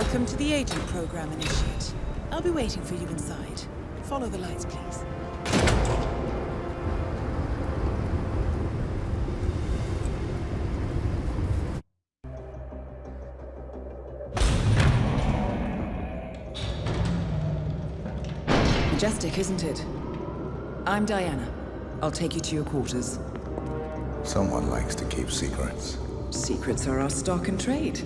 Welcome to the agent program, Initiate. I'll be waiting for you inside. Follow the lights, please. Majestic, isn't it? I'm Diana. I'll take you to your quarters. Someone likes to keep secrets. Secrets are our stock and trade.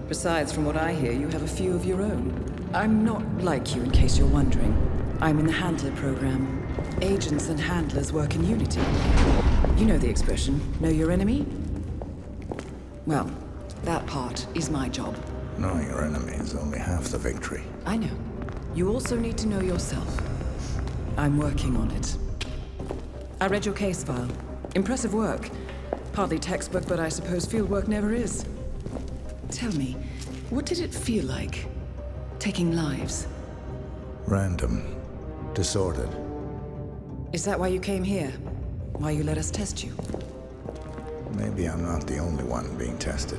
Besides, from what I hear, you have a few of your own. I'm not like you, in case you're wondering. I'm in the Handler program. Agents and handlers work in unity. You know the expression, know your enemy? Well, that part is my job. Knowing your enemy is only half the victory. I know. You also need to know yourself. I'm working on it. I read your case file. Impressive work. Hardly textbook, but I suppose fieldwork never is. Tell me, what did it feel like, taking lives? Random. Disordered. Is that why you came here? Why you let us test you? Maybe I'm not the only one being tested.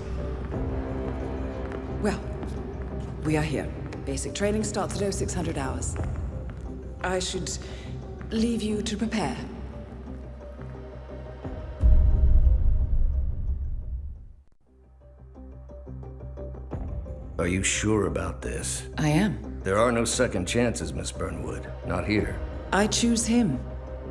Well, we are here. Basic training starts at 0600 hours. I should leave you to prepare. Are you sure about this? I am. There are no second chances, Miss Burnwood. Not here. I choose him.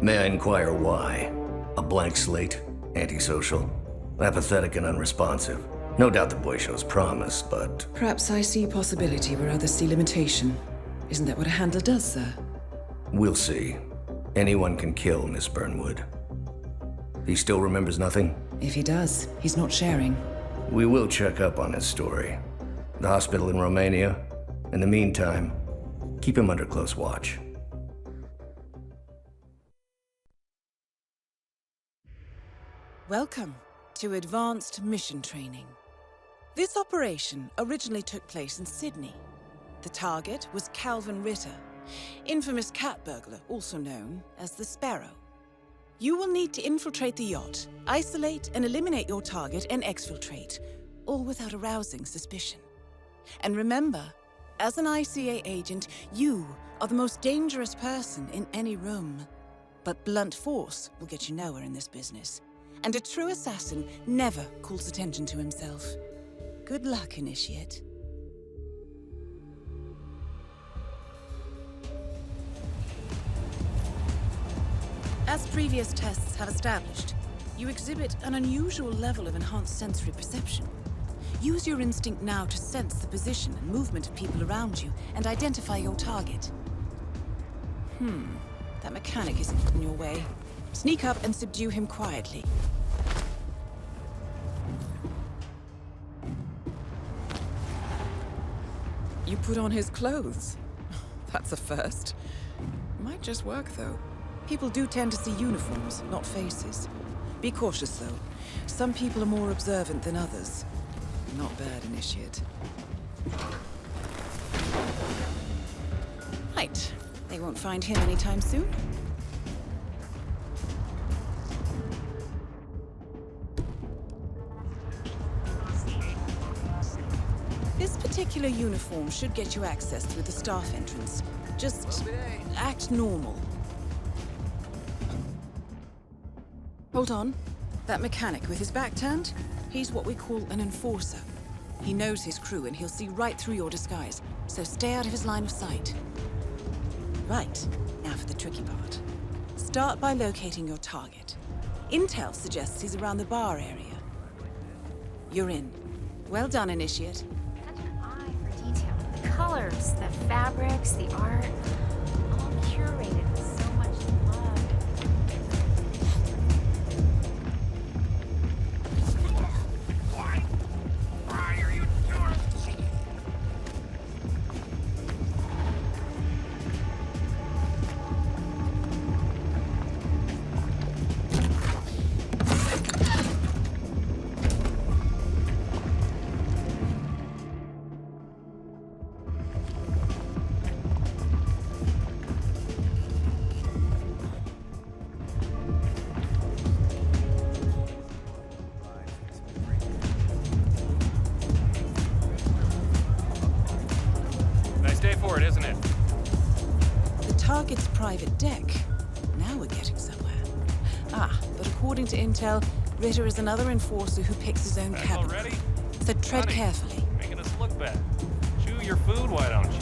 May I inquire why? A blank slate? Antisocial? Apathetic and unresponsive? No doubt the boy shows promise, but... Perhaps I see possibility where others see limitation. Isn't that what a handler does, sir? We'll see. Anyone can kill Miss Burnwood. He still remembers nothing? If he does, he's not sharing. We will check up on his story. The hospital in Romania. In the meantime, keep him under close watch. Welcome to Advanced Mission Training. This operation originally took place in Sydney. The target was Calvin Ritter, infamous cat burglar, also known as the Sparrow. You will need to infiltrate the yacht, isolate and eliminate your target, and exfiltrate, all without arousing suspicion. And remember, as an ICA agent, you are the most dangerous person in any room. But blunt force will get you nowhere in this business. And a true assassin never calls attention to himself. Good luck, Initiate. As previous tests have established, you exhibit an unusual level of enhanced sensory perception. Use your instinct now to sense the position and movement of people around you and identify your target. That mechanic isn't in your way. Sneak up and subdue him quietly. You put on his clothes. That's a first. Might just work, though. People do tend to see uniforms, not faces. Be cautious, though. Some people are more observant than others. Not bad, Initiate. Right. They won't find him anytime soon. This particular uniform should get you access through the staff entrance. Just act normal. Hold on. That mechanic with his back turned? He's what we call an enforcer. He knows his crew and he'll see right through your disguise, so stay out of his line of sight. Right, now for the tricky part. Start by locating your target. Intel suggests he's around the bar area. You're in. Well done, Initiate. Such an eye for detail. The colors, the fabrics, the art, all curated with so much love. Why are you doing? private deck. Now we're getting somewhere. Ah, but according to intel, Ritter is another enforcer who picks his own Back cabin. already? So tread Honey, carefully. Making us look bad. Chew your food, why don't you?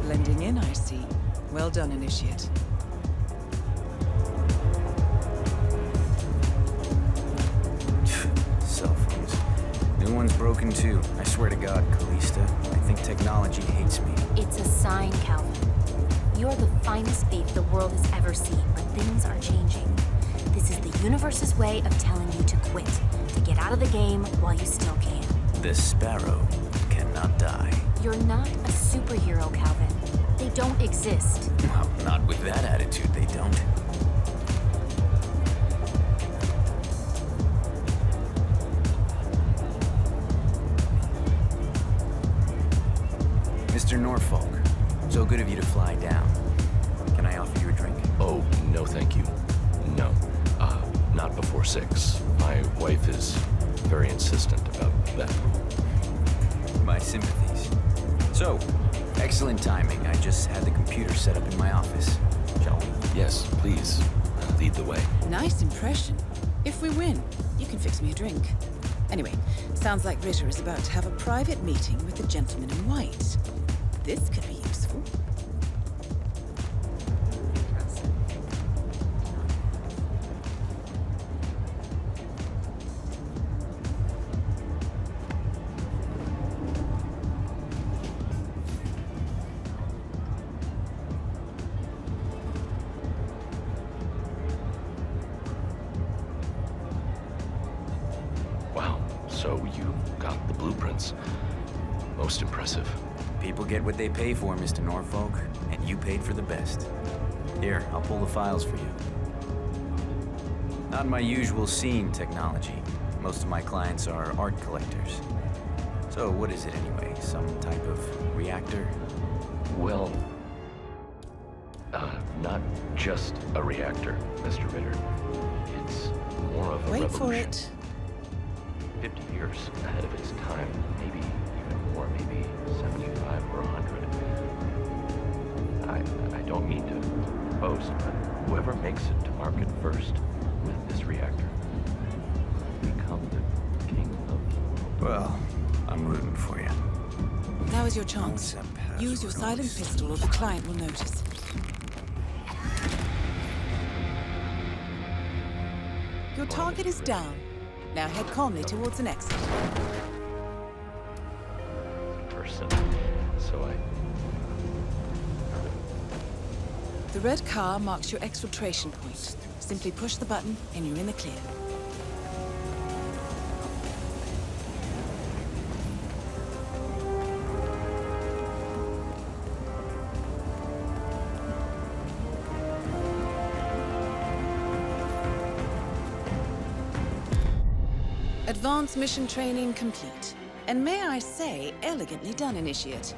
Blending in, I see. Well done, Initiate. Cell phones. New one's broken too. I swear to God, Calista, I think technology hates me. It's a sign, Calvin. You're the finest thief the world has ever seen, but things are changing. This is the universe's way of telling you to quit, to get out of the game while you still can. The sparrow cannot die. You're not a superhero, Calvin. They don't exist. Well, not with that attitude, they don't. Mr. Norfolk, so good of you to fly down. Can I offer you a drink? Oh, no thank you. No. Not before 6. My wife is very insistent about that. My sympathies. So, excellent timing. I just had the computer set up in my office. Shall we? Yes, please. Lead the way. Nice impression. If we win, you can fix me a drink. Anyway, sounds like Ritter is about to have a private meeting with the gentleman in white. This could be useful. Wow, so you got the blueprints. Most impressive. People get what they pay for, Mr. Norfolk, and you paid for the best. Here, I'll pull the files for you. Not my usual scene technology. Most of my clients are art collectors. So what is it anyway? Some type of reactor? Well, not just a reactor, Mr. Ritter. It's more of a Wait revolution. for it. 50 years ahead of its time, maybe even more, maybe 75 or 100. I don't mean to boast, but whoever makes it to market first with this reactor will become the king of... Well, I'm rooting for you. Now is your chance. Use your silent pistol or the client will notice. Your target is down. Now head calmly towards an exit. person, so I... The red car marks your exfiltration point. Simply push the button and you're in the clear. Advanced mission training complete. And may I say, elegantly done, Initiate.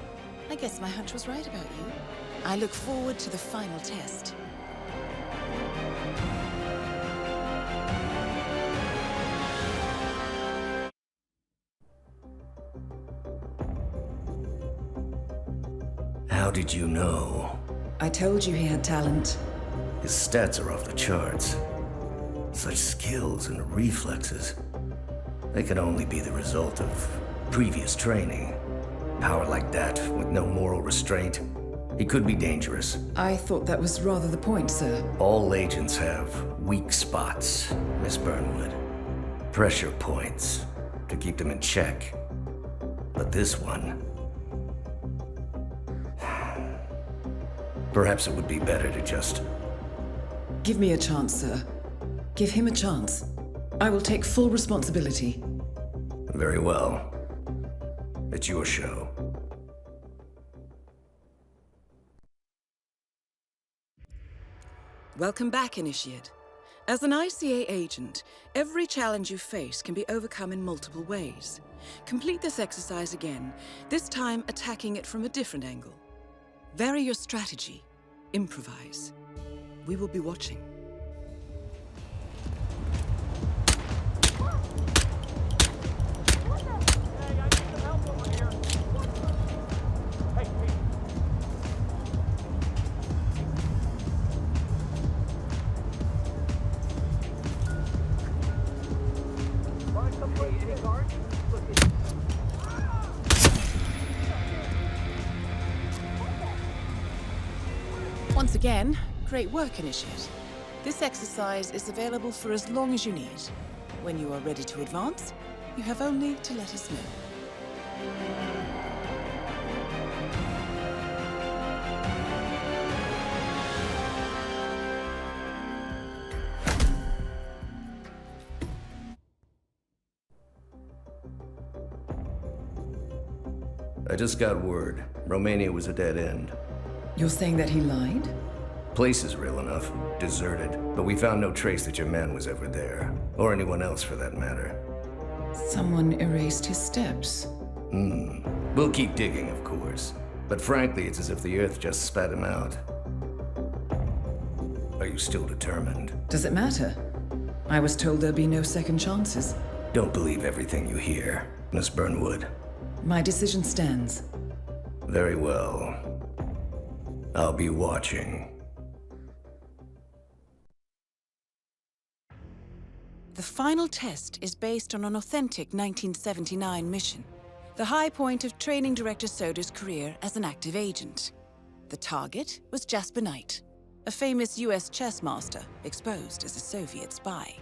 I guess my hunch was right about you. I look forward to the final test. How did you know? I told you he had talent. His stats are off the charts. Such skills and reflexes. They can only be the result of previous training. Power like that, with no moral restraint, he could be dangerous. I thought that was rather the point, sir. All agents have weak spots, Miss Burnwood. Pressure points to keep them in check. But this one... Perhaps it would be better to just... Give me a chance, sir. Give him a chance. I will take full responsibility. Very well. It's your show. Welcome back, Initiate. As an ICA agent, every challenge you face can be overcome in multiple ways. Complete this exercise again, this time attacking it from a different angle. Vary your strategy. Improvise. We will be watching. Once again, great work, Initiate. This exercise is available for as long as you need. When you are ready to advance, you have only to let us know. I just got word. Romania was a dead end. You're saying that he lied? Place is real enough. Deserted. But we found no trace that your man was ever there. Or anyone else for that matter. Someone erased his steps. We'll keep digging, of course. But frankly, it's as if the Earth just spat him out. Are you still determined? Does it matter? I was told there'd be no second chances. Don't believe everything you hear, Miss Burnwood. My decision stands. Very well. I'll be watching. The final test is based on an authentic 1979 mission, the high point of training director Soda's career as an active agent. The target was Jasper Knight, a famous US chess master exposed as a Soviet spy.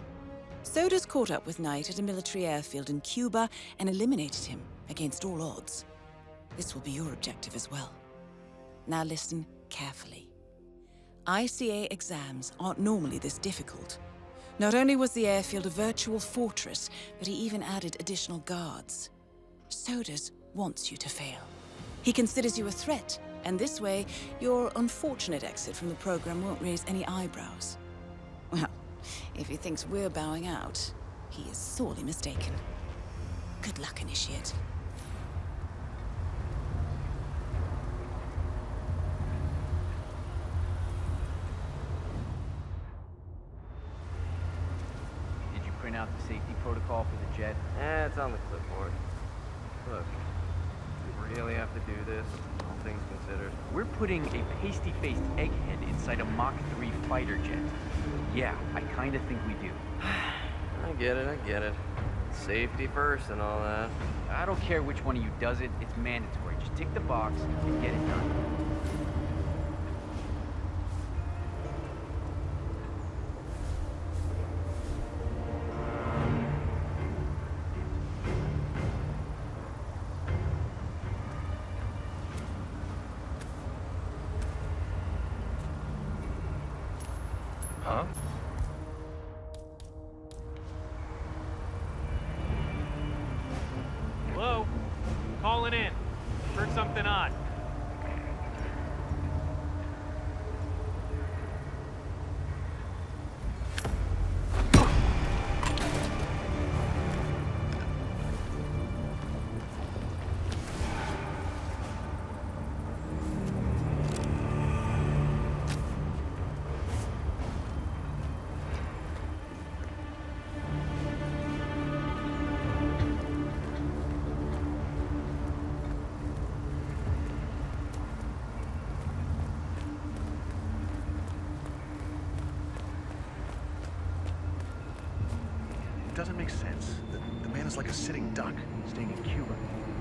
Soda's caught up with Knight at a military airfield in Cuba and eliminated him against all odds. This will be your objective as well. Now listen carefully. ICA exams aren't normally this difficult. Not only was the airfield a virtual fortress, but he even added additional guards. Sodas wants you to fail. He considers you a threat, and this way, your unfortunate exit from the program won't raise any eyebrows. Well, if he thinks we're bowing out, he is sorely mistaken. Good luck, Initiate. Print out the safety protocol for the jet? It's on the clipboard. Look, we really have to do this, all things considered. We're putting a pasty-faced egghead inside a Mach 3 fighter jet. Yeah, I kinda think we do. I get it. Safety first and all that. I don't care which one of you does it, it's mandatory. Just tick the box and get it done. Huh? Hello? Calling in. Heard something odd. Doesn't make sense. The man is like a sitting duck, staying in Cuba.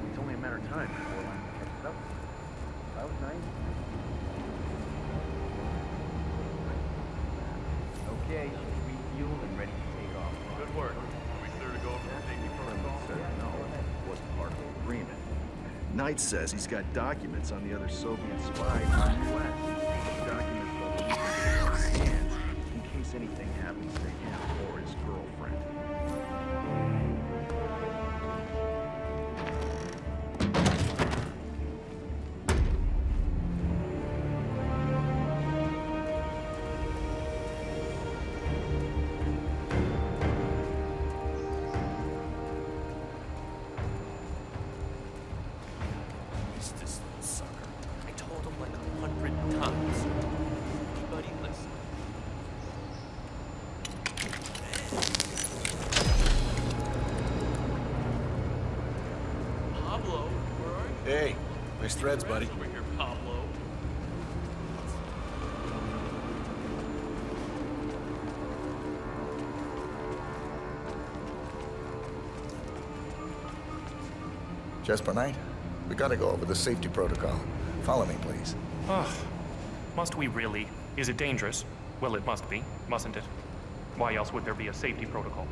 It's only a matter of time before line catches up. About 90. Okay, she's refueled and ready to take off. Good work. Are we clear to go over the safety protocol? No, it wasn't part of the agreement. Knight says he's got documents on the other Soviet spies in the U.S. Documents that will be in his hands in case anything happens to him or his girlfriend. Hey, nice threads, buddy. Over here, Pablo. Jasper Knight, we gotta go over the safety protocol. Follow me, please. Ugh. Must we really? Is it dangerous? Well, it must be, mustn't it? Why else would there be a safety protocol?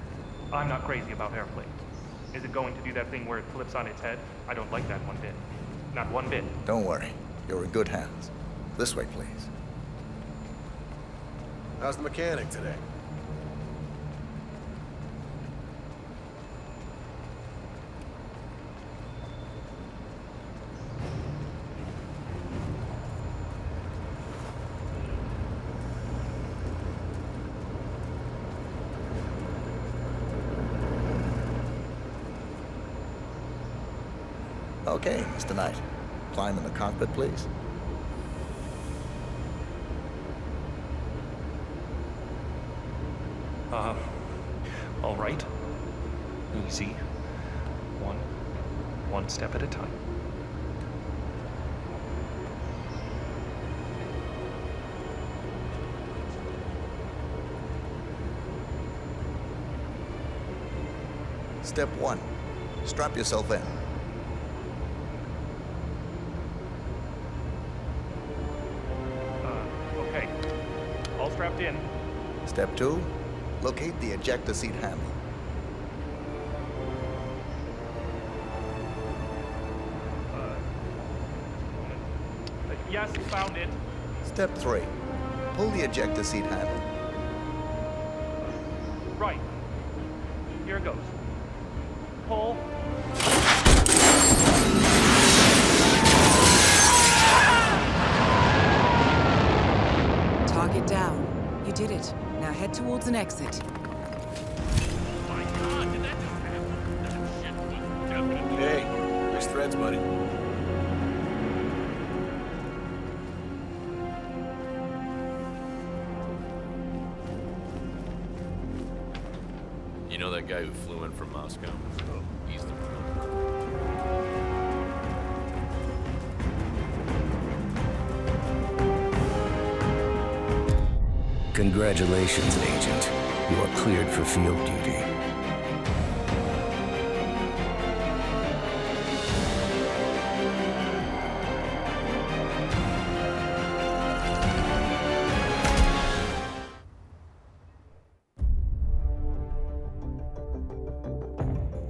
I'm not crazy about airplanes. Is it going to do that thing where it flips on its head? I don't like that one bit. Not one bit. Don't worry. You're in good hands. This way, please. How's the mechanic today? Okay, Mr. Knight. Climb in the cockpit, please. All right. Easy. One step at a time. Step 1. Strap yourself in. Okay. All strapped in. Step 2. Locate the ejector seat handle. Yes, found it. Step 3. Pull the ejector seat handle. Right. Here goes. Pull. Target down. You did it. Now head towards an exit. My God, did that just happen? That shit was definitely... Hey, there's threads, buddy. You know that guy who flew in from Moscow? Oh, he's the one. Congratulations, Agent. You are cleared for field duty.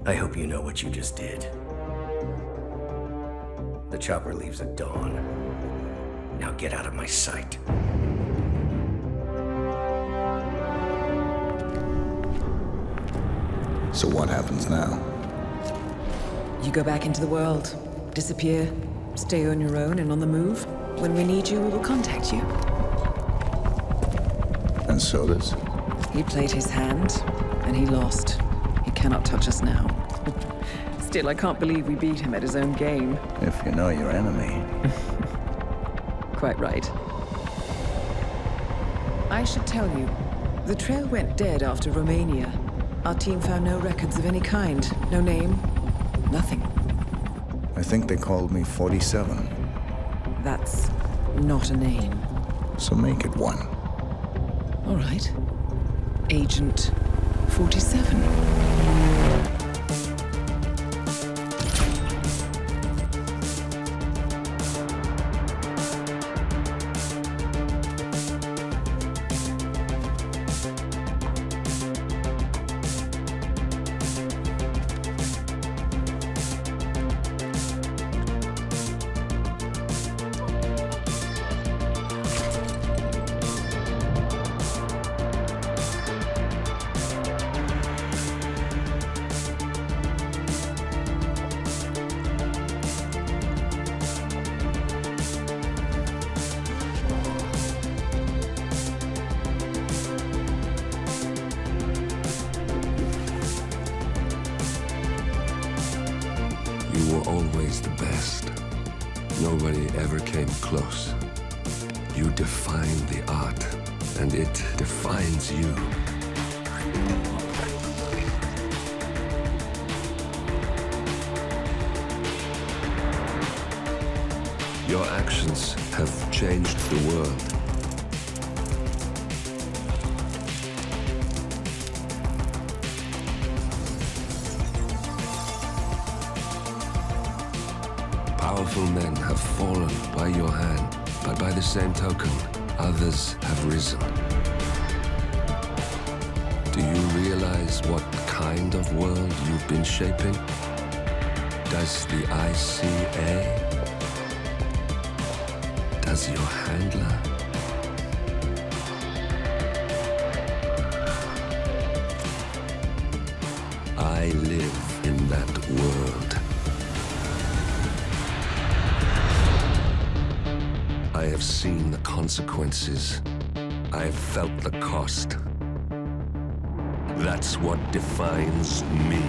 I hope you know what you just did. The chopper leaves at dawn. Now get out of my sight. So what happens now? You go back into the world, disappear, stay on your own and on the move. When we need you, we will contact you. And so does. He played his hand, and he lost. He cannot touch us now. Still, I can't believe we beat him at his own game. If you know your enemy. Quite right. I should tell you, the trail went dead after Romania. Our team found no records of any kind. No name, nothing. I think they called me 47. That's not a name. So make it one. All right. Agent 47. You were always the best. Nobody ever came close. You define the art, and it defines you. Your actions have changed the world. powerful men have fallen by your hand, but by the same token, others have risen. Do you realize what kind of world you've been shaping? Does the ICA? Does your handler? I live in that world. I have seen the consequences. I have felt the cost. That's what defines me.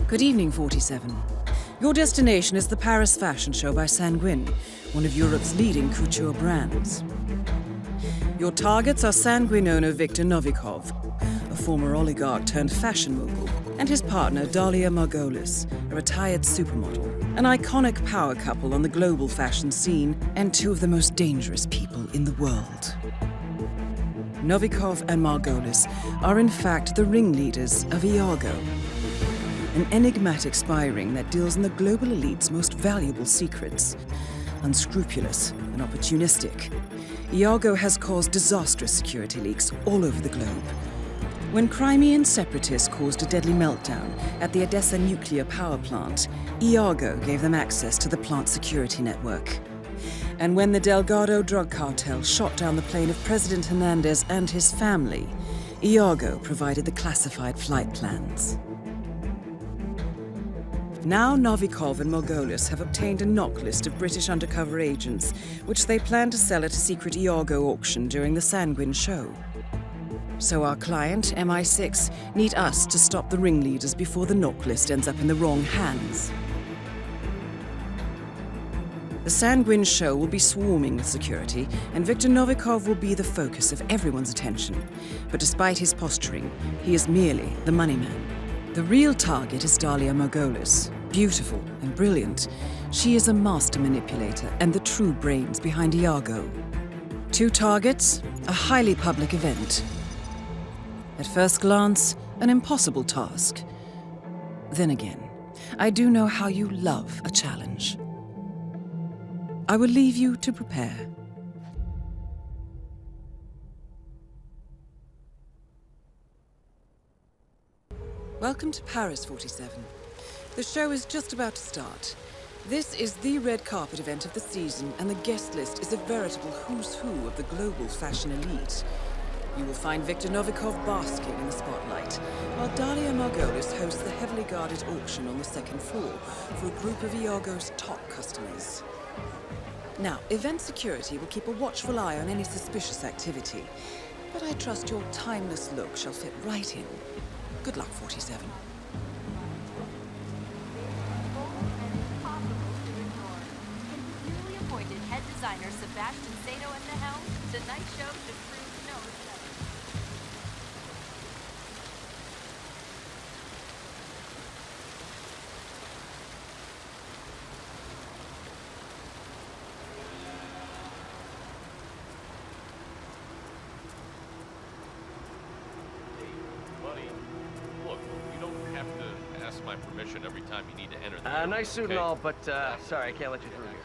Good evening, 47. Your destination is the Paris Fashion Show by Sanguine, one of Europe's leading couture brands. Your targets are Sanguine owner Viktor Novikov, a former oligarch turned fashion mogul, and his partner Dalia Margolis, a retired supermodel, an iconic power couple on the global fashion scene, and two of the most dangerous people in the world. Novikov and Margolis are in fact the ringleaders of Iago, an enigmatic spy ring that deals in the global elite's most valuable secrets. Unscrupulous and opportunistic, Iago has caused disastrous security leaks all over the globe. When Crimean separatists caused a deadly meltdown at the Odessa nuclear power plant, Iago gave them access to the plant's security network. And when the Delgado drug cartel shot down the plane of President Hernandez and his family, Iago provided the classified flight plans. Now Novikov and Margolis have obtained a knock list of British undercover agents, which they plan to sell at a secret Iago auction during the Sanguine show. So our client, MI6, need us to stop the ringleaders before the knock list ends up in the wrong hands. The Sanguine show will be swarming with security, and Viktor Novikov will be the focus of everyone's attention. But despite his posturing, he is merely the money man. The real target is Dalia Margolis. Beautiful and brilliant, she is a master manipulator and the true brains behind Iago. Two targets, a highly public event. At first glance, an impossible task. Then again, I do know how you love a challenge. I will leave you to prepare. Welcome to Paris, 47. The show is just about to start. This is the red carpet event of the season, and the guest list is a veritable who's who of the global fashion elite. You will find Viktor Novikov basking in the spotlight, while Dalia Margolis hosts the heavily guarded auction on the second floor for a group of Iago's top customers. Now, event security will keep a watchful eye on any suspicious activity, but I trust your timeless look shall fit right in. Good luck, 47. Newly appointed head designer Sebastian Sato at the helm, tonight's show should prove no exception. My permission every time you need to enter the Nice suit and all, but sorry, I can't let you through here.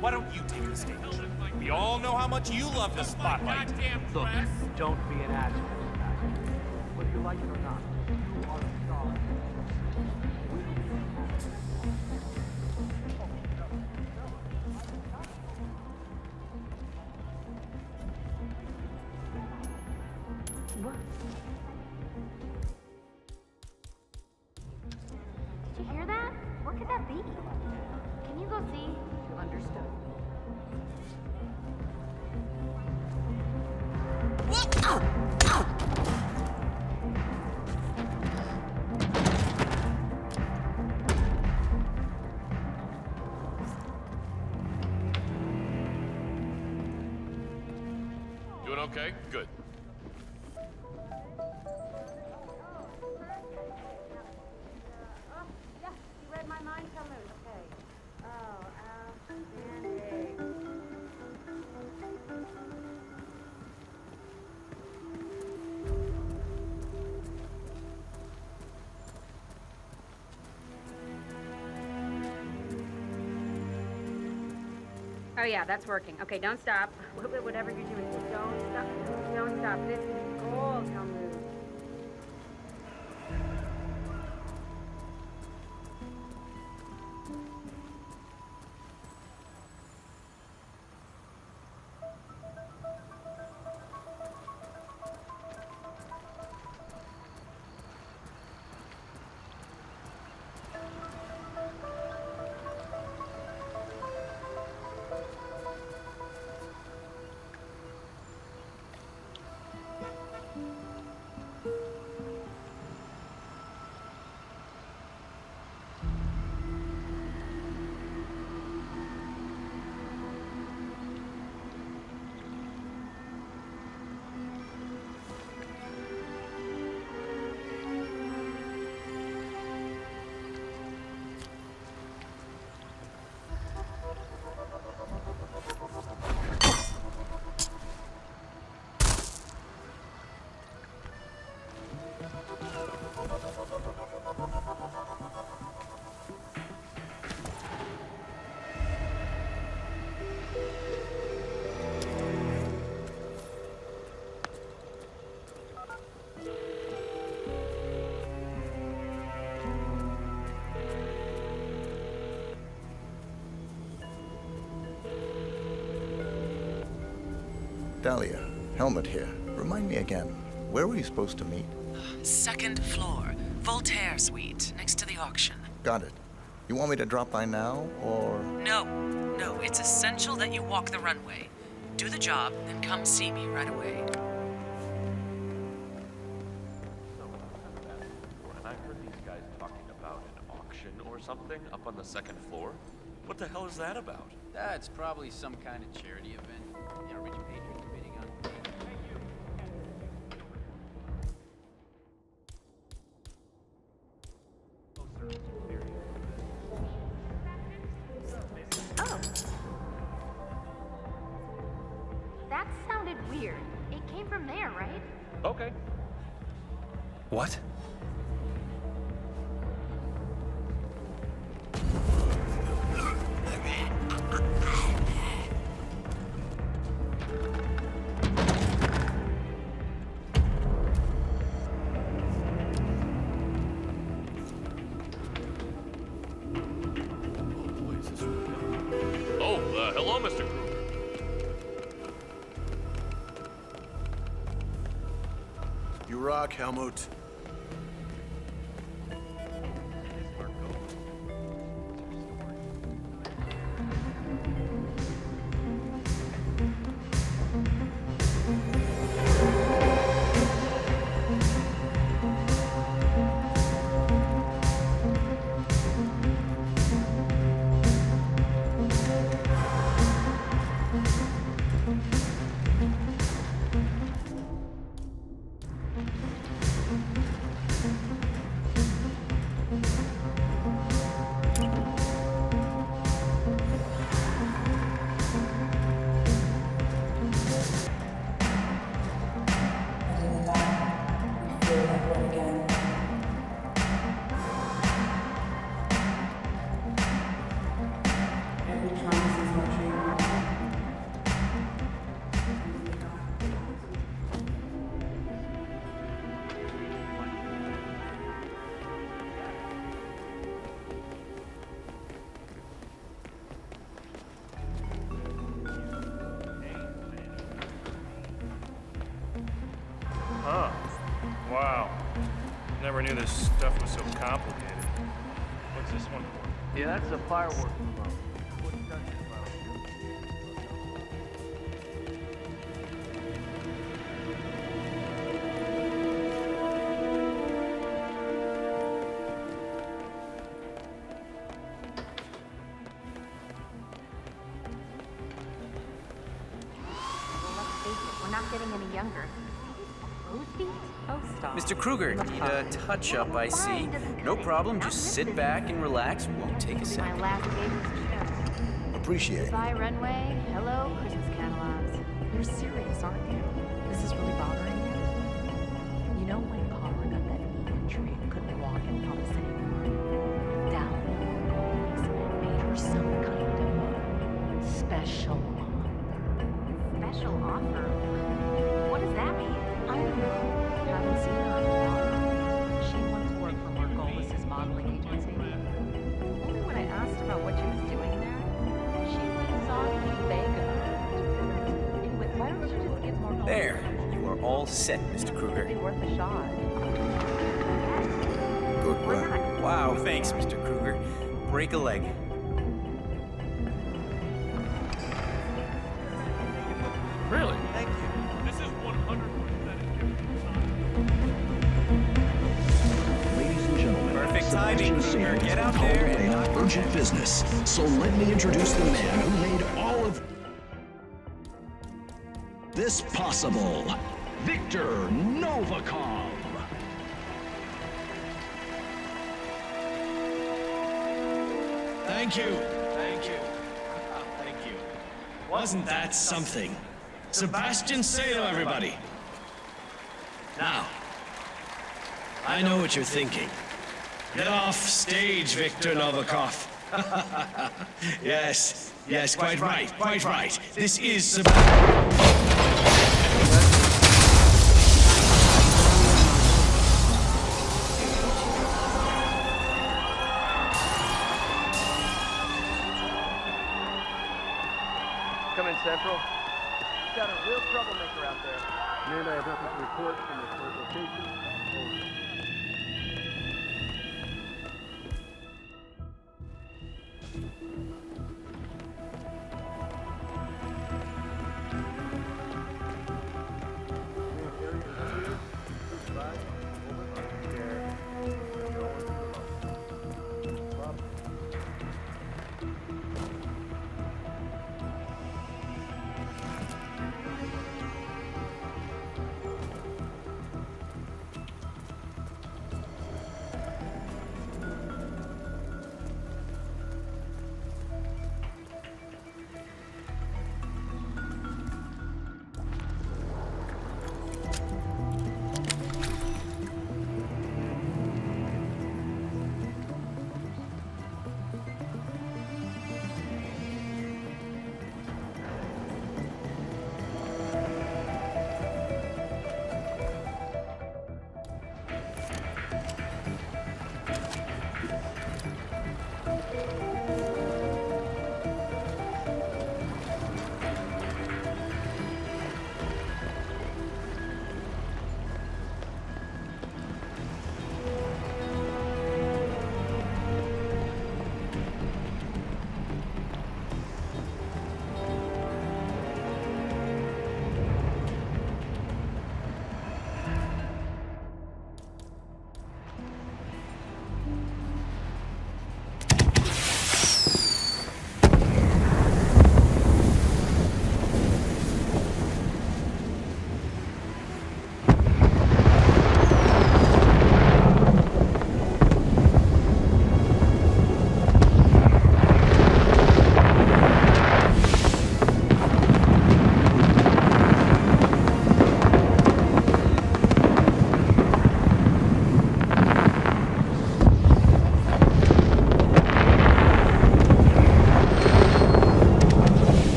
Why don't you take the stage? We all know how much you love the spotlight. Look, don't be an asshole. Whether you like it or not, you are a star. Did you hear that? What could that be? Can you go see? Understood. Doing okay? Good. Yeah, you read my mind, come in. Okay. Oh, outstanding. Oh yeah, that's working. Okay, don't stop. Whatever you're doing, don't stop. Don't stop. This is gold. Don't move. Dahlia, Helmut here. Remind me again, where were you supposed to meet? Second floor, Voltaire Suite, next to the auction. Got it. You want me to drop by now, or...? No, it's essential that you walk the runway. Do the job, then come see me right away. And I heard these guys talking about an auction or something up on the second floor. What the hell is that about? That's probably some kind of charity event. You know, rich patrons bidding on. Oh. That sounded weird. It came from there, right? Okay. What? Hello, Mr. Kruger. You rock, Helmut. Never knew this stuff was so complicated. What's this one for? Yeah, that's a fireworks float. We're not getting any younger. Whose feet? Oh, stop. Mr. Kruger, need a touch-up, I see. No problem, just sit back and relax. Won't take a My second. last baby's show. Appreciate it. Goodbye, runway. Hello, Christmas catalogs. You're serious, aren't you? This is really bothering you? You know when Colin got that knee injury and couldn't walk in public anymore? Down made her some kind of special offer. Special offer? What does that mean? I don't know. Haven't seen her in a while. She once worked for Margolis's modeling agency. Only when I asked about what she was doing there, she was oddly vague about it. Anyway, why don't you just give more... There, you are all set, Mr. Kruger. It'd be worth a shot. Good work. Wow, thanks, Mr. Kruger. Break a leg. Really? Thank you. This is 100%. Ladies and gentlemen, Perfect timing, Kruger. Get out there and knock your urgent business. So let me introduce the man who made all of this possible, Victor Novikov. Thank you. Thank you. Thank you. Wasn't that something? Sebastian Sato, everybody. Now, I know what you're thinking. Get off stage, Victor Novikov. Yes, yes, quite right, quite right. This is Sebastian. Come in, Central. Got a real troublemaker out there. May I have nothing to report from the current location?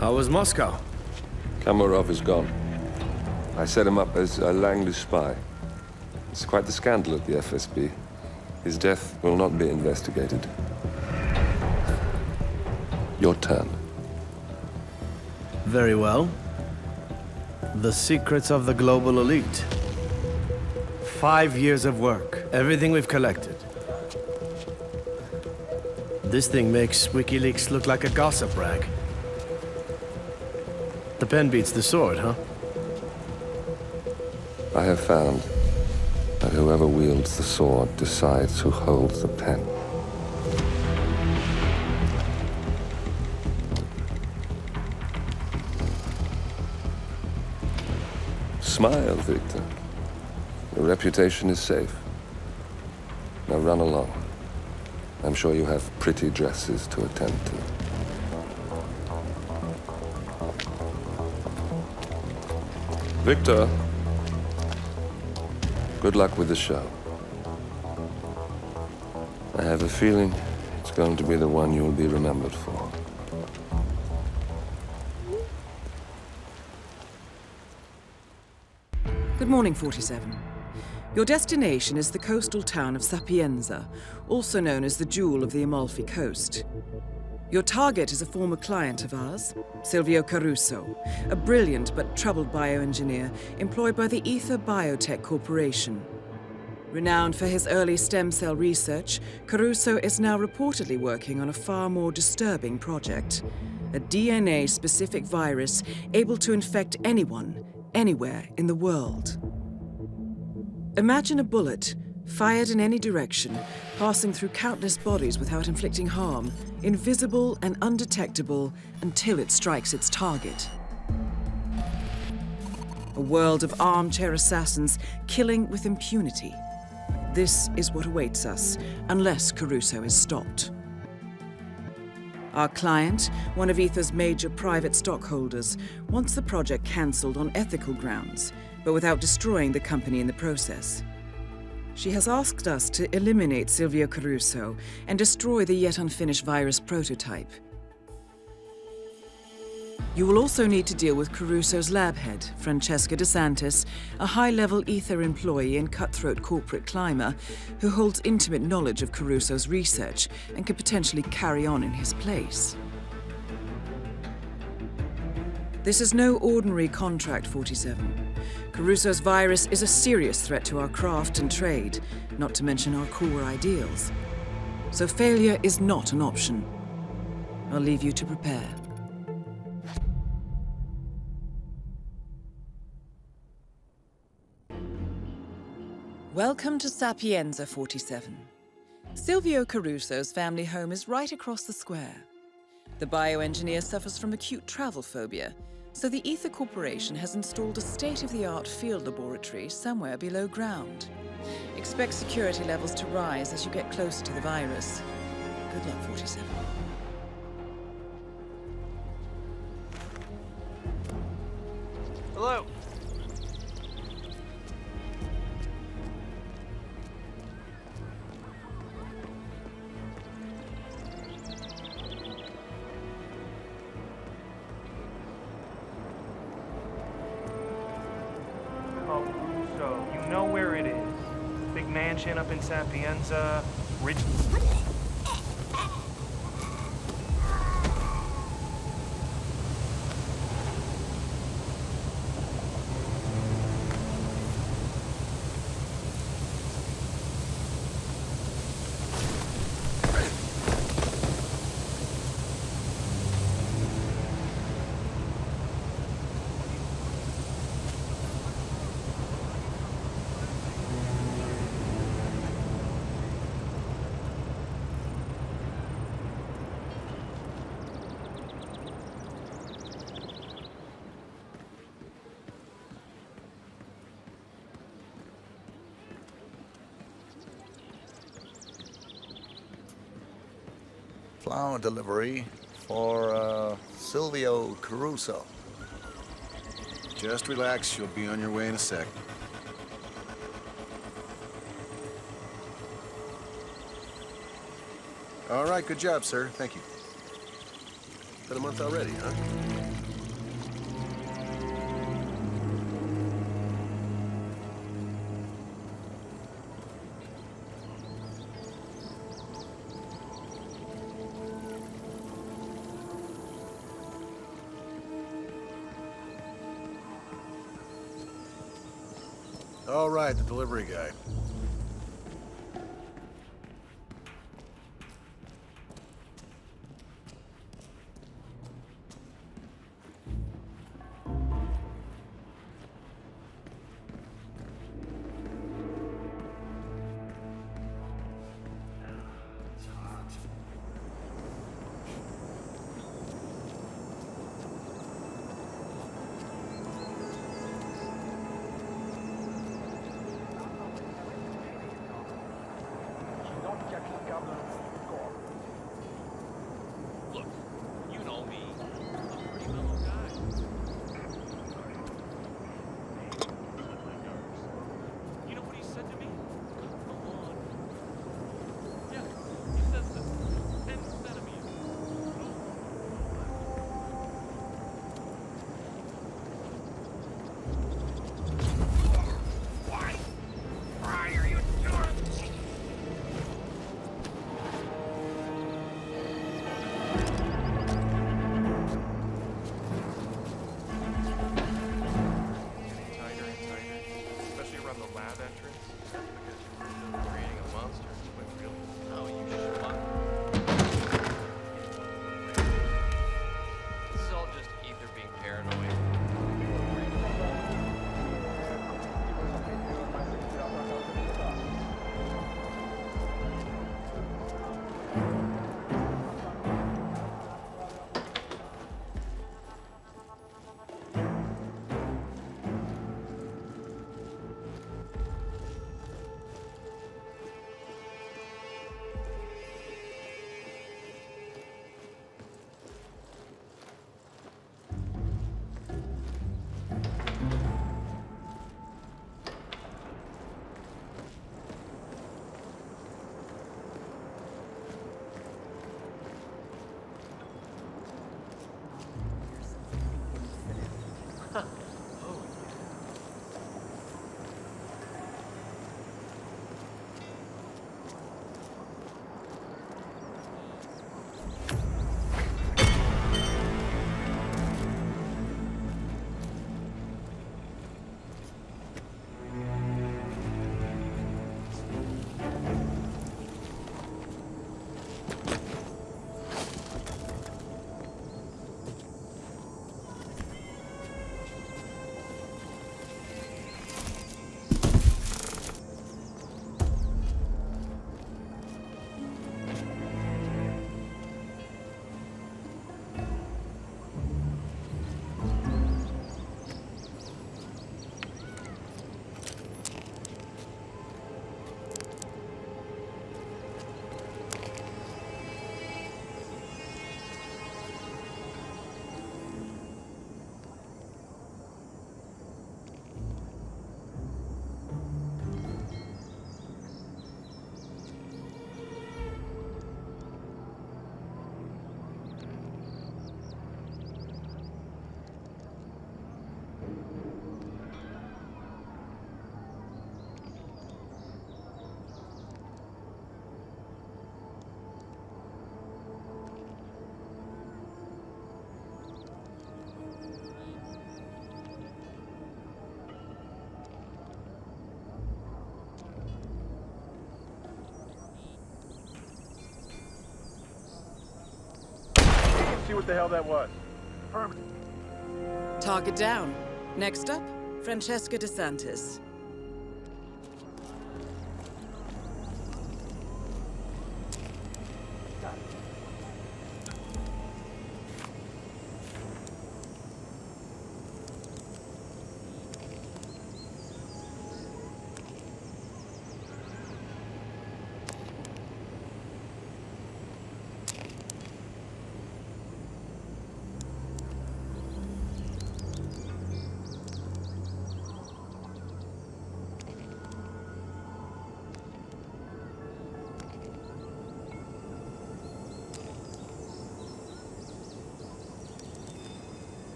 How was Moscow? Kamarov is gone. I set him up as a Langley spy. It's quite the scandal at the FSB. His death will not be investigated. Your turn. Very well. The secrets of the global elite. 5 years of work. Everything we've collected. This thing makes WikiLeaks look like a gossip rag. The pen beats the sword, huh? I have found that whoever wields the sword decides who holds the pen. Smile, Victor. Your reputation is safe. Now run along. I'm sure you have pretty dresses to attend to. Victor, good luck with the show. I have a feeling it's going to be the one you'll be remembered for. Good morning, 47. Your destination is the coastal town of Sapиенза, also known as the Jewel of the Amalfi Coast. Your target is a former client of ours, Silvio Caruso, a brilliant but troubled bioengineer employed by the Ether Biotech Corporation. Renowned for his early stem cell research, Caruso is now reportedly working on a far more disturbing project, a DNA-specific virus able to infect anyone, anywhere in the world. Imagine a bullet, fired in any direction, passing through countless bodies without inflicting harm, invisible and undetectable until it strikes its target. A world of armchair assassins killing with impunity. This is what awaits us, unless Caruso is stopped. Our client, one of Ether's major private stockholders, wants the project cancelled on ethical grounds, but without destroying the company in the process. She has asked us to eliminate Silvio Caruso and destroy the yet unfinished virus prototype. You will also need to deal with Caruso's lab head, Francesca DeSantis, a high-level Ether employee and cutthroat corporate climber who holds intimate knowledge of Caruso's research and could potentially carry on in his place. This is no ordinary contract, 47. Caruso's virus is a serious threat to our craft and trade, not to mention our core ideals. So failure is not an option. I'll leave you to prepare. Welcome to Sapиенза, 47. Silvio Caruso's family home is right across the square. The bioengineer suffers from acute travel phobia, so the Ether Corporation has installed a state-of-the-art field laboratory somewhere below ground. Expect security levels to rise as you get closer to the virus. Good luck, 47. Hello. So, you know where it is. Big mansion up in Sapиенза, rich... Flower delivery for Silvio Caruso. Just relax, you'll be on your way in a sec. All right, good job, sir. Thank you. Been a month already, huh? All right, the delivery guy. Look, you know me. I'm a pretty mellow guy. You know what he said to me? Come on. Yeah, he says that 10 centimeters. Why are you doing this? Tighter and tighter, especially around the lab entrance. That's because you're creating a monster. Wait, really? No, you just want. This is all just either being paranoid. See what the hell that was. Target down. Next up, Francesca DeSantis.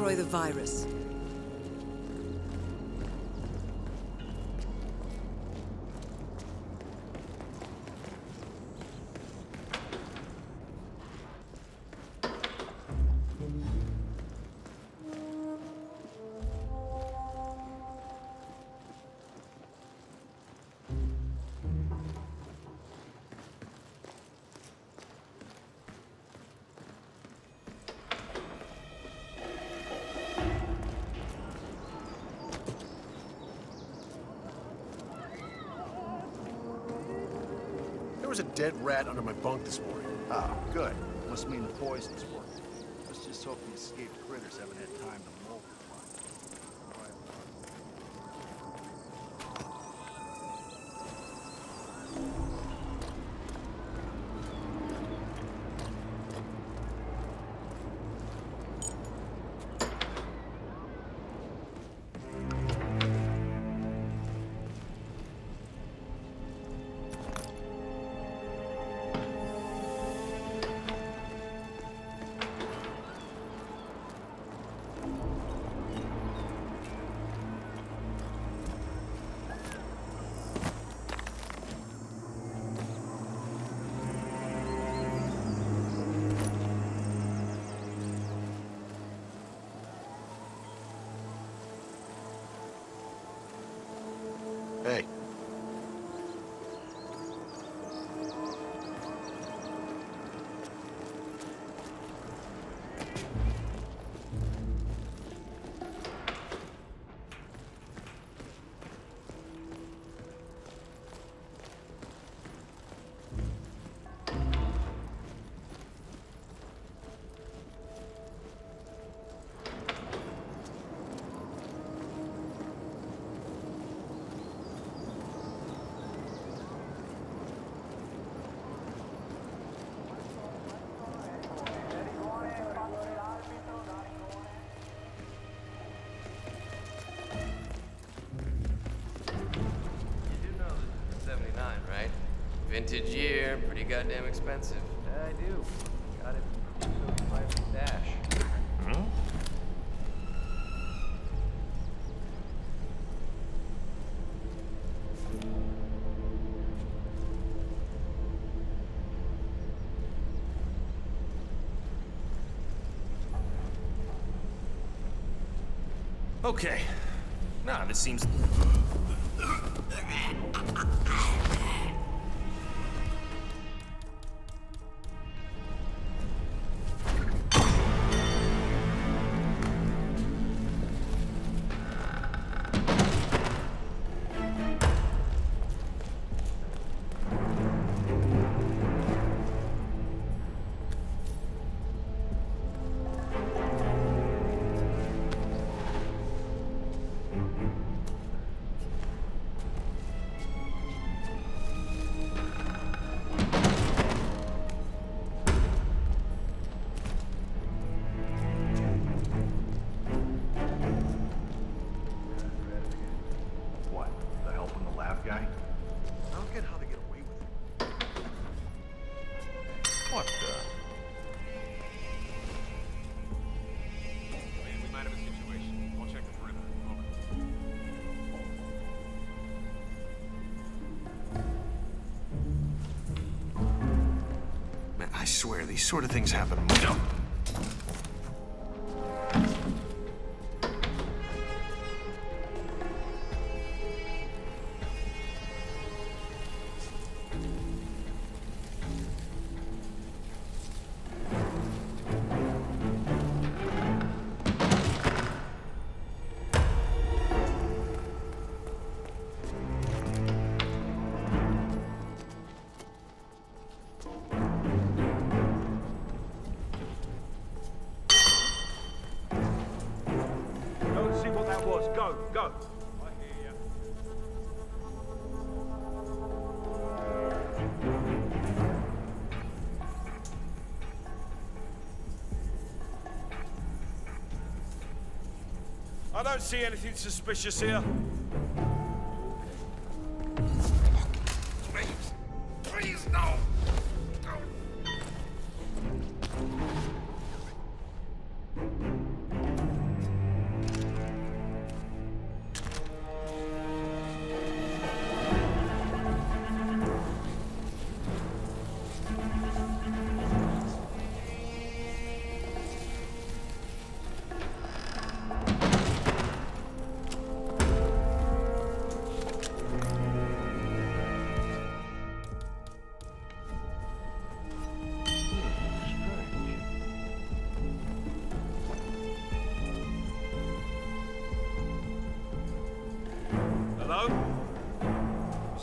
destroy the virus. There was a dead rat under my bunk this morning. Ah, good. Must mean the poison's working. Let's just hope the escaped critters haven't had time to multiply. Hey. Vintage year, pretty goddamn expensive. I do. Got it from my stash. Hmm? Okay. Nah, this seems... What the? Man, we might have a situation. I'll check the perimeter. Man, I swear, these sort of things happen. Go! I don't see anything suspicious here. Please, no!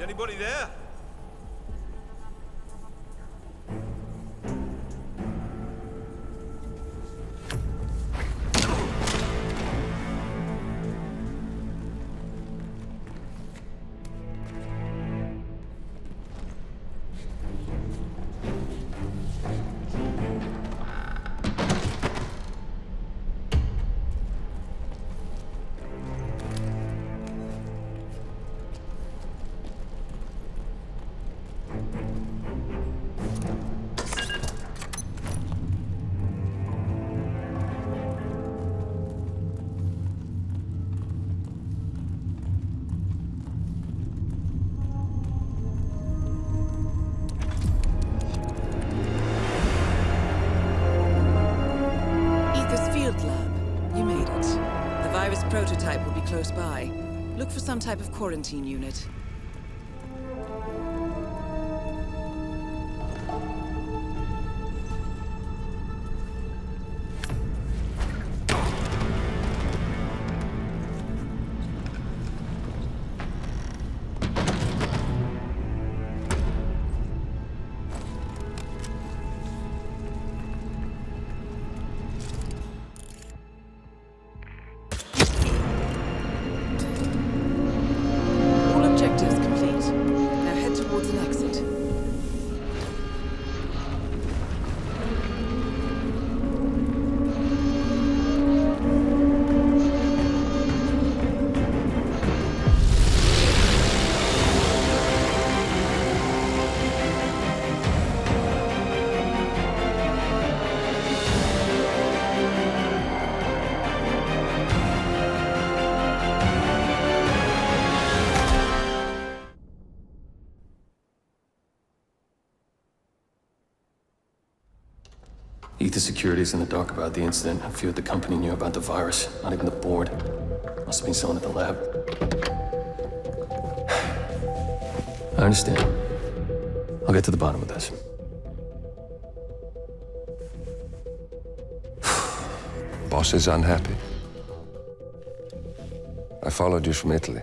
Is anybody there? Prototype will be close by. Look for some type of quarantine unit. The security's in the dark about the incident. A few at the company knew about the virus. Not even the board. Must have been someone at the lab. I understand. I'll get to the bottom of this. Boss is unhappy. I followed you from Italy.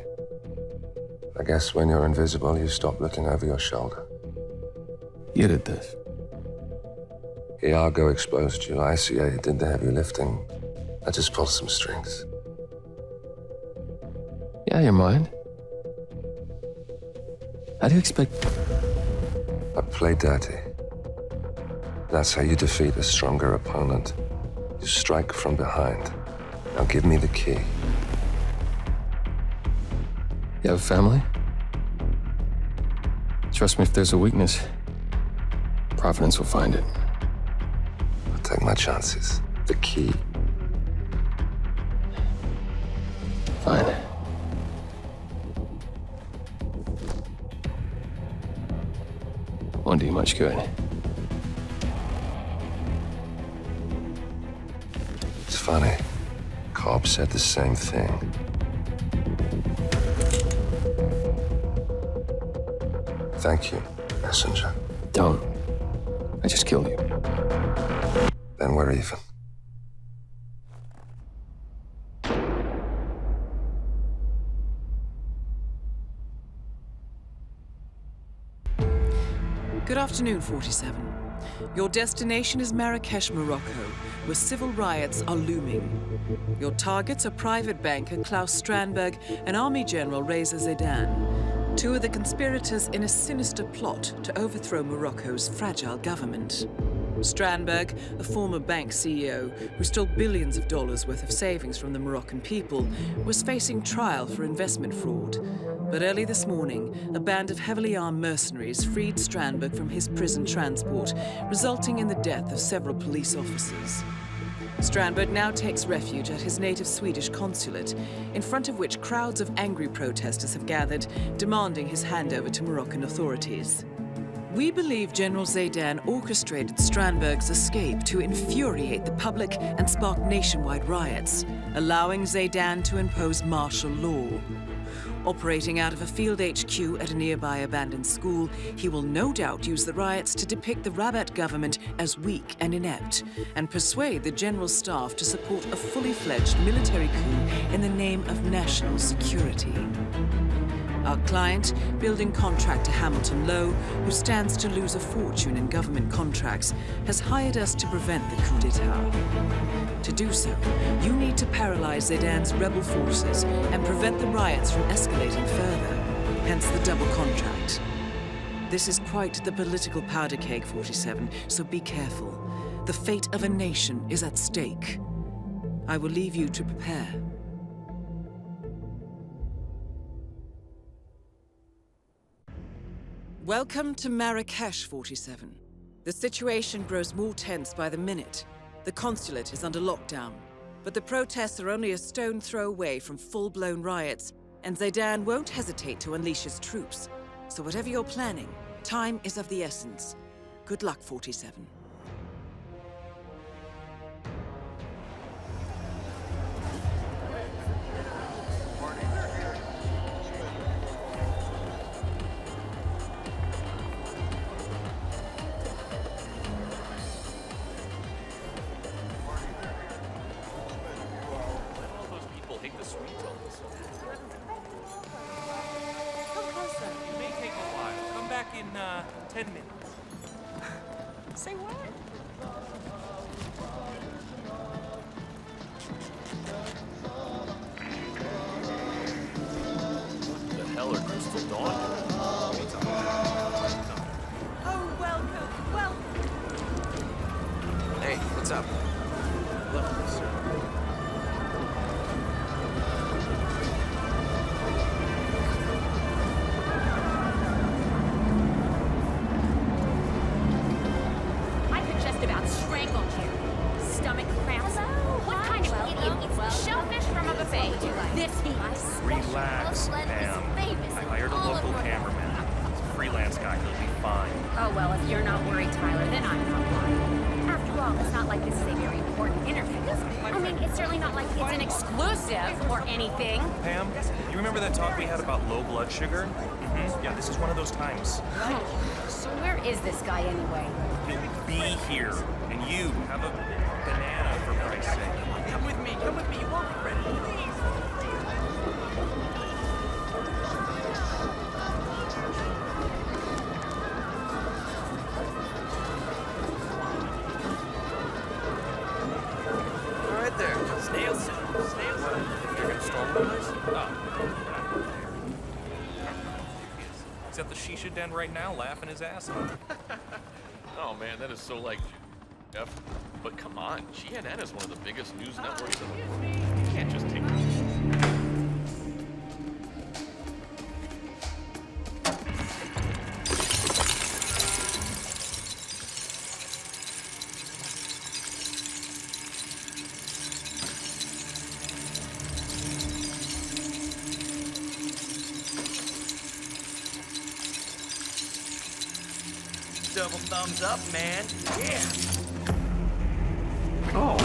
I guess when you're invisible, you stop looking over your shoulder. You did this. Iago exposed you. ICA did the heavy lifting. I just pulled some strings. Yeah, you're mine. How do you expect... I play dirty. That's how you defeat a stronger opponent. You strike from behind. Now give me the key. You have a family? Trust me, if there's a weakness, Providence will find it. Take my chances. The key. Fine. Won't do you much good. It's funny. Cobb said the same thing. Thank you, messenger. Don't. I just killed you. Then we're even. Good afternoon, 47. Your destination is Marrakech, Morocco, where civil riots are looming. Your targets are private banker Klaus Strandberg and Army General Reza Zaidan, two of the conspirators in a sinister plot to overthrow Morocco's fragile government. Strandberg, a former bank CEO who stole billions of dollars worth of savings from the Moroccan people, was facing trial for investment fraud. But early this morning, a band of heavily armed mercenaries freed Strandberg from his prison transport, resulting in the death of several police officers. Strandberg now takes refuge at his native Swedish consulate, in front of which crowds of angry protesters have gathered, demanding his handover to Moroccan authorities. We believe General Zaidan orchestrated Strandberg's escape to infuriate the public and spark nationwide riots, allowing Zaidan to impose martial law. Operating out of a field HQ at a nearby abandoned school, he will no doubt use the riots to depict the Rabat government as weak and inept, and persuade the general staff to support a fully fledged military coup in the name of national security. Our client, building contractor Hamilton Lowe, who stands to lose a fortune in government contracts, has hired us to prevent the coup d'etat. To do so, you need to paralyze Zidane rebel forces and prevent the riots from escalating further, hence the double contract. This is quite the political powder keg, 47, so be careful. The fate of a nation is at stake. I will leave you to prepare. Welcome to Marrakech, 47. The situation grows more tense by the minute. The consulate is under lockdown, but the protests are only a stone throw away from full-blown riots, and Zidane won't hesitate to unleash his troops. So whatever you're planning, time is of the essence. Good luck, 47. In 10 minutes. Say what? What the hell are Crystal Dawn doing? Oh, welcome. Hey, what's up? Look, sir. Relax, ma'am. I hired a local cameraman. He's a freelance guy. He'll be fine. Oh, well, if you're not worried, Tyler, then I'm not worried. After all, it's not like this is a very important interview. I mean, it's certainly not like it's an exclusive or anything. Pam, you remember that talk we had about low blood sugar? Mm-hmm. Yeah, this is one of those times. So where is this guy anyway? He'll be here. And you have a banana, for Christ's sake. Come with me. You won't be ready. Please. He's at the shisha den right now, laughing his ass off. Oh man, that is so like Jeff. But come on, CNN is one of the biggest news networks in the world. You can't just take Double thumbs up, man. Yeah. Oh.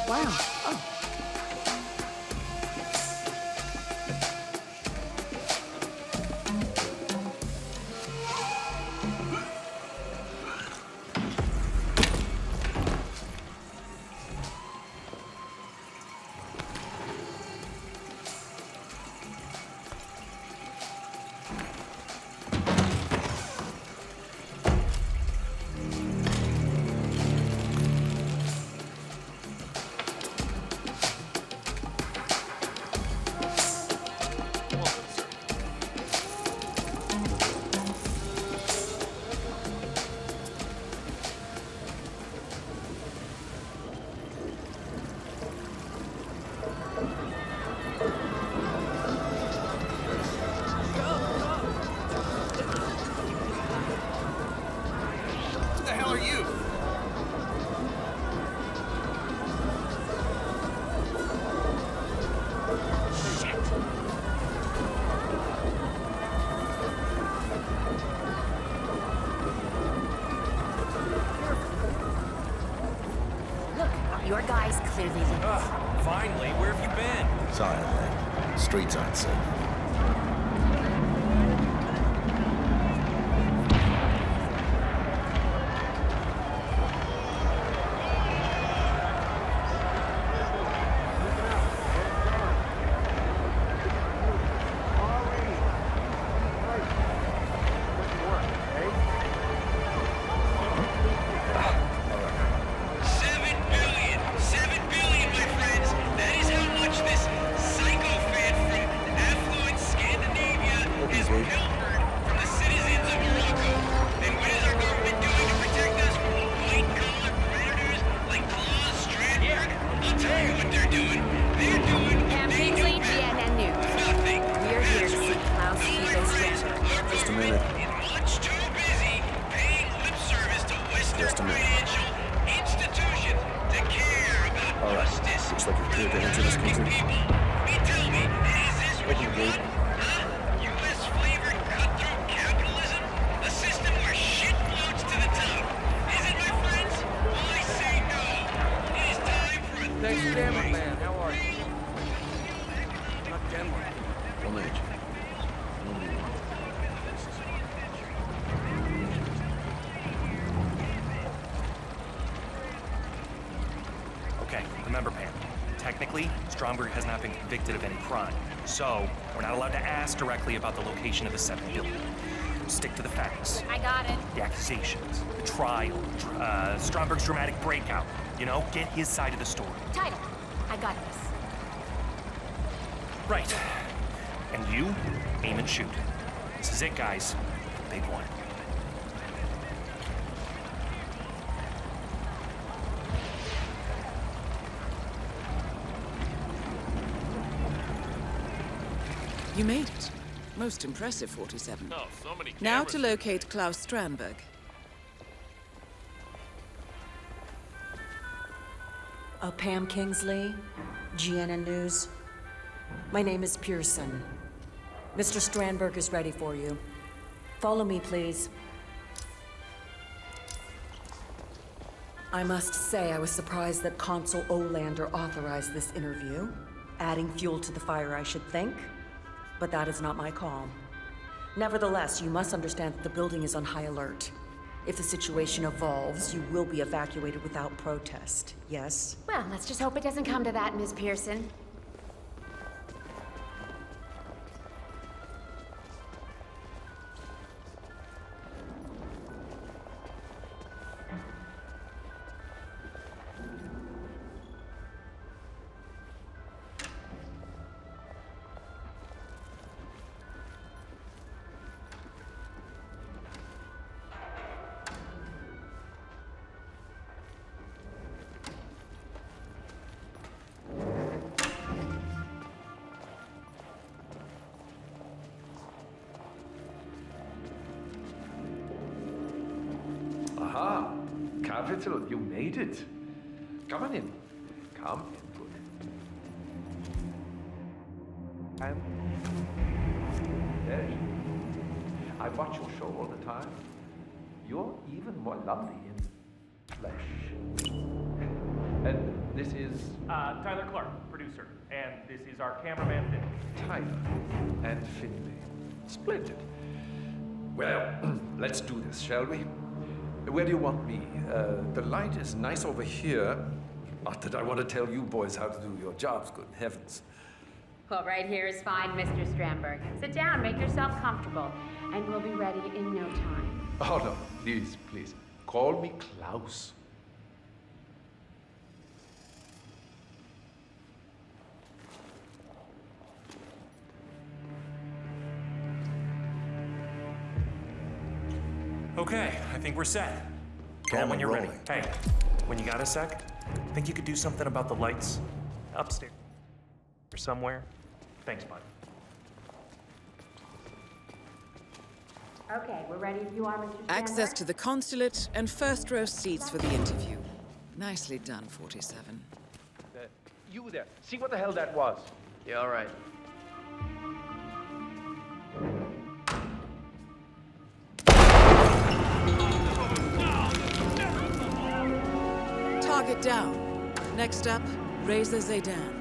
Wow. Oh. Your guys clearly leave. Finally, where have you been? Sorry, man. Streets aren't safe. Has not been convicted of any crime, so we're not allowed to ask directly about the location of the 7 billion. Stick to the facts. I got it. The accusations, the trial, Stromberg's dramatic breakout. You know, get his side of the story. Title. I got this. Right. And you, aim and shoot. This is it, guys. Big one. You made it. Most impressive, 47. Oh, so many Now cameras. to locate Klaus Strandberg. Pam Kingsley, GNN News. My name is Pearson. Mr. Strandberg is ready for you. Follow me, please. I must say I was surprised that Consul Olander authorized this interview. Adding fuel to the fire, I should think. But that is not my call. Nevertheless, you must understand that the building is on high alert. If the situation evolves, you will be evacuated without protest, yes? Well, let's just hope it doesn't come to that, Ms. Pearson. Aha! Capital, you made it. Come on in. Come in, good. Yes. I watch your show all the time. You're even more lovely in flesh. And This is... Tyler Clark, producer. And this is our cameraman, Finley. Tyler and Finley. Splendid. Well, let's do this, shall we? Where do you want me? The light is nice over here. Not that I want to tell you boys how to do your jobs, good heavens. Well, right here is fine, Mr. Strandberg. Sit down, make yourself comfortable, and we'll be ready in no time. Oh, no, please, please. Call me Klaus. Okay, I think we're set. Call when you're ready. Hey, when you got a sec, think you could do something about the lights? Upstairs. Or somewhere? Thanks, bud. Okay, we're ready if you are, Mr. Strandberg. Access to the consulate and first row seats for the interview. Nicely done, 47. You there. See what the hell that was. Yeah, all right. Target down. Next up, Razor Zaydan.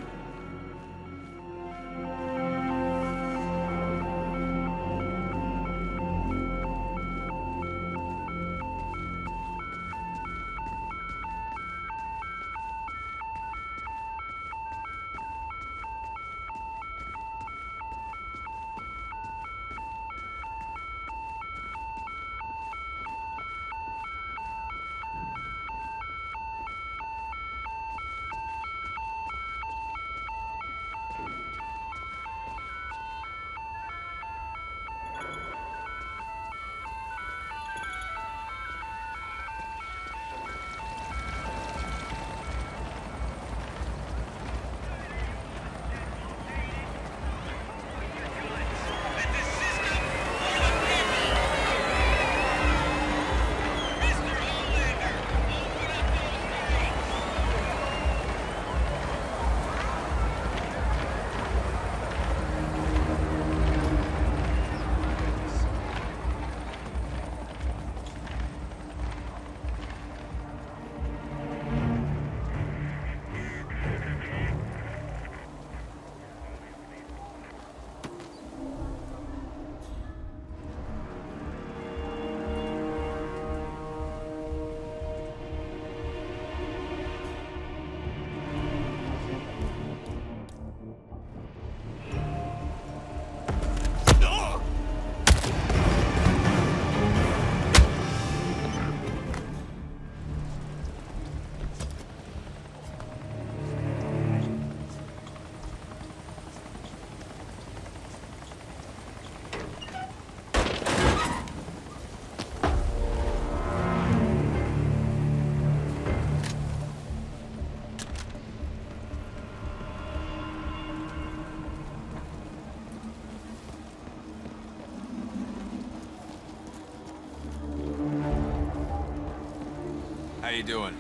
How you doing?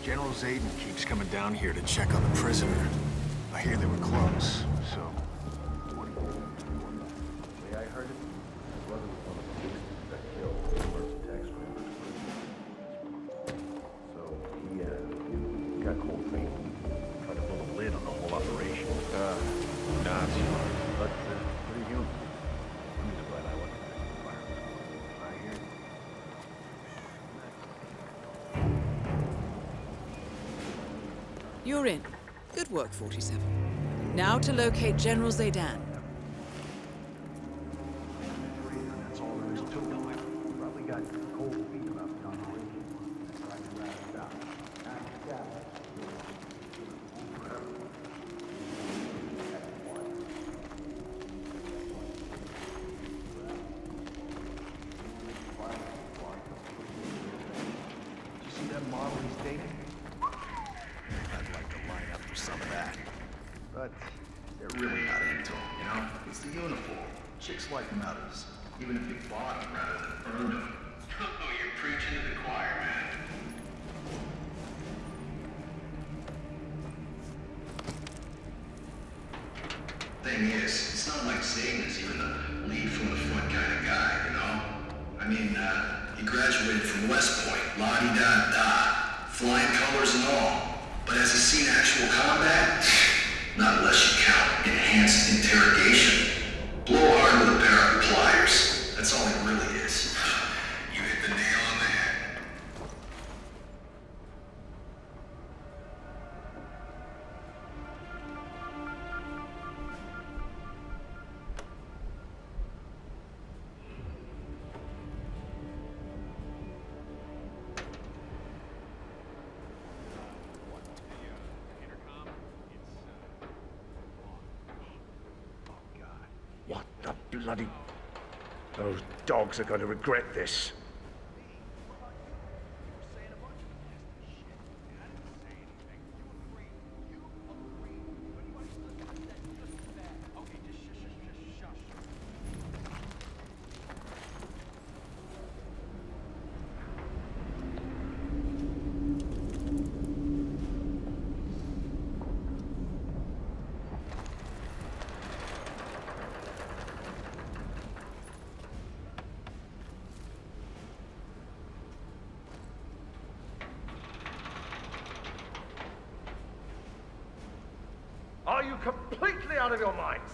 General Zayden keeps coming down here to check on the prisoner. I hear they were close, so... The way I heard it, his brother was one of the police that got killed in the first tax reimbursement. So he got cold feet. Tried to pull a lid on the whole operation. Not smart, but pretty human. I'm just glad I wasn't in the fire. I hear you. You're in. Good work, 47. Now to locate General Zaydan. That's all there is to it. Probably got cold feet about the operation. Tried to wrap it up. Did you see that model he's dating? I'd like to line up for some of that. But they're really not into him, you know? It's the uniform. Chicks like medals, even if you bought them rather than earned them. Oh, you're preaching to the choir, man. Thing is, it's not like Satan is even the lead from the front kind of guy, you know? I mean, He graduated from West Point, la-di-da-da, flying colors and all. But has he seen actual combat? Not unless you count enhanced interrogation. Blow hard with a pair of pliers. That's all it really is. You hit the nail on the head. What the bloody... Those dogs are going to regret this. Are you completely out of your minds?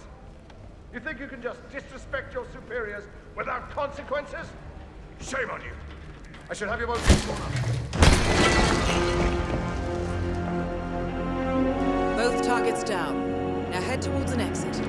You think you can just disrespect your superiors without consequences? Shame on you. I should have you both sworn up. Both targets down. Now head towards an exit.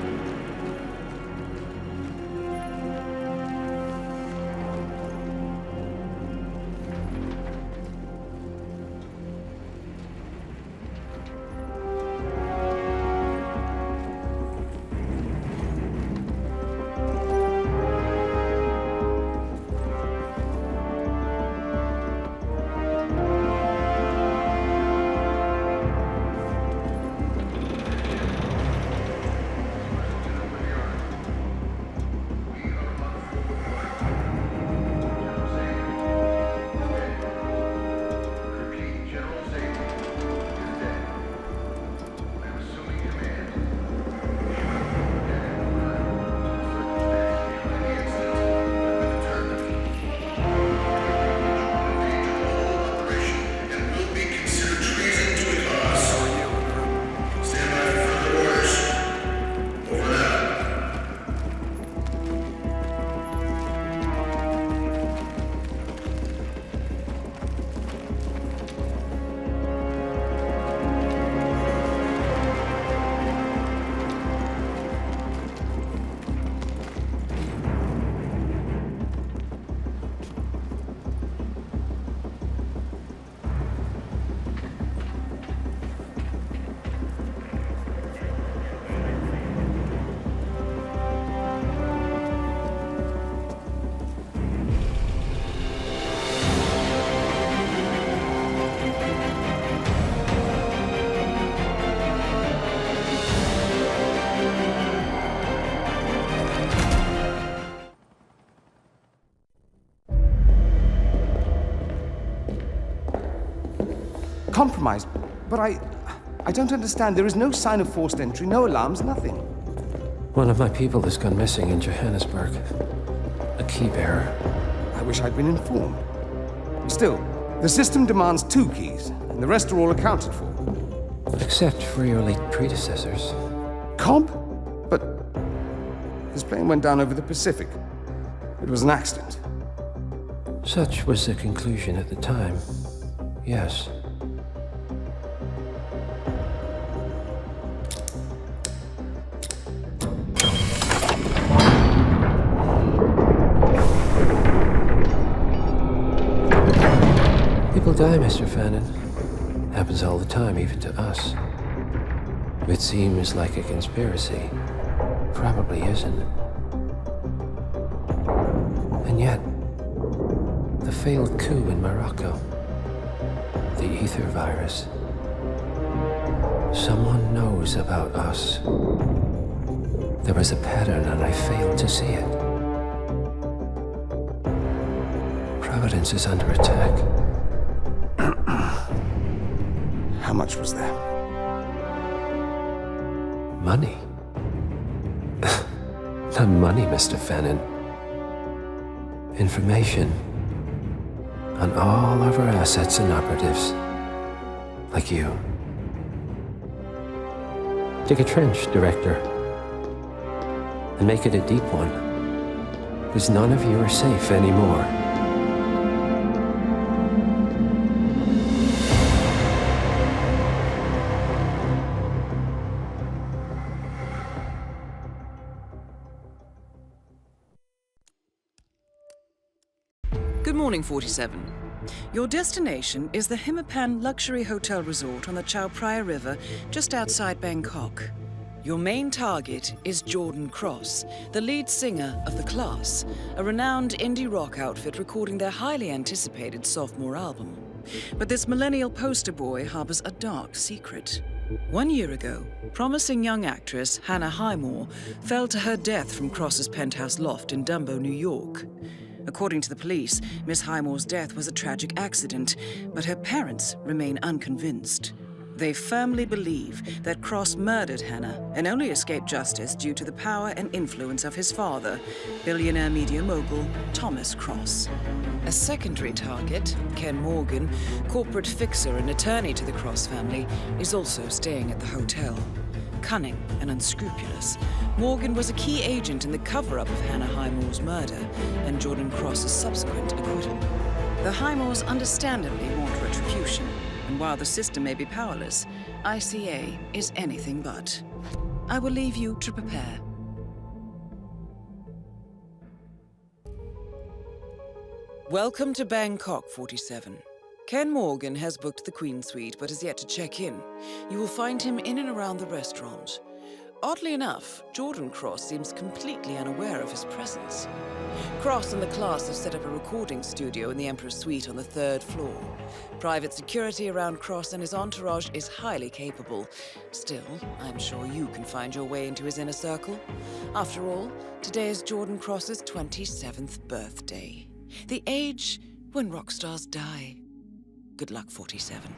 Compromised, but I don't understand. There is no sign of forced entry, no alarms, nothing. One of my people has gone missing in Johannesburg. A key bearer. I wish I'd been informed. Still, the system demands 2 keys, and the rest are all accounted for. Except for your late predecessors. Comp? But his plane went down over the Pacific. It was an accident. Such was the conclusion at the time. Yes. People die, Mr. Fannin. Happens all the time, even to us. It seems like a conspiracy. Probably isn't. And yet, the failed coup in Morocco, the ether virus. Someone knows about us. There was a pattern and I failed to see it. Providence is under attack. How much was there? Money? Not money, Mr. Fannin. Information. on all of our assets and operatives. Like you. Dig a trench, Director. And make it a deep one. Because none of you are safe anymore. Good morning, 47. Your destination is the Hitman luxury hotel resort on the Chao Phraya River, just outside Bangkok. Your main target is Jordan Cross, the lead singer of The Class, a renowned indie rock outfit recording their highly anticipated sophomore album. But this millennial poster boy harbors a dark secret. 1 year ago, promising young actress Hannah Highmore fell to her death from Cross's penthouse loft in Dumbo, New York. According to the police, Miss Highmore's death was a tragic accident, but her parents remain unconvinced. They firmly believe that Cross murdered Hannah and only escaped justice due to the power and influence of his father, billionaire media mogul Thomas Cross. A secondary target, Ken Morgan, corporate fixer and attorney to the Cross family, is also staying at the hotel. Cunning and unscrupulous, Morgan was a key agent in the cover-up of Hannah Highmore's murder and Jordan Cross's subsequent acquittal. The Highmores understandably want retribution, and while the system may be powerless, ICA is anything but. I will leave you to prepare. Welcome to Bangkok, 47. Ken Morgan has booked the Queen Suite but has yet to check in. You will find him in and around the restaurant. Oddly enough, Jordan Cross seems completely unaware of his presence. Cross and the Class have set up a recording studio in the Emperor's Suite on the 3rd floor. Private security around Cross and his entourage is highly capable. Still, I'm sure you can find your way into his inner circle. After all, today is Jordan Cross's 27th birthday. The age when rock stars die. Good luck, 47.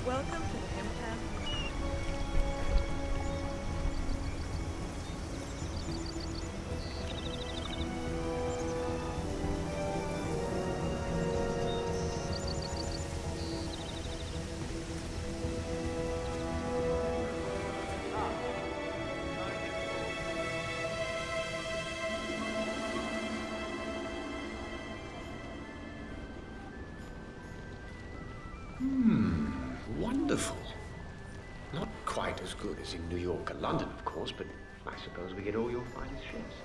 Welcome to the Hitman. Wonderful. Not quite as good as in New York or London, of course, but I suppose we get all your finest chefs.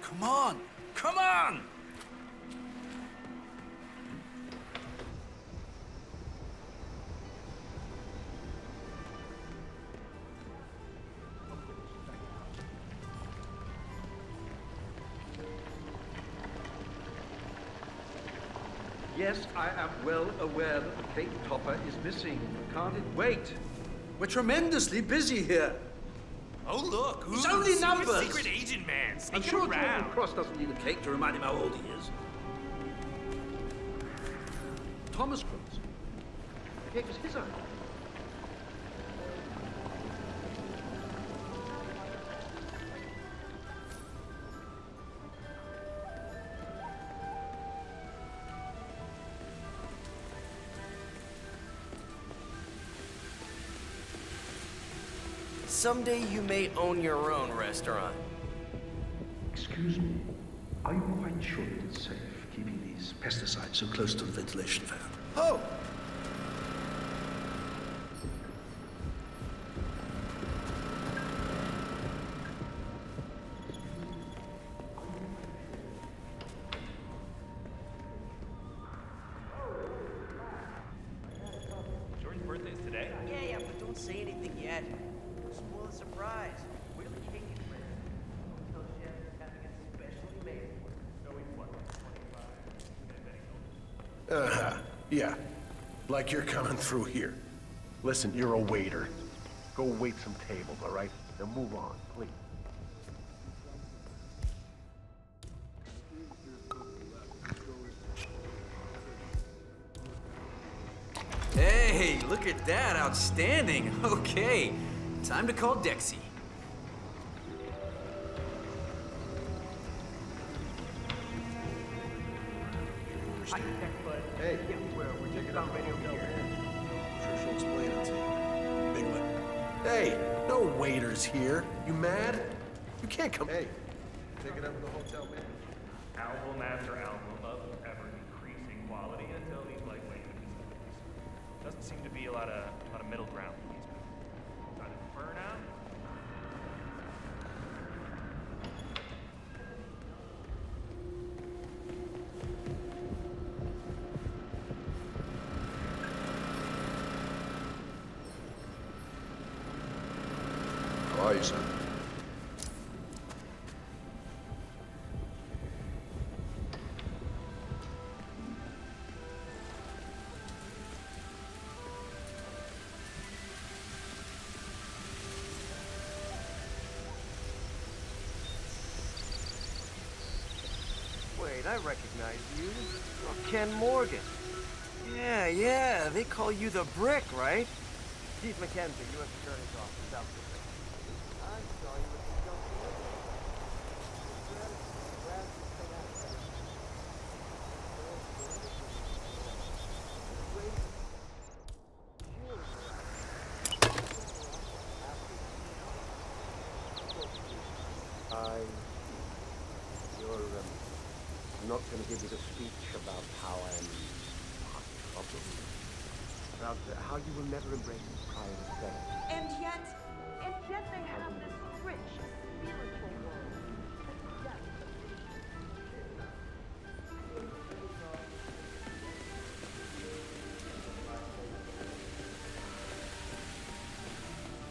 Come on! Come on! Yes, I am well aware that the cake topper is missing. Can't it wait? We're tremendously busy here. Oh, look! It's only numbers! Secret agent man, I'm sneaking sure around. Jordan Cross doesn't need a cake to remind him how old he is. Thomas Cross. The cake was his idea. someday you may own your own restaurant. Excuse me, are you quite sure that it's safe keeping these pesticides so close to the ventilation fan? Oh! Jordan's birthday is today? Yeah, but don't say anything yet. Spoil the surprise. Wait till the cake is ready. Tell Chef you're having it specially made for you. So it's what, 25? Yeah. Like you're coming through here. Listen, you're a waiter. Go wait some tables, all right? Now move on, please. Hey, look at that. Outstanding. Okay. Time to call Dexy. Hey, we're taking out many over here. Sure she'll explain it to you. Big one. Hey, no waiters here. You mad? You can't come. Hey, take it up to the hotel, man. Album after album of ever-increasing quality until these lightweight doesn't seem to be a lot of middle ground for these people. Trying to burn out. How are you, son? Wait, I recognize you. Oh, Ken Morgan. Yeah, they call you the Brick, right? Chief McKenzie, U.S. Attorney's Office, South Pacific. I saw you with the I'm not going to give you the speech about how I'm about how you will never embrace pride and faith. And yet they have this rich spiritual world.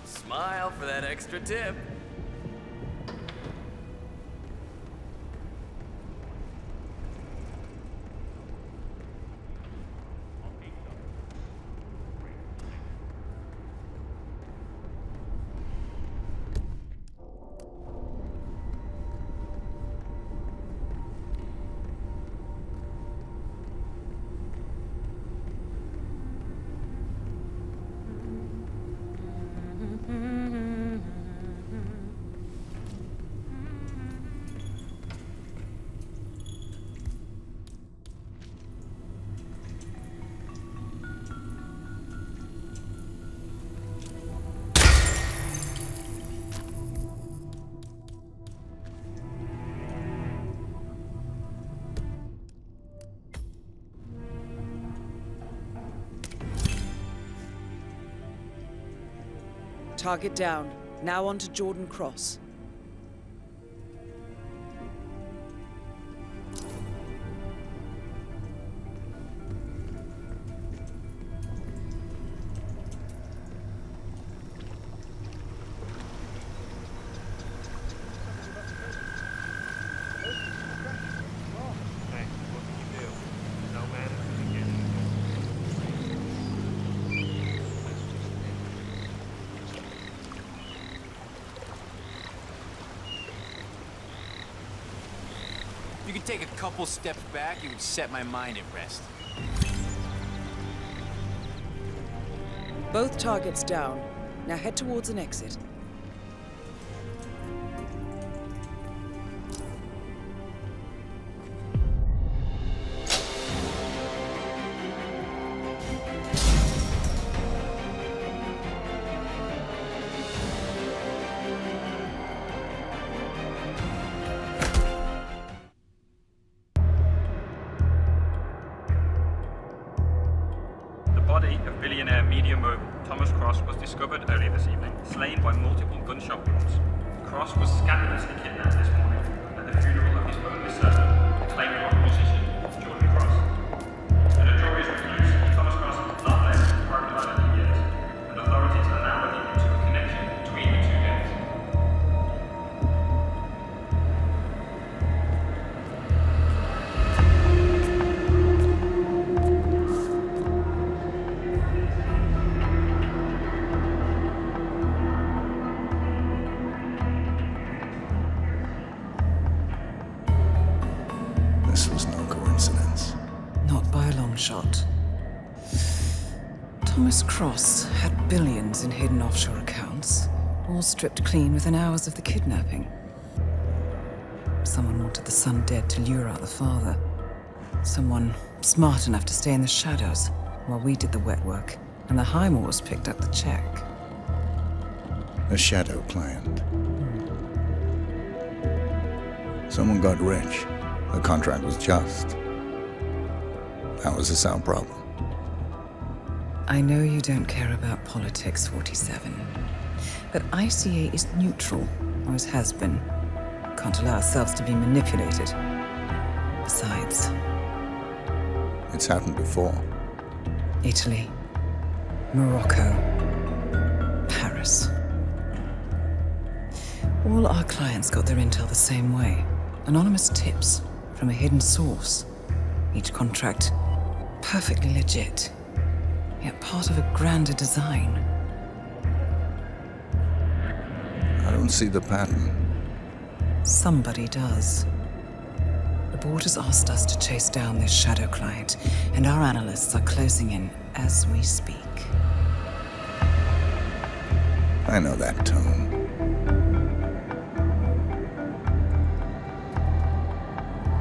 Smile for that extra tip. Target down. Now on to Jordan Cross. If you could take a couple steps back, it would set my mind at rest. Both targets down. Now head towards an exit. slain by multiple gunshot wounds. Cross was scandalously kidnapped this morning at the funeral of his only son, acclaimed rock musician Jordan Cross. A notorious recluse, Thomas Cross not left private life in years, and authorities are now looking into a connection between the two deaths. This was no coincidence. Not by a long shot. Thomas Cross had billions in hidden offshore accounts, all stripped clean within hours of the kidnapping. Someone wanted the son dead to lure out the father. Someone smart enough to stay in the shadows while we did the wet work, and the Highmores picked up the check. A shadow client. Someone got rich. The contract was just. That was a sound problem. I know you don't care about politics, 47. But ICA is neutral, always has been. Can't allow ourselves to be manipulated. Besides... It's happened before. Italy, Morocco, Paris. All our clients got their intel the same way. Anonymous tips from a hidden source. Each contract perfectly legit, yet part of a grander design. I don't see the pattern. Somebody does. The board has asked us to chase down this shadow client, and our analysts are closing in as we speak. I know that tone.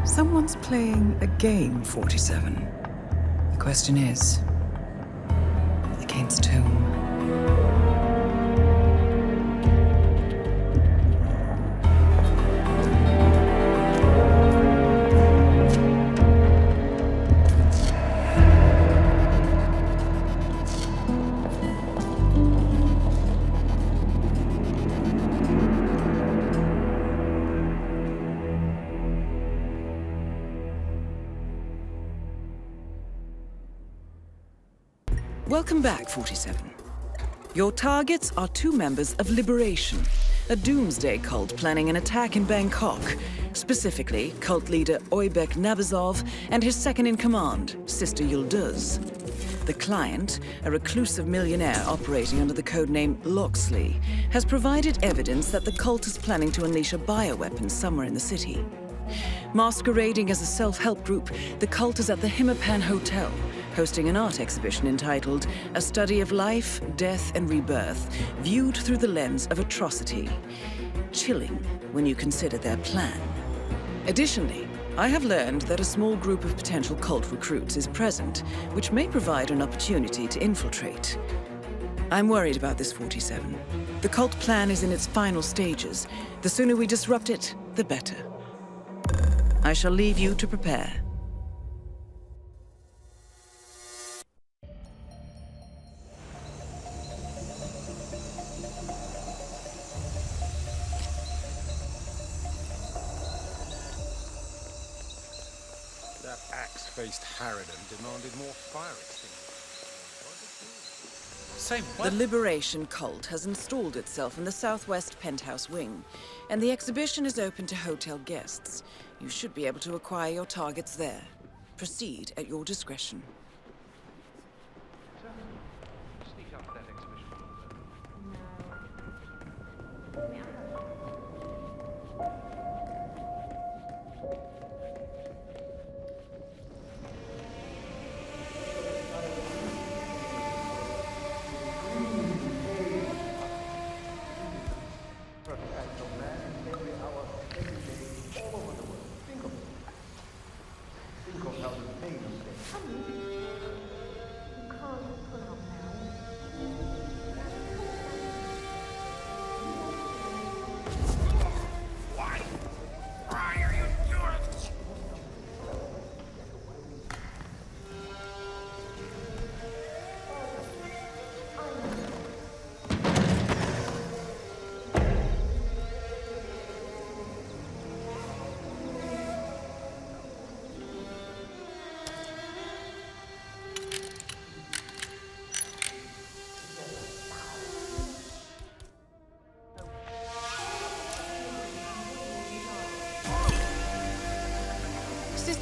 Someone's playing a game, 47. The question is, against whom? Welcome back, 47. Your targets are two members of Liberation, a doomsday cult planning an attack in Bangkok. Specifically, cult leader Oybek Nabazov and his second-in-command, Sister Yıldız. The client, a reclusive millionaire operating under the codename Loxley, has provided evidence that the cult is planning to unleash a bioweapon somewhere in the city. Masquerading as a self-help group, the cult is at the Hitman Hotel, hosting an art exhibition entitled A Study of Life, Death and Rebirth, viewed through the lens of atrocity. Chilling when you consider their plan. Additionally, I have learned that a small group of potential cult recruits is present, which may provide an opportunity to infiltrate. I'm worried about this, 47. The cult plan is in its final stages. The sooner we disrupt it, the better. I shall leave you to prepare. That axe-faced harridan demanded more fire extinguishers. Say what? The Liberation cult has installed itself in the southwest penthouse wing, and the exhibition is open to hotel guests. You should be able to acquire your targets there. Proceed at your discretion. Sneak up that exhibition.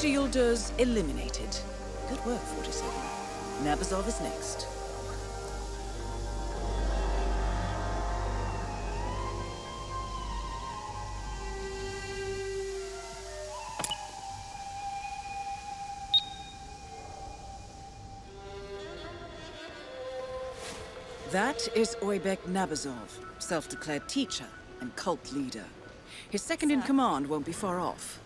Mr. Yildiz eliminated. Good work, 47. Nabazov is next. That is Oybek Nabazov, self-declared teacher and cult leader. His second-in-command won't be far off.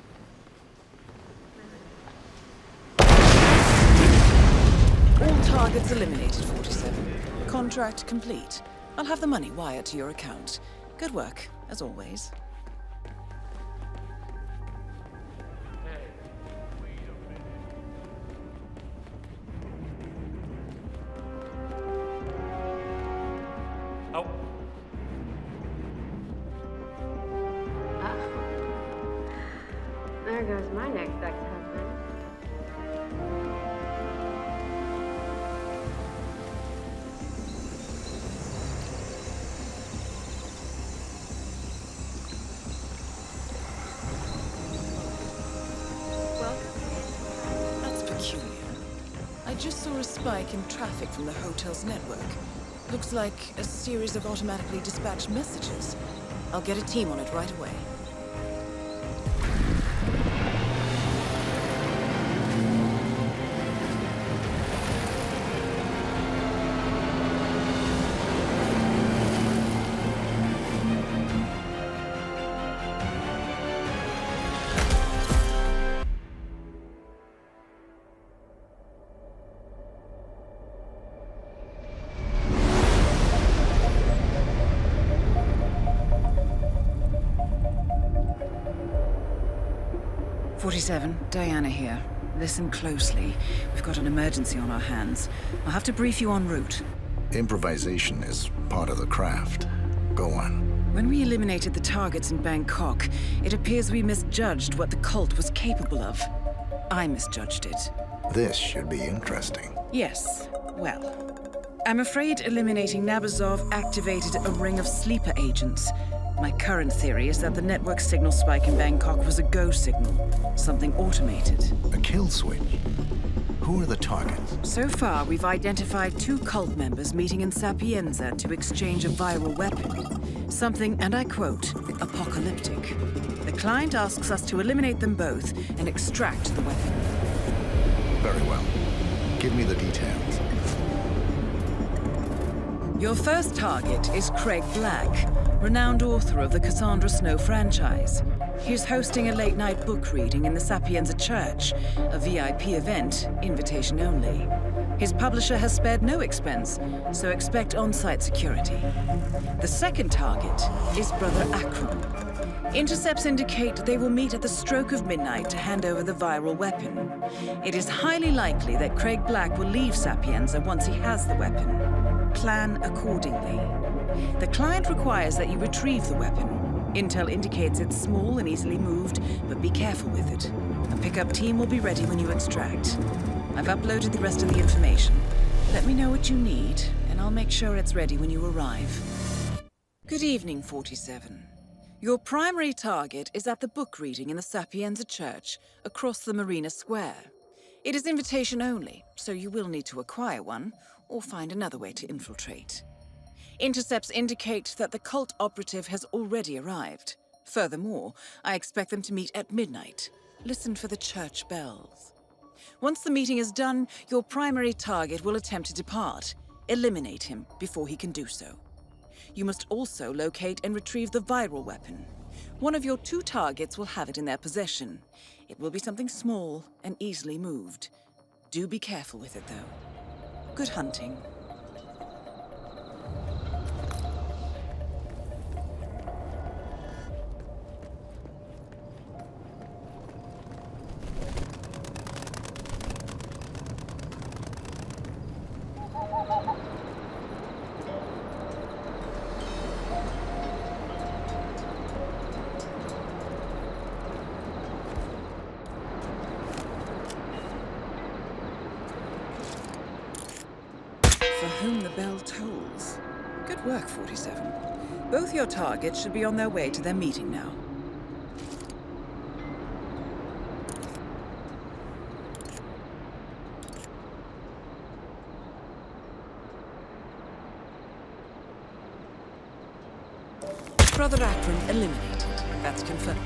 All targets eliminated, 47. Contract complete. I'll have the money wired to your account. Good work, as always. There goes my next ex-husband. That's peculiar. I just saw a spike in traffic from the hotel's network. Looks like a series of automatically dispatched messages. I'll get a team on it right away. Diana here. Listen closely. We've got an emergency on our hands. I'll have to brief you en route. Improvisation is part of the craft. Go on. When we eliminated the targets in Bangkok, it appears we misjudged what the cult was capable of. I misjudged it. This should be interesting. Yes. Well, I'm afraid eliminating Nabazov activated a ring of sleeper agents. My current theory is that the network signal spike in Bangkok was a go signal, something automated. A kill switch? Who are the targets? So far, we've identified 2 cult members meeting in Sapienza to exchange a viral weapon. Something, and I quote, apocalyptic. The client asks us to eliminate them both and extract the weapon. Very well. Give me the details. Your first target is Craig Black, renowned author of the Cassandra Snow franchise. He's hosting a late-night book reading in the Sapienza Church, a VIP event, invitation only. His publisher has spared no expense, so expect on-site security. The second target is Brother Akram. Intercepts indicate they will meet at the stroke of midnight to hand over the viral weapon. It is highly likely that Craig Black will leave Sapienza once he has the weapon. Plan accordingly. The client requires that you retrieve the weapon. Intel indicates it's small and easily moved, but be careful with it. A pickup team will be ready when you extract. I've uploaded the rest of the information. Let me know what you need, and I'll make sure it's ready when you arrive. Good evening, 47. Your primary target is at the book reading in the Sapienza Church, across the Marina Square. It is invitation only, so you will need to acquire one, or find another way to infiltrate. Intercepts indicate that the cult operative has already arrived. Furthermore, I expect them to meet at midnight. Listen for the church bells. Once the meeting is done, your primary target will attempt to depart. Eliminate him before he can do so. You must also locate and retrieve the viral weapon. One of your 2 targets will have it in their possession. It will be something small and easily moved. Do be careful with it, though. Good hunting. For whom the bell tolls. Good work, 47. Both your targets should be on their way to their meeting now. Brother Akron eliminated. That's confirmed.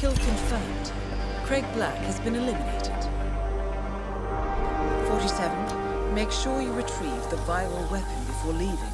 Kill confirmed. Craig Black has been eliminated. 47, make sure you retrieve the viral weapon before leaving.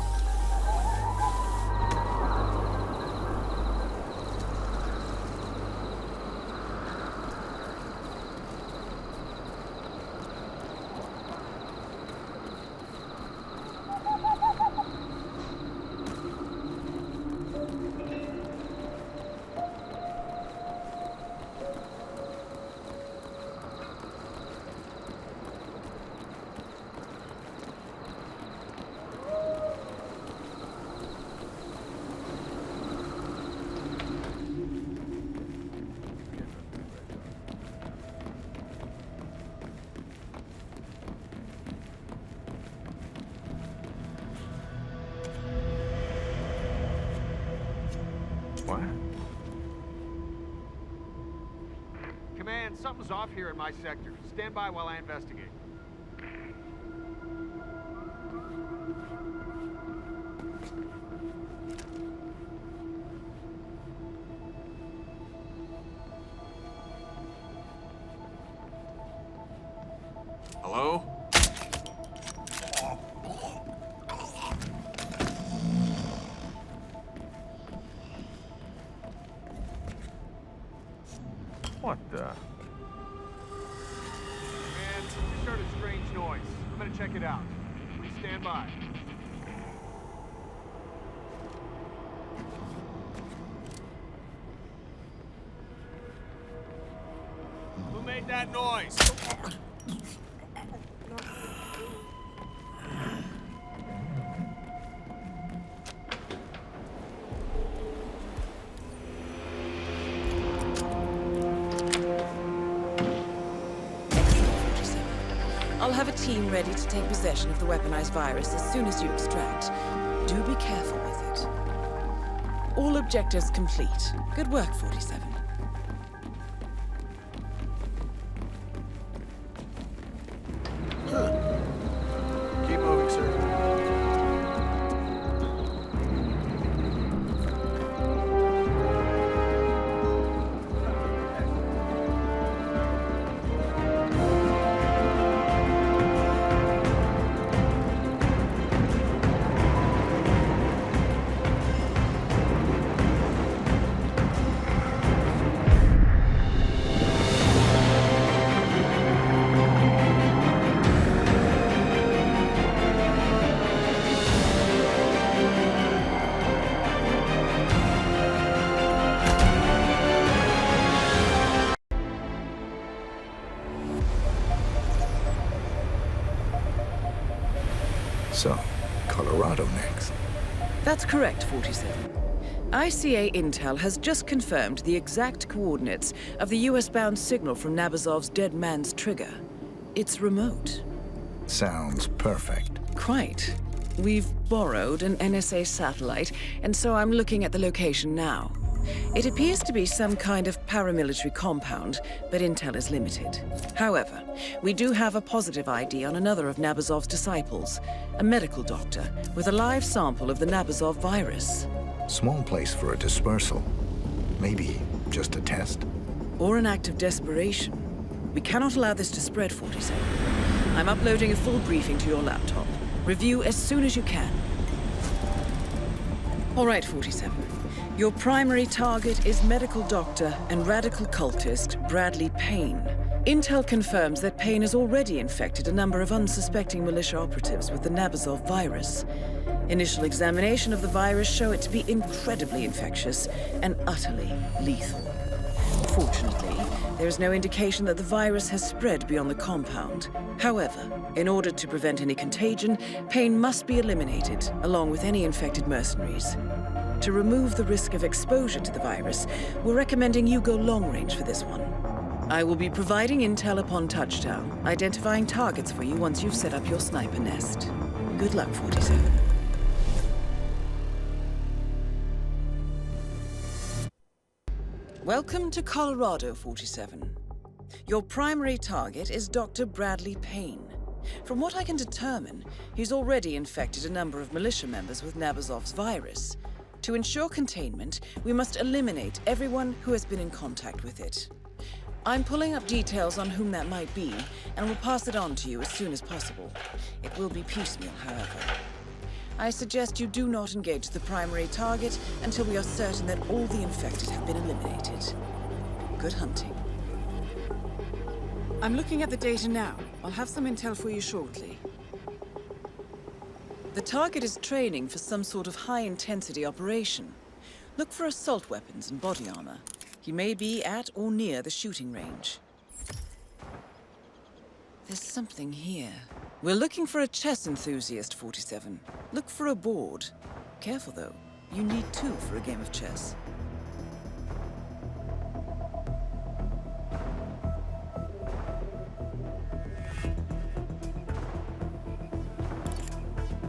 Command, something's off here in my sector. Stand by while I investigate. Hello? What the? Man, just heard a strange noise. I'm gonna check it out. Please stand by. Who made that noise? I'll have a team ready to take possession of the weaponized virus as soon as you extract. Do be careful with it. All objectives complete. Good work, 47. Keep moving, sir. So, Colorado next. That's correct, 47. ICA Intel has just confirmed the exact coordinates of the US-bound signal from Nabazov's dead man's trigger. It's remote. Sounds perfect. Quite. We've borrowed an NSA satellite, and so I'm looking at the location now. It appears to be some kind of paramilitary compound, but intel is limited. However, we do have a positive ID on another of Nabazov's disciples, a medical doctor with a live sample of the Nabazov virus. Small place for a dispersal. Maybe just a test? Or an act of desperation. We cannot allow this to spread, 47. I'm uploading a full briefing to your laptop. Review as soon as you can. All right, 47. Your primary target is medical doctor and radical cultist Bradley Payne. Intel confirms that Payne has already infected a number of unsuspecting militia operatives with the Nabazov virus. Initial examination of the virus show it to be incredibly infectious and utterly lethal. Fortunately, there is no indication that the virus has spread beyond the compound. However, in order to prevent any contagion, Payne must be eliminated, along with any infected mercenaries. To remove the risk of exposure to the virus, we're recommending you go long range for this one. I will be providing intel upon touchdown, identifying targets for you once you've set up your sniper nest. Good luck, 47. Welcome to Colorado, 47. Your primary target is Dr. Bradley Payne. From what I can determine, he's already infected a number of militia members with Nabazov's virus. To ensure containment, we must eliminate everyone who has been in contact with it. I'm pulling up details on whom that might be, and will pass it on to you as soon as possible. It will be piecemeal, however. I suggest you do not engage the primary target until we are certain that all the infected have been eliminated. Good hunting. I'm looking at the data now. I'll have some intel for you shortly. The target is training for some sort of high-intensity operation. Look for assault weapons and body armor. He may be at or near the shooting range. There's something here. We're looking for a chess enthusiast, 47. Look for a board. Careful, though. You need two for a game of chess.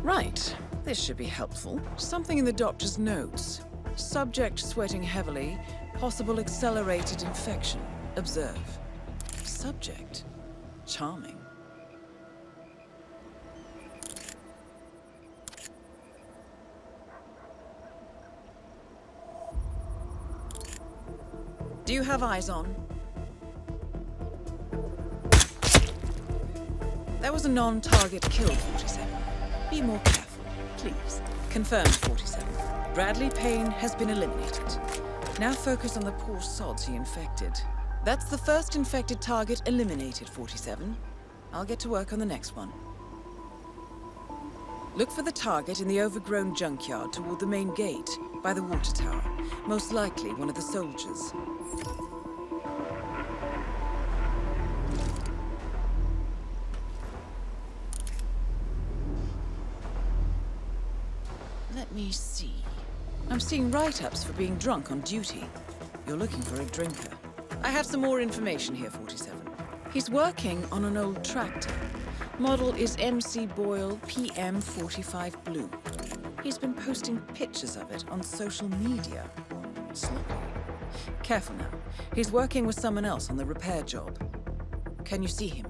Right. This should be helpful. Something in the doctor's notes. Subject sweating heavily. Possible accelerated infection. Observe. Subject. Charming. Do you have eyes on? That was a non-target kill, 47. Be more careful, please. Confirmed, 47. Bradley Payne has been eliminated. Now focus on the poor sods he infected. That's the first infected target eliminated, 47. I'll get to work on the next one. Look for the target in the overgrown junkyard toward the main gate, by the water tower. Most likely one of the soldiers. Let me see. I'm seeing write-ups for being drunk on duty. You're looking for a drinker. I have some more information here, 47. He's working on an old tractor. Model is MC Boyle PM45 Blue. He's been posting pictures of it on social media. Sloppy. Careful now. He's working with someone else on the repair job. Can you see him?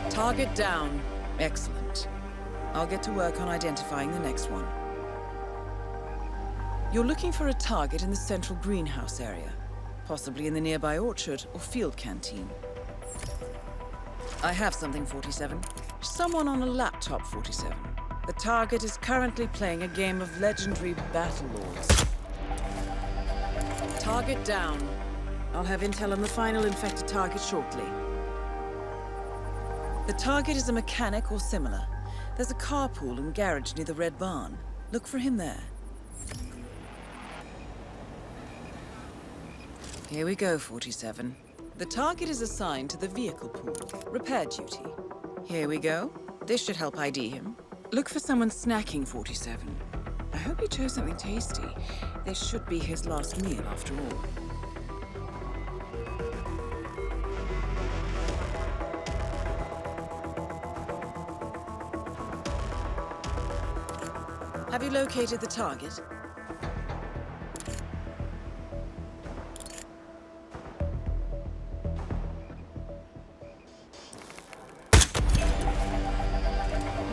Target down. Excellent. I'll get to work on identifying the next one. You're looking for a target in the central greenhouse area, possibly in the nearby orchard or field canteen. I have something, 47. Someone on a laptop, 47. The target is currently playing a game of legendary Battle Lords. Target down. I'll have intel on the final infected target shortly. The target is a mechanic or similar. There's a carpool and garage near the Red Barn. Look for him there. Here we go, 47. The target is assigned to the vehicle pool. Repair duty. Here we go. This should help ID him. Look for someone snacking, 47. I hope he chose something tasty. This should be his last meal after all. Have you located the target?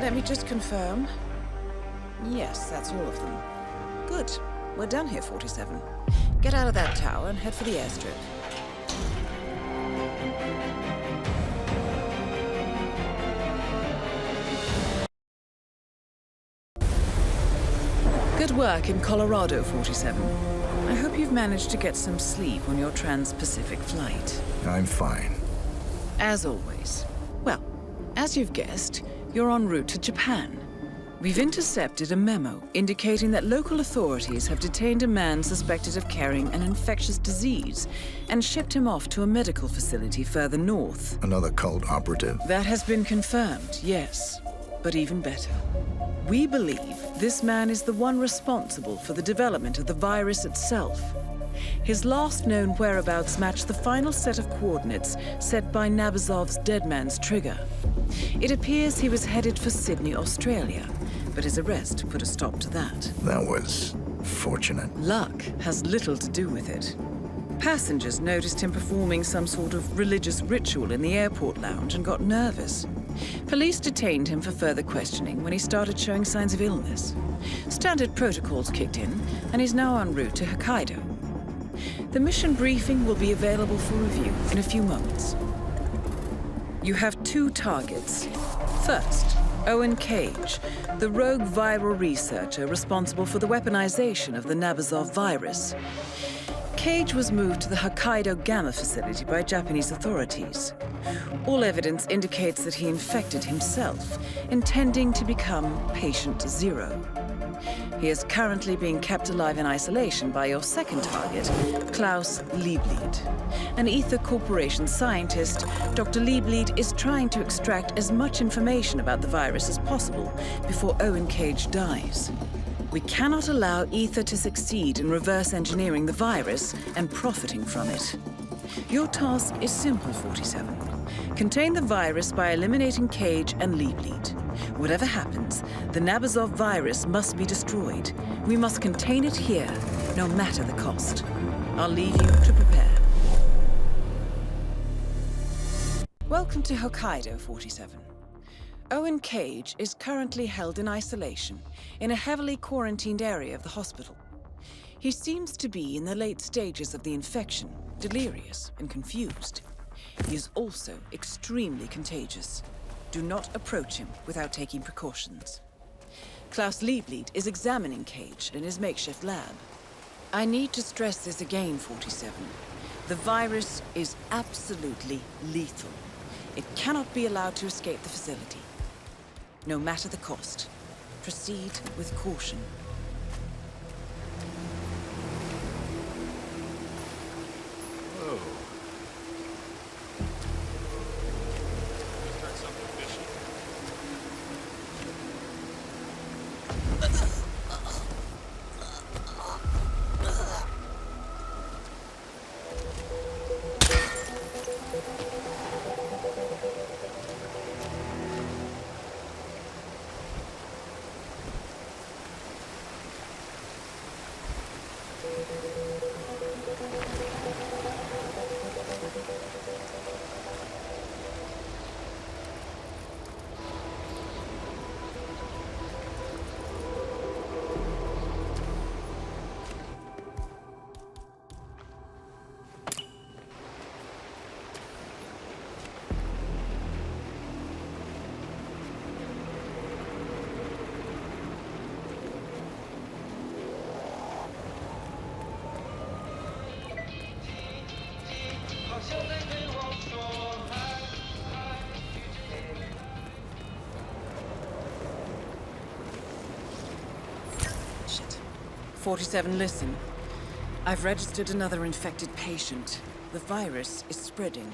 Let me just confirm. Yes, that's all of them. Good. We're done here, 47. Get out of that tower and head for the airstrip. Good work in Colorado, 47. I hope you've managed to get some sleep on your trans-Pacific flight. I'm fine. As always. Well, as you've guessed, you're en route to Japan. We've intercepted a memo indicating that local authorities have detained a man suspected of carrying an infectious disease and shipped him off to a medical facility further north. Another cult operative? That has been confirmed, yes. But even better. We believe this man is the one responsible for the development of the virus itself. His last known whereabouts match the final set of coordinates set by Nabazov's dead man's trigger. It appears he was headed for Sydney, Australia, but his arrest put a stop to that. That was fortunate. Luck has little to do with it. Passengers noticed him performing some sort of religious ritual in the airport lounge and got nervous. Police detained him for further questioning when he started showing signs of illness. Standard protocols kicked in, and he's now en route to Hokkaidо. The mission briefing will be available for review in a few moments. You have two targets. First, Owen Cage, the rogue viral researcher responsible for the weaponization of the Nabazov virus. Cage was moved to the Hokkaidо Gamma facility by Japanese authorities. All evidence indicates that he infected himself, intending to become patient zero. He is currently being kept alive in isolation by your second target, Klaus Liebleed. An Ether Corporation scientist, Dr. Liebleed is trying to extract as much information about the virus as possible before Owen Cage dies. We cannot allow Ether to succeed in reverse engineering the virus and profiting from it. Your task is simple, 47. Contain the virus by eliminating Cage and Liebleed. Whatever happens, the Nabazov virus must be destroyed. We must contain it here, no matter the cost. I'll leave you to prepare. Welcome to Hokkaidо, 47. Owen Cage is currently held in isolation in a heavily quarantined area of the hospital. He seems to be in the late stages of the infection, delirious and confused. He is also extremely contagious. Do not approach him without taking precautions. Klaus Liebleed is examining Cage in his makeshift lab. I need to stress this again, 47. The virus is absolutely lethal. It cannot be allowed to escape the facility. No matter the cost, proceed with caution. 47, listen. I've registered another infected patient. The virus is spreading.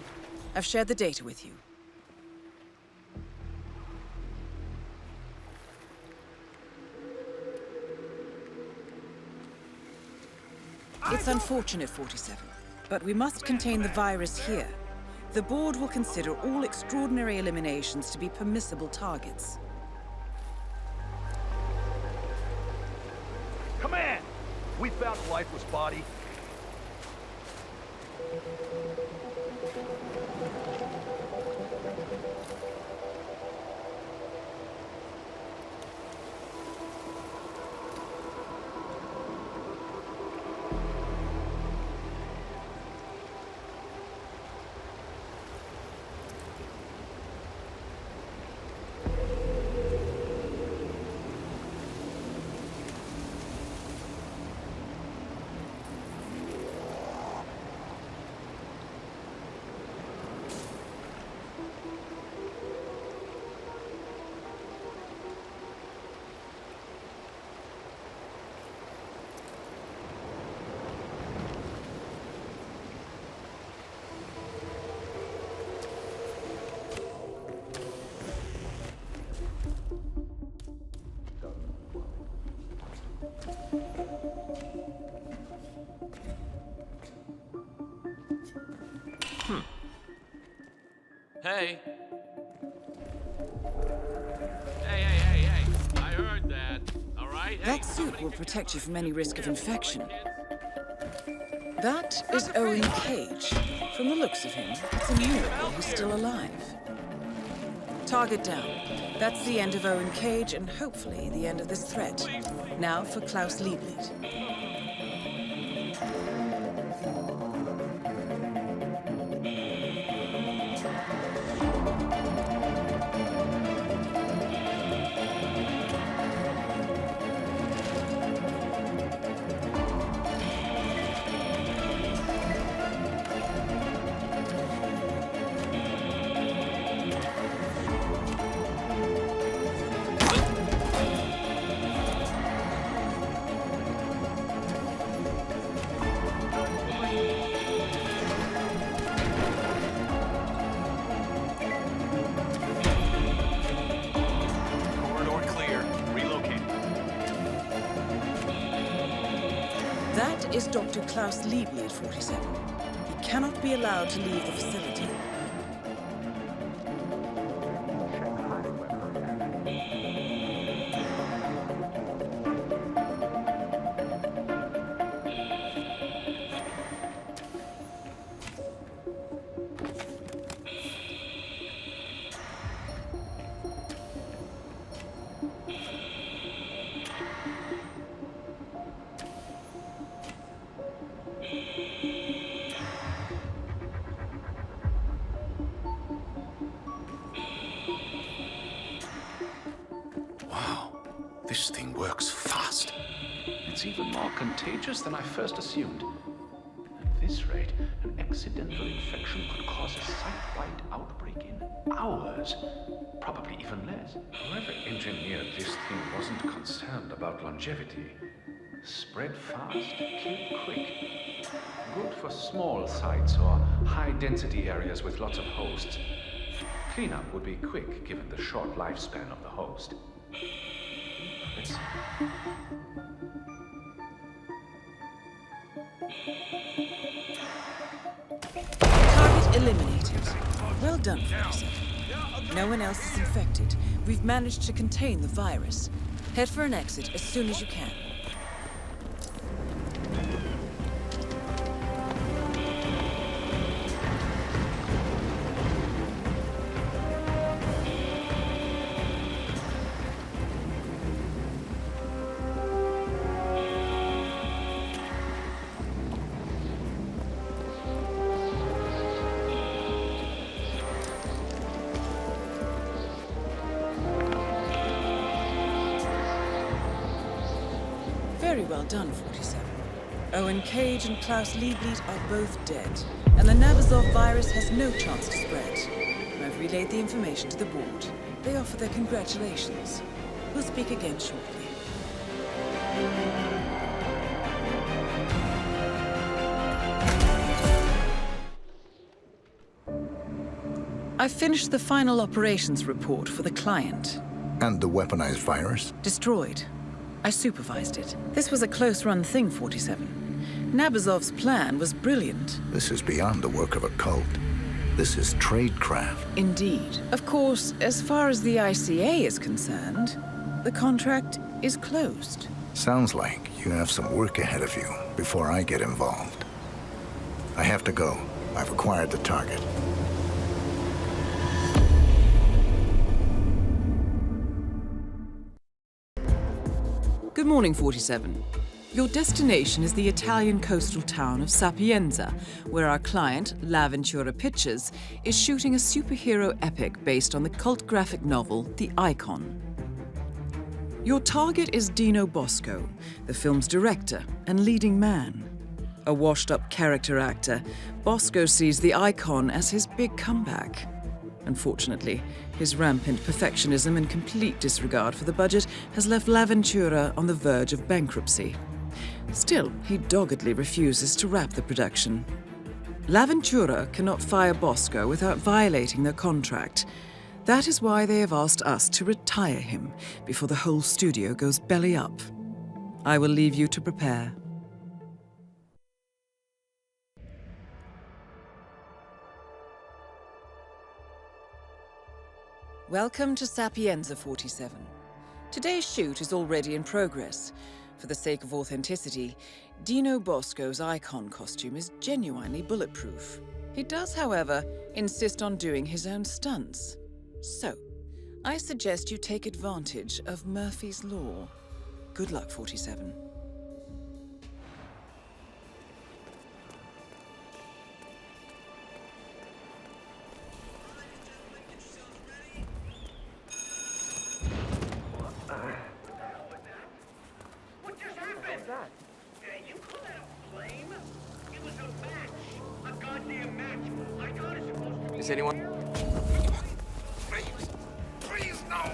I've shared the data with you. It's unfortunate, 47, but we must contain the virus here. The board will consider all extraordinary eliminations to be permissible targets. Command! We found a lifeless body. Hey. Hey. I heard that. All right? That suit will protect you from any risk of infection. That is Owen Cage. From the looks of him, it's a miracle he's still alive. Target down. That's the end of Owen Cage and hopefully the end of this threat. Now for Klaus Lieblit. That is Dr. Klaus Lieblit, 47. He cannot be allowed to leave the facility. This thing works fast. It's even more contagious than I first assumed. At this rate, an accidental infection could cause a site-wide outbreak in hours, probably even less. Whoever engineered this thing wasn't concerned about longevity. Spread fast, kill quick. Good for small sites or high-density areas with lots of hosts. Cleanup would be quick, given the short lifespan of the host. Let's see. Target eliminated. Well done, 47. No one else is infected. We've managed to contain the virus. Head for an exit as soon as you can. Very well done, 47. Owen Cage and Klaus Lieblit are both dead, and the Nabazov virus has no chance to spread. I've relayed the information to the board. They offer their congratulations. We'll speak again shortly. I've finished the final operations report for the client. And the weaponized virus? Destroyed. I supervised it. This was a close-run thing, 47. Nabazov's plan was brilliant. This is beyond the work of a cult. This is tradecraft. Indeed. Of course, as far as the ICA is concerned, the contract is closed. Sounds like you have some work ahead of you before I get involved. I have to go. I've acquired the target. Good morning, 47. Your destination is the Italian coastal town of Sapienza, where our client, L'Avventura Pictures, is shooting a superhero epic based on the cult graphic novel The Icon. Your target is Dino Bosco, the film's director and leading man. A washed-up character actor, Bosco sees The Icon as his big comeback. Unfortunately, his rampant perfectionism and complete disregard for the budget has left L'Avventura on the verge of bankruptcy. Still, he doggedly refuses to wrap the production. L'Avventura cannot fire Bosco without violating their contract. That is why they have asked us to retire him before the whole studio goes belly up. I will leave you to prepare. Welcome to Sapienza, 47. Today's shoot is already in progress. For the sake of authenticity, Dino Bosco's Icon costume is genuinely bulletproof. He does, however, insist on doing his own stunts. So, I suggest you take advantage of Murphy's Law. Good luck, 47. Is anyone? Please, no!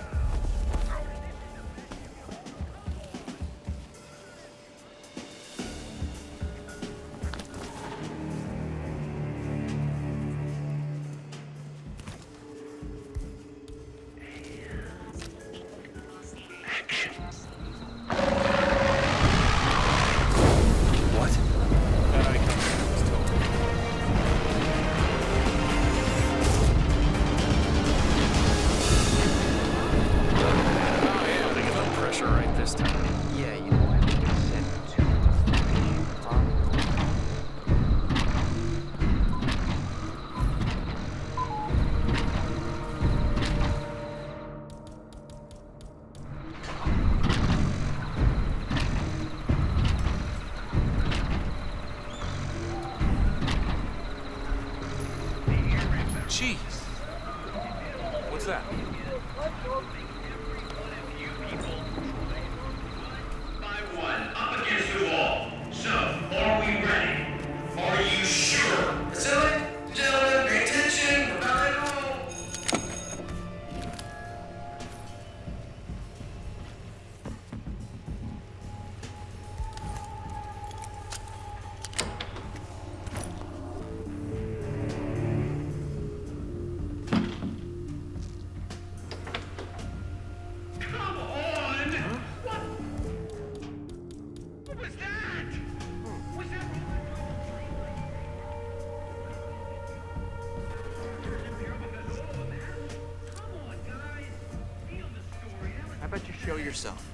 Jeez. What's that? By one, up against the wall. So, are we ready? Are you sure? Facility, gentlemen, pay attention. We're about to roll. How about you show yourself?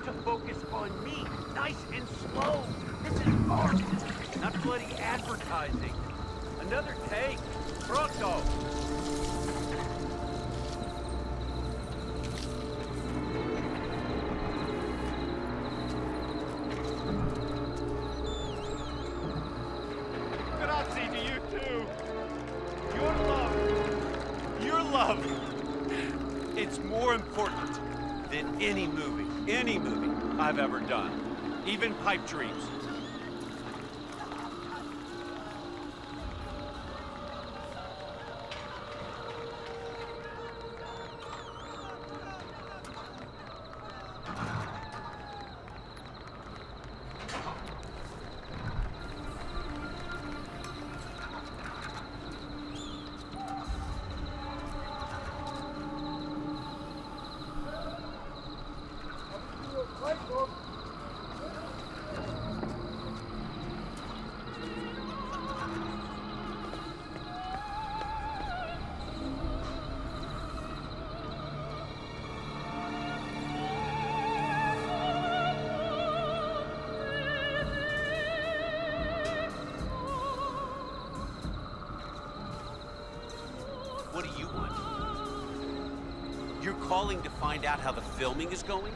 to focus on me, nice and slow. This is art, not bloody advertising. Another take. Pronto. Grazie to you too. Your love, it's more important than any movie I've ever done, even Pipe Dreams. What do you want? You're calling to find out how the filming is going?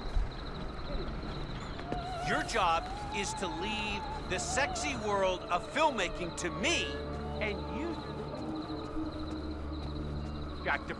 Your job is to leave the sexy world of filmmaking to me, and you got to...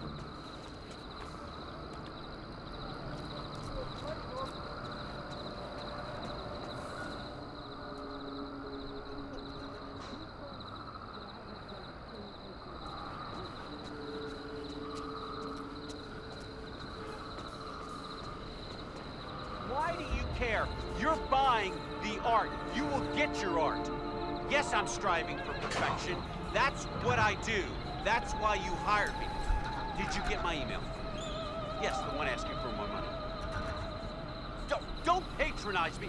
Why do you care? You're buying the art. You will get your art. Yes, I'm striving for perfection. That's what I do. That's why you hired me. Did you get my email? Yes, the one asking for more money. Don't patronize me.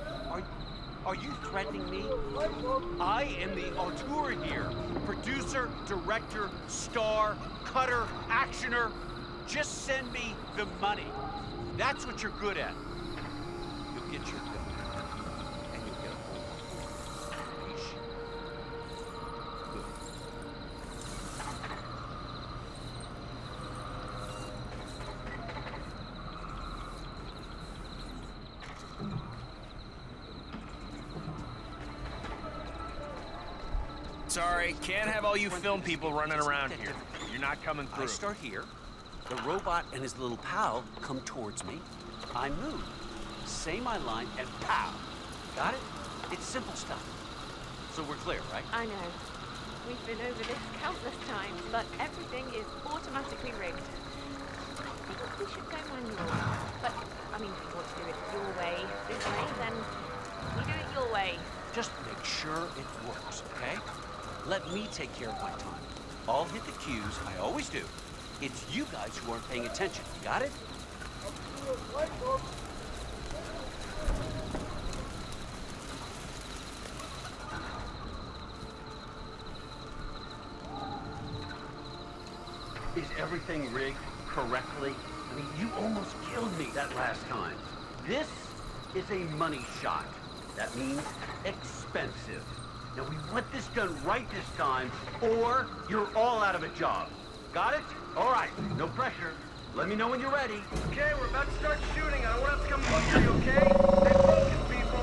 Are you threatening me? I am the auteur here. Producer, director, star, cutter, actioner. Just send me the money. That's what you're good at. You'll get your bill. And you'll get a whole lot. Peace. Good. Sorry, can't have all you film people running around here. You're not coming through. I start here. The robot and his little pal come towards me. I move. Say my line and pow. Got it? It's simple stuff. So we're clear, right? I know. We've been over this countless times, but everything is automatically rigged. I think we should go manual. But, I mean, if you want to do it your way, this way, then we do it your way. Just make sure it works, okay? Let me take care of my time. I'll hit the cues, I always do. It's you guys who aren't paying attention. Got it? Is everything rigged correctly? I mean, you almost killed me that last time. This is a money shot. That means expensive. Now, we want this done right this time, or you're all out of a job. Got it? All right, no pressure. Let me know when you're ready. Okay, we're about to start shooting. I don't want us to come butcher you, okay? Stay focused, people.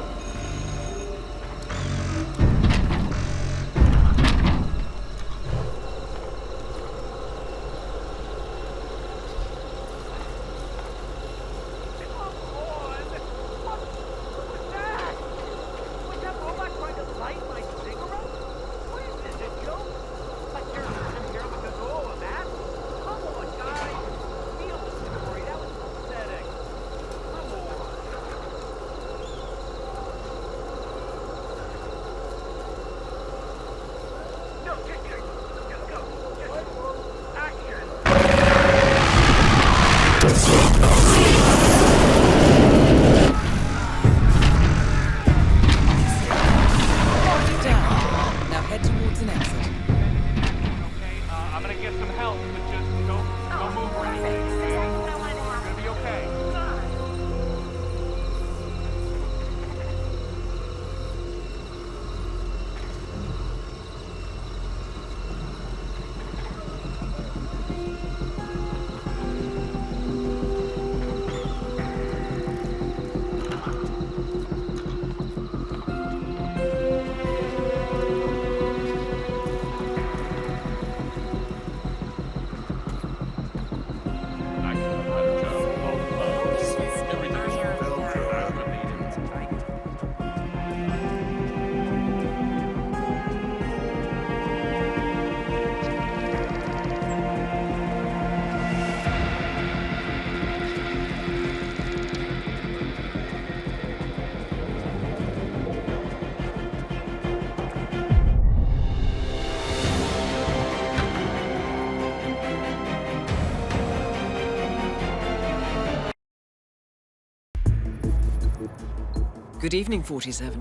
Good evening, 47.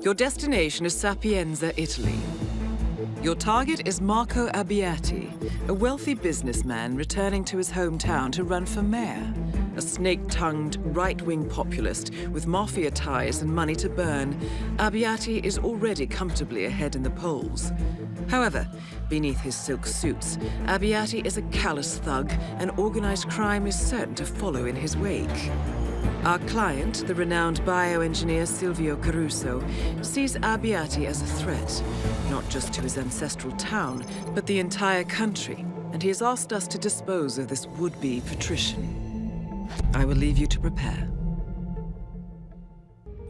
Your destination is Sapienza, Italy. Your target is Marco Abbiati, a wealthy businessman returning to his hometown to run for mayor. A snake-tongued, right-wing populist with mafia ties and money to burn, Abbiati is already comfortably ahead in the polls. However, beneath his silk suits, Abbiati is a callous thug, and organized crime is certain to follow in his wake. Our client, the renowned bioengineer Silvio Caruso, sees Abbiati as a threat, not just to his ancestral town, but the entire country, and he has asked us to dispose of this would-be patrician. I will leave you to prepare.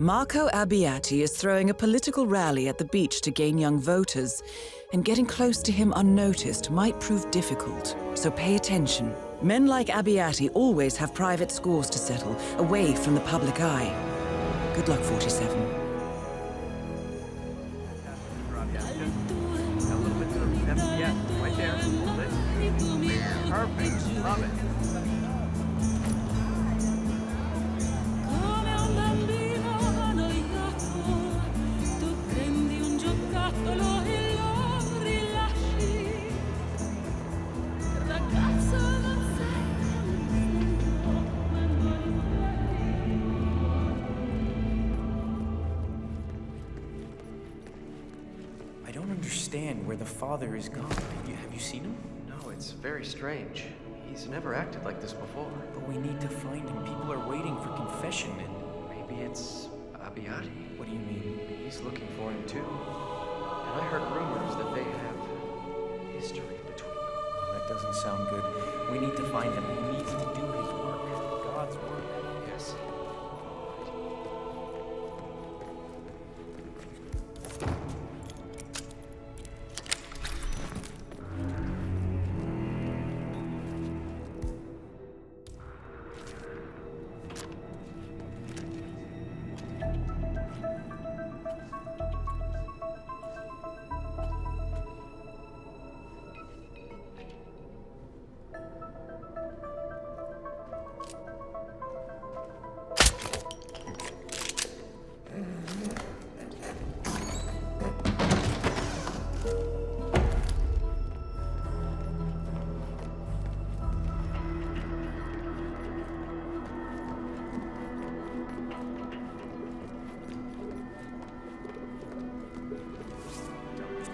Marco Abbiati is throwing a political rally at the beach to gain young voters, and getting close to him unnoticed might prove difficult, so pay attention. Men like Abbiati always have private scores to settle, away from the public eye. Good luck, 47. Yeah, right there. Perfect. Love it. I don't understand where the father is gone. Have you seen him? No, it's very strange. He's never acted like this before. But we need to find him. People are waiting for confession and... Maybe it's Abbiati. What do you mean? He's looking for him too. And I heard rumors that they have history between them. Oh, that doesn't sound good. We need to find him. He needs to do his work. God's work. Yes.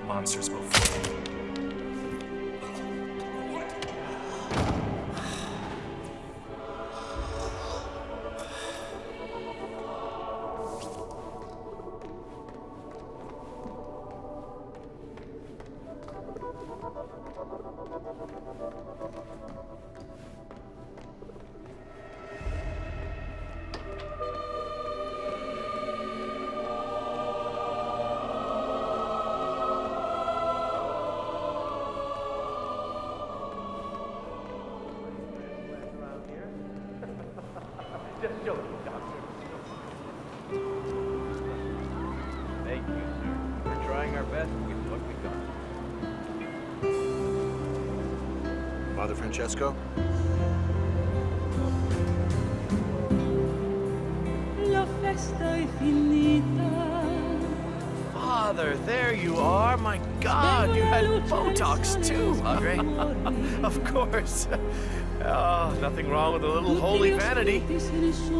Monsters will fall. Just joking, Doctor. Thank you, sir. We're trying our best with what we got. Father Francesco? La festa è finita. Father, there you are. My God, you had Botox too, Padre. Of course. Oh, nothing wrong with a little holy vanity.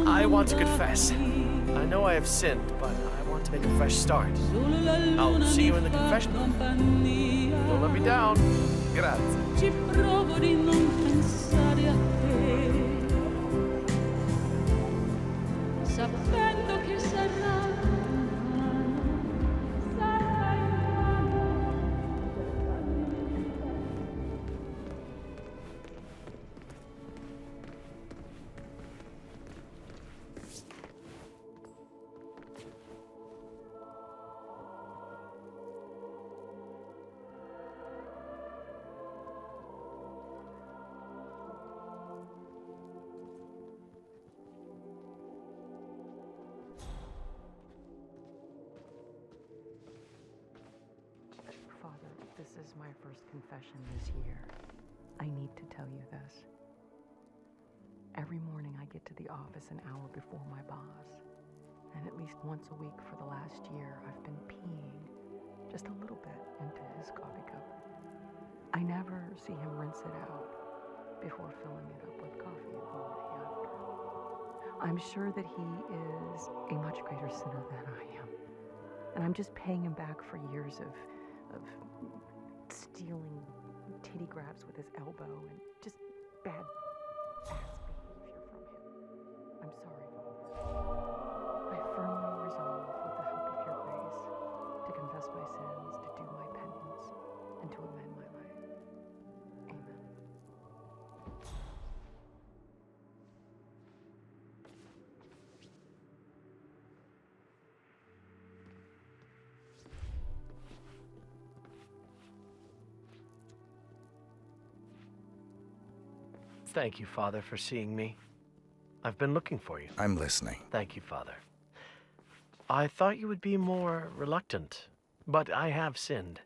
I want to confess. I know I have sinned, but I want to make a fresh start. I'll see you in the confession room. Don't let me down. Grazie. Ci provo di non pensare a te. Sapendo che sarà. Father, this is my first confession this year. I need to tell you this. Every morning I get to the office an hour before my boss, and it least once a week for the last year, I've been peeing just a little bit into his coffee cup. I never see him rinse it out before filling it up with coffee immediately after. I'm sure that he is a much greater sinner than I am. And I'm just paying him back for years of stealing titty grabs with his elbow and just bad ass behavior from him. I'm sorry, Father. I firmly resolve, with the help of your grace, to confess my sins, to do my penance, and to amend my life. Amen. Thank you, Father, for seeing me. I've been looking for you. I'm listening. Thank you, Father. I thought you would be more reluctant, but I have sinned.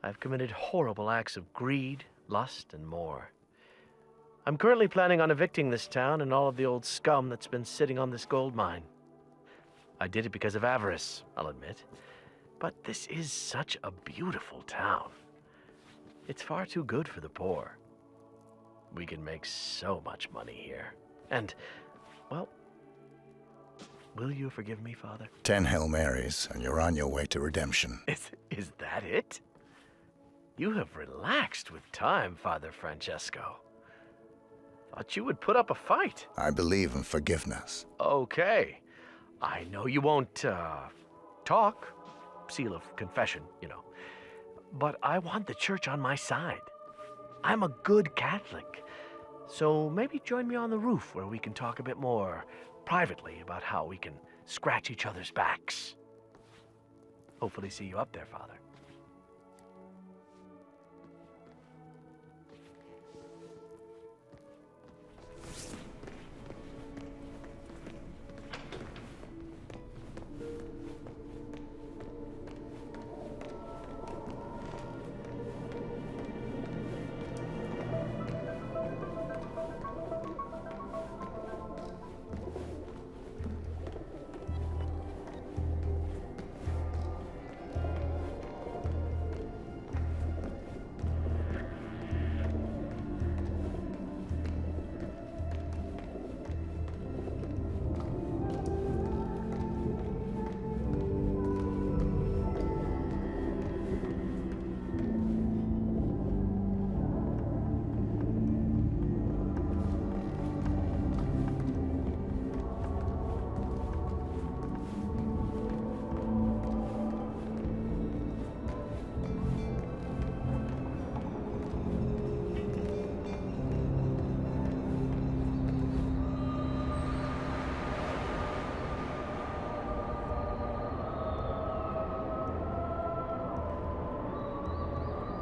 I've committed horrible acts of greed, lust, and more. I'm currently planning on evicting this town and all of the old scum that's been sitting on this gold mine. I did it because of avarice, I'll admit. But this is such a beautiful town. It's far too good for the poor. We can make so much money here. And, well, will you forgive me, Father? 10 Hail Marys, and you're on your way to redemption. Is that it? You have relaxed with time, Father Francesco. Thought you would put up a fight. I believe in forgiveness. Okay. I know you won't, talk. Seal of confession, you know. But I want the church on my side. I'm a good Catholic. So maybe join me on the roof where we can talk a bit more privately about how we can scratch each other's backs. Hopefully see you up there, Father.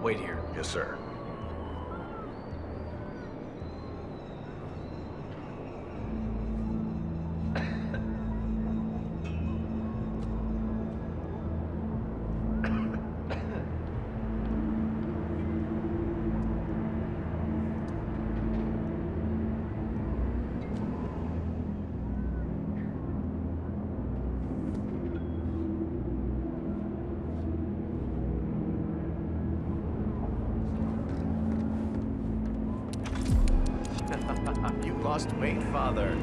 Wait here. Yes, sir. You lost weight, Father.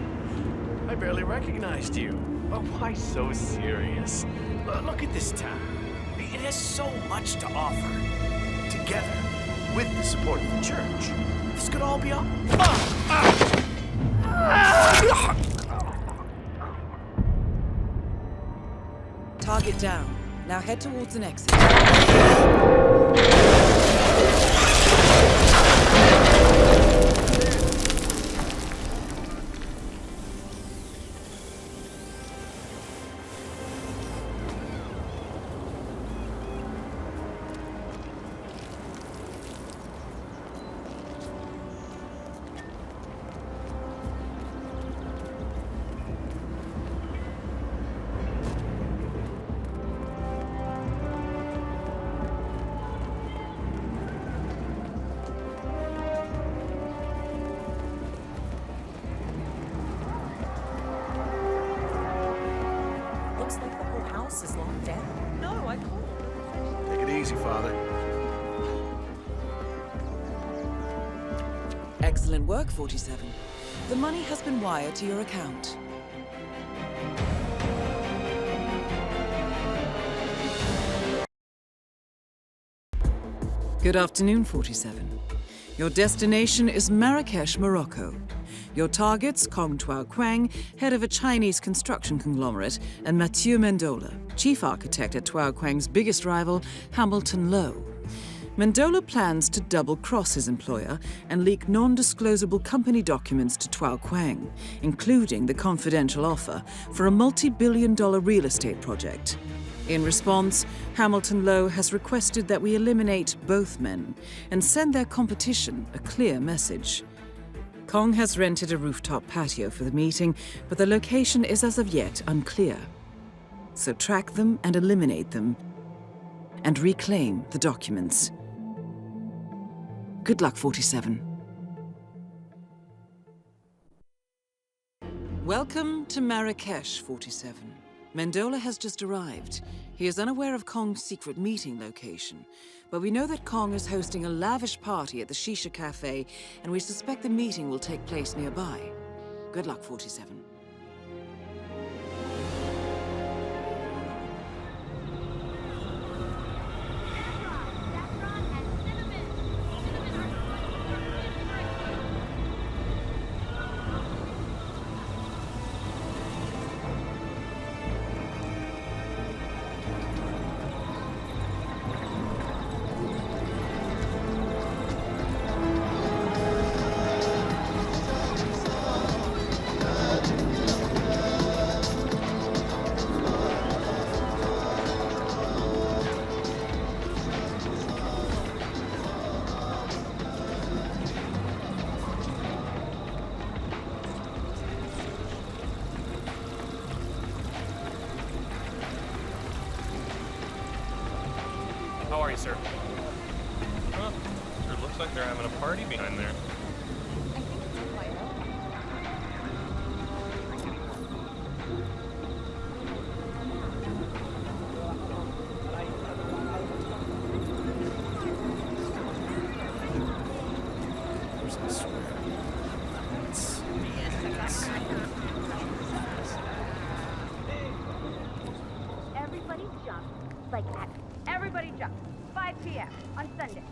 I barely recognized you. But why so serious? Look at this town. It has so much to offer. Together, with the support of the church, this could all be a... Target down. Now head towards an exit. house is locked down. No, I called. Take it easy, Father. Excellent work, 47. The money has been wired to your account. Good afternoon, 47. Your destination is Marrakech, Morocco. Your targets, Kong Tuao Quang, head of a Chinese construction conglomerate, and Mathieu Mendola, chief architect at Tuao Quang's biggest rival, Hamilton Lowe. Mendola plans to double-cross his employer and leak non-disclosable company documents to Tuao Quang, including the confidential offer for a multi-billion-dollar real estate project. In response, Hamilton Lowe has requested that we eliminate both men and send their competition a clear message. Kong has rented a rooftop patio for the meeting, but the location is as of yet unclear. So track them and eliminate them, and reclaim the documents. Good luck, 47. Welcome to Marrakech, 47. Mendola has just arrived. He is unaware of Kong's secret meeting location, but we know that Kong is hosting a lavish party at the Shisha Cafe, and we suspect the meeting will take place nearby. Good luck, 47. How are you, sir? Huh? Sure looks like they're having a party behind there. Everybody jump. Like that. Everybody jump. 5 p.m. on Sunday.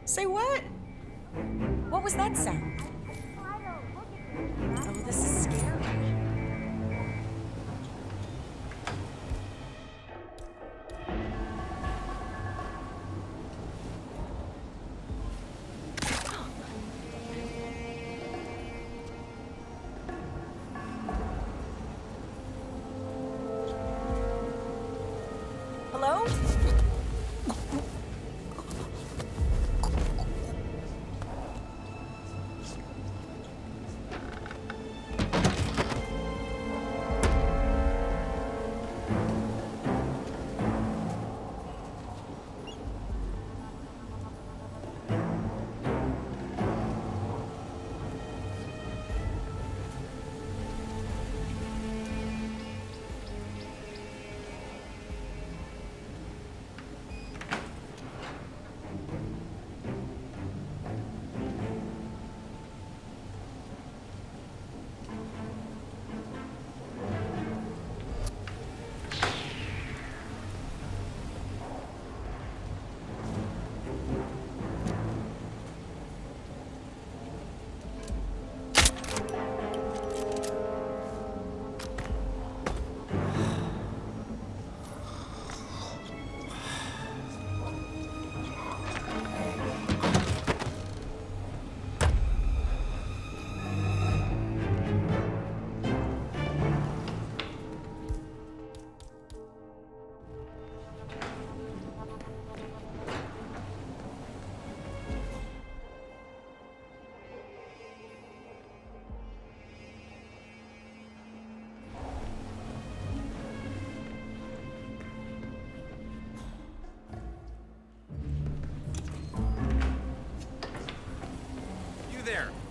Say what? What was that sound? Oh, this is scary. Hello?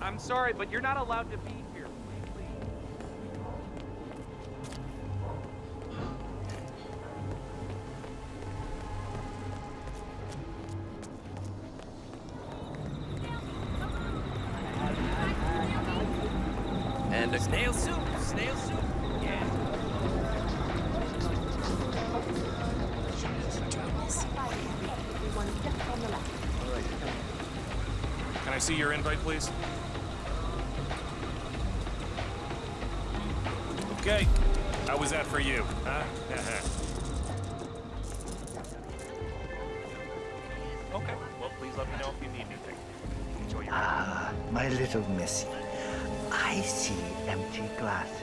I'm sorry, but you're not allowed to be here. And a snail soup. Snail soup. Yeah. Can I see your invite, please? Okay. How was that for you, huh? Okay. Well, please let me know if you need anything. Enjoy your My little missy. I see empty glasses.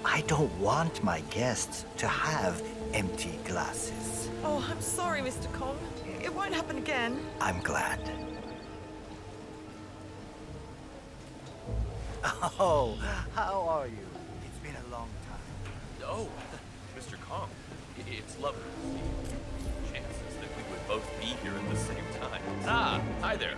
I don't want my guests to have empty glasses. Oh, I'm sorry, Mr. Kong. It won't happen again. I'm glad. Oh, how are you? It's been a long time. Oh, Mr. Kong, it's lovely to see you. Chances that we would both be here at the same time. Ah, hi there.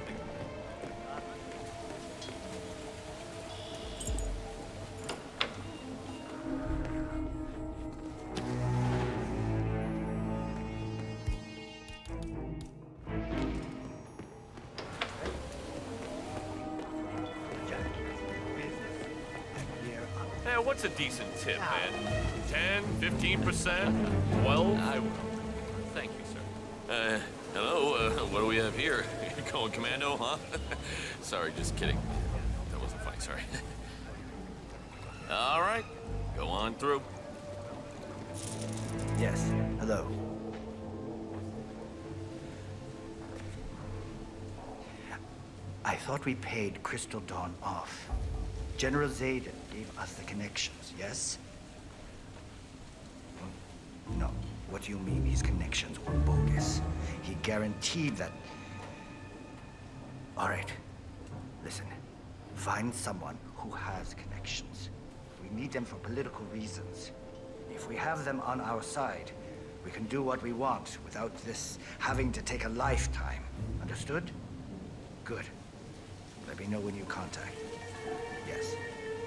What's a decent tip, man? 10, 15%, 12? I will. Thank you, sir. Hello, what do we have here? Going commando, huh? Sorry, just kidding. That wasn't funny, sorry. All right, go on through. Yes, hello. I thought we paid Crystal Dawn off. General Zayden gave us the connections, yes? No. What do you mean his connections were bogus? He guaranteed that... All right. Listen. Find someone who has connections. We need them for political reasons. If we have them on our side, we can do what we want without this having to take a lifetime. Understood? Good. Let me know when you contact. Yes.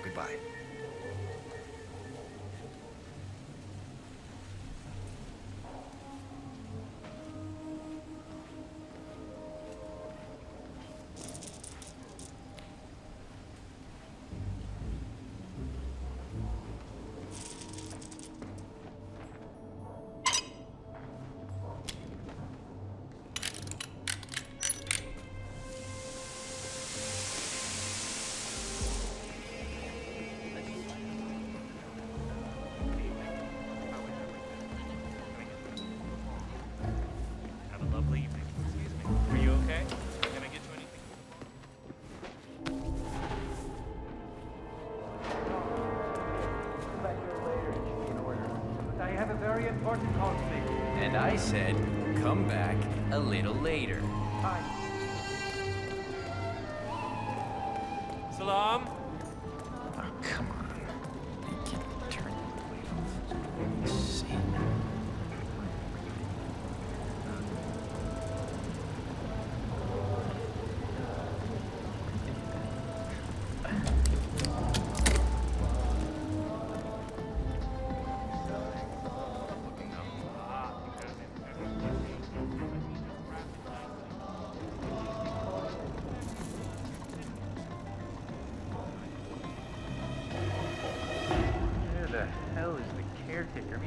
Goodbye. And I said, come back a little later. Hi. Salam. Oh, come on. You can't turn away from this. See?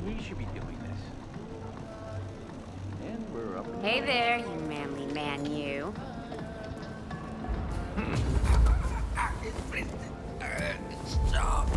He should be doing this. And we're up. Hey there, you manly man, you. Stop.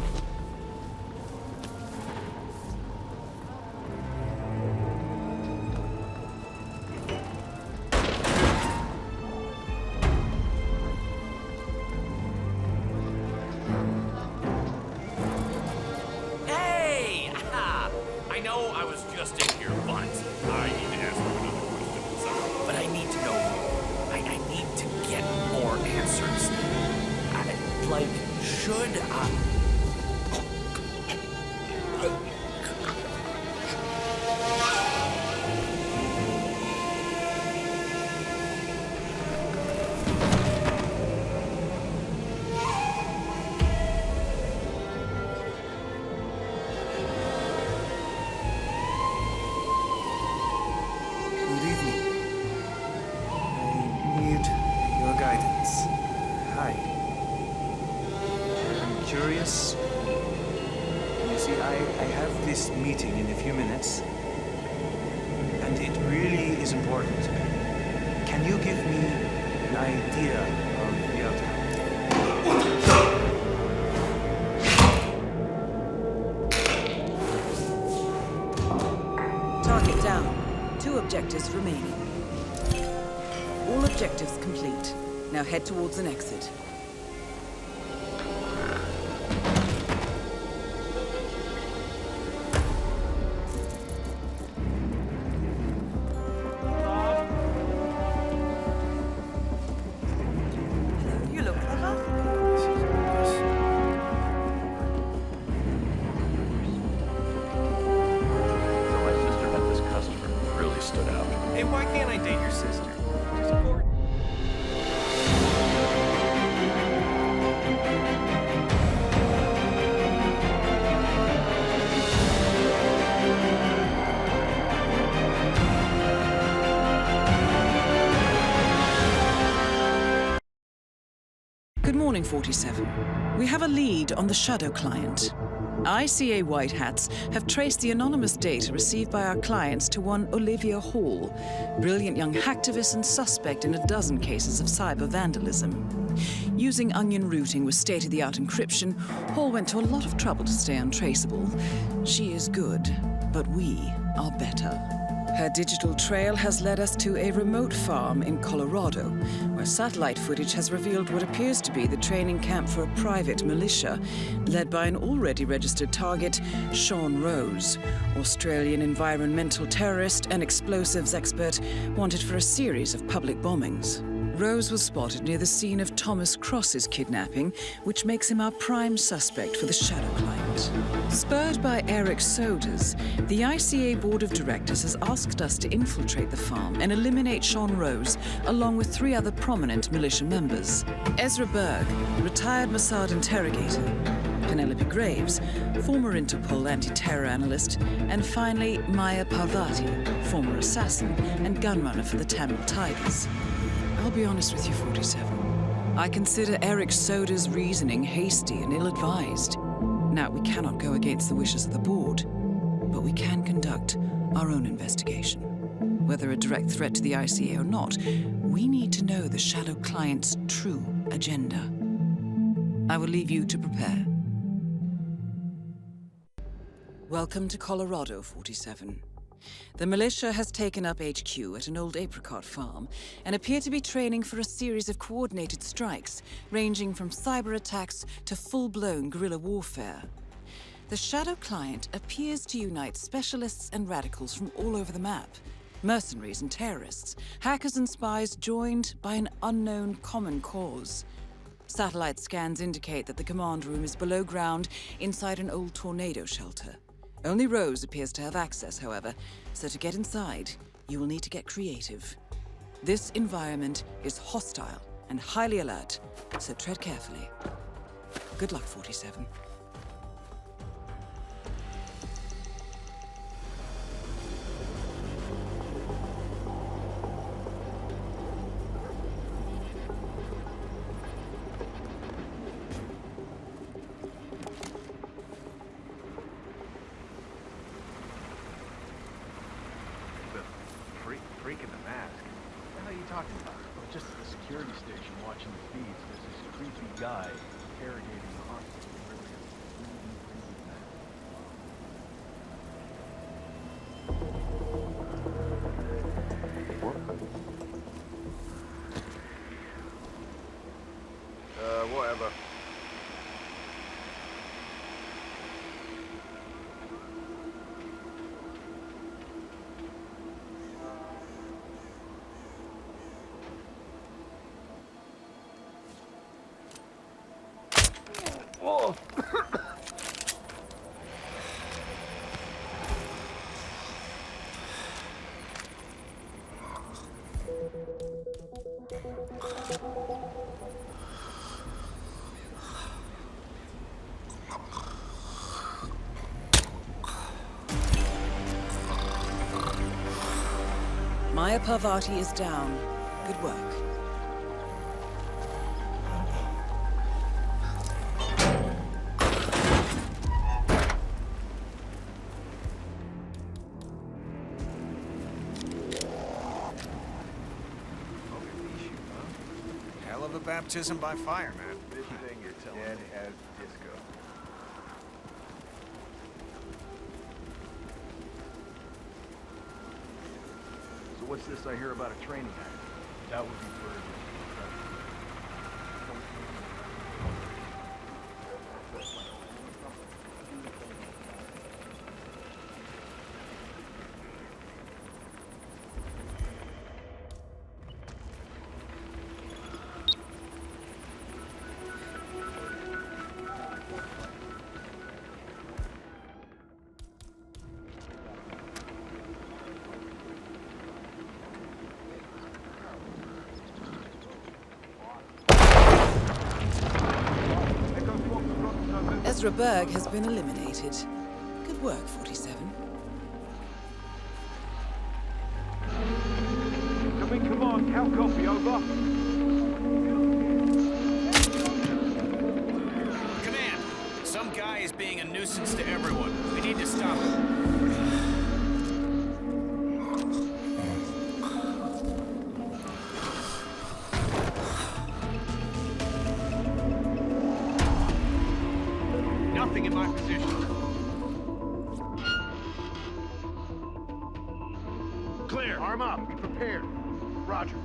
I have this meeting in a few minutes, and it really is important to me. Can you give me an idea of the outcome? Target down. 2 objectives remaining. All objectives complete. Now head towards an exit. You look for her? So my sister met this customer who really stood out. Hey, why can't I date your sister? She's gorgeous. Good morning, 47. We have a lead on the Shadow client. ICA White Hats have traced the anonymous data received by our clients to one Olivia Hall, brilliant young hacktivist and suspect in a dozen cases of cyber vandalism. Using onion routing with state-of-the-art encryption, Hall went to a lot of trouble to stay untraceable. She is good, but we are better. Her digital trail has led us to a remote farm in Colorado, where satellite footage has revealed what appears to be the training camp for a private militia, led by an already registered target, Sean Rose, Australian environmental terrorist and explosives expert wanted for a series of public bombings. Rose was spotted near the scene of Thomas Cross's kidnapping, which makes him our prime suspect for the Shadow client. Spurred by Eric Sodas, the ICA Board of Directors has asked us to infiltrate the farm and eliminate Sean Rose, along with 3 other prominent militia members. Ezra Berg, retired Mossad interrogator, Penelope Graves, former Interpol anti-terror analyst, and finally Maya Parvati, former assassin and gunrunner for the Tamil Tigers. I'll be honest with you, 47. I consider Eric Soda's reasoning hasty and ill-advised. Now, we cannot go against the wishes of the board, but we can conduct our own investigation. Whether a direct threat to the ICA or not, we need to know the Shadow client's true agenda. I will leave you to prepare. Welcome to Colorado, 47. The militia has taken up HQ at an old apricot farm and appear to be training for a series of coordinated strikes, ranging from cyber attacks to full-blown guerrilla warfare. The Shadow client appears to unite specialists and radicals from all over the map, mercenaries and terrorists, hackers and spies joined by an unknown common cause. Satellite scans indicate that the command room is below ground inside an old tornado shelter. Only Rose appears to have access, however, so to get inside, you will need to get creative. This environment is hostile and highly alert, so tread carefully. Good luck, 47. Freak in the mask. What the hell are you talking about? Oh, just at the security station watching the feeds. There's this creepy guy interrogating the hospital. Whatever. Oh. Maya Parvati is down. Good work. baptism by fire, man. This thing is dead as disco. So what's this I hear about a training act? That would be for Ezra Berg has been eliminated. Good work, 47. Come on, Cal copy, over. Command, some guy is being a nuisance to everyone. We need to stop him. Nothing in my position. Clear. Arm up. Be prepared. Roger.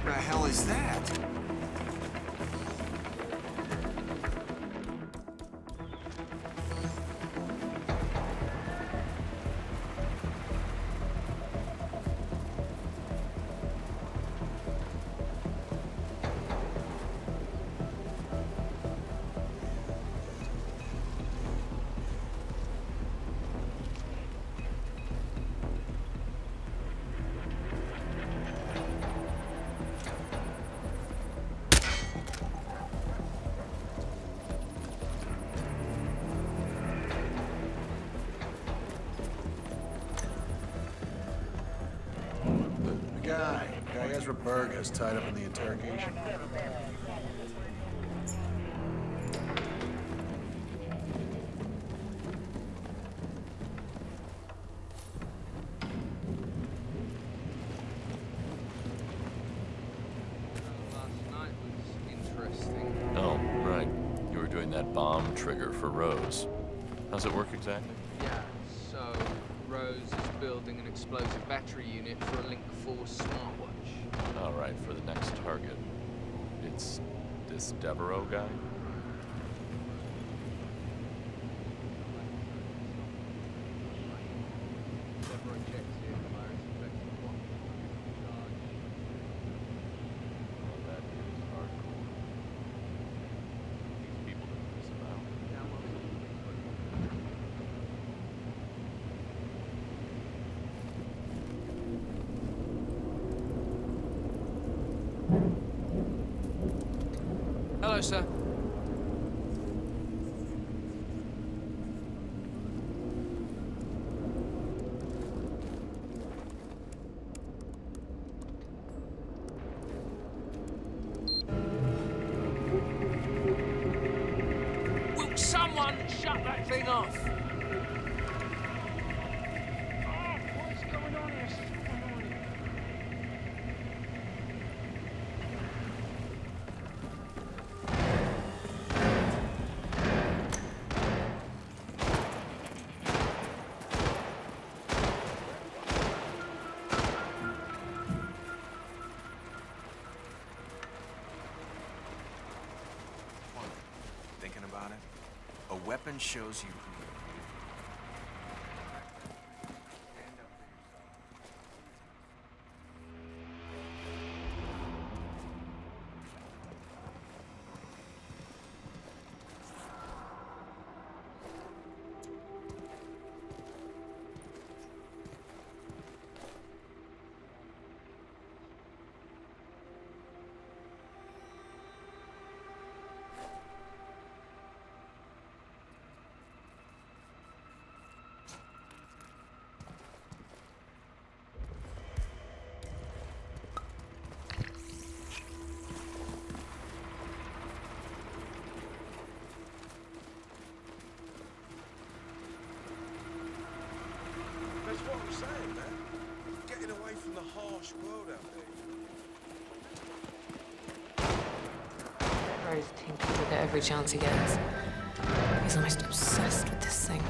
The hell is that? Guy Ezra Berg has tied up in the interrogation. Oh, right. You were doing that bomb trigger for Rose. How's it work exactly? Yeah, so Rose is building an explosive battery unit for a Link 4 smartwatch. All right, for the next target. It's this Devereaux guy? Hello, sir. Will someone shut that thing off? What's going on here? Thinking about it? A weapon shows you who you Rose tinkers with it every chance he gets. He's almost obsessed with this thing.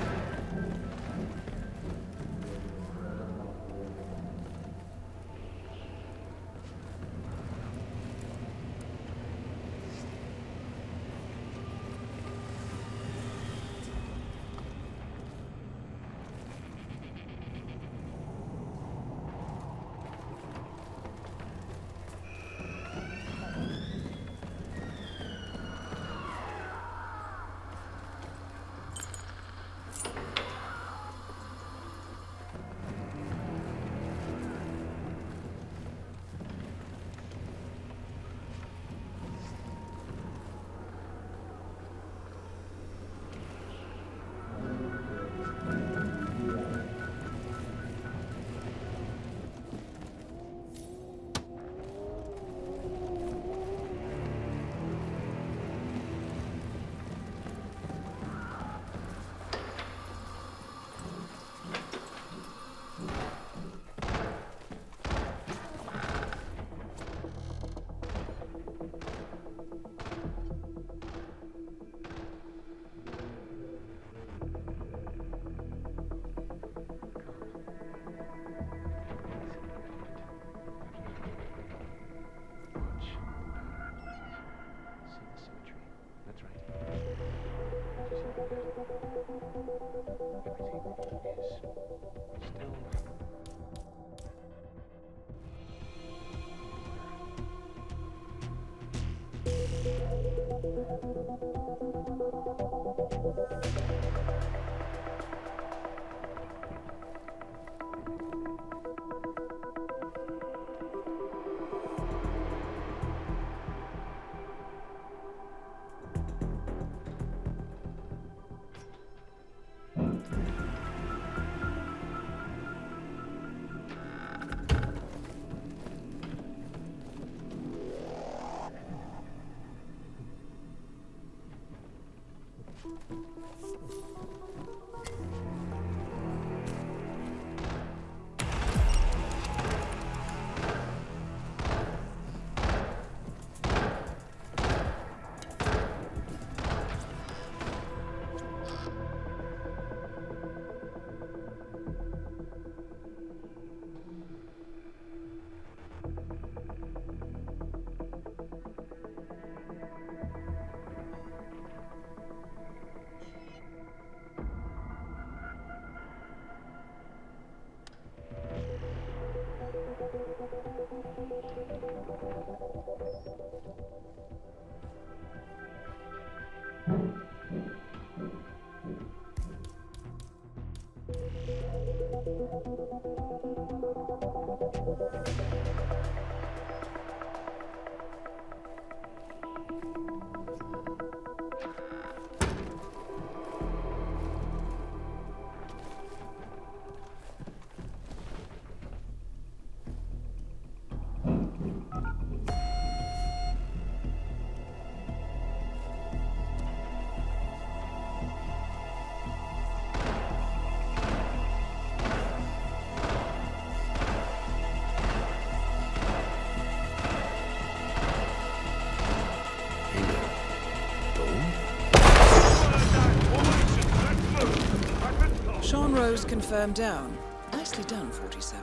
Rose confirmed down. Nicely done, 47.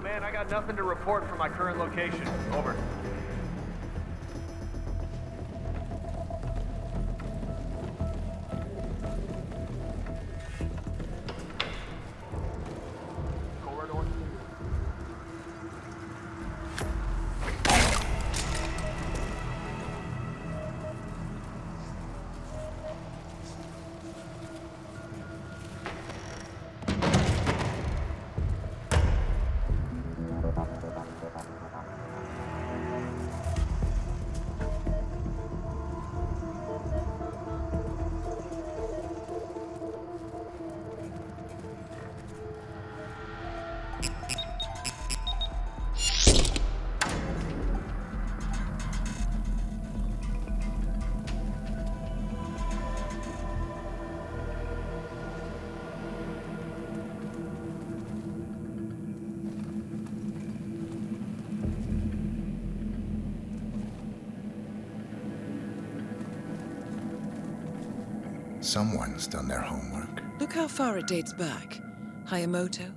Man, I got nothing to report from my current location. Over. Someone's done their homework. Look how far it dates back. Hayamoto,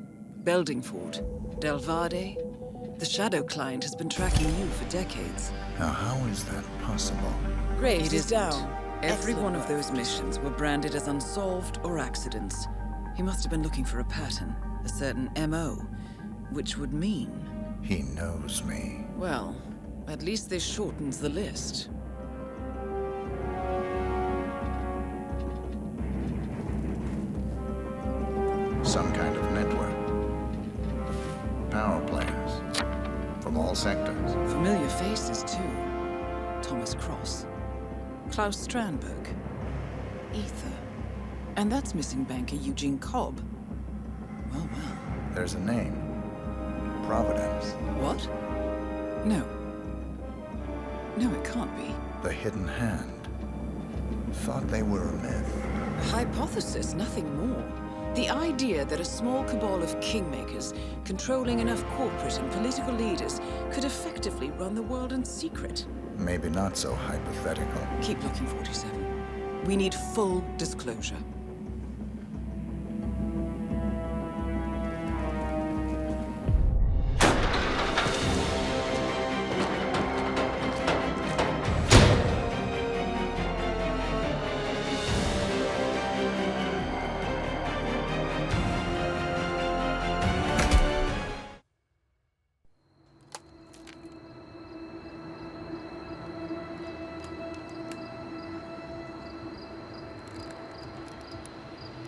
Beldingford, Del Varde. The Shadow client has been tracking you for decades. Now, how is that possible? Great, it is down. Every one of those missions were branded as unsolved or accidents. He must have been looking for a pattern, a certain MO, which would mean... He knows me. Well, at least this shortens the list. Some kind of network. Power players. From all sectors. Familiar faces, too. Thomas Cross. Klaus Strandberg. Ether. And that's missing banker Eugene Cobb. Well, well. There's a name. Providence. What? No. No, it can't be. The Hidden Hand. Thought they were a myth. Hypothesis, nothing more. The idea that a small cabal of kingmakers, controlling enough corporate and political leaders, could effectively run the world in secret. Maybe not so hypothetical. Keep looking, 47. We need full disclosure.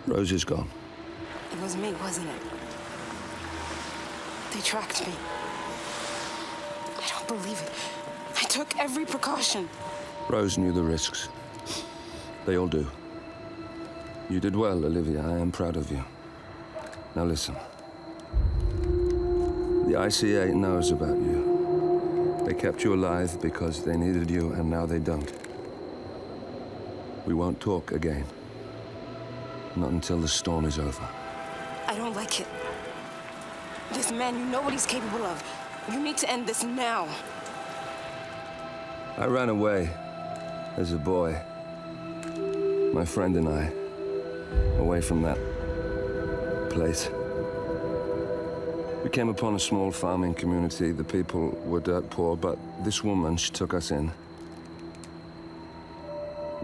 Rose is gone. It was me, wasn't it? They tracked me. I don't believe it. I took every precaution. Rose knew the risks. They all do. You did well, Olivia. I am proud of you. Now listen. The ICA knows about you. They kept you alive because they needed you, and now they don't. We won't talk again. Not until the storm is over. I don't like it. This man, you know what he's capable of. You need to end this now. I ran away as a boy. My friend and I, away from that place. We came upon a small farming community. The people were dirt poor, but this woman, she took us in.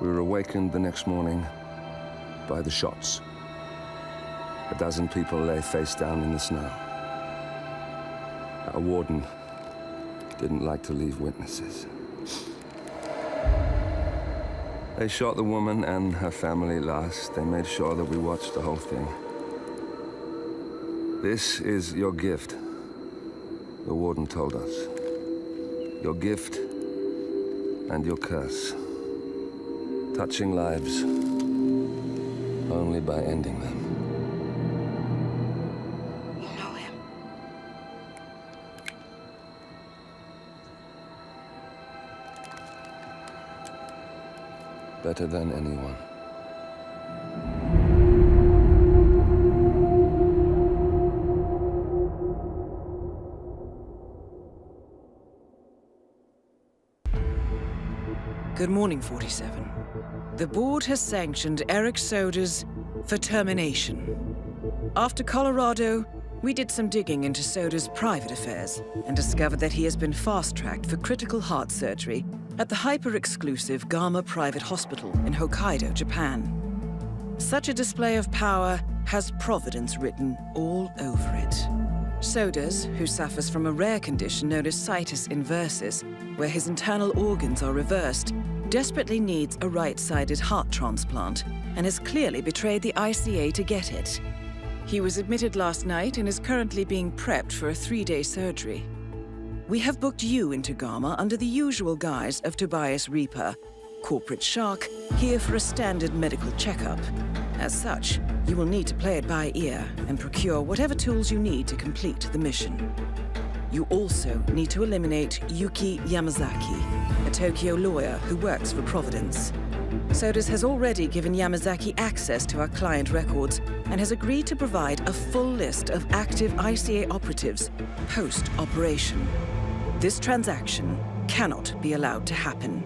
We were awakened the next morning by the shots. A dozen people lay face down in the snow. Our warden didn't like to leave witnesses. They shot the woman and her family last. They made sure that we watched the whole thing. This is your gift, the warden told us. Your gift and your curse. Touching lives only by ending them. You know him. Better than anyone. Good morning, 47. The board has sanctioned Eric Soda's for termination. After Colorado, we did some digging into Soda's private affairs and discovered that he has been fast-tracked for critical heart surgery at the hyper-exclusive Gama Private Hospital in Hokkaido, Japan. Such a display of power has Providence written all over it. Sodas, who suffers from a rare condition known as situs inversus, where his internal organs are reversed, desperately needs a right-sided heart transplant and has clearly betrayed the ICA to get it. He was admitted last night and is currently being prepped for a 3-day surgery. We have booked you into Gama under the usual guise of Tobias Reaper, corporate shark, here for a standard medical checkup. As such, you will need to play it by ear and procure whatever tools you need to complete the mission. You also need to eliminate Yuki Yamazaki, a Tokyo lawyer who works for Providence. Sodas has already given Yamazaki access to our client records and has agreed to provide a full list of active ICA operatives post-operation. This transaction cannot be allowed to happen.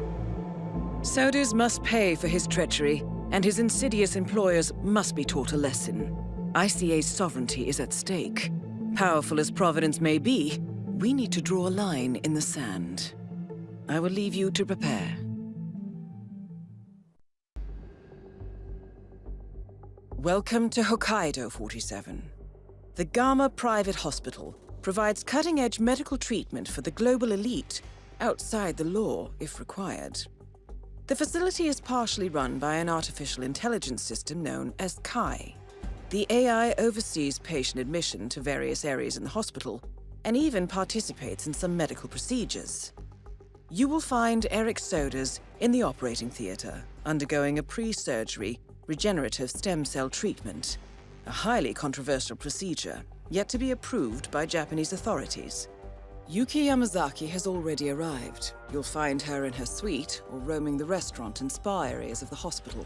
Sodas must pay for his treachery, and his insidious employers must be taught a lesson. ICA's sovereignty is at stake. Powerful as Providence may be, we need to draw a line in the sand. I will leave you to prepare. Welcome to Hokkaidо 47. The Gamma Private Hospital provides cutting-edge medical treatment for the global elite, outside the law if required. The facility is partially run by an artificial intelligence system known as Kai. The AI oversees patient admission to various areas in the hospital and even participates in some medical procedures. You will find Eric Soders in the operating theater, undergoing a pre-surgery regenerative stem cell treatment, a highly controversial procedure, yet to be approved by Japanese authorities. Yuki Yamazaki has already arrived. You'll find her in her suite or roaming the restaurant and spa areas of the hospital.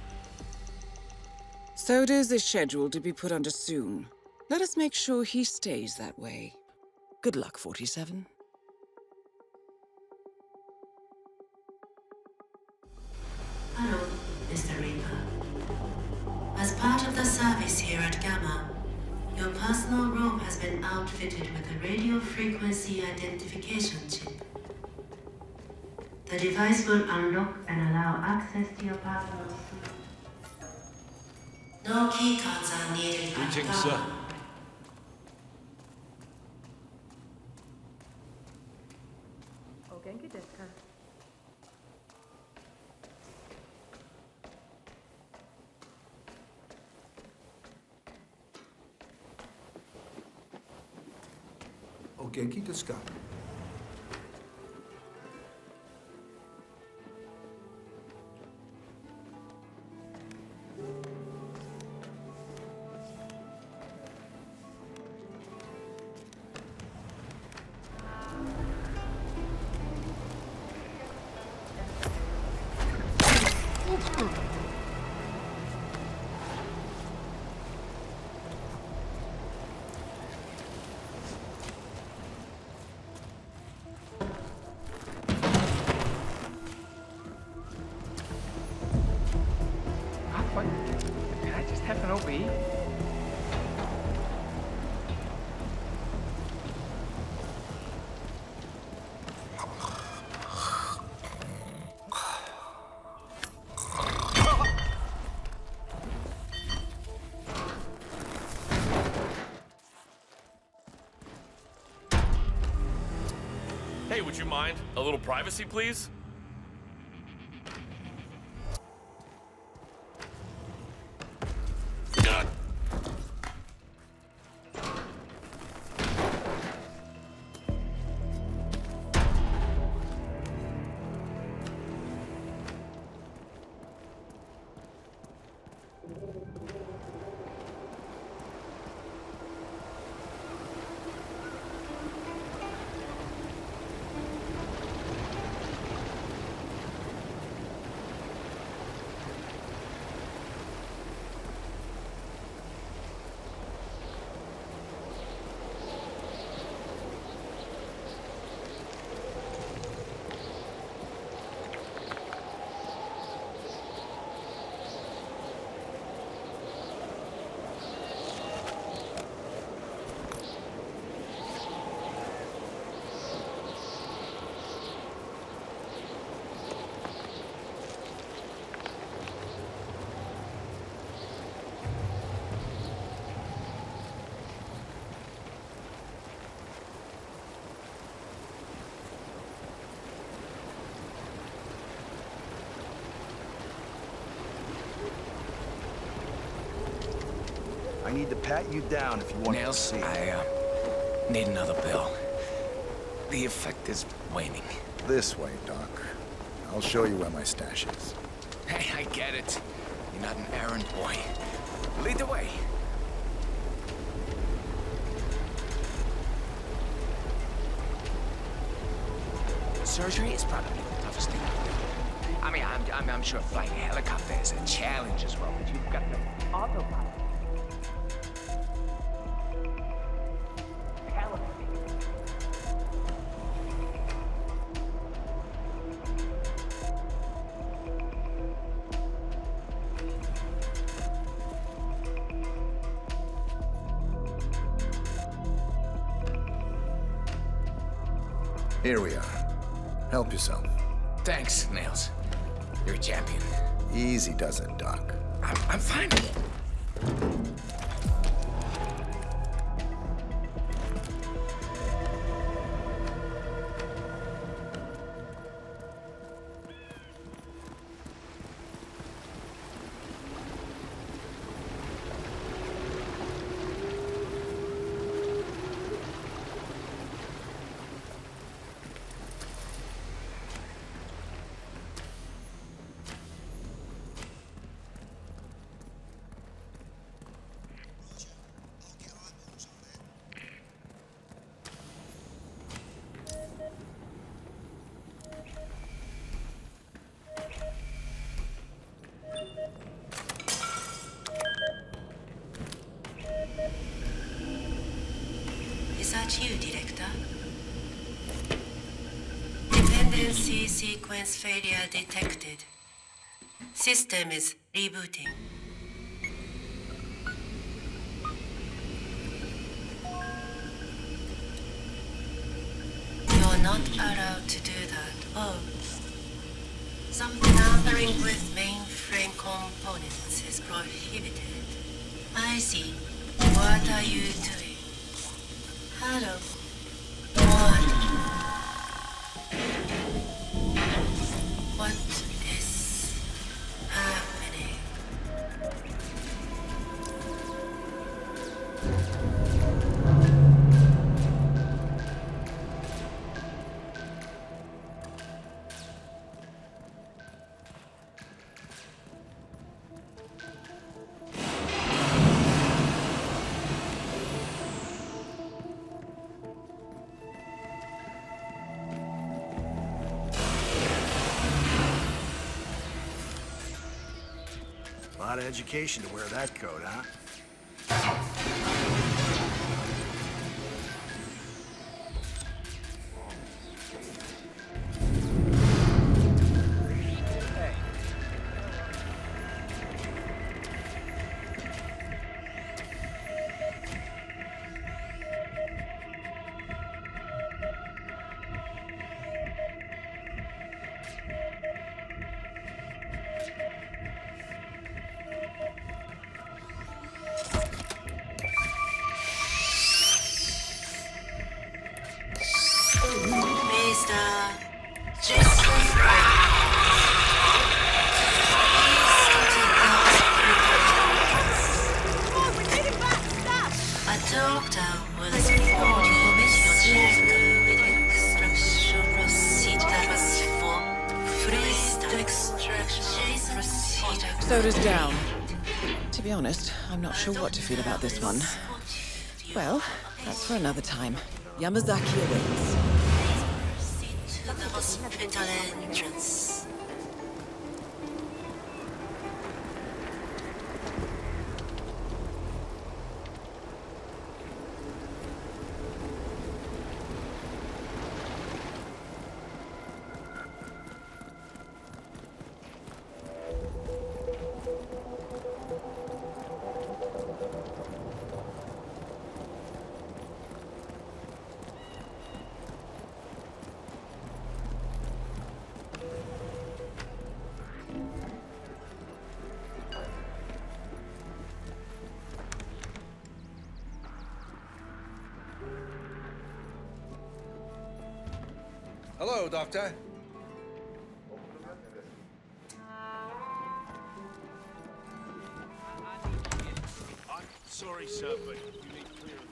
Soders is scheduled to be put under soon. Let us make sure he stays that way. Good luck, 47. Hello, Mr. Reaper. As part of the service here at Gamma, your personal room has been outfitted with a radio frequency identification chip. The device will unlock and allow access to your personal suite. No keycards are needed at Greetings, Gamma. sir. Genki desu ka? Can I just have an OB? Hey, would you mind? A little privacy, please? I need to pat you down if you want to see. I need another bill. The effect is waning. This way, Doc. I'll show you where my stash is. Hey, I get it. You're not an errand boy. Lead the way. Surgery is probably the toughest thing to do. I mean, I'm sure flying a helicopter is a challenge as well, but you've got no autopilot. Here we are. Help yourself. Thanks, Nails. You're a champion. Easy does it, Doc. I'm fine with it. Is that you, Director? Dependency sequence failure detected. System is rebooting. You're not allowed to do that. Oh. Some tampering with mainframe components is prohibited. I see. What are you doing? Hello. What is happening? A lot of education to wear that coat, huh? Soda's down. To be honest, I'm not sure what to feel about this one. Well, that's for another time. Yamazaki awaits. To the hospital entrance. Hello, Doctor. I'm sorry, sir, but you need clearance.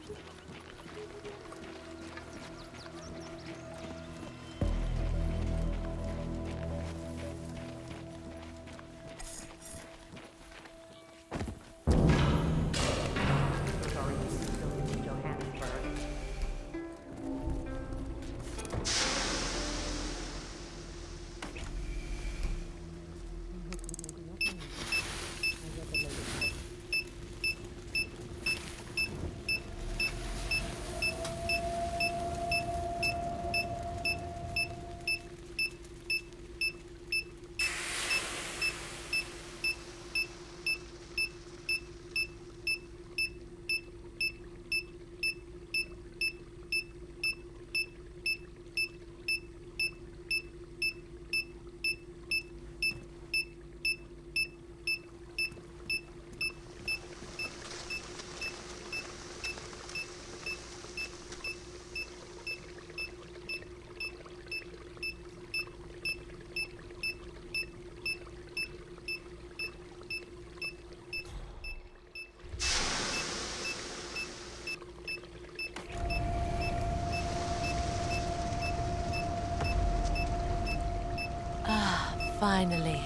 Finally.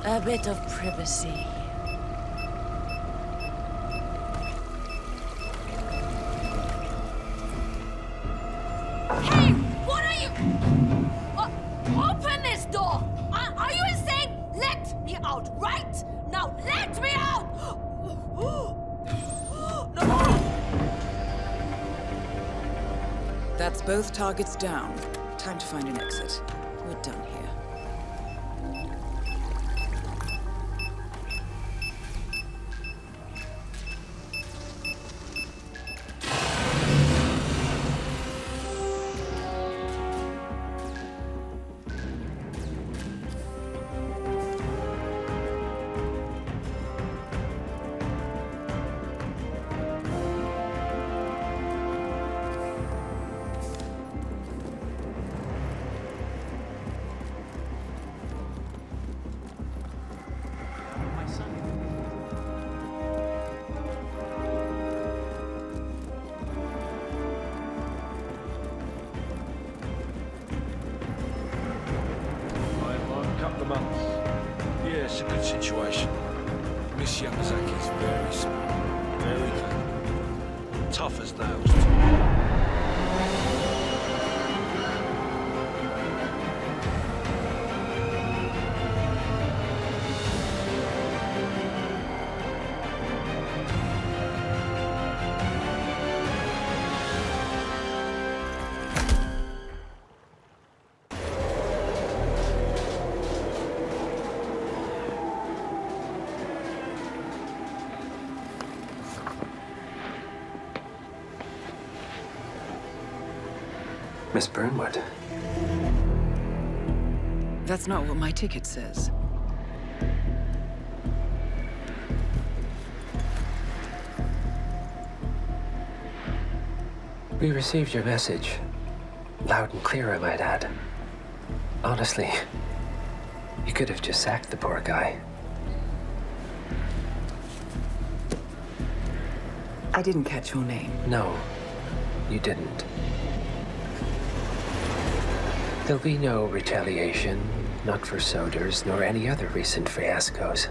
A bit of privacy. Hey! What are you... open this door! Are you insane? Let me out, right? Now let me out! No! That's both targets down. Time to find an exit. We're done here. It's a good situation. Miss Yamazaki's very smart, very clever, tough as nails. Miss Burnwood. That's not what my ticket says. We received your message. Loud and clear, I might add. Honestly, you could have just sacked the poor guy. I didn't catch your name. No, you didn't. There'll be no retaliation, not for Soders, nor any other recent fiascos.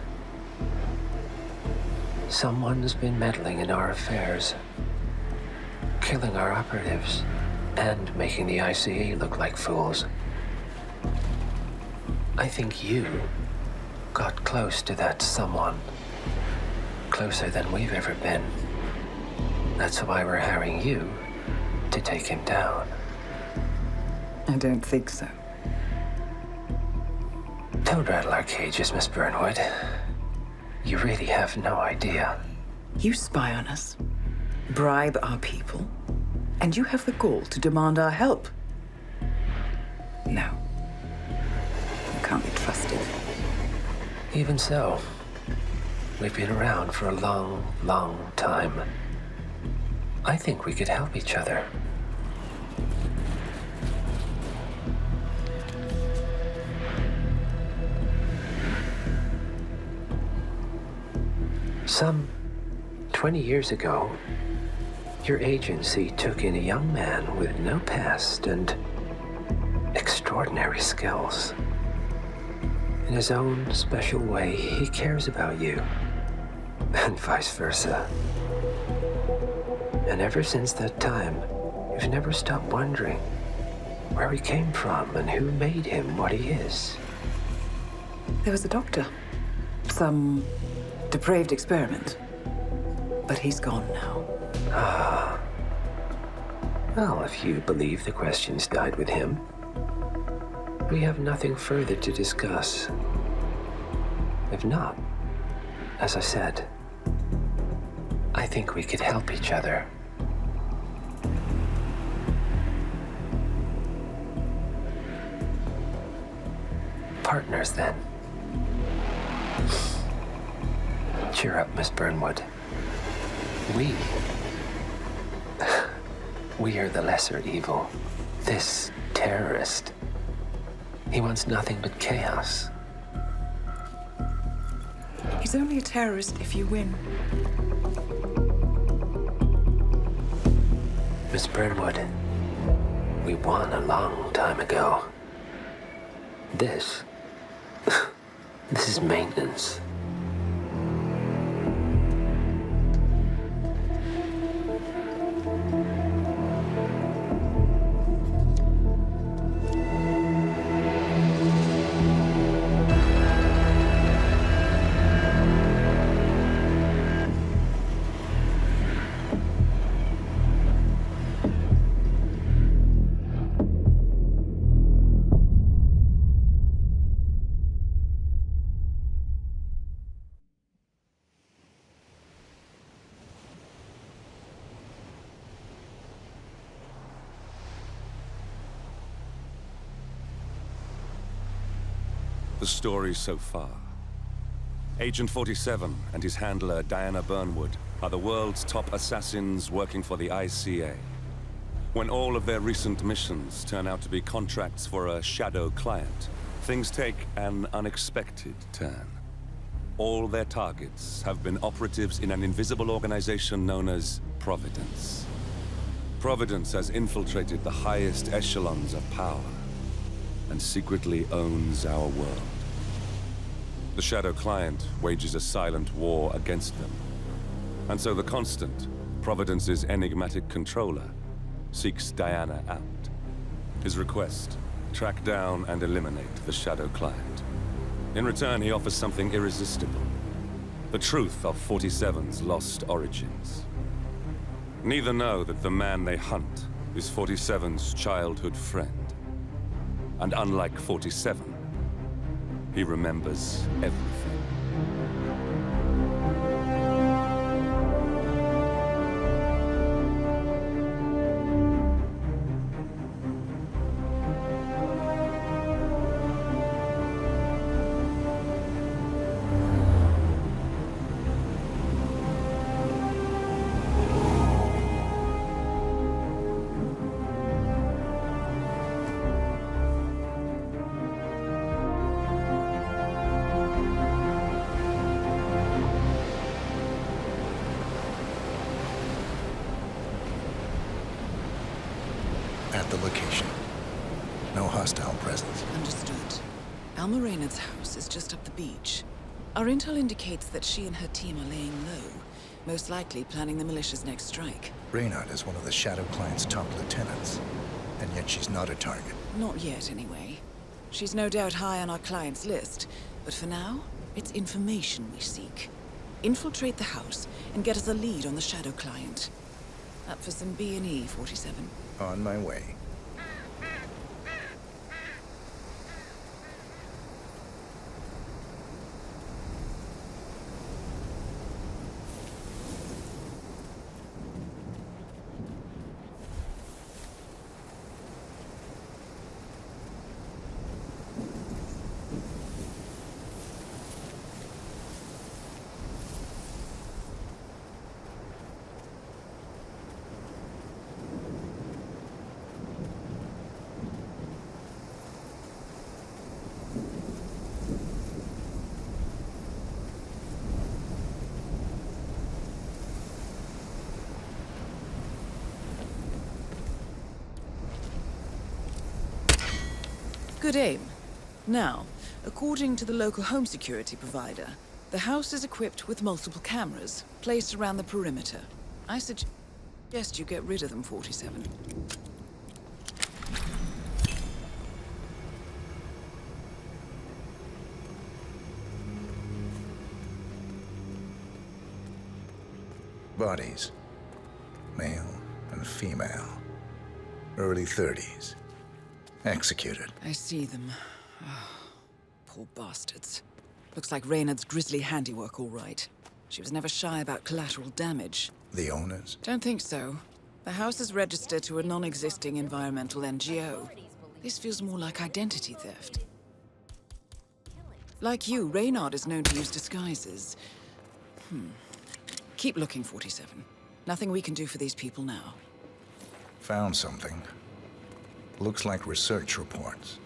Someone's been meddling in our affairs, killing our operatives, and making the ICE look like fools. I think you got close to that someone. Closer than we've ever been. That's why we're hiring you to take him down. I don't think so. Don't rattle our cages, Miss Burnwood. You really have no idea. You spy on us, bribe our people, and you have the gall to demand our help. No. You can't be trusted. Even so, we've been around for a long, long time. I think we could help each other. Some 20 years ago, your agency took in a young man with no past and extraordinary skills. In his own special way, he cares about you, and vice versa. And ever since that time, you've never stopped wondering where he came from and who made him what he is. There was a doctor. Some depraved experiment. But he's gone now. Ah. Well, if you believe the questions died with him, we have nothing further to discuss. If not, as I said, I think we could help each other. Partners, then. Cheer up, Miss Burnwood. We are the lesser evil. This terrorist, he wants nothing but chaos. He's only a terrorist if you win. Miss Burnwood, we won a long time ago. This This is maintenance. The story so far. Agent 47 and his handler Diana Burnwood are the world's top assassins working for the ICA. When all of their recent missions turn out to be contracts for a shadow client, things take an unexpected turn. All their targets have been operatives in an invisible organization known as Providence. Providence has infiltrated the highest echelons of power and secretly owns our world. The shadow client wages a silent war against them. And so the Constant, Providence's enigmatic controller, seeks Diana out. His request, track down and eliminate the shadow client. In return, he offers something irresistible. The truth of 47's lost origins. Neither know that the man they hunt is 47's childhood friend. And unlike 47, he remembers everything. At the location. No hostile presence. Understood. Alma Reynard's house is just up the beach. Our intel indicates that she and her team are laying low, most likely planning the militia's next strike. Reynard is one of the Shadow Client's top lieutenants, and yet she's not a target. Not yet, anyway. She's no doubt high on our client's list, but for now, it's information we seek. Infiltrate the house and get us a lead on the Shadow Client. Up for some B&E, 47. On my way. Good aim. Now, according to the local home security provider, the house is equipped with multiple cameras placed around the perimeter. I suggest you get rid of them, 47. Bodies. Male and female. Early 30s. Executed. I see them. Oh, poor bastards. Looks like Reynard's grisly handiwork, all right. She was never shy about collateral damage. The owners? Don't think so. The house is registered to a non-existing environmental NGO. This feels more like identity theft. Like you, Reynard is known to use disguises. Keep looking, 47. Nothing we can do for these people now. Found something. Looks like research reports.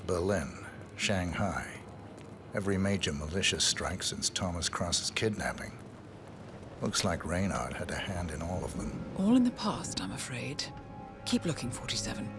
Berlin, Shanghai. Every major militia strike since Thomas Cross's kidnapping. Looks like Reynard had a hand in all of them. All in the past, I'm afraid. Keep looking, 47.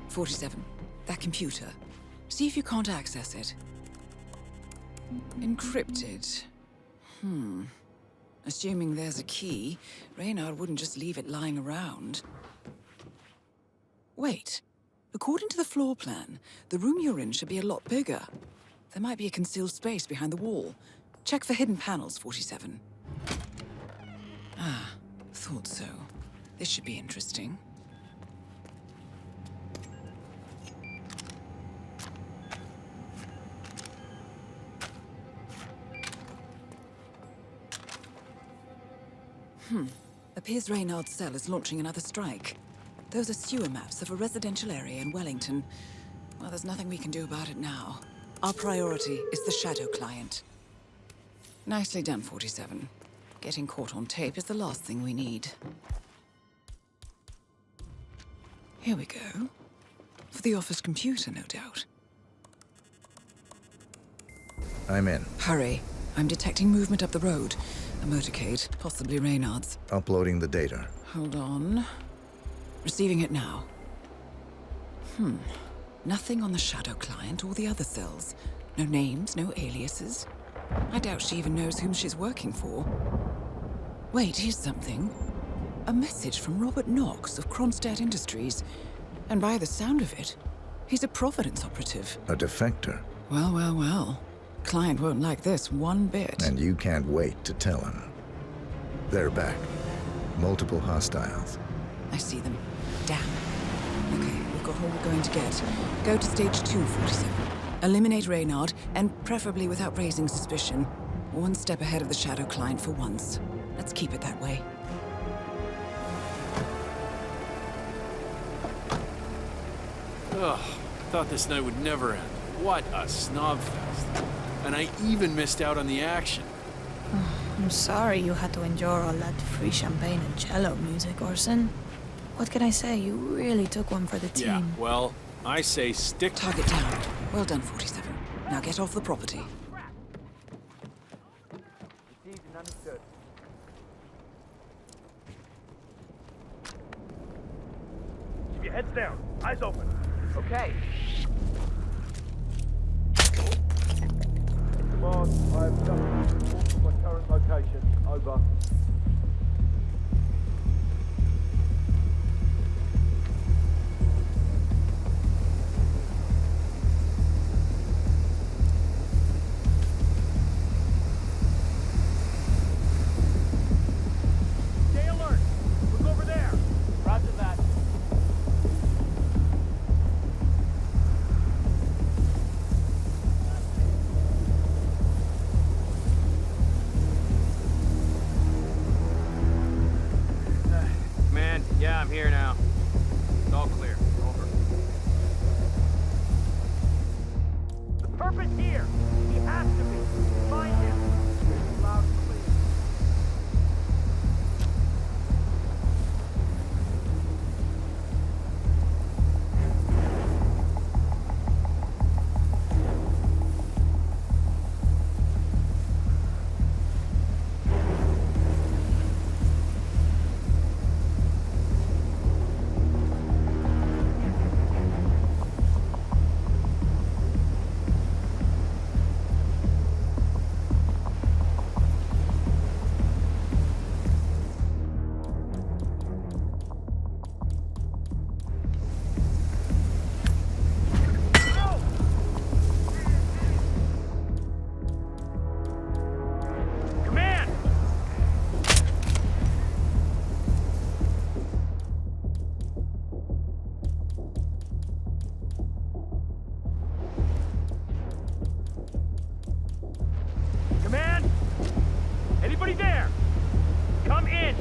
47. That computer. See if you can't access it. Encrypted. Assuming there's a key, Reynard wouldn't just leave it lying around. Wait. According to the floor plan, the room you're in should be a lot bigger. There might be a concealed space behind the wall. Check for hidden panels, 47. Ah, thought so. This should be interesting. Appears Reynard's cell is launching another strike. Those are sewer maps of a residential area in Wellington. Well, there's nothing we can do about it now. Our priority is the Shadow client. Nicely done, 47. Getting caught on tape is the last thing we need. Here we go. For the office computer, no doubt. I'm in. Hurry. I'm detecting movement up the road. A motorcade, possibly Reynard's. Uploading the data. Hold on. Receiving it now. Nothing on the Shadow client or the other cells. No names, no aliases. I doubt she even knows whom she's working for. Wait, here's something. A message from Robert Knox of Kronstadt Industries. And by the sound of it, he's a Providence operative. A defector. Well, well, well. Client won't like this one bit. And you can't wait to tell him. They're back. Multiple hostiles. I see them. Damn. Okay, we've got all we're going to get. Go to stage 2, 47. Eliminate Reynard, and preferably without raising suspicion. One step ahead of the Shadow client for once. Let's keep it that way. Ugh, I thought this night would never end. What a snobfest. And I even missed out on the action. I'm sorry you had to endure all that free champagne and cello music, Orson. What can I say? You really took one for the team. Yeah, well, I say stick... Target down. Well done, 47. Now get off the property. Keep your heads down. Eyes open. Okay. Command, I have just my current location. Over. Stay alert. Look over there. Roger that. Yeah, I'm here now. It's all clear. Over. The purpose here. He has to be. Find him. Loud and clear. Anybody there? Come in!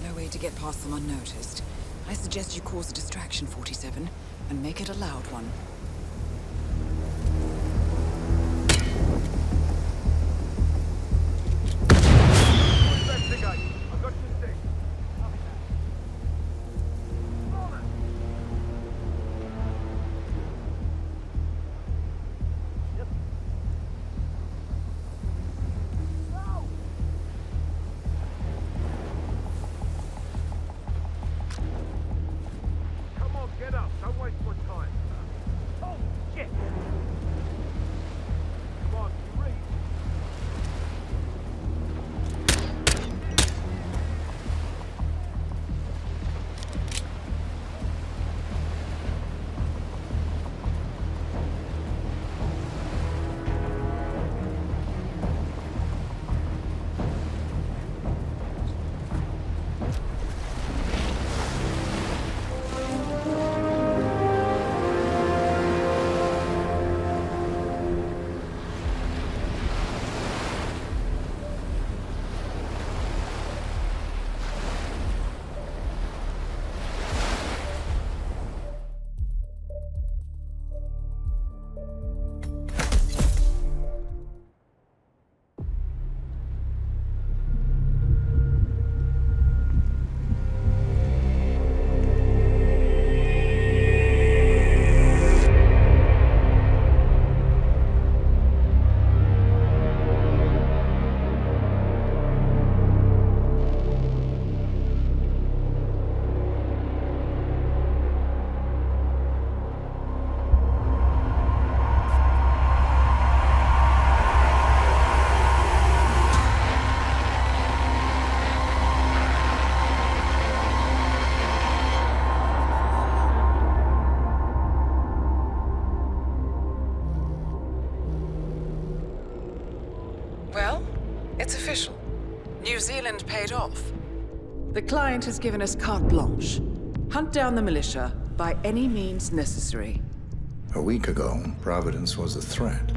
No way to get past them unnoticed. I suggest you cause a distraction, 47, and make it a loud one. Investigate. I've got your waste more time. Oh, shit! Come on, you ready? Well, it's official. New Zealand paid off. The client has given us carte blanche. Hunt down the militia by any means necessary. A week ago, Providence was a threat.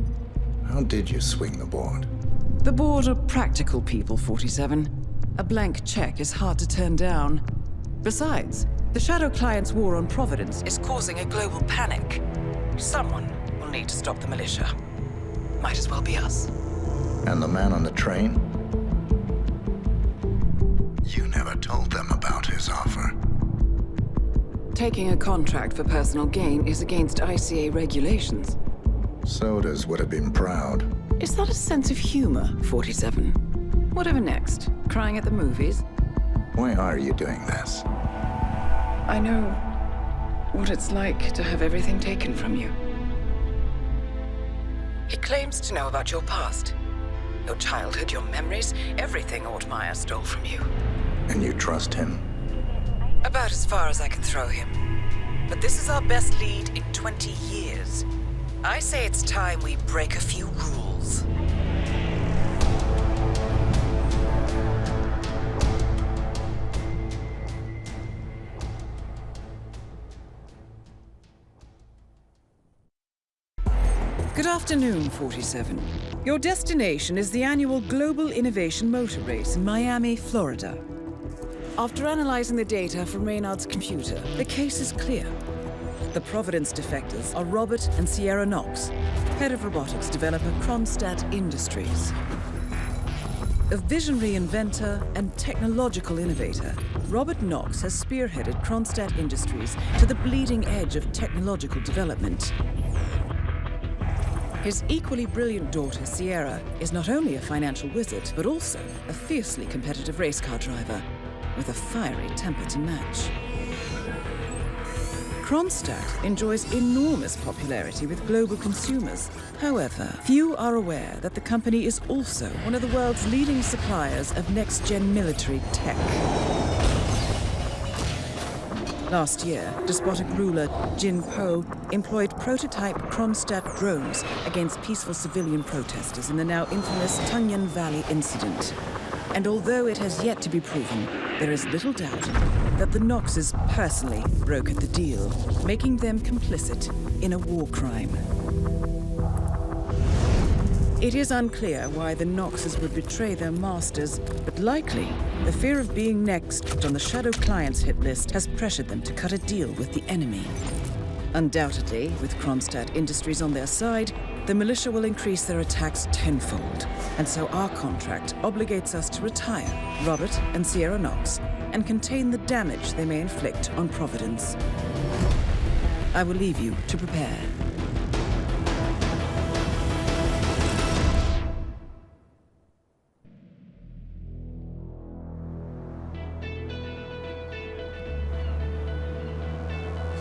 How did you swing the board? The board are practical people, 47. A blank check is hard to turn down. Besides, the Shadow Client's war on Providence is causing a global panic. Someone will need to stop the militia. Might as well be us. And the man on the train? You never told them about his offer. Taking a contract for personal gain is against ICA regulations. Sodas would have been proud. Is that a sense of humor, 47? Whatever next? Crying at the movies? Why are you doing this? I know what it's like to have everything taken from you. He claims to know about your past. Your childhood, your memories, everything Ortmeyer stole from you. And you trust him? About as far as I can throw him. But this is our best lead in 20 years. I say it's time we break a few rules. Good afternoon, 47. Your destination is the annual Global Innovation Motor Race in Miami, Florida. After analyzing the data from Reynard's computer, the case is clear. The Providence defectors are Robert and Sierra Knox, head of robotics developer Kronstadt Industries. A visionary inventor and technological innovator, Robert Knox has spearheaded Kronstadt Industries to the bleeding edge of technological development. His equally brilliant daughter, Sierra, is not only a financial wizard, but also a fiercely competitive race car driver, with a fiery temper to match. Kronstadt enjoys enormous popularity with global consumers. However, few are aware that the company is also one of the world's leading suppliers of next-gen military tech. Last year, despotic ruler Jin Po employed prototype Kronstadt drones against peaceful civilian protesters in the now infamous Tungan Valley incident. And although it has yet to be proven, there is little doubt that the Knoxes personally brokered the deal, making them complicit in a war crime. It is unclear why the Knoxes would betray their masters, but likely the fear of being next on the Shadow Client's hit list has pressured them to cut a deal with the enemy. Undoubtedly, with Kronstadt Industries on their side, the militia will increase their attacks tenfold, and so our contract obligates us to retire Robert and Sierra Knox and contain the damage they may inflict on Providence. I will leave you to prepare.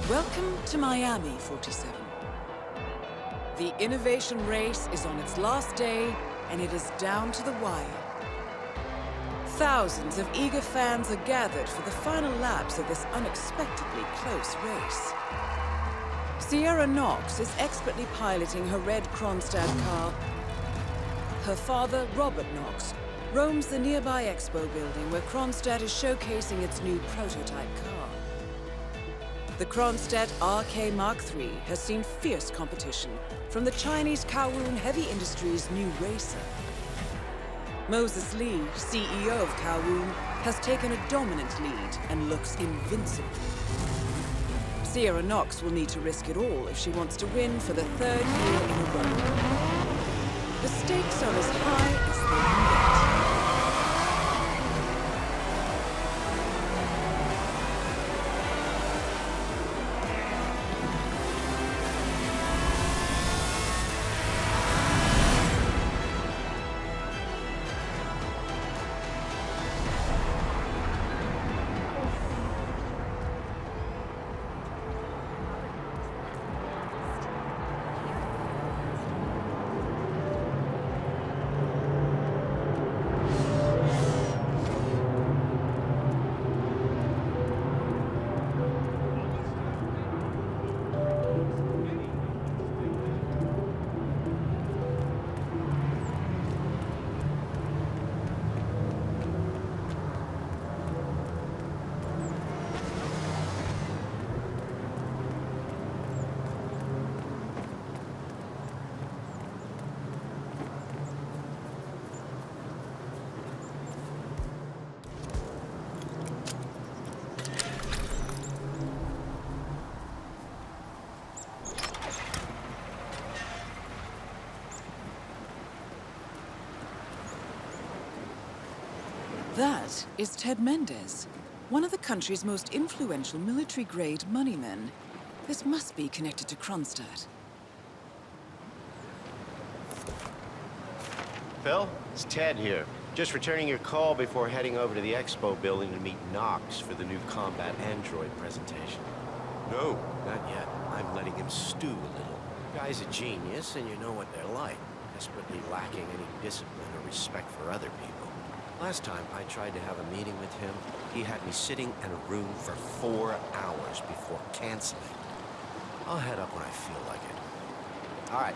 Welcome to Miami, 47. The innovation race is on its last day, and it is down to the wire. Thousands of eager fans are gathered for the final laps of this unexpectedly close race. Sierra Knox is expertly piloting her red Kronstadt car. Her father, Robert Knox, roams the nearby expo building where Kronstadt is showcasing its new prototype car. The Kronstadt RK Mark III has seen fierce competition from the Chinese Kowloon Heavy Industries' new racer. Moses Lee, CEO of Kowloon, has taken a dominant lead and looks invincible. Sierra Knox will need to risk it all if she wants to win for the third year in a row. The stakes are as high as they can get. That is Ted Mendez, one of the country's most influential military-grade moneymen. This must be connected to Kronstadt. Phil, it's Ted here. Just returning your call before heading over to the expo building to meet Knox for the new combat android presentation. No, not yet. I'm letting him stew a little. Guy's a genius, and you know what they're like. Desperately lacking any discipline or respect for other people. Last time I tried to have a meeting with him, he had me sitting in a room for 4 hours before canceling. I'll head up when I feel like it. All right,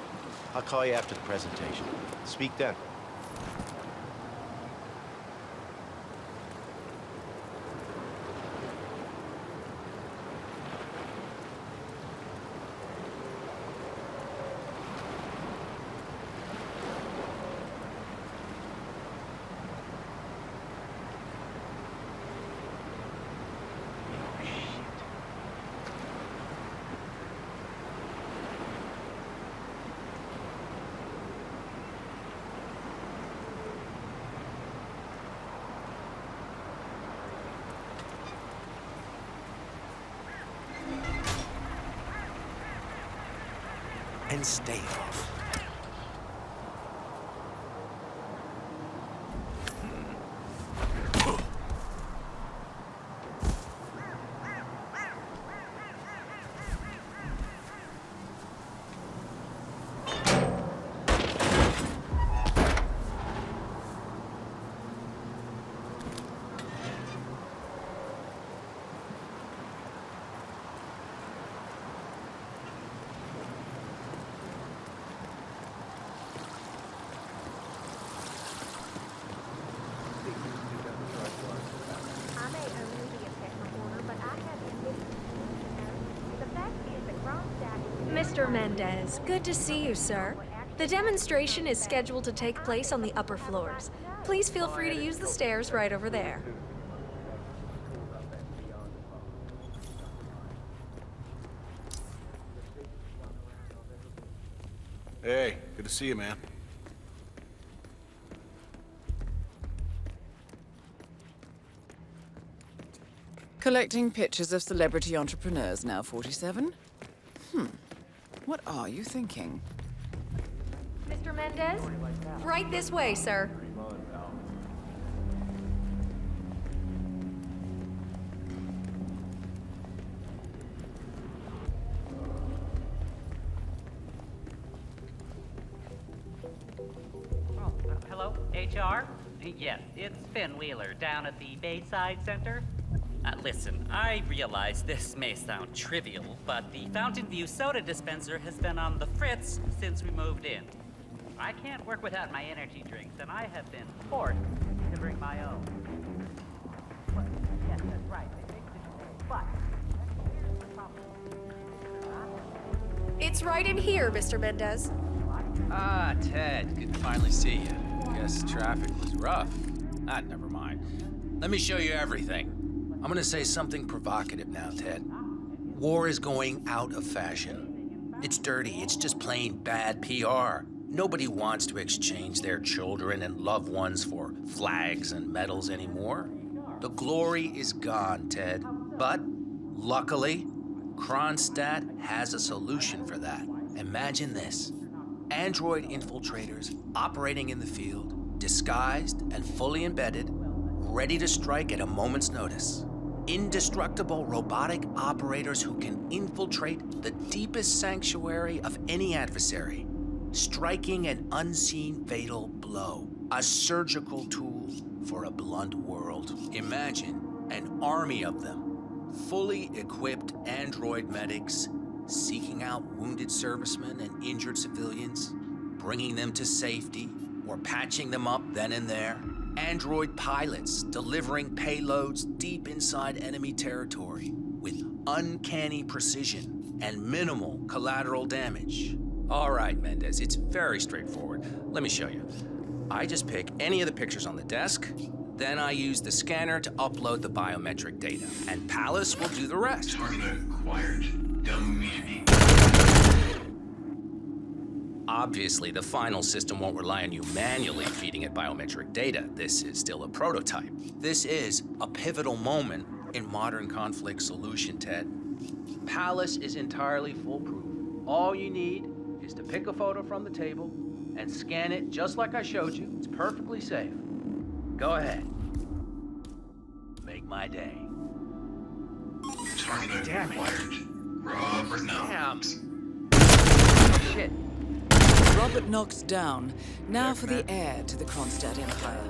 I'll call you after the presentation. Speak then. And stay off. Mr. Mendez, good to see you, sir. The demonstration is scheduled to take place on the upper floors. Please feel free to use the stairs right over there. Hey, good to see you, man. Collecting pictures of celebrity entrepreneurs now, 47? What are you thinking? Mr. Mendez? Right this way, sir. HR? Yes, it's Finn Wheeler down at the Bayside Center. Listen, I realize this may sound trivial, but the Fountain View soda dispenser has been on the fritz since we moved in. I can't work without my energy drinks, and I have been forced to bring my own. Well, yes, that's right. They make this, but here's the problem. It's right in here, Mr. Mendez. Ah, Ted, good to finally see you. Guess traffic was rough. Never mind. Let me show you everything. I'm gonna say something provocative now, Ted. War is going out of fashion. It's dirty, it's just plain bad PR. Nobody wants to exchange their children and loved ones for flags and medals anymore. The glory is gone, Ted. But, luckily, Kronstadt has a solution for that. Imagine this. Android infiltrators operating in the field, disguised and fully embedded, ready to strike at a moment's notice. Indestructible robotic operators who can infiltrate the deepest sanctuary of any adversary, striking an unseen fatal blow, a surgical tool for a blunt world. Imagine an army of them, fully equipped android medics seeking out wounded servicemen and injured civilians, bringing them to safety or patching them up then and there. Android pilots delivering payloads deep inside enemy territory with uncanny precision and minimal collateral damage. All right, Mendez, it's very straightforward. Let me show you. I just pick any of the pictures on the desk, then I use the scanner to upload the biometric data, and Palace will do the rest. Target acquired. Dumb meeting. Obviously, the final system won't rely on you manually feeding it biometric data. This is still a prototype. This is a pivotal moment in modern conflict solution, Ted. Palace is entirely foolproof. All you need is to pick a photo from the table and scan it just like I showed you. It's perfectly safe. Go ahead. Make my day. Target acquired. Robert Knox. Shit. Robert Knox down. Now for the heir to the Kronstadt Empire.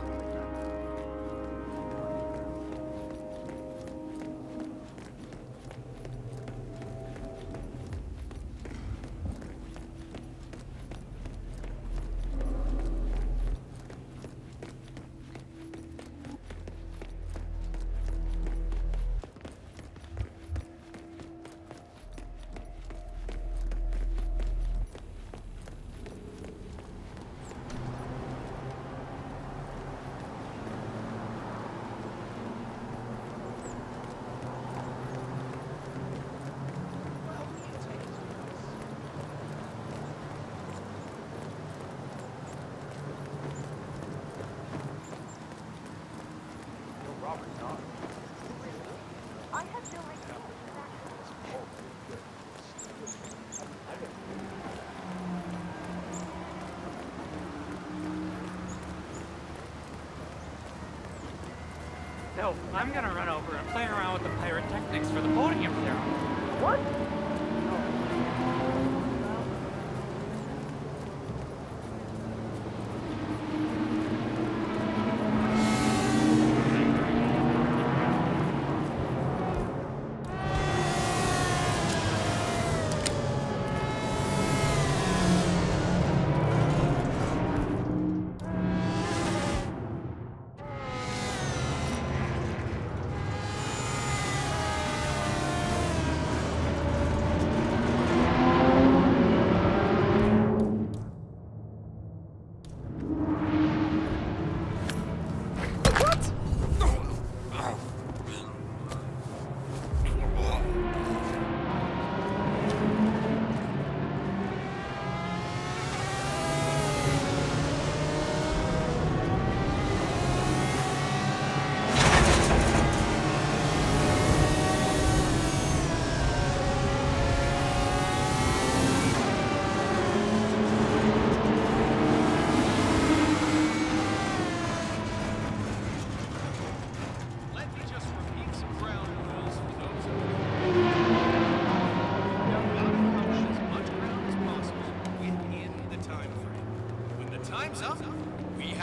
So, I'm gonna run over and play around with the pyrotechnics for the podium ceremony. What?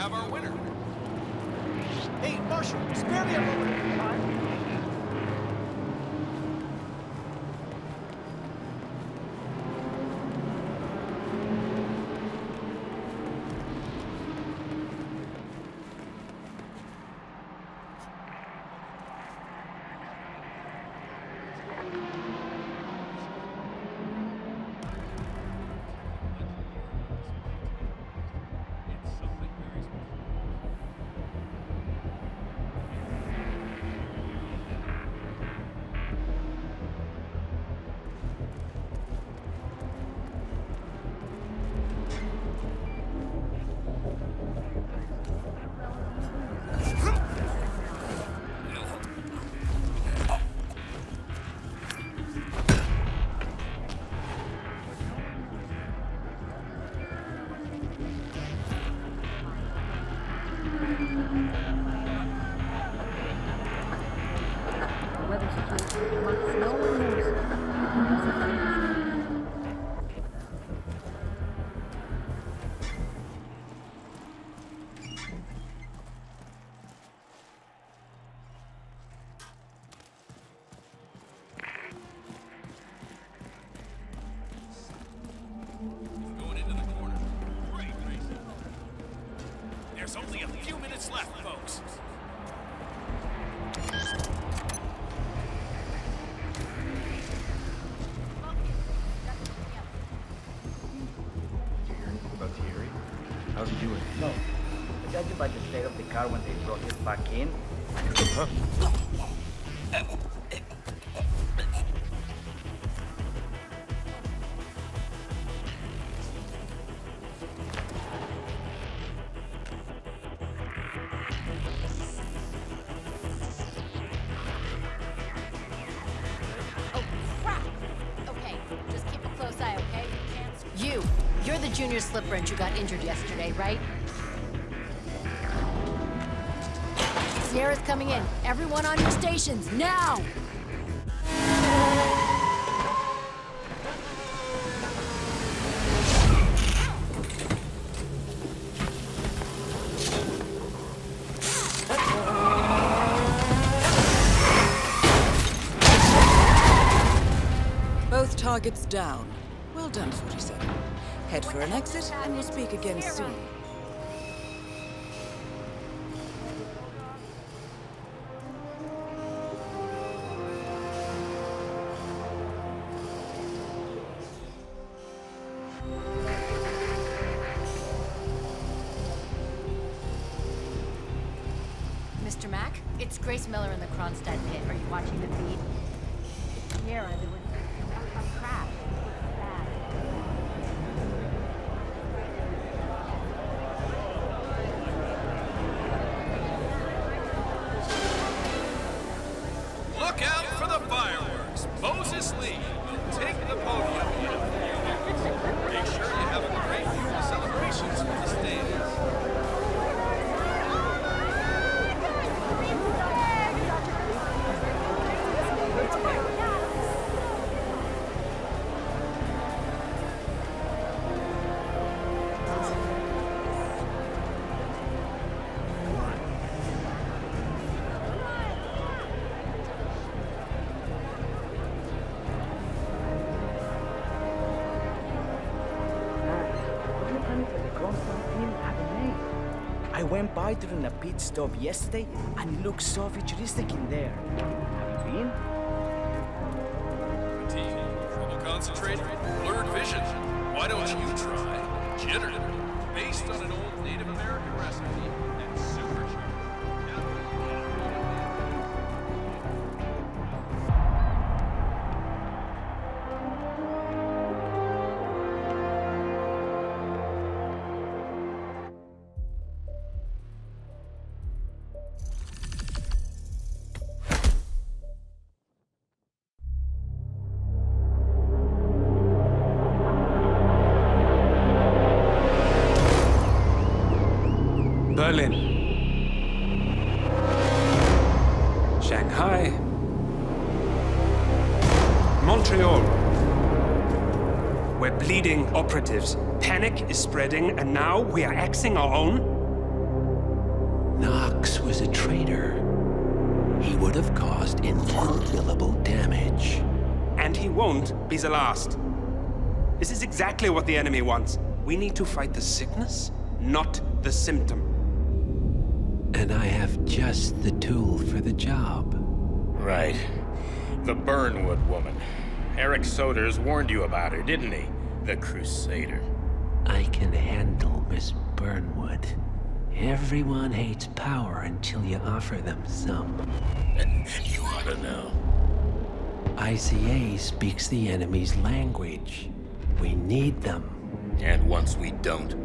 have our winner. Hey, Marshal, spare me a moment. There's only a few minutes left, folks. About Thierry? How's he doing? No. Judging by the state of the car when they brought him back in. Huh? You're the junior slip wrench who got injured yesterday, right? Sierra's coming in. Everyone on your stations, now! Both targets down. Well done, 47. Head for an exit, and we'll speak again soon. Mr. Mack, it's Grace Miller in the Kronstadt pit. Are you watching the feed? Sierra, there was a crash. Look out for the fireworks. Moses Lee will take the podium. Make sure you have a great view of the celebrations from the stands. I went by during a pit stop yesterday, and it looks so futuristic in there. Have you been? Fatigue, trouble concentrating, blurred vision. Why don't you try jitter, based on an old Native American recipe and supercharged. Berlin, Shanghai, Montreal. We're bleeding operatives. Panic is spreading, and now we are axing our own? Knox was a traitor, he would have caused incalculable damage. And he won't be the last. This is exactly what the enemy wants. We need to fight the sickness, not the symptom. And I have just the tool for the job. Right. The Burnwood woman. Eric Soders warned you about her, didn't he? The Crusader. I can handle Miss Burnwood. Everyone hates power until you offer them some. You ought to know. ICA speaks the enemy's language. We need them. And once we don't?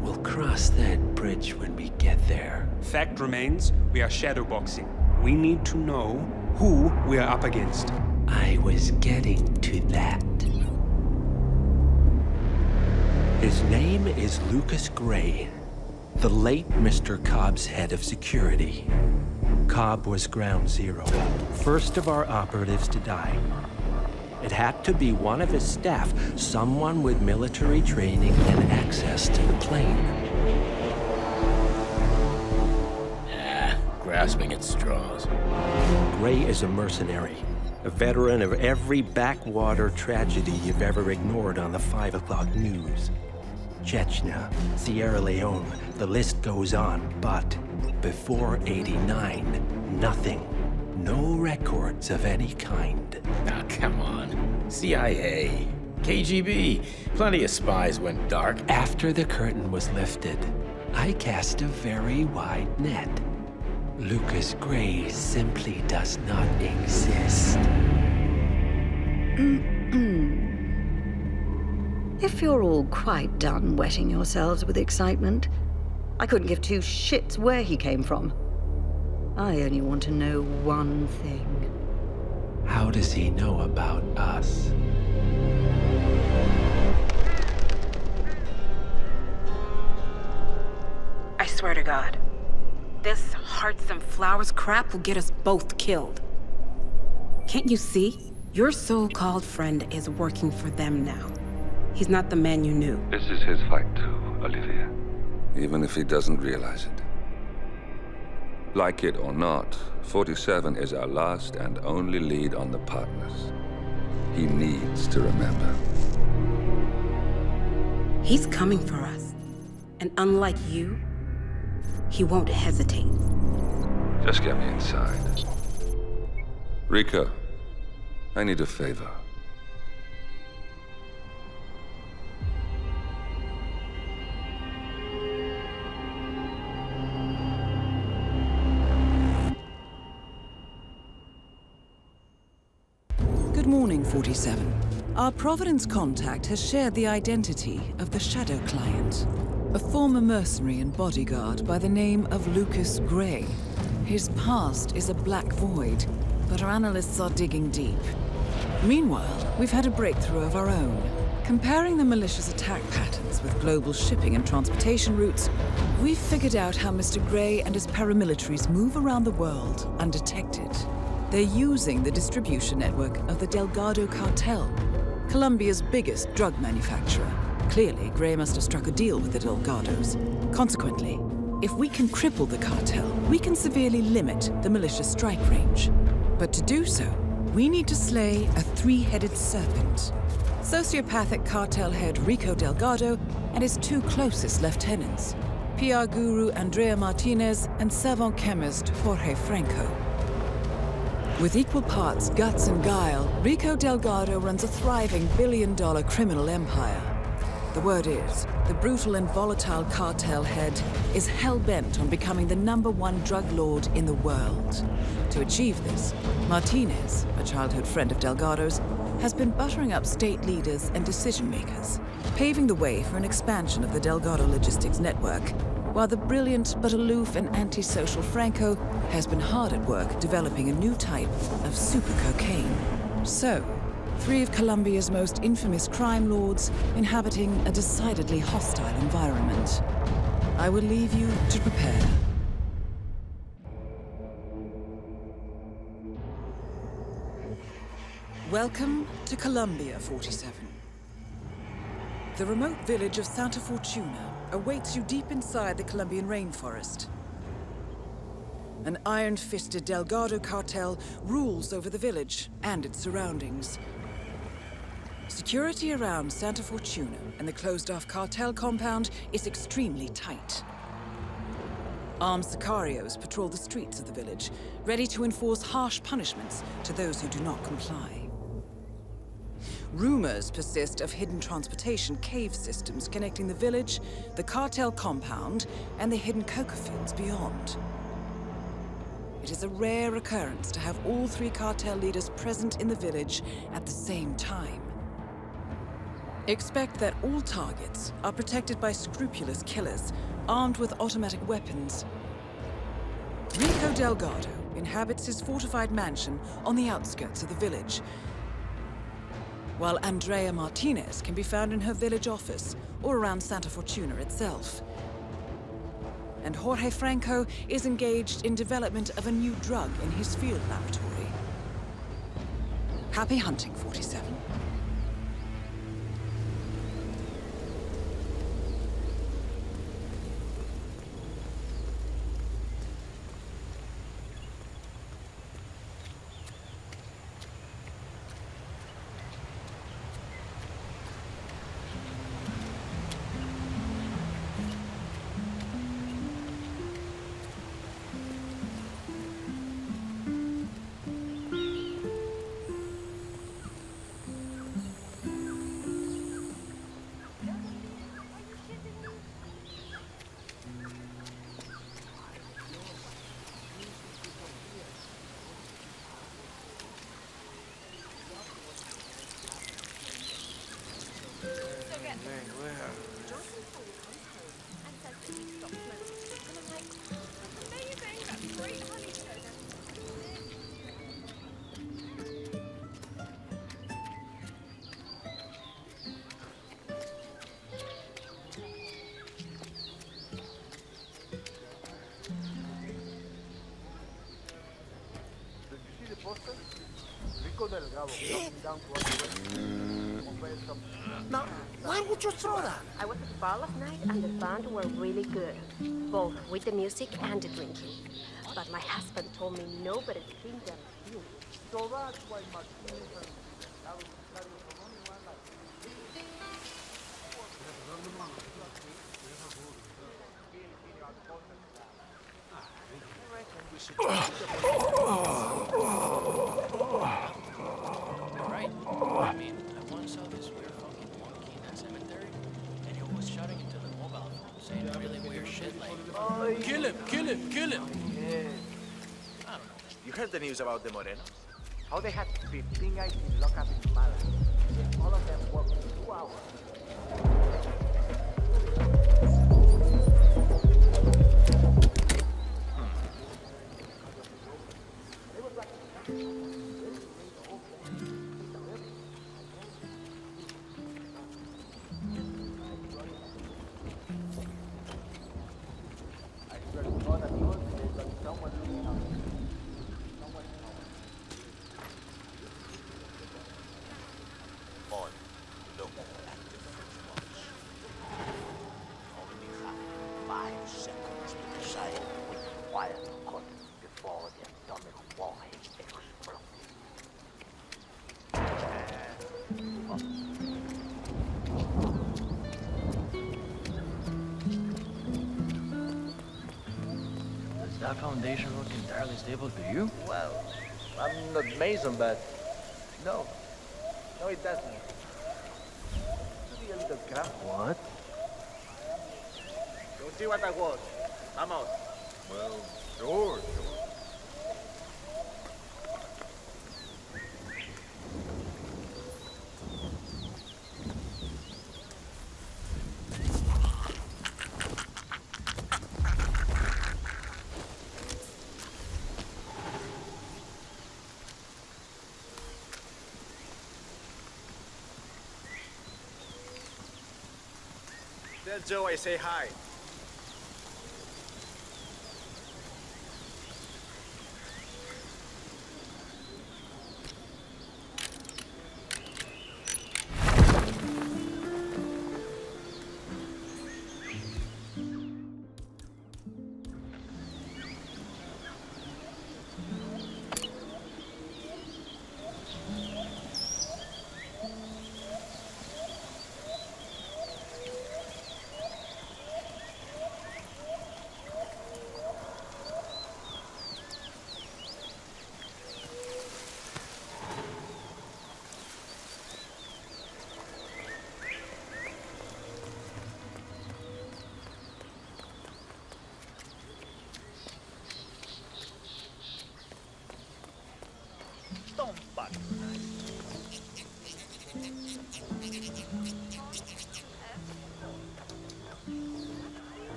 We'll cross that bridge when we get there. Fact remains, we are shadowboxing. We need to know who we are up against. I was getting to that. His name is Lucas Gray, the late Mr. Cobb's head of security. Cobb was ground zero, first of our operatives to die. It had to be one of his staff, someone with military training and access to the plane. Grasping at straws. Gray is a mercenary, a veteran of every backwater tragedy you've ever ignored on the 5 o'clock news. Chechnya, Sierra Leone, the list goes on, but before '89, nothing. No records of any kind. Now, come on. CIA, KGB, plenty of spies went dark. After the curtain was lifted, I cast a very wide net. Lucas Gray simply does not exist. If you're all quite done wetting yourselves with excitement, I couldn't give two shits where he came from. I only want to know one thing. How does he know about us? I swear to God, this hearts and flowers crap will get us both killed. Can't you see? Your so-called friend is working for them now. He's not the man you knew. This is his fight too, Olivia. Even if he doesn't realize it. Like it or not, 47 is our last and only lead on the partners. He needs to remember. He's coming for us. And unlike you, he won't hesitate. Just get me inside. Rico, I need a favor. Good morning, 47. Our Providence contact has shared the identity of the Shadow Client, a former mercenary and bodyguard by the name of Lucas Gray. His past is a black void, but our analysts are digging deep. Meanwhile, we've had a breakthrough of our own. Comparing the malicious attack patterns with global shipping and transportation routes, we've figured out how Mr. Gray and his paramilitaries move around the world undetected. They're using the distribution network of the Delgado cartel, Colombia's biggest drug manufacturer. Clearly, Gray must have struck a deal with the Delgados. Consequently, if we can cripple the cartel, we can severely limit the militia's strike range. But to do so, we need to slay a three-headed serpent. Sociopathic cartel head Rico Delgado and his two closest lieutenants, PR guru Andrea Martinez and savant chemist Jorge Franco. With equal parts guts and guile, Rico Delgado runs a thriving billion-dollar criminal empire. The word is, the brutal and volatile cartel head is hell-bent on becoming the #1 drug lord in the world. To achieve this, Martinez, a childhood friend of Delgado's, has been buttering up state leaders and decision-makers, paving the way for an expansion of the Delgado logistics network, while the brilliant but aloof and antisocial Franco has been hard at work developing a new type of super cocaine. So, 3 of Colombia's most infamous crime lords inhabiting a decidedly hostile environment. I will leave you to prepare. Welcome to Colombia, 47. The remote village of Santa Fortuna awaits you deep inside the Colombian rainforest. An iron-fisted Delgado cartel rules over the village and its surroundings. Security around Santa Fortuna and the closed-off cartel compound is extremely tight. Armed sicarios patrol the streets of the village, ready to enforce harsh punishments to those who do not comply. Rumors persist of hidden transportation cave systems connecting the village, the cartel compound, and the hidden coca fields beyond. It is a rare occurrence to have all three cartel leaders present in the village at the same time. Expect that all targets are protected by scrupulous killers, armed with automatic weapons. Rico Delgado inhabits his fortified mansion on the outskirts of the village, while Andrea Martinez can be found in her village office or around Santa Fortuna itself. And Jorge Franco is engaged in development of a new drug in his field laboratory. Happy hunting, 47. Now, why would you throw that? I was at the bar last night and the band were really good, both with the music and the drinking. But my husband told me nobody sing them too. So that's why Martinez and Right. I mean, I once saw this weird fucking monkey in that cemetery, and he was shouting into the mobile phone, saying really weird shit like, "Kill him! Kill him! Kill him!" Yeah. I don't know. You heard the news about the Morenos? How they had 15 guys in lockup in Malaga. All of them worked 2 hours. That foundation look entirely stable to you? Well, I'm not Mason, but no. No, it doesn't. Could be a little cramped. What? Go see what I was. Vamos. Well, sure. Tell Joe I say hi.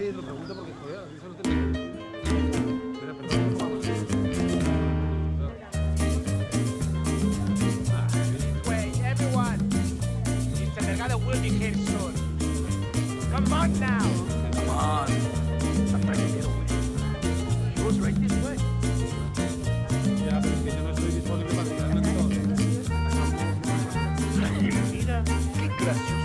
Wait, everyone! Mr. Delgado will be here soon. Come on now! Come on. I'm trying to get away. He goes right this way. Mira, qué gracioso.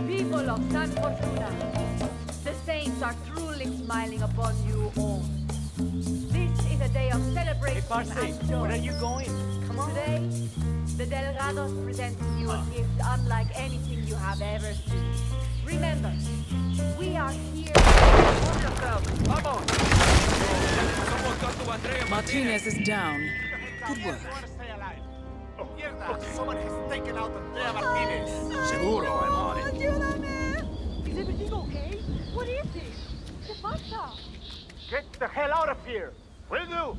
People of San Fortuna, the saints are truly smiling upon you all. This is a day of celebration and joy. Where are you going? Come on. Today, the Delgados present to you a gift unlike anything you have ever seen. Remember, we are here. Martinez is down. Good work. Someone has taken out Andrea Martinez. Seguro, I'm on it. Is everything okay? What is it? ¿Qué pasa? Get the hell out of here! Will do!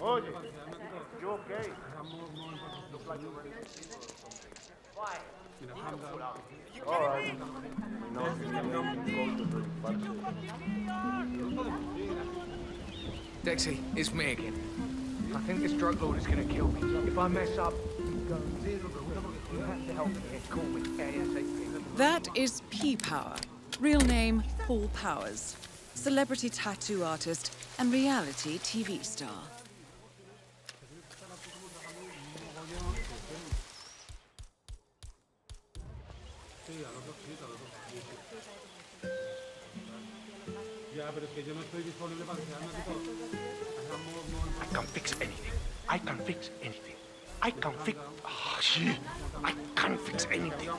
Oye, you okay? Look like you're ready to see or something. Why? All right. Dexy, it's me again. I think this drug lord is gonna kill me. If I mess up, you have to help me get caught with ASAP. That is P-Power. Real name, Paul Powers. Celebrity tattoo artist and reality TV star. I can fix anything. I can fix anything. I can fix... Oh, shit. I can fix anything.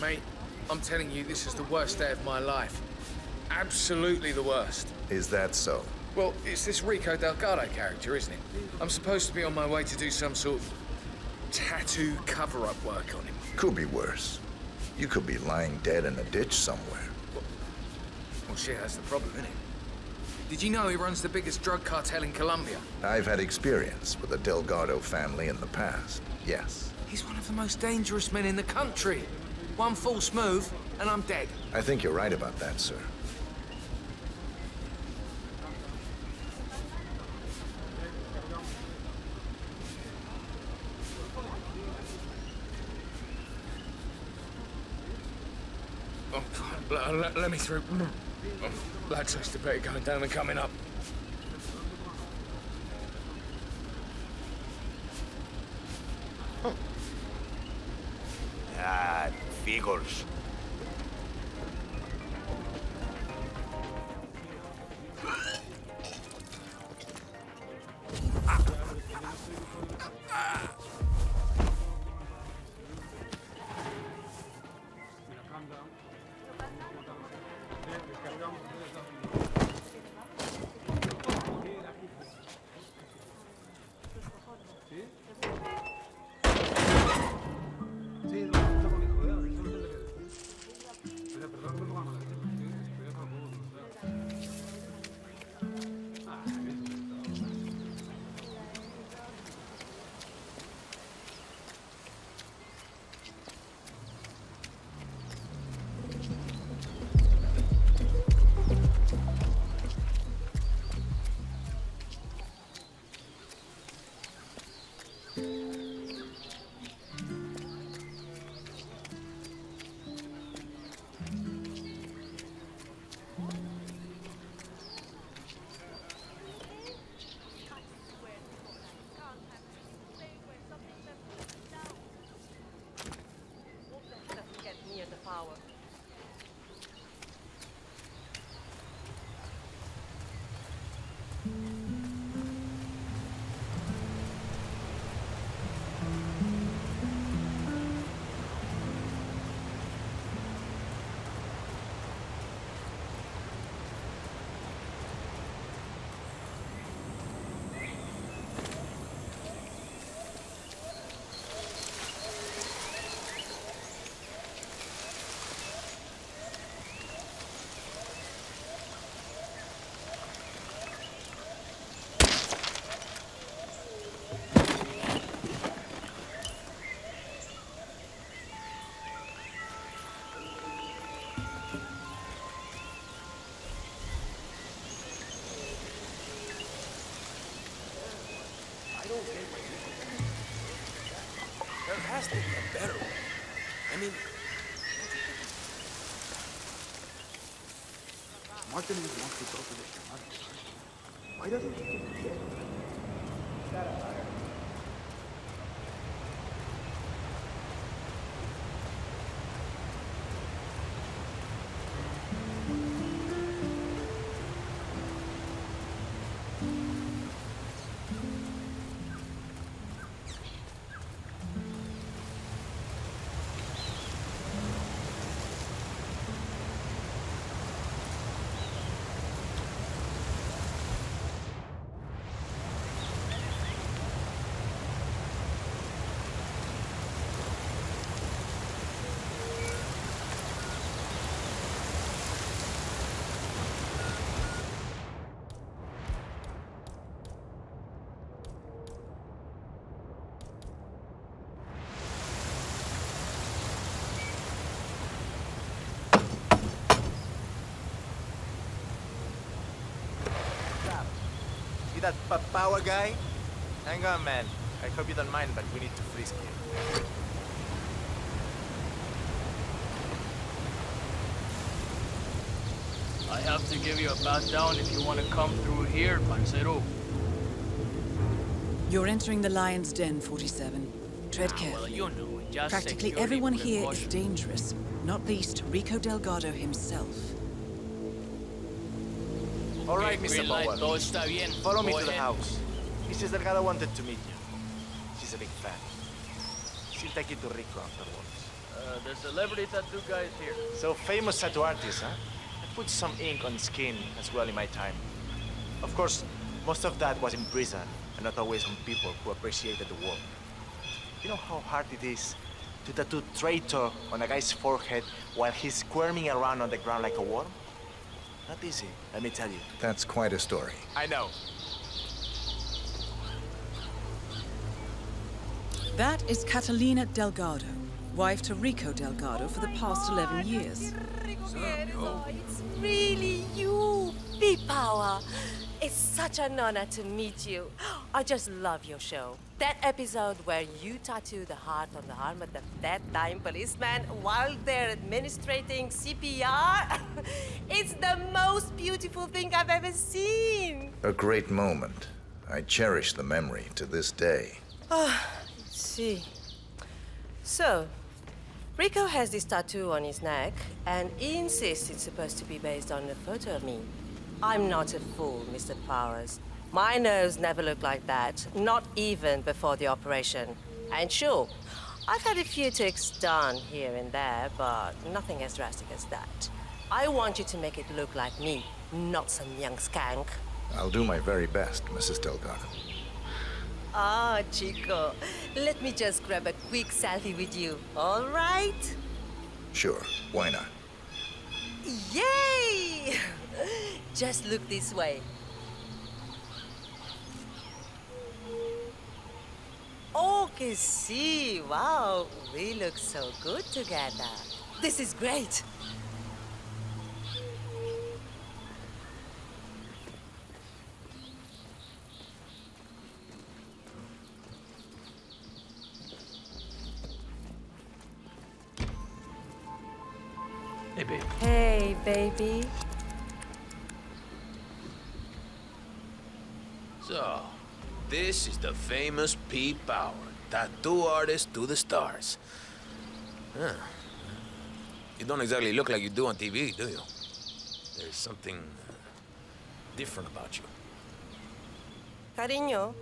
Mate, I'm telling you, this is the worst day of my life. Absolutely the worst. Is that so? Well, it's this Rico Delgado character, isn't it? I'm supposed to be on my way to do some sort of tattoo cover-up work on him. Could be worse. You could be lying dead in a ditch somewhere. Well, shit, that's the problem, isn't it? Did you know he runs the biggest drug cartel in Colombia? I've had experience with the Delgado family in the past, yes. He's one of the most dangerous men in the country. One false move, and I'm dead. I think you're right about that, sir. Oh, let me through. Oh, lads, it's the better going down than coming up. Ah, figures. There has to be a better way. I mean... Martin wants to go to the Shamanic. Why doesn't he get the jet? That power guy? Hang on, man. I hope you don't mind, but we need to frisk you. I have to give you a pat down if you want to come through here, Pansero. You're entering the Lion's Den, 47. Tread Well, carefully. you know, just Practically security everyone here is precaution. dangerous, not least Rico Delgado himself. All right, Okay, Mr. green light, Power. todo está bien. Follow me Go to the ahead. house. Mrs. Delgado wanted to meet you. She's a big fan. She'll take you to Rico afterwards. The celebrity tattoo guy is here. So famous tattoo artist, huh? I put some ink on skin as well in my time. Of course, most of that was in prison and not always on people who appreciated the work. You know how hard it is to tattoo traitor on a guy's forehead while he's squirming around on the ground like a worm? Not easy, let me tell you. That's quite a story. I know. That is Catalina Delgado, wife to Rico Delgado for the past 11 years. It's really you, B-Power. It's such an honor to meet you. I just love your show. That episode where you tattoo the heart on the arm of the dead-dying policeman while they're administrating CPR. It's the most beautiful thing I've ever seen. A great moment. I cherish the memory to this day. See. So, Rico has this tattoo on his neck and he insists it's supposed to be based on a photo of me. I'm not a fool, Mr. Powers. My nose never looked like that, not even before the operation. And sure, I've had a few ticks done here and there, but nothing as drastic as that. I want you to make it look like me, not some young skank. I'll do my very best, Mrs. Delgado. Ah, Chico, let me just grab a quick selfie with you, all right? Sure, why not? Yay! Just look this way. Oh, que sí, wow, we look so good together. This is great. baby. Hey, baby. So, this is the famous P. Power, tattoo artist to the stars. Huh. You don't exactly look like you do on TV, do you? There's something different about you. Cariño,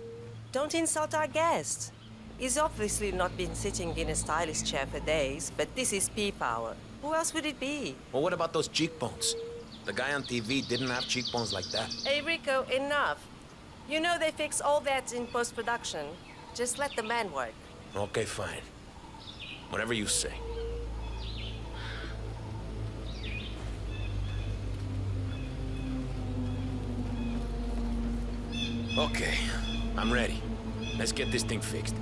don't insult our guest. He's obviously not been sitting in a stylish chair for days, but this is P-Power. Who else would it be? Well, what about those cheekbones? The guy on TV didn't have cheekbones like that. Hey, Rico, enough. You know they fix all that in post-production. Just let the man work. Okay, fine. Whatever you say. Okay, I'm ready. Let's get this thing fixed.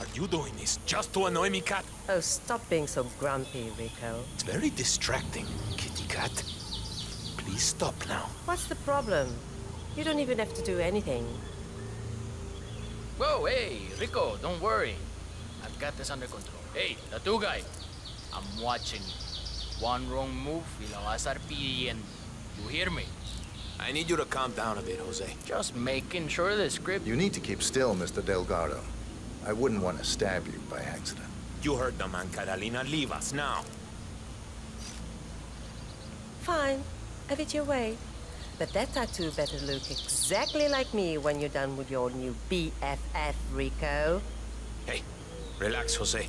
Are you doing this just to annoy me, cat? Oh, stop being so grumpy, Rico. It's very distracting, kitty cat. Please stop now. What's the problem? You don't even have to do anything. Whoa, hey, Rico, don't worry. I've got this under control. Hey, tattoo guy. I'm watching you. One wrong move, y la vas a arpir. You hear me? I need you to calm down a bit, Jose. Just making sure the script... You need to keep still, Mr. Delgado. I wouldn't want to stab you by accident. You heard the man, Catalina. Leave us now. Fine. Have it your way. But that tattoo better look exactly like me when you're done with your new BFF, Rico. Hey, relax, Jose.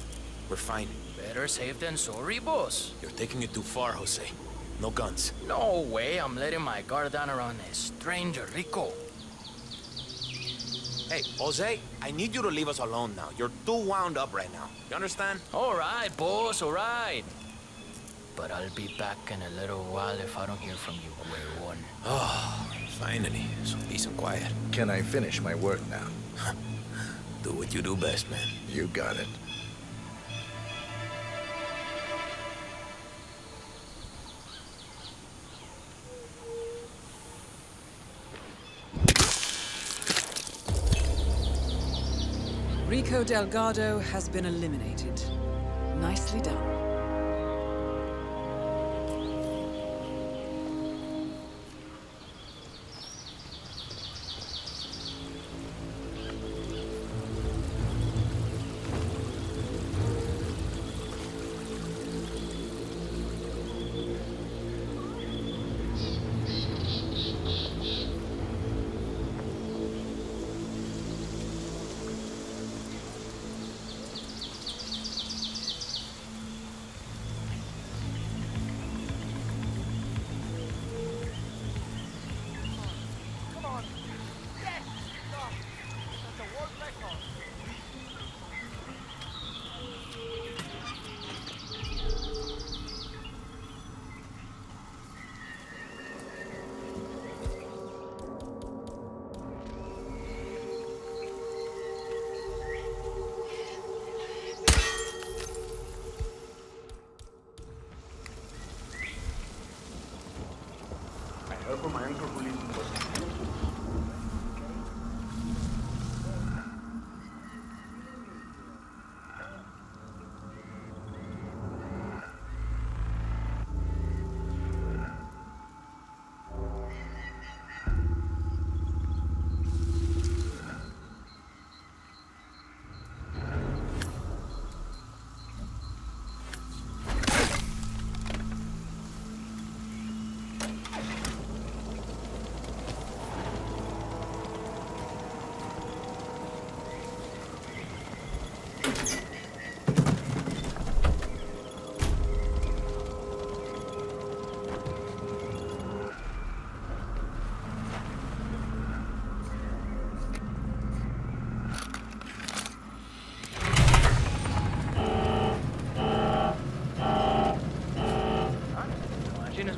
We're fine. Better safe than sorry, boss. You're taking it too far, Jose. No guns. No way I'm letting my guard down around a stranger, Rico. Hey, Jose, I need you to leave us alone now. You're too wound up right now. You understand? All right, boss, all right. But I'll be back in a little while if I don't hear from you, Huevon. Oh, finally. Some peace and quiet. Can I finish my work now? Do what you do best, man. You got it. Rico Delgado has been eliminated. Nicely done.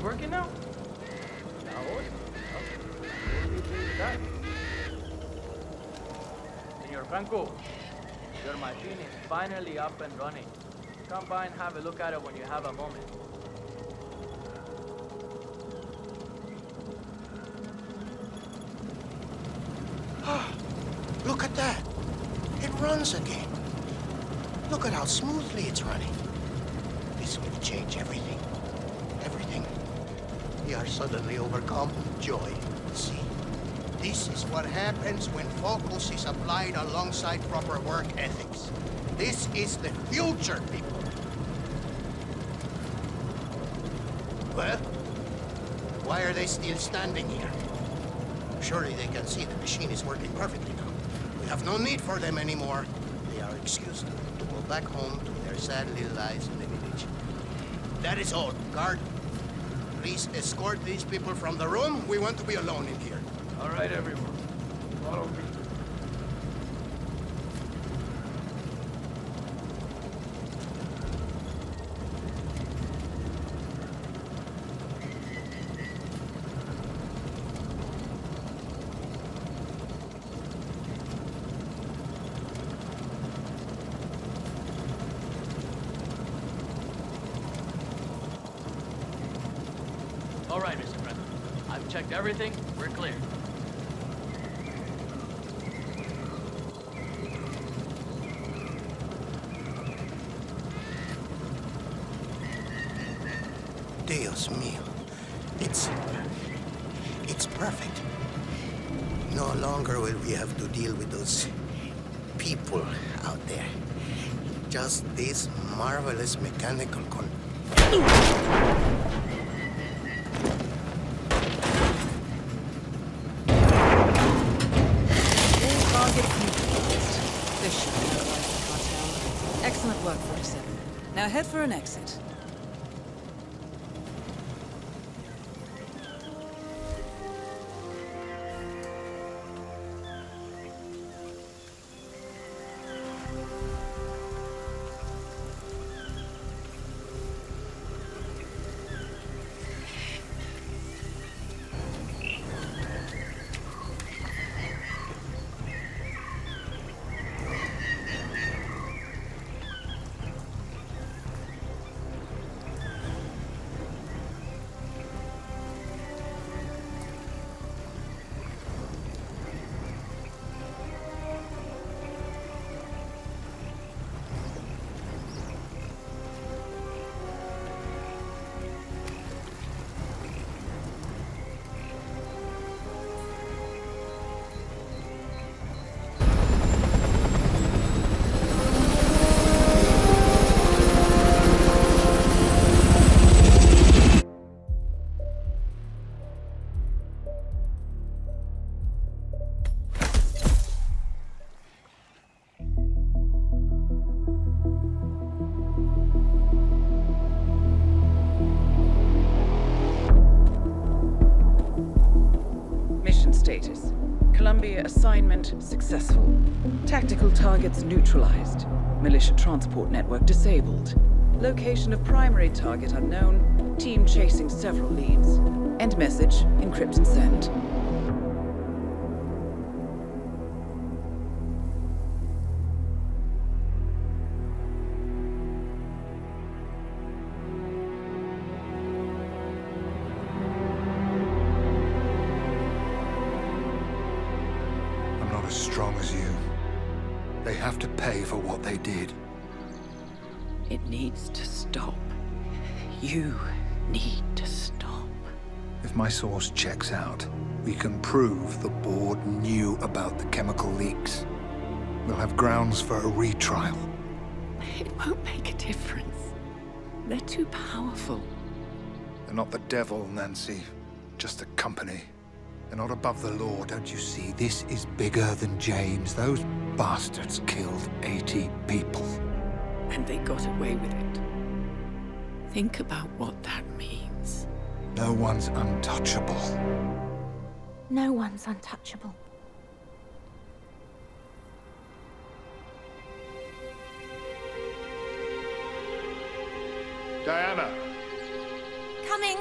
Working now? Senor Franco, your machine is finally up and running. Come by and have a look at it when you have a moment. Look at that. It runs again. Look at how smoothly it's running. This will change everything. Everything. We are suddenly overcome with joy. See, this is what happens when focus is applied alongside proper work ethics. This is the future, people. Well, why are they still standing here? Surely they can see the machine is working perfectly now. We have no need for them anymore. They are excused to go back home to their sad little lives in the village. That is all. Guard, please escort these people from the room. We want to be alone in here. All right, everyone. Follow me. All right, Mr. President. I've checked everything. We're clear. Dios mío. It's perfect. No longer will we have to deal with those people out there. Just this marvelous mechanical This should be no rifle cartel. Excellent work, 47. Now head for an exit. Status. Columbia assignment successful. Tactical targets neutralized. Militia transport network disabled. Location of primary target unknown. Team chasing several leads. End message, encrypt and send. As strong as you. They have to pay for what they did. It needs to stop. You need to stop. If my source checks out, we can prove the board knew about the chemical leaks. We'll have grounds for a retrial. It won't make a difference. They're too powerful. They're not the devil, Nancy. Just a company. They're not above the law, don't you see? This is bigger than James. Those bastards killed 80 people. And they got away with it. Think about what that means. No one's untouchable. No one's untouchable. Diana! Coming!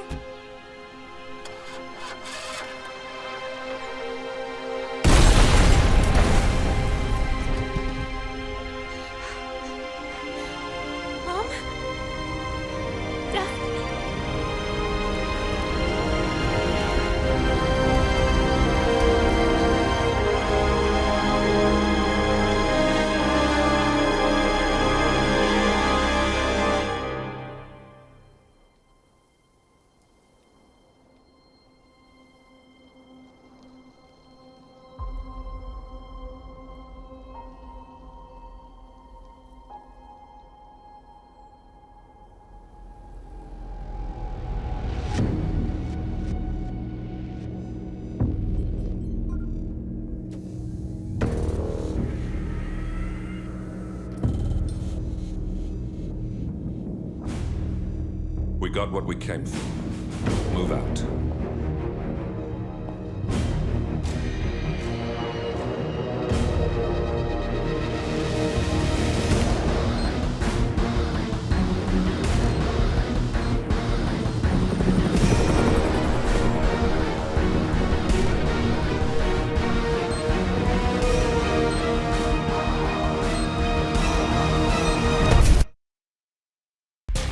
got what we came for. Move out.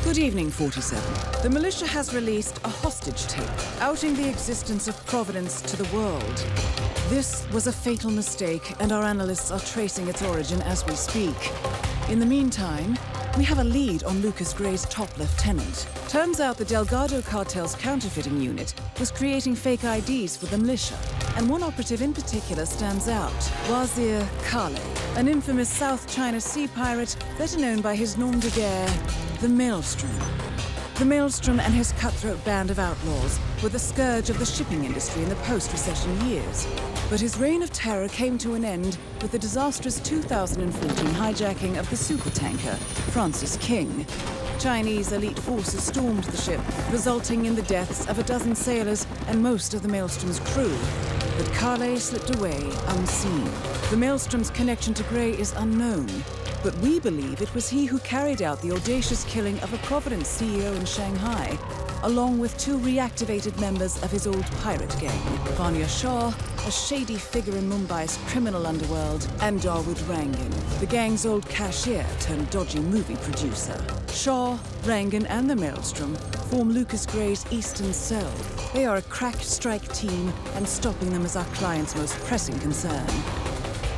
Good evening, 47. The militia has released a hostage tape outing the existence of Providence to the world. This was a fatal mistake, and our analysts are tracing its origin as we speak. In the meantime, we have a lead on Lucas Gray's top lieutenant. Turns out the Delgado cartel's counterfeiting unit was creating fake IDs for the militia, and one operative in particular stands out, Wazir Kale, an infamous South China Sea pirate better known by his nom de guerre, the Maelstrom. The Maelstrom and his cutthroat band of outlaws were the scourge of the shipping industry in the post-recession years. But his reign of terror came to an end with the disastrous 2014 hijacking of the supertanker, Francis King. Chinese elite forces stormed the ship, resulting in the deaths of a dozen sailors and most of the Maelstrom's crew. But Kale slipped away unseen. The Maelstrom's connection to Gray is unknown, but we believe it was he who carried out the audacious killing of a Providence CEO in Shanghai, along with two reactivated members of his old pirate gang, Vanya Shah, a shady figure in Mumbai's criminal underworld, and Dawood Rangan, the gang's old cashier turned dodgy movie producer. Shah, Rangan, and the Maelstrom form Lucas Gray's Eastern Cell. They are a crack strike team, and stopping them is our client's most pressing concern.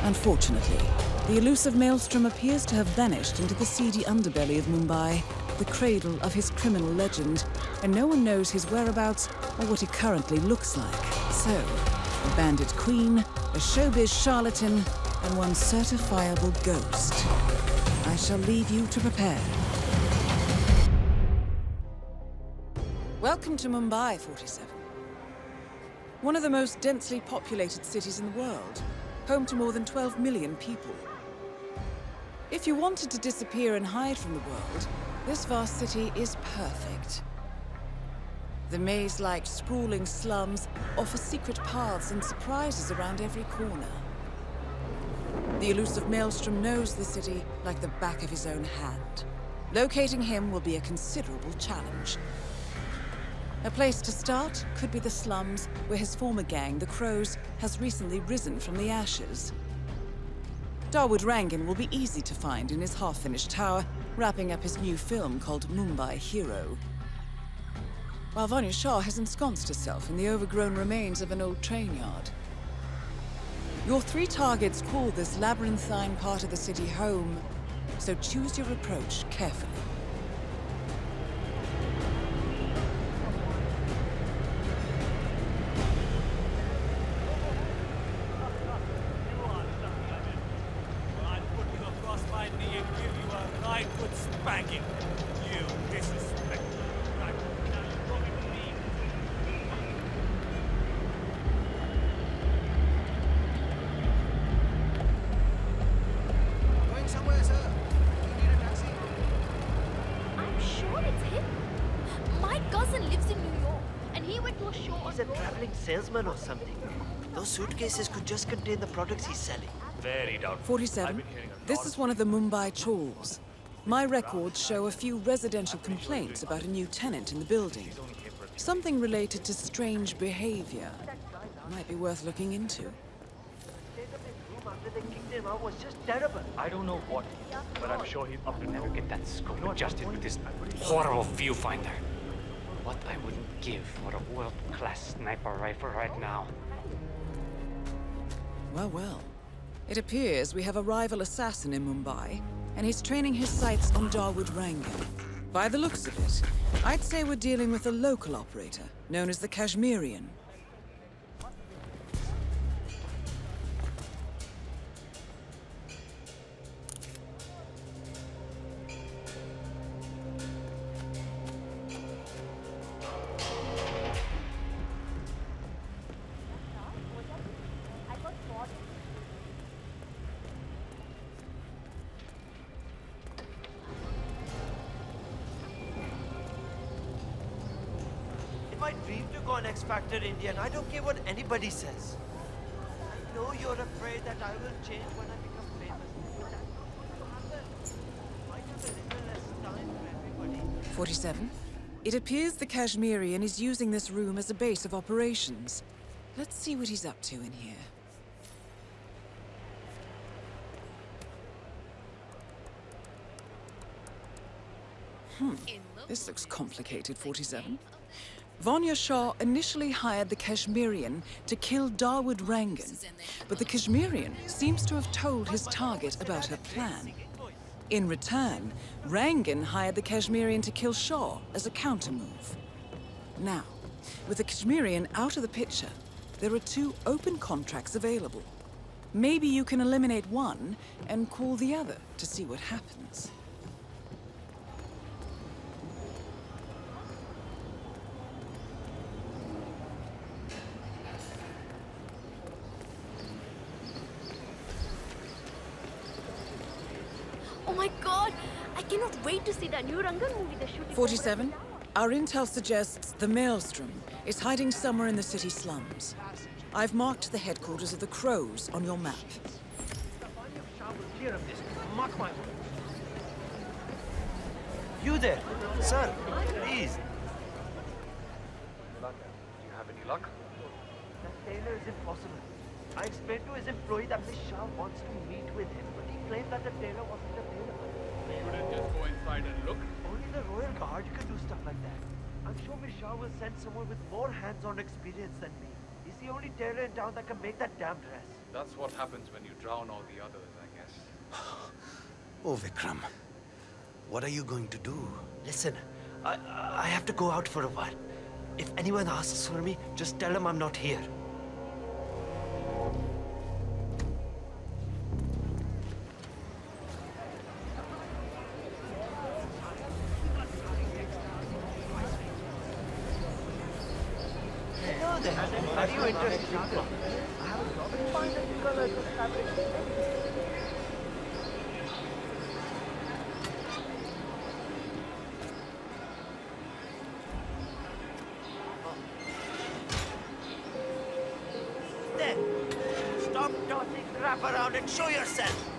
Unfortunately, the elusive Maelstrom appears to have vanished into the seedy underbelly of Mumbai, the cradle of his criminal legend, and no one knows his whereabouts or what he currently looks like. So, a bandit queen, a showbiz charlatan, and one certifiable ghost. I shall leave you to prepare. Welcome to Mumbai, 47. One of the most densely populated cities in the world, home to more than 12 million people. If you wanted to disappear and hide from the world, this vast city is perfect. The maze-like sprawling slums offer secret paths and surprises around every corner. The elusive Maelstrom knows the city like the back of his own hand. Locating him will be a considerable challenge. A place to start could be the slums, where his former gang, the Crows, has recently risen from the ashes. Dawood Rangan will be easy to find in his half-finished tower, wrapping up his new film called Mumbai Hero. While Vanya Shah has ensconced herself in the overgrown remains of an old train yard. Your three targets call this labyrinthine part of the city home, so choose your approach carefully. Salesman or something. Those suitcases could just contain the products he's selling. Very doubtful. 47. This is one of the Mumbai chores. My records show a few residential complaints about a new tenant in the building. Something related to strange behavior. Might be worth looking into. After they kicked him out was just terrible. I don't know what, but I'm sure he'd up to never get that scope adjusted with this horrible viewfinder. What I wouldn't give for a world-class sniper rifle right now. Well, well. It appears we have a rival assassin in Mumbai, and he's training his sights on Dawood Rangan. By the looks of it, I'd say we're dealing with a local operator, known as the Kashmirian. on X Factor, Indian. I don't care what anybody says. I know you're afraid that I will change when I become famous. But that's not going to happen. I have a little less time for everybody. 47. It appears the Kashmirian is using this room as a base of operations. Let's see what he's up to in here. This looks complicated, 47. Vanya Shah initially hired the Kashmirian to kill Dawood Rangan, but the Kashmirian seems to have told his target about her plan. In return, Rangan hired the Kashmirian to kill Shah as a countermove. Now, with the Kashmirian out of the picture, there are 2 open contracts available. Maybe you can eliminate one and call the other to see what happens. Oh my god! I cannot wait to see that new Rangan movie they're shooting. 47. Our intel suggests the Maelstrom is hiding somewhere in the city slums. I've marked the headquarters of the Crows on your map. Mark my words. You there, sir, please. Do you have any luck? That tailor is impossible. I explained to his employee that Miss Shah wants to meet with him, but he claimed that the tailor wasn't available. Shouldn't just go inside and look? Only the Royal Guard can do stuff like that. I'm sure Miss Shah will send someone with more hands-on experience than me. He's the only tailor in town that can make that damn dress. That's what happens when you drown all the others, I guess. Oh, Vikram. What are you going to do? Listen, I have to go out for a while. If anyone asks for me, just tell them I'm not here. Hello there. Are you interested in clothes? I have a job in finding the colors of fabric. There. Stop tossing crap around and show yourself.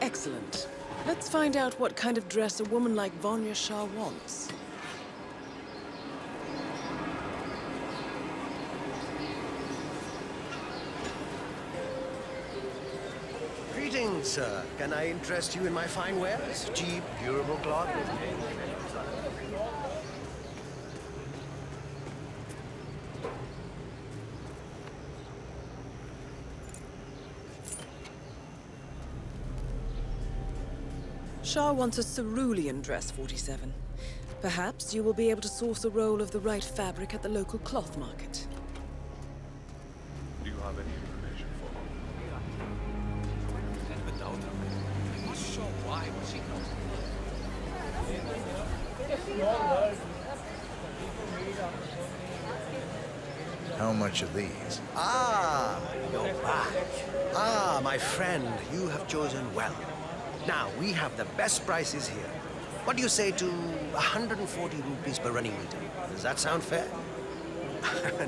Excellent. Let's find out what kind of dress a woman like Vanya Shah wants. Greetings, sir. Can I interest you in my fine wares? Cheap, durable cloth. Shah wants a cerulean dress, 47. Perhaps you will be able to source a roll of the right fabric at the local cloth market. Do you have any information for me? I'm not sure why, but she knows. How much are these? Ah, you're back. Ah, my friend, you have chosen well. Now, we have the best prices here. What do you say to 140 rupees per running meter? Does that sound fair?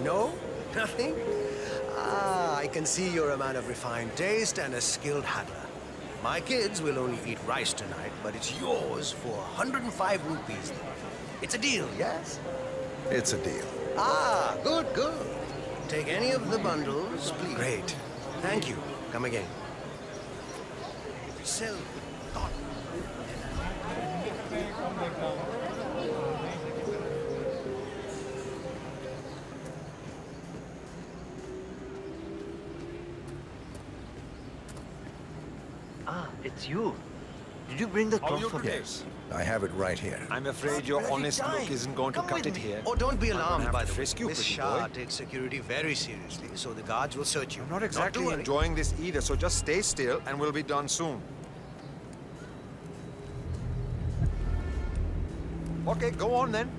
No? Nothing? Ah, I can see you're a man of refined taste and a skilled haggler. My kids will only eat rice tonight, but it's yours for 105 rupees. It's a deal, yes? It's a deal. Ah, good, good. Take any of the bundles, please. Great. Thank you. Come again. Sell. Ah, it's you. Did you bring the cloth for me? Yes, I have it right here. I'm afraid your honest look isn't going to cut it here. Oh, don't be alarmed, by the way. Frisk you, Miss pretty Shah boy. takes security very seriously, so the guards will search you. I'm not exactly enjoying this either, so just stay still and we'll be done soon. Okay, go on then.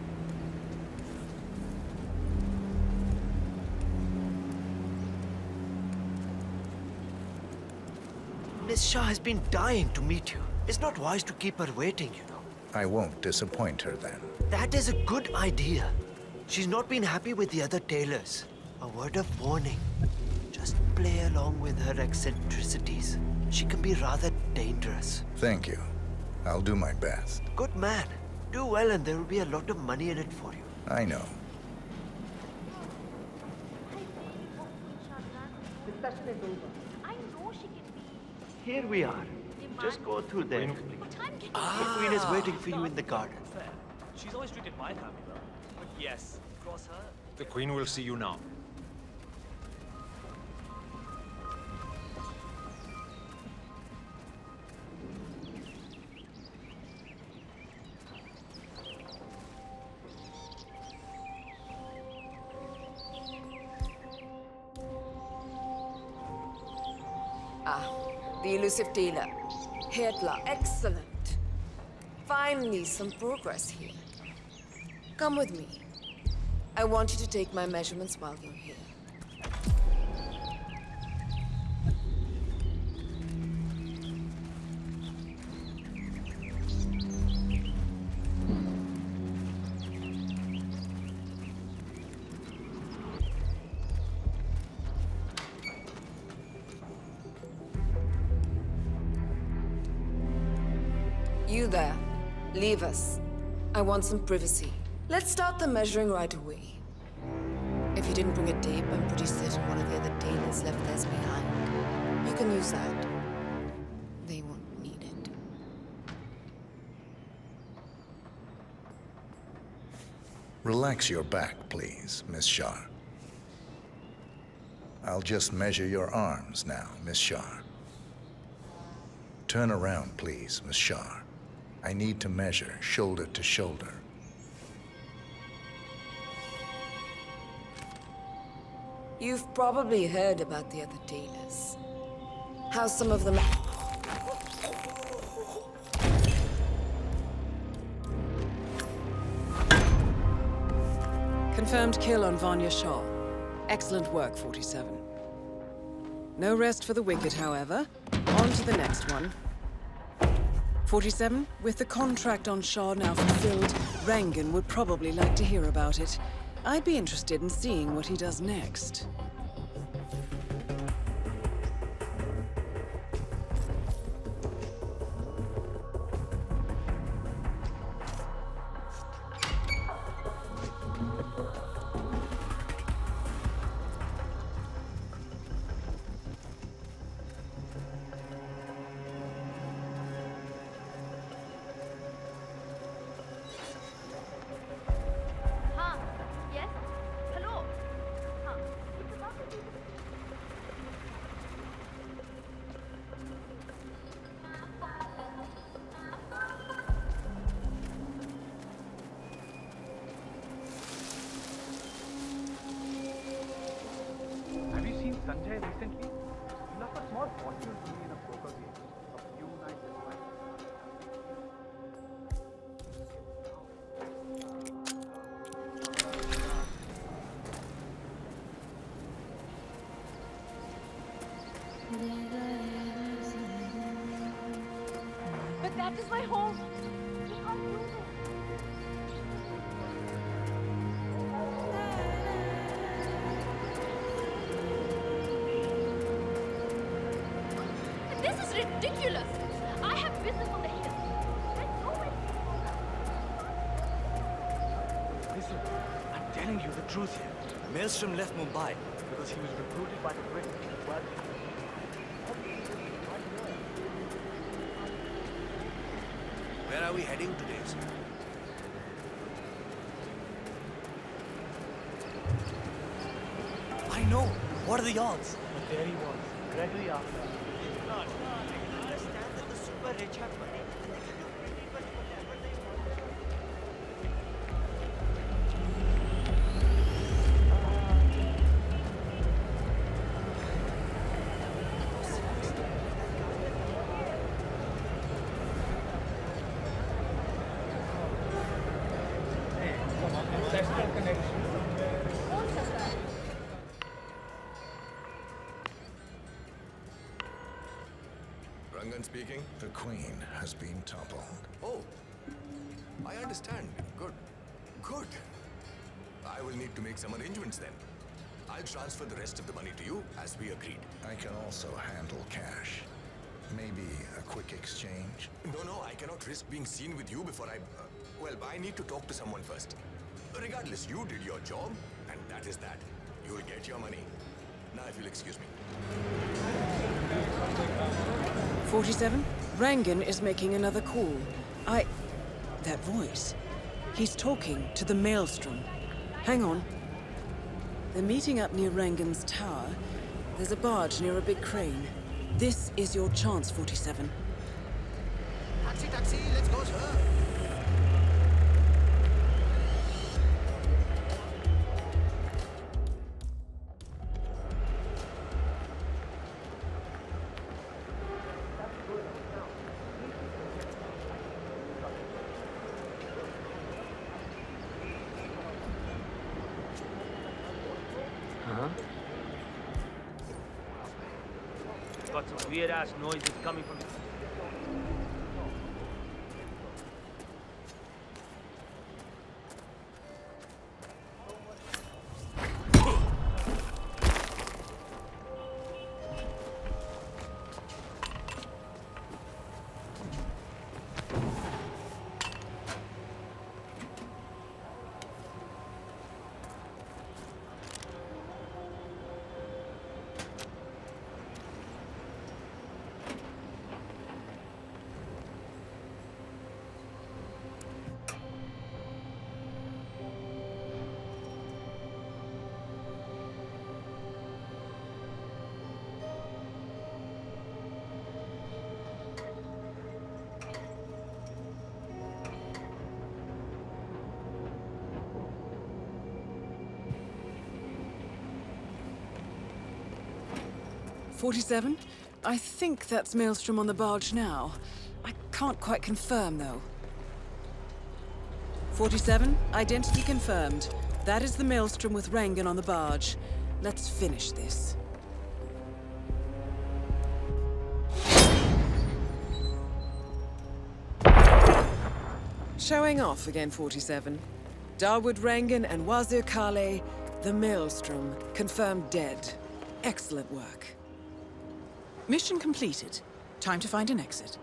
Miss Miss Shah has been dying to meet you. It's not wise to keep her waiting, you know. I won't disappoint her then. That is a good idea. She's not been happy with the other tailors. A word of warning. Just play along with her eccentricities. She can be rather dangerous. Thank you. I'll do my best. Good man. Do well and there will be a lot of money in it for you. I know. Here we are. Just go through there. The Queen is waiting for you in the garden. She's always treated my family well. But yes, cross her. The Queen will see you now. Ah, the elusive dealer. Hitler, excellent. Finally, some progress here. Come with me. I want you to take my measurements while you're here. You there. Leave us. I want some privacy. Let's start the measuring right away. If you didn't bring a tape, I'm pretty certain one of the other tailors left theirs behind. You can use that. They won't need it. Relax your back, please, Miss Shah. I'll just measure your arms now, Miss Shah. Turn around, please, Miss Shah. I need to measure shoulder to shoulder. You've probably heard about the other tailors. How some of them... Confirmed kill on Vanya Shah. Excellent work, 47. No rest for the wicked, however. On to the next one. 47, with the contract on Shah now fulfilled, Rangan would probably like to hear about it. I'd be interested in seeing what he does next. Sanjay recently, he lost a small fortune to me in a poker game a few nights ago. But that is my home. You can't do this. This is ridiculous. I have business on the hill. There's no way. Listen, I'm telling you the truth here. Maelstrom left Mumbai because he was recruited by the British. Well, where are we heading today, sir? I know. What are the odds? But there he was, Gregory Arthur. I understand that the super rich have money and they can do pretty much whatever they want. Rangan speaking. The Queen has been toppled. Oh, I understand. Good. Good. I will need to make some arrangements then. I'll transfer the rest of the money to you as we agreed. I can also handle cash. Maybe a quick exchange? No, I cannot risk being seen with you before I... well, I need to talk to someone first. Regardless, you did your job, and that is that. You'll get your money. Now, if you'll excuse me. 47? Rangan is making another call. That voice. He's talking to the Maelstrom. Hang on. They're meeting up near Rangan's tower. There's a barge near a big crane. This is your chance, 47. Taxi, let's go, sir. Got some weird-ass noises coming from... .47? I think that's Maelstrom on the barge now. I can't quite confirm, though. 47, identity confirmed. That is the Maelstrom with Rangan on the barge. Let's finish this. Showing off again, 47. Darwood Rangan and Wazir Kale, the Maelstrom, confirmed dead. Excellent work. Mission completed. Time to find an exit.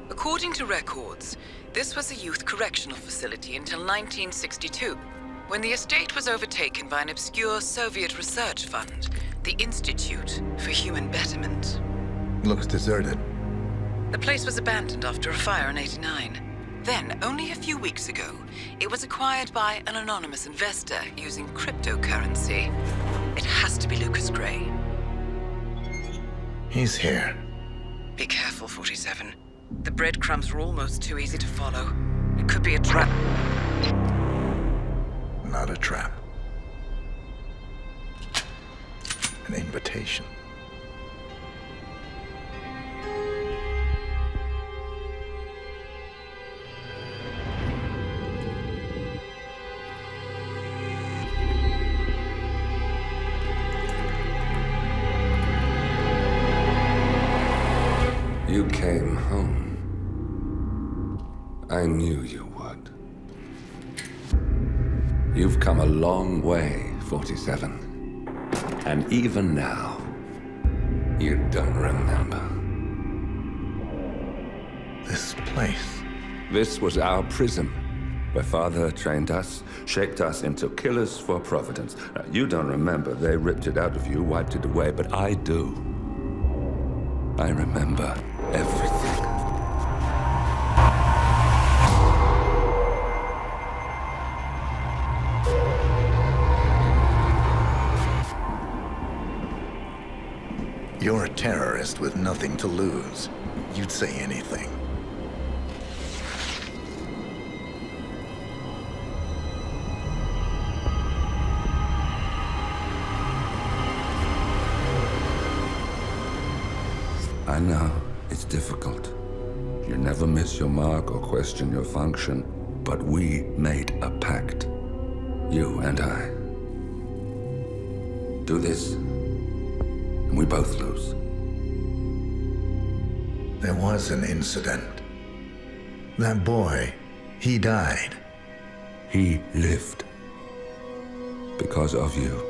According to records, this was a youth correctional facility until 1962, when the estate was overtaken by an obscure Soviet research fund, the Institute for Human Betterment. Looks deserted. The place was abandoned after a fire in '89. Then, only a few weeks ago, it was acquired by an anonymous investor using cryptocurrency. It has to be Lucas Gray. He's here. Be careful, 47. The breadcrumbs were almost too easy to follow. It could be a trap. Not a trap. An invitation. you came home. I knew you would. You've come a long way, 47. And even now, you don't remember. This place. This was our prison, where Father trained us, shaped us into killers for Providence. Now, you don't remember. They ripped it out of you, wiped it away, but I do. I remember everything. You're a terrorist with nothing to lose. You'd say anything. I know, it's difficult. You never miss your mark or question your function, but we made a pact. You and I. Do this, and we both lose. There was an incident. That boy, he died. He lived. Because of you.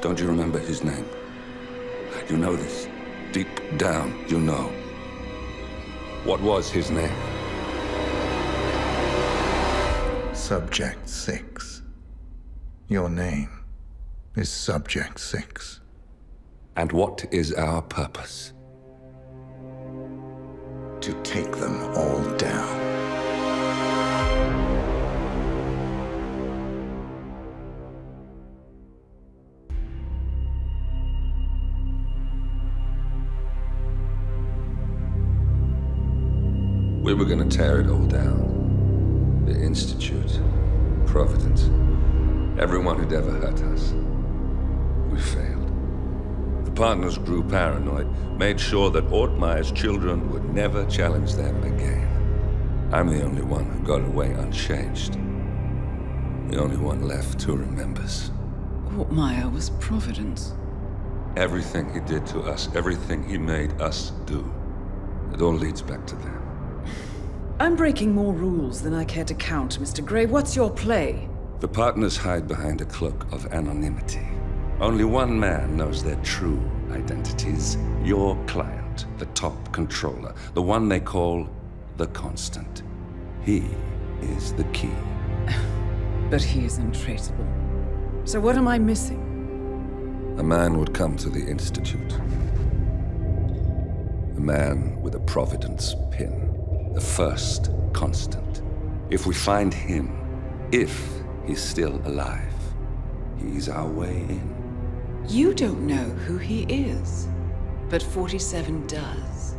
Don't you remember his name? You know this. Deep down, you know. What was his name? Subject 6. Your name is Subject 6. And what is our purpose? To take them all down. We were gonna tear it all down. The Institute, Providence, everyone who'd ever hurt us. We failed. The partners grew paranoid, made sure that Ortmeyer's children would never challenge them again. I'm the only one who got away unchanged. The only one left who remembers. Ortmeyer was Providence. Everything he did to us, everything he made us do, it all leads back to them. I'm breaking more rules than I care to count, Mr. Gray. What's your play? The partners hide behind a cloak of anonymity. Only one man knows their true identities. Your client, the top controller, the one they call the Constant. He is the key. But he is untraceable. So what am I missing? A man would come to the Institute. A man with a Providence pin. The first Constant. If we find him, if he's still alive, he's our way in. You don't know who he is, but 47 does.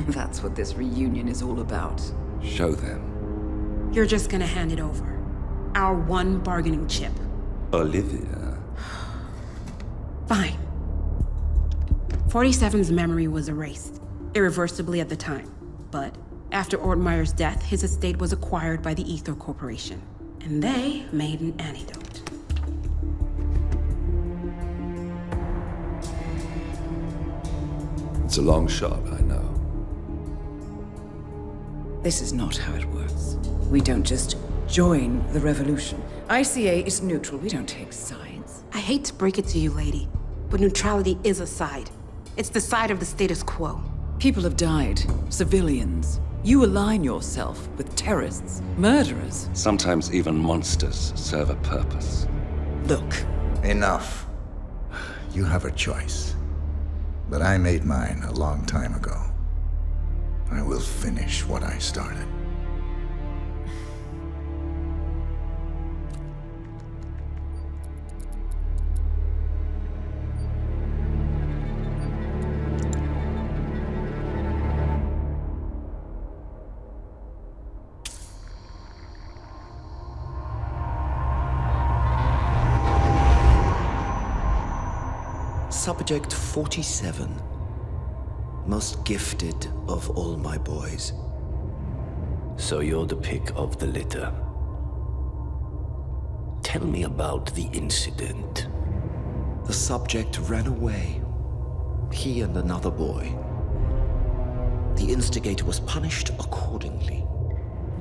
That's what this reunion is all about. Show them. You're just gonna hand it over. Our one bargaining chip. Olivia. Fine. 47's memory was erased, irreversibly at the time, but after Ortmeyer's death, his estate was acquired by the Ether Corporation, and they made an antidote. It's a long shot, I know. This is not how it works. We don't just join the revolution. ICA is neutral. We don't take sides. I hate to break it to you, lady, but neutrality is a side. It's the side of the status quo. People have died. Civilians. You align yourself with terrorists, murderers. Sometimes even monsters serve a purpose. Look. Enough. You have a choice. But I made mine a long time ago. I will finish what I started. Subject 47. Most gifted of all my boys. So you're the pick of the litter. Tell me about the incident. The subject ran away. He and another boy. the instigator was punished accordingly.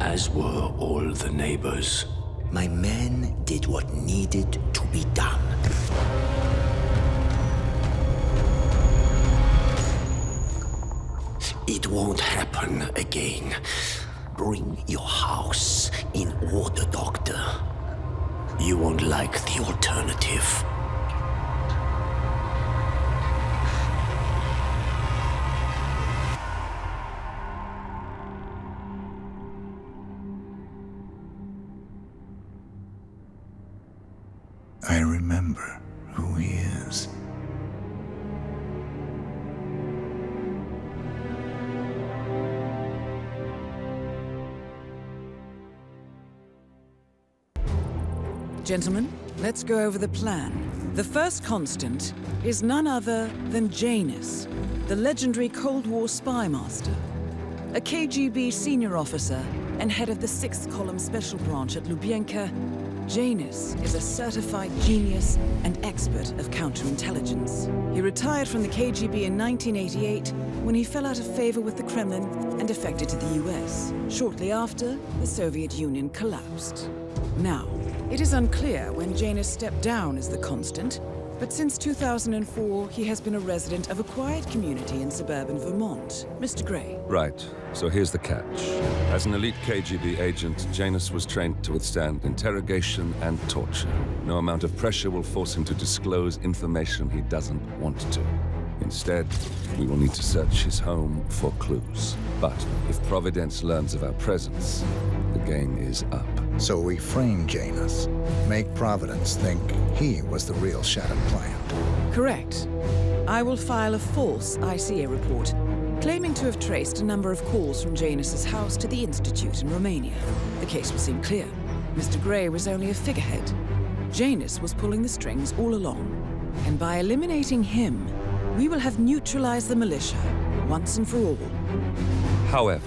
As were all the neighbors. My men did what needed to be done. It won't happen again. Bring your house in order, Doctor. You won't like the alternative. I remember who he is. Gentlemen, let's go over the plan. The first constant is none other than Janus, the legendary Cold War spy master, a KGB senior officer and head of the 6th Column Special Branch at Lubyanka. Janus is a certified genius and expert of counterintelligence. He retired from the KGB in 1988 when he fell out of favor with the Kremlin and defected to the US. Shortly after, the Soviet Union collapsed. Now, it is unclear when Janus stepped down as the constant, but since 2004, he has been a resident of a quiet community in suburban Vermont. Mr. Gray. Right. So here's the catch. As an elite KGB agent, Janus was trained to withstand interrogation and torture. No amount of pressure will force him to disclose information he doesn't want to. Instead, we will need to search his home for clues. But if Providence learns of our presence, the game is up. So we frame Janus, make Providence think he was the real shattered plant. Correct. I will file a false ICA report, claiming to have traced a number of calls from Janus's house to the Institute in Romania. The case will seem clear. Mr. Gray was only a figurehead. Janus was pulling the strings all along. And by eliminating him, we will have neutralized the militia, once and for all. However,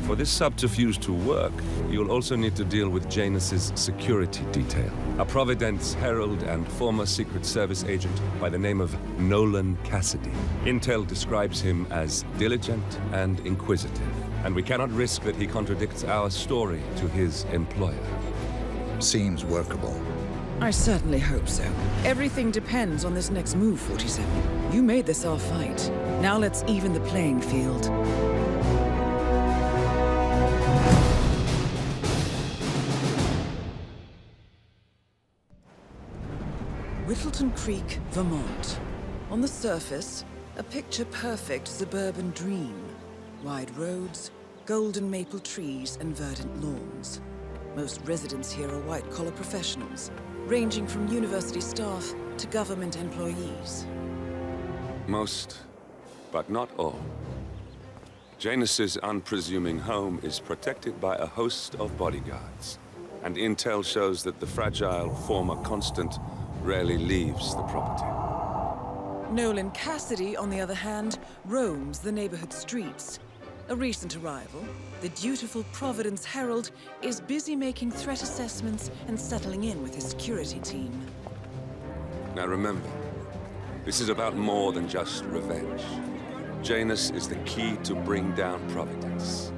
for this subterfuge to work, you'll also need to deal with Janus's security detail. A Providence herald and former Secret Service agent by the name of Nolan Cassidy. Intel describes him as diligent and inquisitive, and we cannot risk that he contradicts our story to his employer. Seems workable. I certainly hope so. Everything depends on this next move, 47. You made this our fight. Now let's even the playing field. Whittleton Creek, Vermont. On the surface, a picture-perfect suburban dream. Wide roads, golden maple trees, and verdant lawns. Most residents here are white-collar professionals, ranging from university staff to government employees. Most, but not all. Janus's unpresuming home is protected by a host of bodyguards, and intel shows that the fragile former constant rarely leaves the property. Nolan Cassidy, on the other hand, roams the neighborhood streets. A recent arrival, the dutiful Providence Herald is busy making threat assessments and settling in with his security team. Now remember, this is about more than just revenge. Janus is the key to bring down Providence.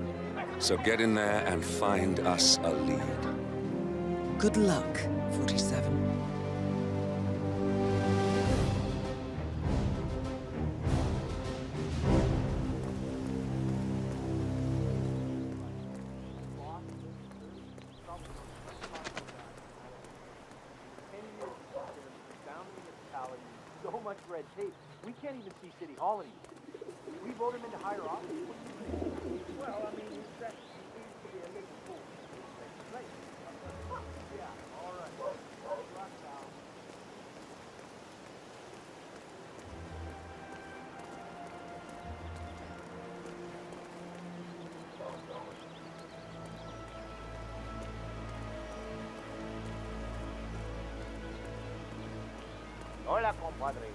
So get in there and find us a lead. Good luck, 47. So much red tape. We can't even see City Hall anymore. We vote him into higher office. Well, I mean, that seems to be a little fool. Right. Yeah, all right. Rock down. Hola, compadre.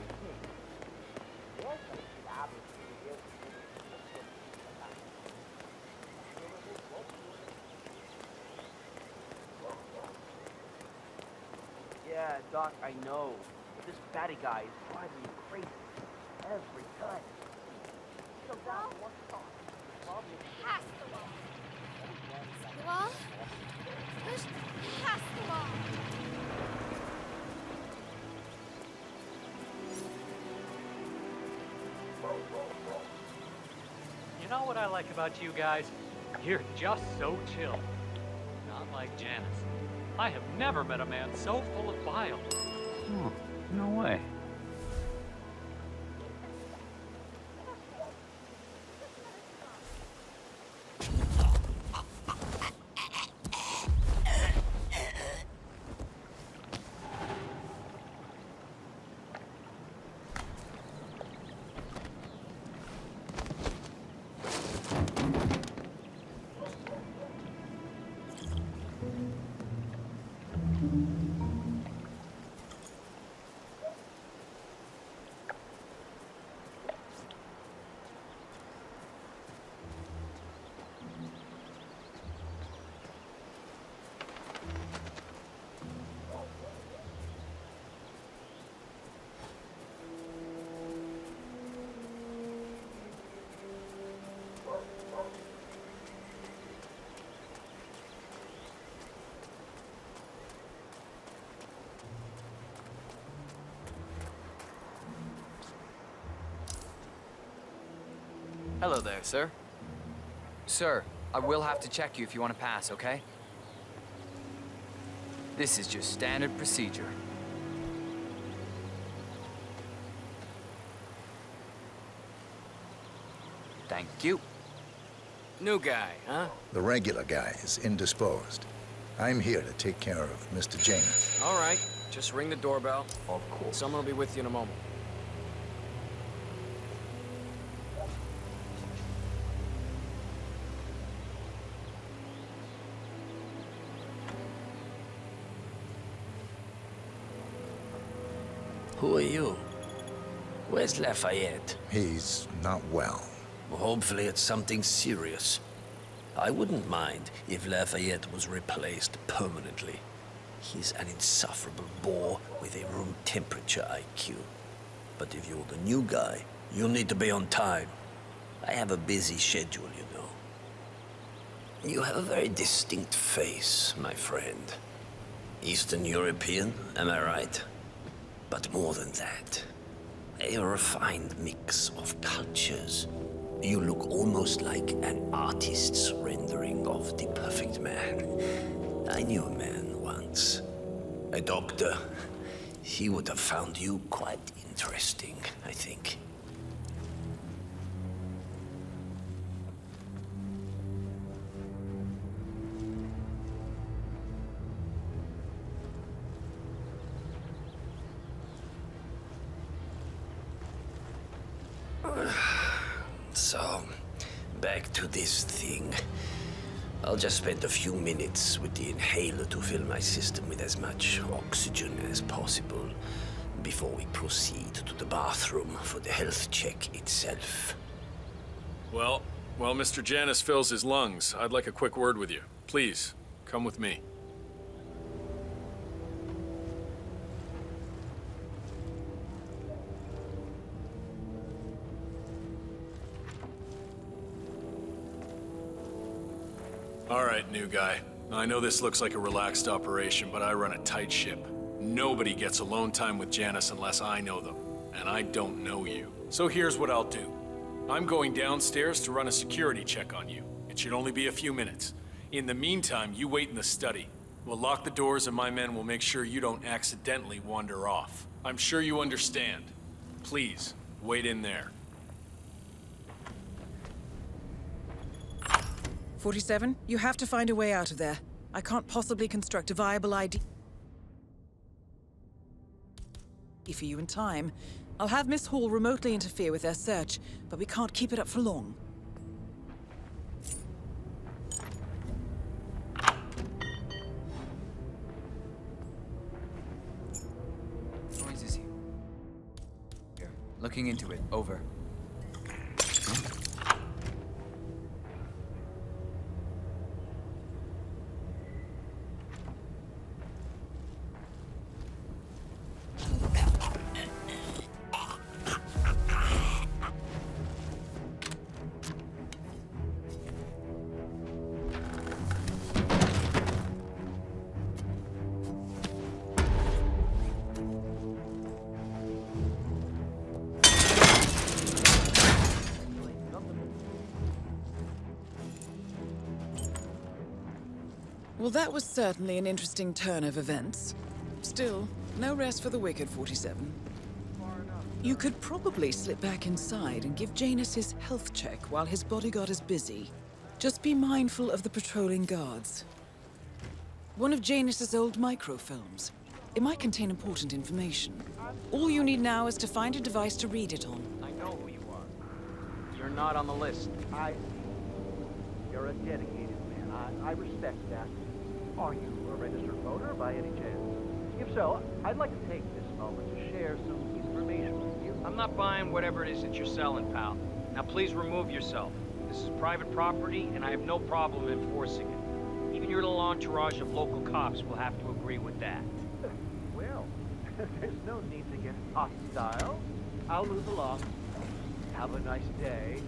Yeah, Doc, I know. But this fatty guy is driving me crazy. Every time. So down one thought. past the wall. The wall? Push past the wall. You know what I like about you guys? You're just so chill. Not like Janice. I have never met a man so full of bile. Oh, no way. Hello there, sir. Sir, I will have to check you if you want to pass, okay? This is just standard procedure. Thank you. New guy, huh? The regular guy is indisposed. I'm here to take care of Mr. Janus. All right, just ring the doorbell. Of course. Someone will be with you in a moment. Who are you? Where's Lafayette? He's not well. Well, hopefully it's something serious. I wouldn't mind if Lafayette was replaced permanently. He's an insufferable bore with a room temperature IQ. But if you're the new guy, you'll need to be on time. I have a busy schedule, you know. You have a very distinct face, my friend. Eastern European, am I right? But more than that, a refined mix of cultures. You look almost like an artist's rendering of the perfect man. I knew a man once, a doctor. He would have found you quite interesting, I think. So, back to this thing. I'll just spend a few minutes with the inhaler to fill my system with as much oxygen as possible before we proceed to the bathroom for the health check itself. Well, while Mr. Janus fills his lungs, I'd like a quick word with you. Please, come with me. All right, new guy. I know this looks like a relaxed operation, but I run a tight ship. Nobody gets alone time with Janus unless I know them, and I don't know you. So here's what I'll do. I'm going downstairs to run a security check on you. It should only be a few minutes. In the meantime, you wait in the study. We'll lock the doors and my men will make sure you don't accidentally wander off. I'm sure you understand. Please, wait in there. 47, you have to find a way out of there. I can't possibly construct a viable ID for you in time. I'll have Miss Hall remotely interfere with their search, but we can't keep it up for long. Noise is here. Looking into it. Over. Well, that was certainly an interesting turn of events. Still, no rest for the wicked, 47. You could probably slip back inside and give Janus his health check while his bodyguard is busy. Just be mindful of the patrolling guards. One of Janus's old microfilms. It might contain important information. All you need now is to find a device to read it on. I know who you are. You're not on the list. You're a dedicated man. I respect that. Are you a registered voter by any chance? If so, I'd like to take this moment to share some information with you. I'm not buying whatever it is that you're selling, pal. Now please remove yourself. This is private property, and I have no problem enforcing it. Even your little entourage of local cops will have to agree with that. Well, there's no need to get hostile. I'll move along. Have a nice day.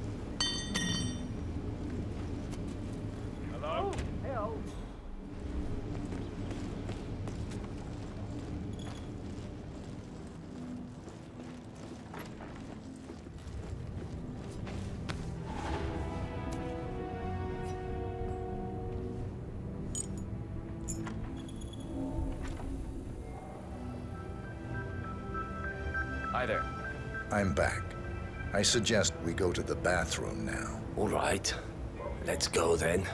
Hello? Oh, hell. Hi there. I'm back. I suggest we go to the bathroom now. All right. Let's go then.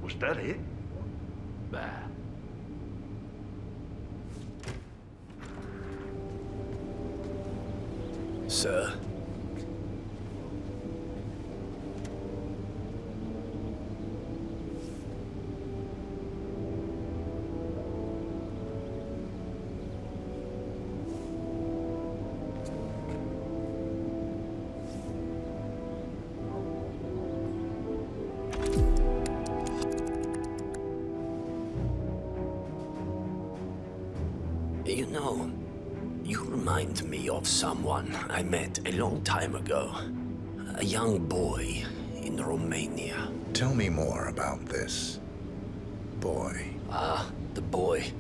Was that it? Bah. Sir. You know, you remind me of someone I met a long time ago. A young boy in Romania. Tell me more about this boy. Ah, the boy.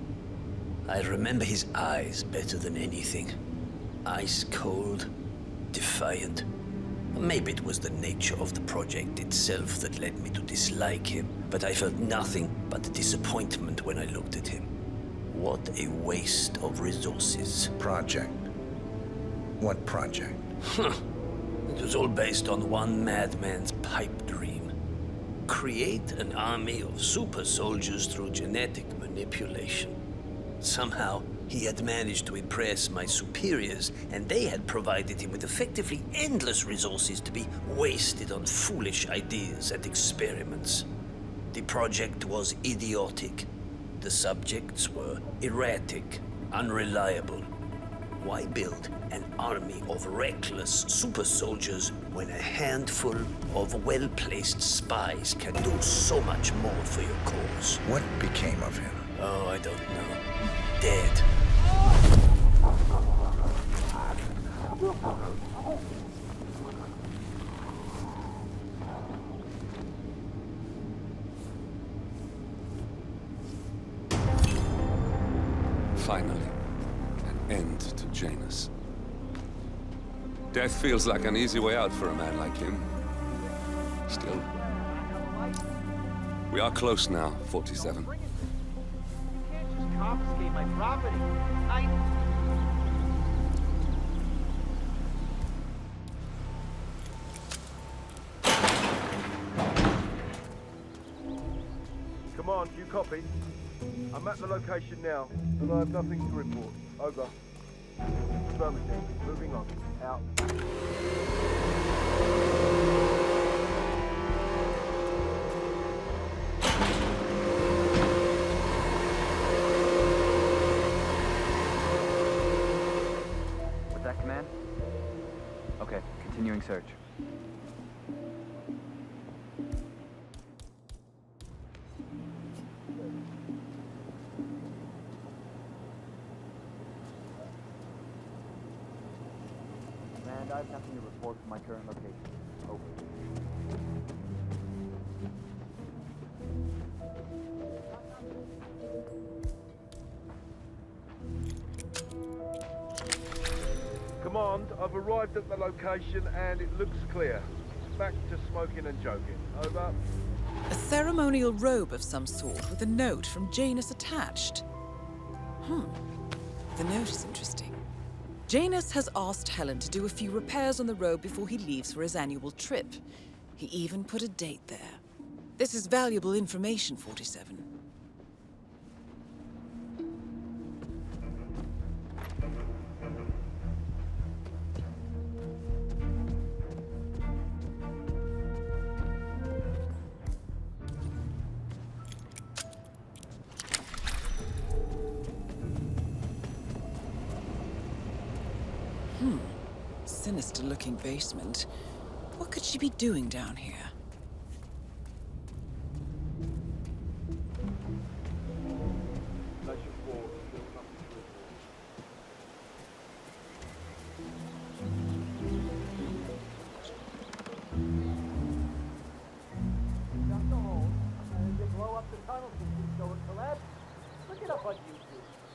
I remember his eyes better than anything. Ice cold, defiant. Maybe it was the nature of the project itself that led me to dislike him, but I felt nothing but disappointment when I looked at him. What a waste of resources. Project? What project? It was all based on one madman's pipe dream. Create an army of super soldiers through genetic manipulation. Somehow, he had managed to impress my superiors, and they had provided him with effectively endless resources to be wasted on foolish ideas and experiments. The project was idiotic. The subjects were erratic, unreliable. Why build an army of reckless super soldiers when a handful of well-placed spies can do so much more for your cause? What became of him? Oh, I don't know. Dead. Finally, an end to Janus. Death feels like an easy way out for a man like him. Still, we are close now, 47. You can't just confiscate my property. Come on, you copy? I'm at the location now, but I have nothing to report. Over. Affirmative. Moving on. Out. Was that command? Okay, continuing search. And I have nothing to report from my current location. Over. Command, I've arrived at the location and it looks clear. Back to smoking and joking. Over. A ceremonial robe of some sort with a note from Janus attached. The note is interesting. Janus has asked Helen to do a few repairs on the robe before he leaves for his annual trip. He even put a date there. This is valuable information, 47. Sinister-looking basement. What could she be doing down here?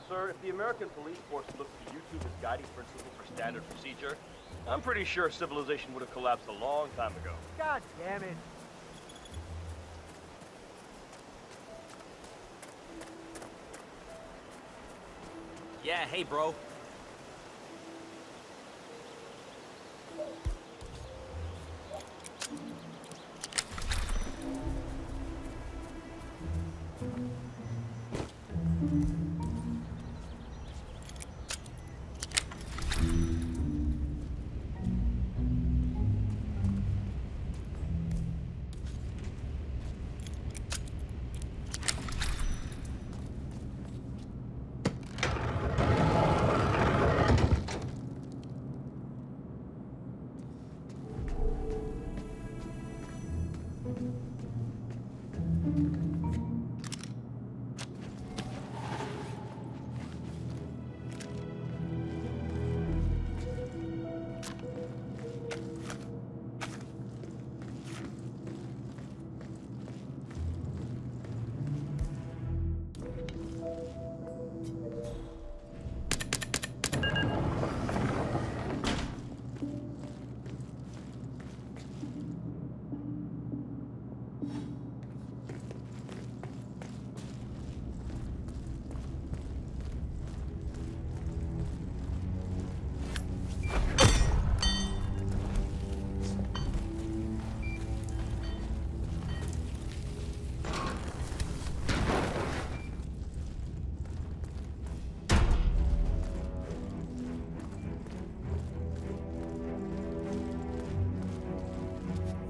Sir, if the American police force looks to YouTube as guiding principle for standard procedure, I'm pretty sure civilization would have collapsed a long time ago. God damn it. Yeah, hey, bro.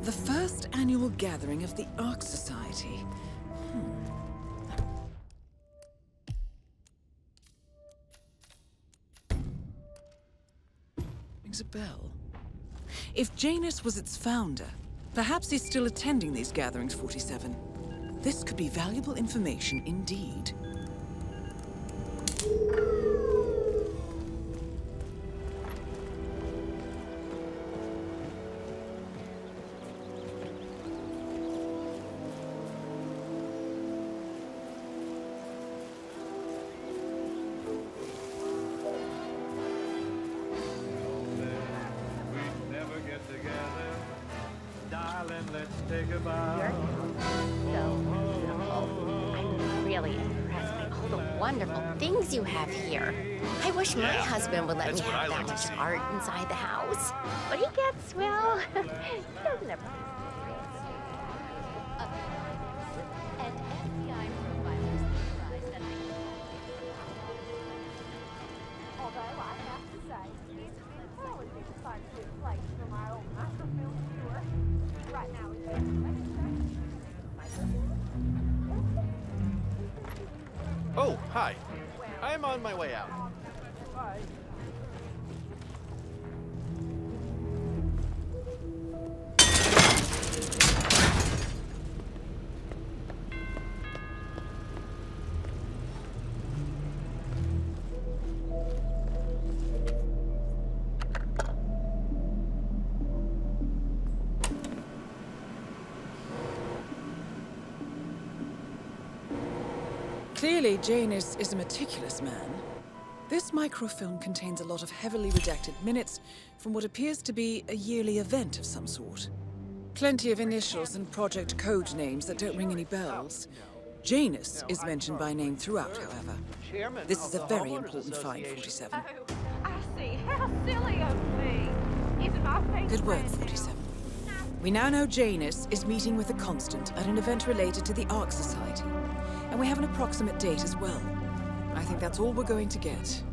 The first annual gathering of the Ark Society. Rings a bell. If Janus was its founder, perhaps he's still attending these gatherings, 47. This could be valuable information indeed. You have here. I wish my husband would let me have that much art inside the house. But he gets, well, he doesn't have and FBI profilers theorize that although I have to say, he's been thoroughly fun Oh, hi. I am on my way out. Bye. Clearly, Janus is a meticulous man. This microfilm contains a lot of heavily redacted minutes from what appears to be a yearly event of some sort. Plenty of initials and project code names that don't ring any bells. Janus is mentioned by name throughout, however. This is a very important find, 47. Oh, I see. How silly of me. Isn't my face Good work, brand new? 47. We now know Janus is meeting with the Constant at an event related to the Ark Society. And we have an approximate date as well. I think that's all we're going to get.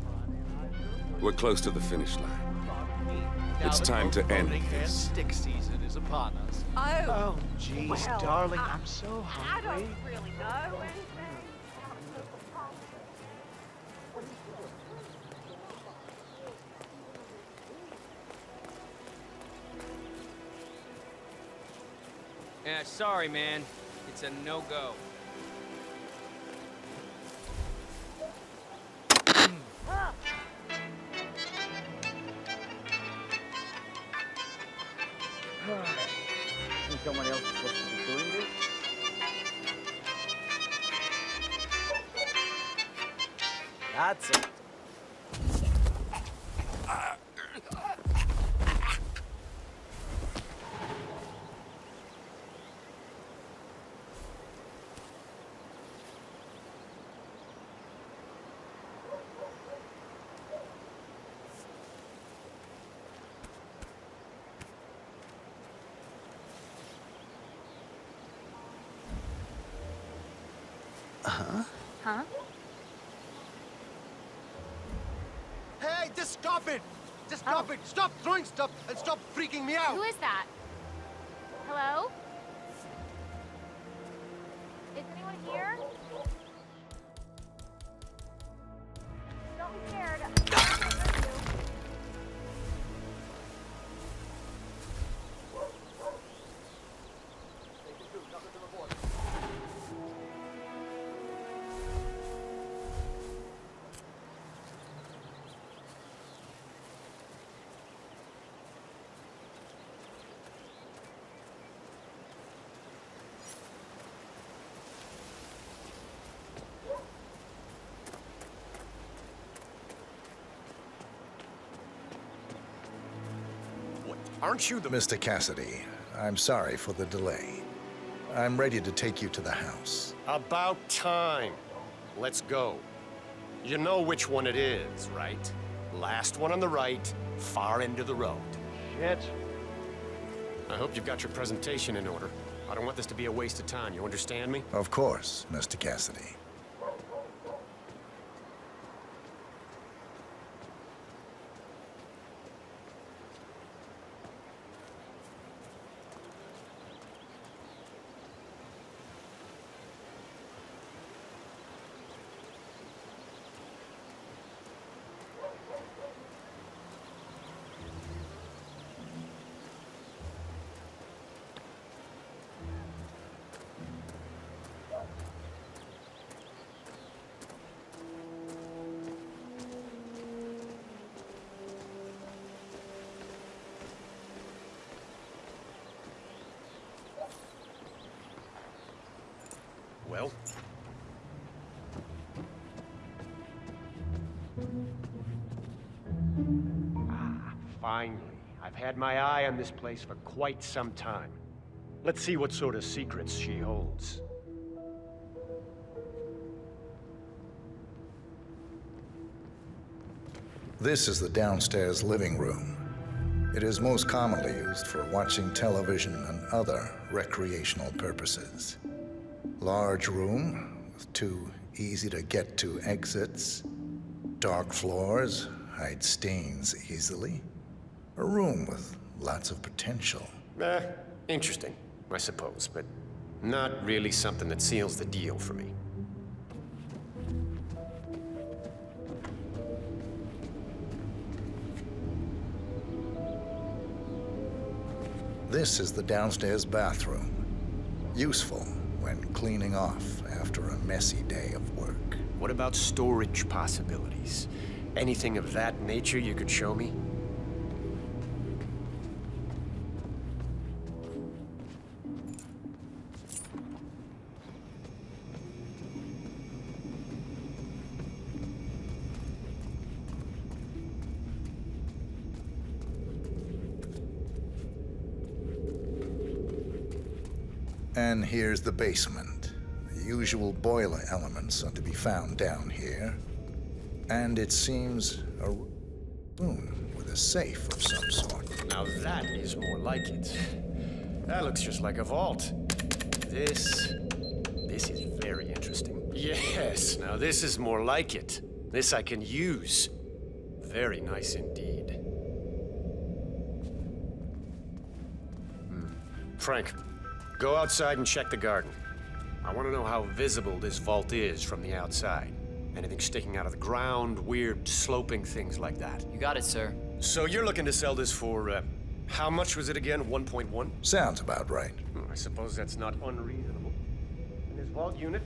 We're close to the finish line. It's time to end this. Stick season is upon us. Oh. Jeez, Well, darling, I'm so I hungry. don't really know anything. Yeah, sorry, man. It's a no-go. Think someone else is supposed to be doing this? That's it. Huh? Hey, just stop it! Just stop it! Stop throwing stuff and stop freaking me out! Who is that? Hello? Is anyone here? Don't be scared. Aren't you the... Mr. Cassidy, I'm sorry for the delay. I'm ready to take you to the house. About time. Let's go. You know which one it is, right? Last one on the right, far end of the road. Shit. I hope you've got your presentation in order. I don't want this to be a waste of time, you understand me? Of course, Mr. Cassidy. Well? Finally. I've had my eye on this place for quite some time. Let's see what sort of secrets she holds. This is the downstairs living room. It is most commonly used for watching television and other recreational purposes. Large room with two easy-to-get-to exits. Dark floors hide stains easily. A room with lots of potential. Interesting. I suppose, but not really something that seals the deal for me. This is the downstairs bathroom. Useful when cleaning off after a messy day of work. What about storage possibilities? Anything of that nature you could show me? And here's the basement. The usual boiler elements are to be found down here. And it seems a room with a safe of some sort. Now that is more like it. That looks just like a vault. This is very interesting. Yes, now this is more like it. This I can use. Very nice indeed. Frank, go outside and check the garden. I want to know how visible this vault is from the outside. Anything sticking out of the ground, weird sloping things like that. You got it, sir. So you're looking to sell this for, how much was it again? 1.1? Sounds about right. I suppose that's not unreasonable. And this vault unit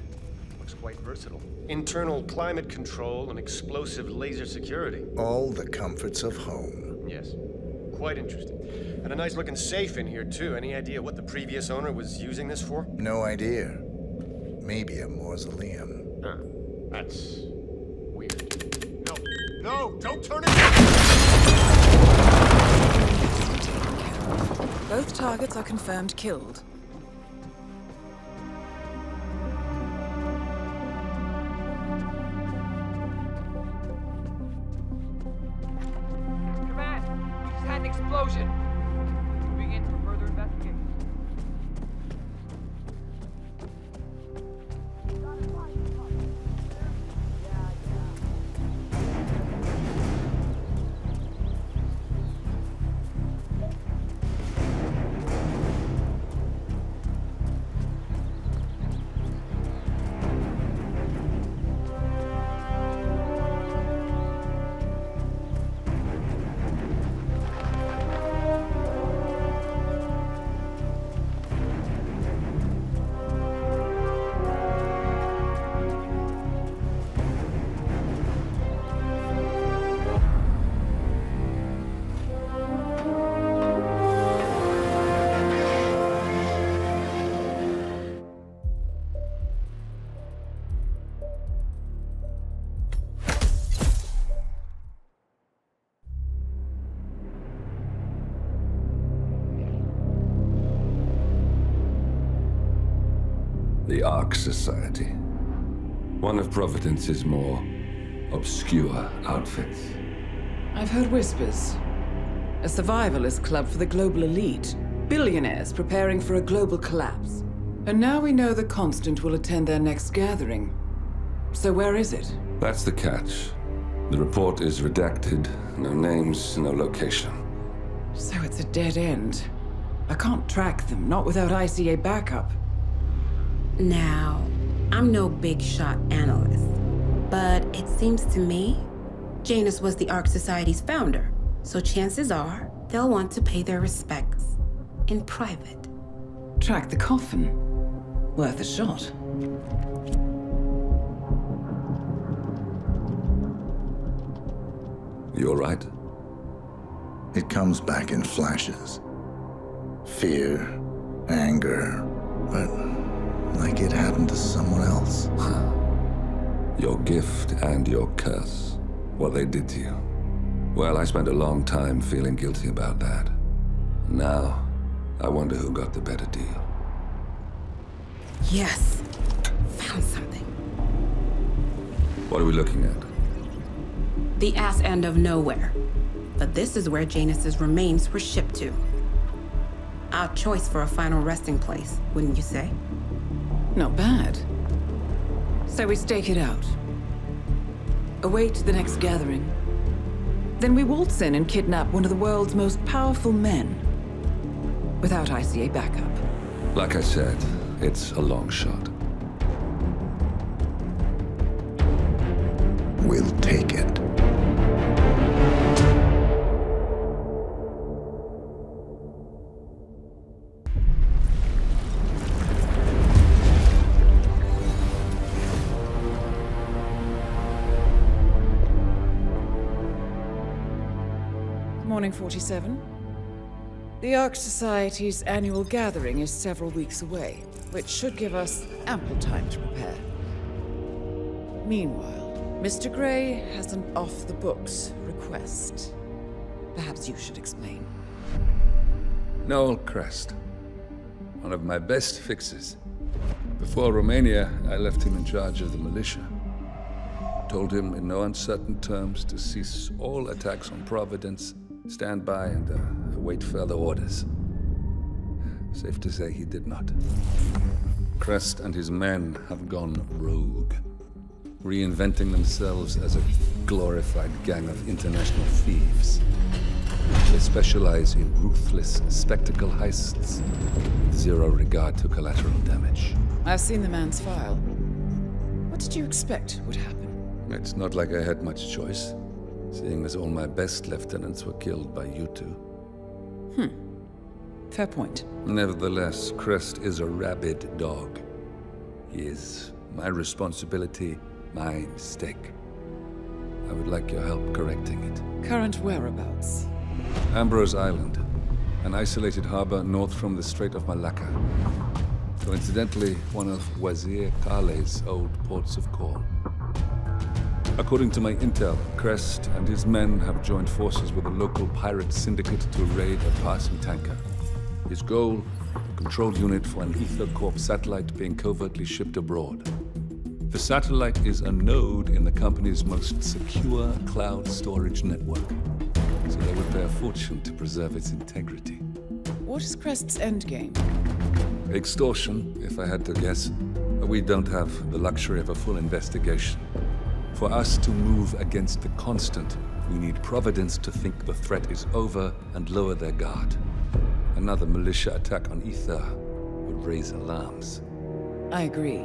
looks quite versatile. Internal climate control and explosive laser security. All the comforts of home. Yes, quite interesting. And a nice looking safe in here too. Any idea what the previous owner was using this for? No idea. Maybe a mausoleum. Huh. That's weird. No, no, don't turn it! Both targets are confirmed killed. Command, we just had an explosion. Moving in for further investigation. The Ark Society. One of Providence's more obscure outfits. I've heard whispers. A survivalist club for the global elite. Billionaires preparing for a global collapse. And now we know the Constant will attend their next gathering. So where is it? That's the catch. The report is redacted. No names, no location. So it's a dead end. I can't track them, not without ICA backup. Now, I'm no big shot analyst, but it seems to me Janus was the Ark Society's founder, so chances are they'll want to pay their respects in private. Track the coffin. Worth a shot. You all right? It comes back in flashes. Fear, anger, but like it happened to someone else. Your gift and your curse. What they did to you. Well, I spent a long time feeling guilty about that. Now, I wonder who got the better deal. Yes. Found something. What are we looking at? The ass end of nowhere. But this is where Janus's remains were shipped to. Our choice for a final resting place, wouldn't you say? Not bad. So we stake it out. Await the next gathering. Then we waltz in and kidnap one of the world's most powerful men. Without ICA backup. Like I said, it's a long shot. We'll take it. Morning 47. The Ark Society's annual gathering is several weeks away, which should give us ample time to prepare. Meanwhile, Mr. Gray has an off-the-books request. Perhaps you should explain. Noel Crest. One of my best fixes. Before Romania, I left him in charge of the militia. Told him in no uncertain terms to cease all attacks on Providence, stand by and await further orders. Safe to say he did not. Crest and his men have gone rogue, reinventing themselves as a glorified gang of international thieves. They specialize in ruthless spectacle heists with zero regard to collateral damage. I've seen the man's file. What did you expect would happen? It's not like I had much choice, seeing as all my best lieutenants were killed by you two. Fair point. Nevertheless, Crest is a rabid dog. He is my responsibility, my mistake. I would like your help correcting it. Current whereabouts? Ambrose Island, an isolated harbor north from the Strait of Malacca. Coincidentally, one of Wazir Kale's old ports of call. According to my intel, Crest and his men have joined forces with a local pirate syndicate to raid a passing tanker. His goal, a control unit for an Ether Corp satellite being covertly shipped abroad. The satellite is a node in the company's most secure cloud storage network, so they would pay a fortune to preserve its integrity. What is Crest's endgame? Extortion, if I had to guess. We don't have the luxury of a full investigation. For us to move against the constant, we need Providence to think the threat is over and lower their guard. Another militia attack on Ether would raise alarms. I agree.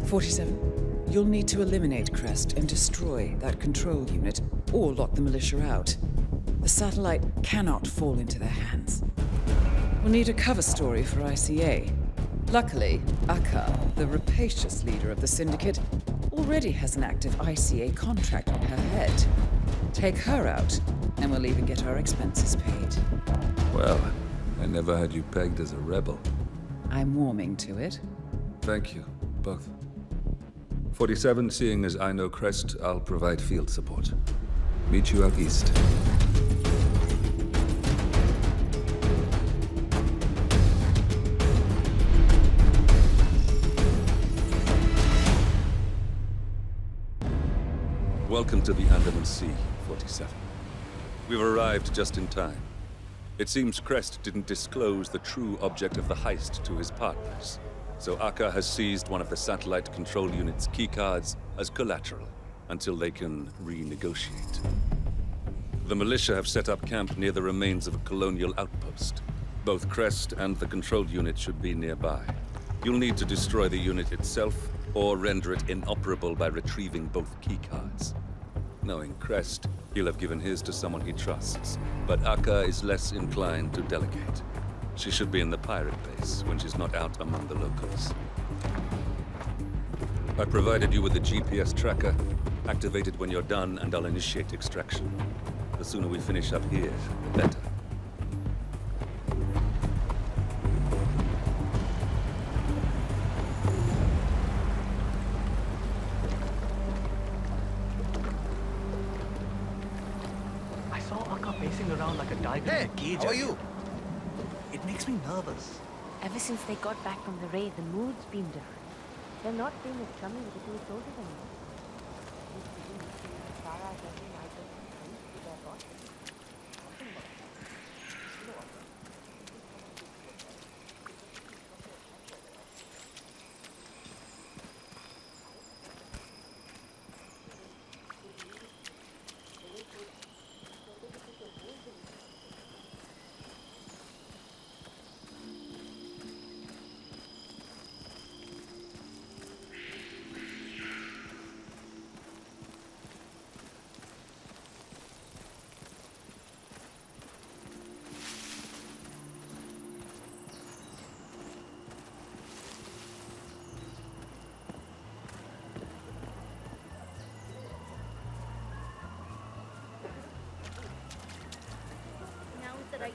47. You'll need to eliminate Crest and destroy that control unit, or lock the militia out. The satellite cannot fall into their hands. We'll need a cover story for ICA. Luckily, Akka, the rapacious leader of the syndicate, already has an active ICA contract on her head. Take her out, and we'll even get our expenses paid. Well, I never had you pegged as a rebel. I'm warming to it. Thank you, both. 47, seeing as I know Crest, I'll provide field support. Meet you out east. Welcome to the Andaman Sea, 47. We've arrived just in time. It seems Crest didn't disclose the true object of the heist to his partners, so Akka has seized one of the satellite control unit's keycards as collateral until they can renegotiate. The militia have set up camp near the remains of a colonial outpost. Both Crest and the control unit should be nearby. You'll need to destroy the unit itself or render it inoperable by retrieving both keycards. Knowing Crest, he'll have given his to someone he trusts, but Akka is less inclined to delegate. She should be in the pirate base when she's not out among the locals. I provided you with a GPS tracker. Activate it when you're done and I'll initiate extraction. The sooner we finish up here, the better. Hey, how are you? It makes me nervous. Ever since they got back from the raid, the mood's been different. They're not being as chummy with the two soldiers anymore.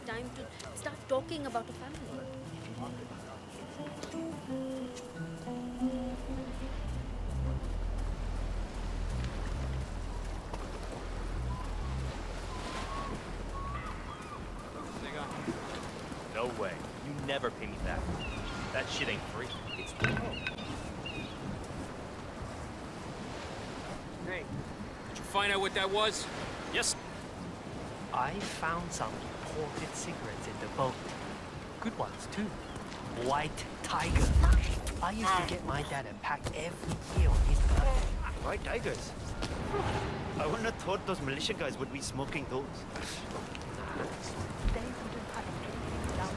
time to start talking about a family. No way. You never pay me back. That shit ain't free. It's Hey, did you find out what that was? Yes. I found some imported cigarettes in the boat. Good ones, too. White Tiger. I used to get my dad a pack every year on his birthday. White Tigers? I wouldn't have thought those militia guys would be smoking those. They wouldn't have anything down.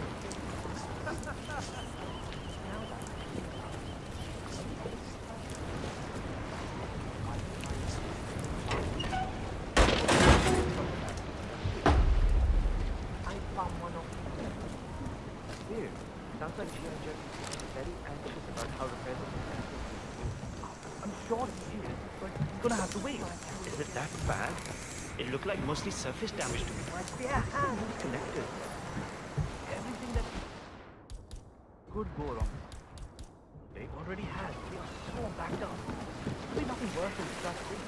I found one of them. Weird. Sounds like G.I. Joe is very anxious about how repairs are. I'm sure he is, but he's gonna have to wait. Is it that bad? It looked like mostly surface damage to me. Their hand is connected. Everything that could go wrong, they already had. They are so backed up. There's nothing worse than that thing.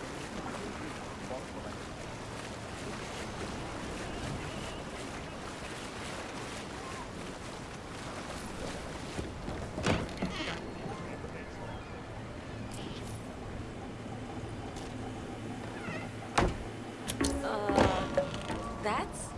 That's...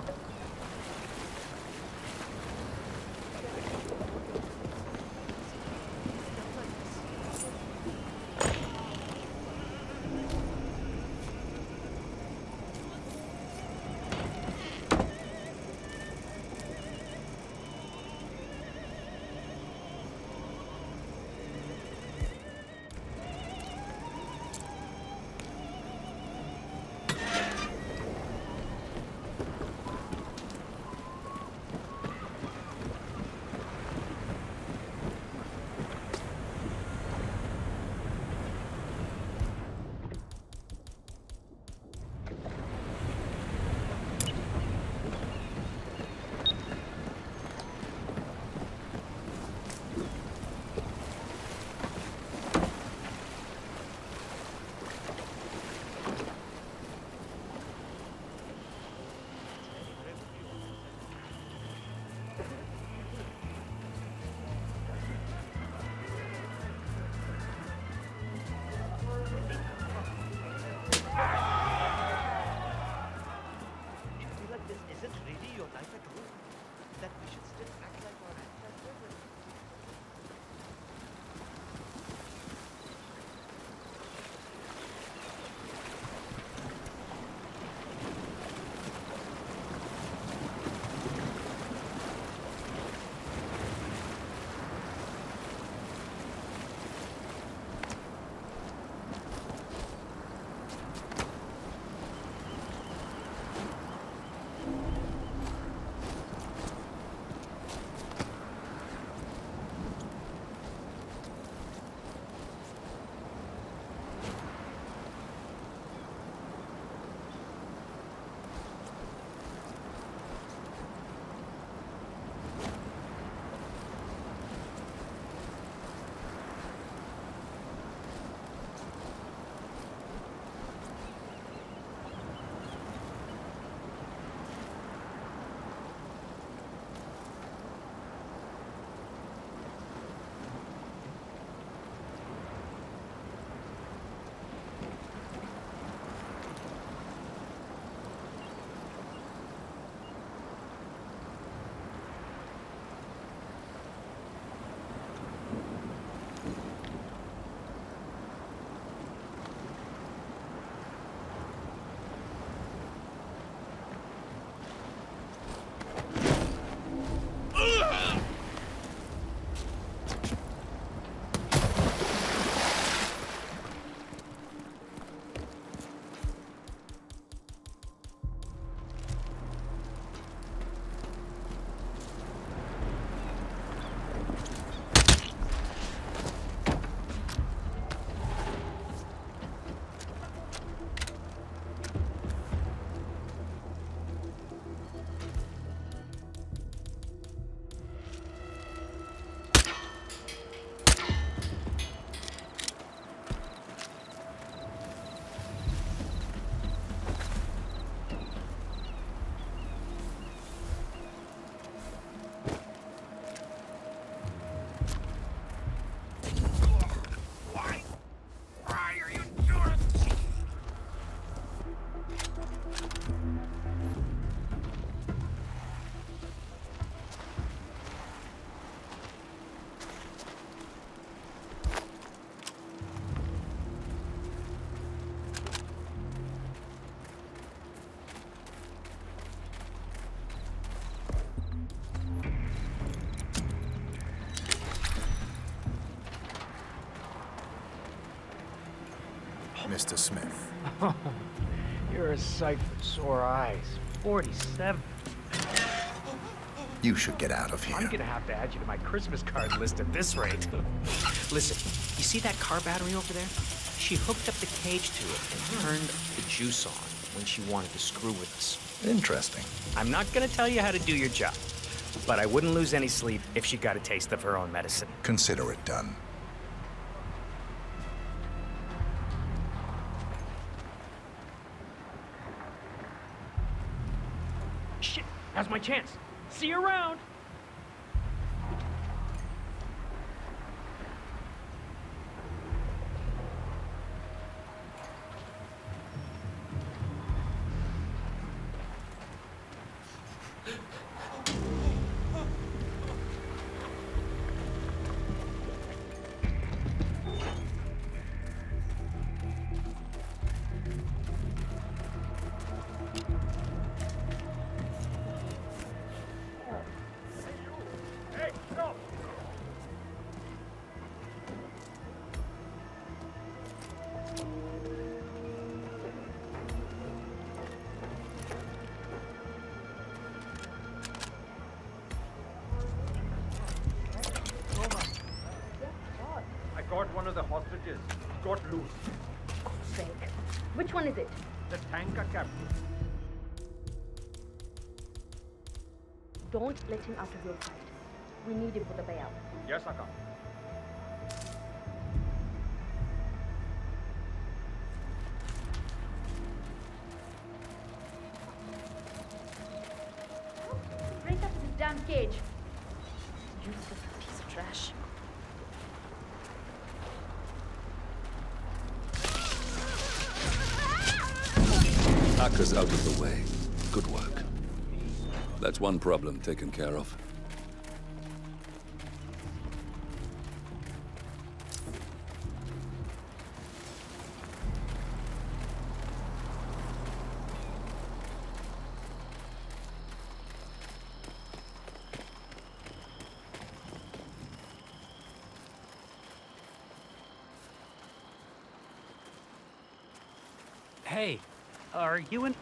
Mr. Smith. You're a sight for sore eyes. 47. You should get out of here. I'm gonna have to add you to my Christmas card list at this rate. Listen, you see that car battery over there? She hooked up the cage to it and turned the juice on when she wanted to screw with us. Interesting. I'm not gonna tell you how to do your job, but I wouldn't lose any sleep if she got a taste of her own medicine. Consider it done. Shit, now's my chance. See you around. One of the hostages got loose. God's sake. Which one is it? The tanker captain. Don't let him out of your sight. We need him for the bail. Yes, Aka. Break up this damn cage. Useless piece of trash. Aka's out of the way. Good work. That's one problem taken care of. Hey, are you in?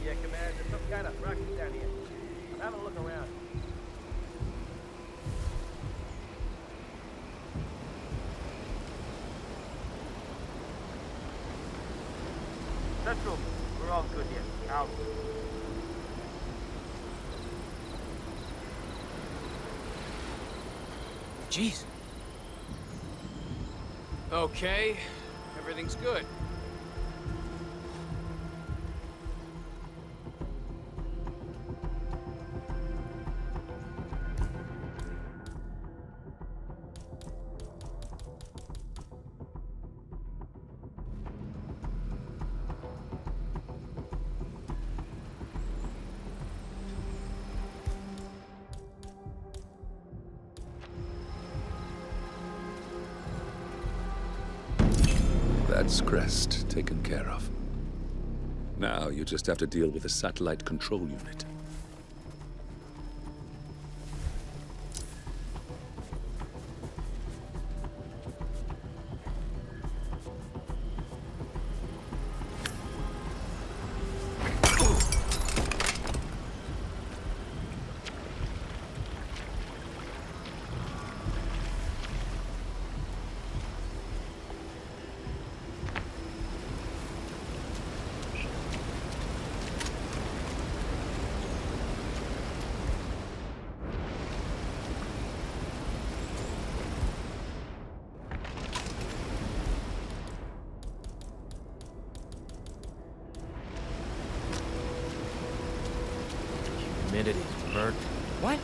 Yeah, Commander, there's some kind of ruckus down here. I'm having a look around. Central, we're all good here. Out. Jeez. Okay, everything's good. That's Crest taken care of. Now you just have to deal with the satellite control unit. humidity, Bert. What?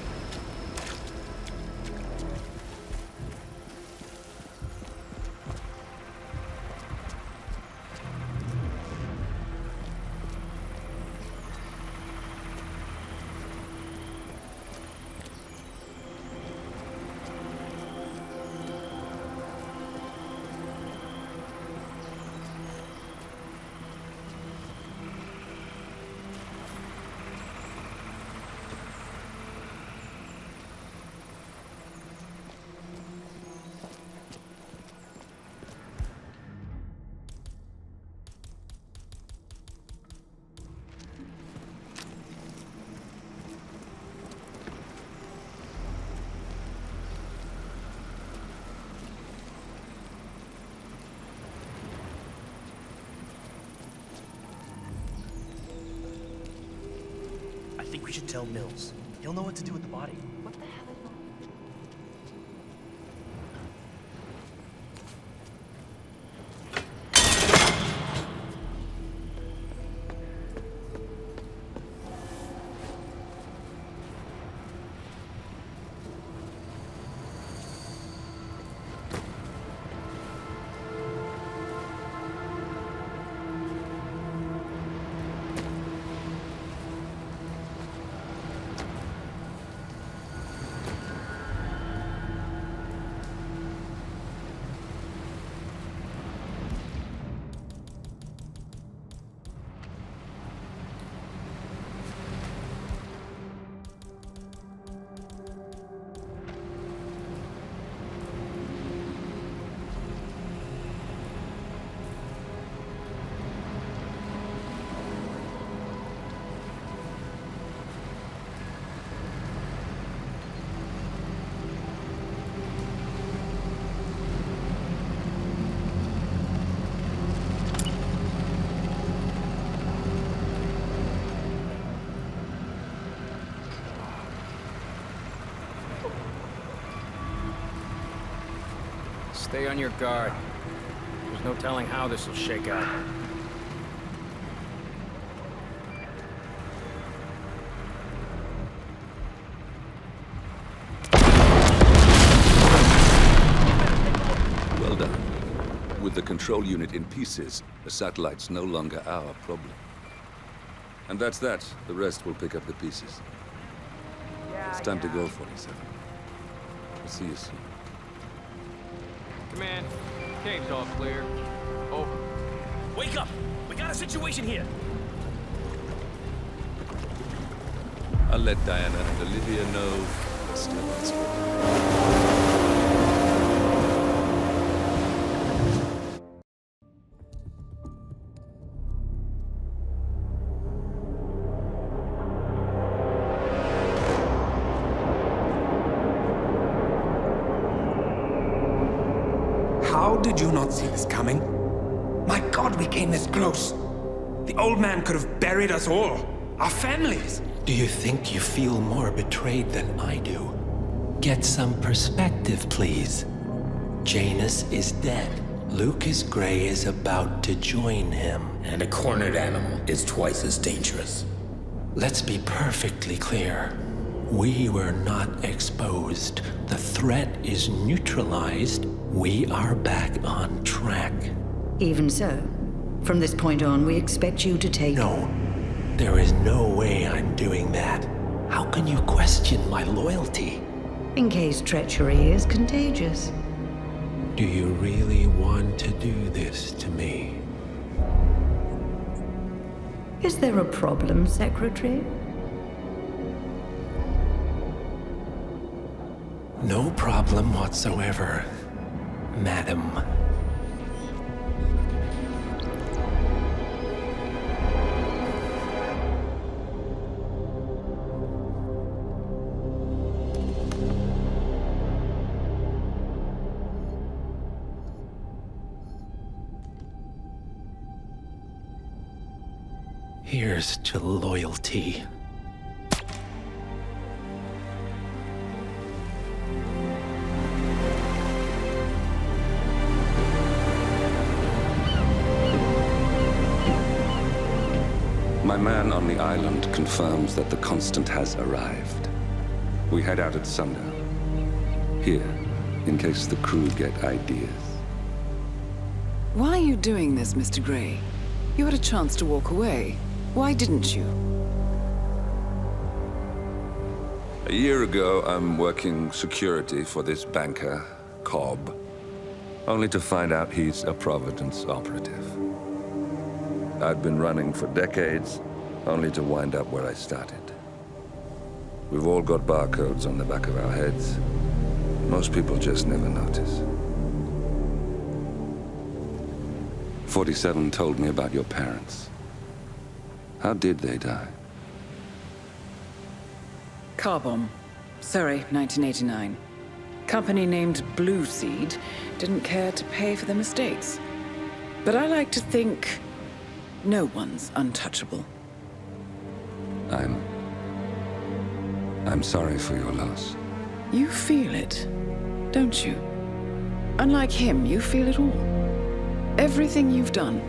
I think we should tell Mills. He'll know what to do with the body. What the hell is wrong? Stay on your guard. There's no telling how this will shake out. Well done. With the control unit in pieces, the satellite's no longer our problem. And that's that. The rest will pick up the pieces. It's time to go, 47. I'll see you soon. Command, cave's all clear. Over. Wake up! We got a situation here! I'll let Diana and Olivia know. Still on spot. How did you not see this coming? My God, we came this close. The old man could have buried us all. Our families. Do you think you feel more betrayed than I do? Get some perspective, please. Janus is dead. Lucas Gray is about to join him. And a cornered animal is twice as dangerous. Let's be perfectly clear. We were not exposed. The threat is neutralized. We are back on track. Even so, from this point on, we expect you to take... No. There is no way I'm doing that. How can you question my loyalty? In case treachery is contagious. Do you really want to do this to me? Is there a problem, Secretary? No problem whatsoever, Madam. Here's to loyalty. My man on the island confirms that the Constant has arrived. We head out at sundown. Here, in case the crew get ideas. Why are you doing this, Mr. Gray? You had a chance to walk away. Why didn't you? A year ago, I'm working security for this banker, Cobb, only to find out he's a Providence operative. I'd been running for decades, only to wind up where I started. We've all got barcodes on the back of our heads. Most people just never notice. 47 told me about your parents. How did they die? Car bomb. Surrey, 1989. Company named Blue Seed didn't care to pay for their mistakes. But I like to think no one's untouchable. I'm sorry for your loss. You feel it, don't you? Unlike him, you feel it all. Everything you've done.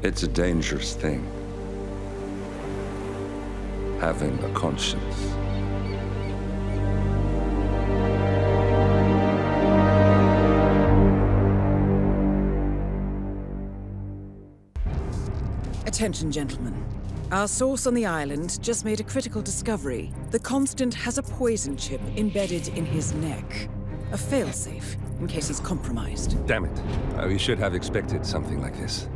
It's a dangerous thing. Having a conscience. Attention, gentlemen. Our source on the island just made a critical discovery. The Constant has a poison chip embedded in his neck. A failsafe, in case he's compromised. Damn it. We should have expected something like this.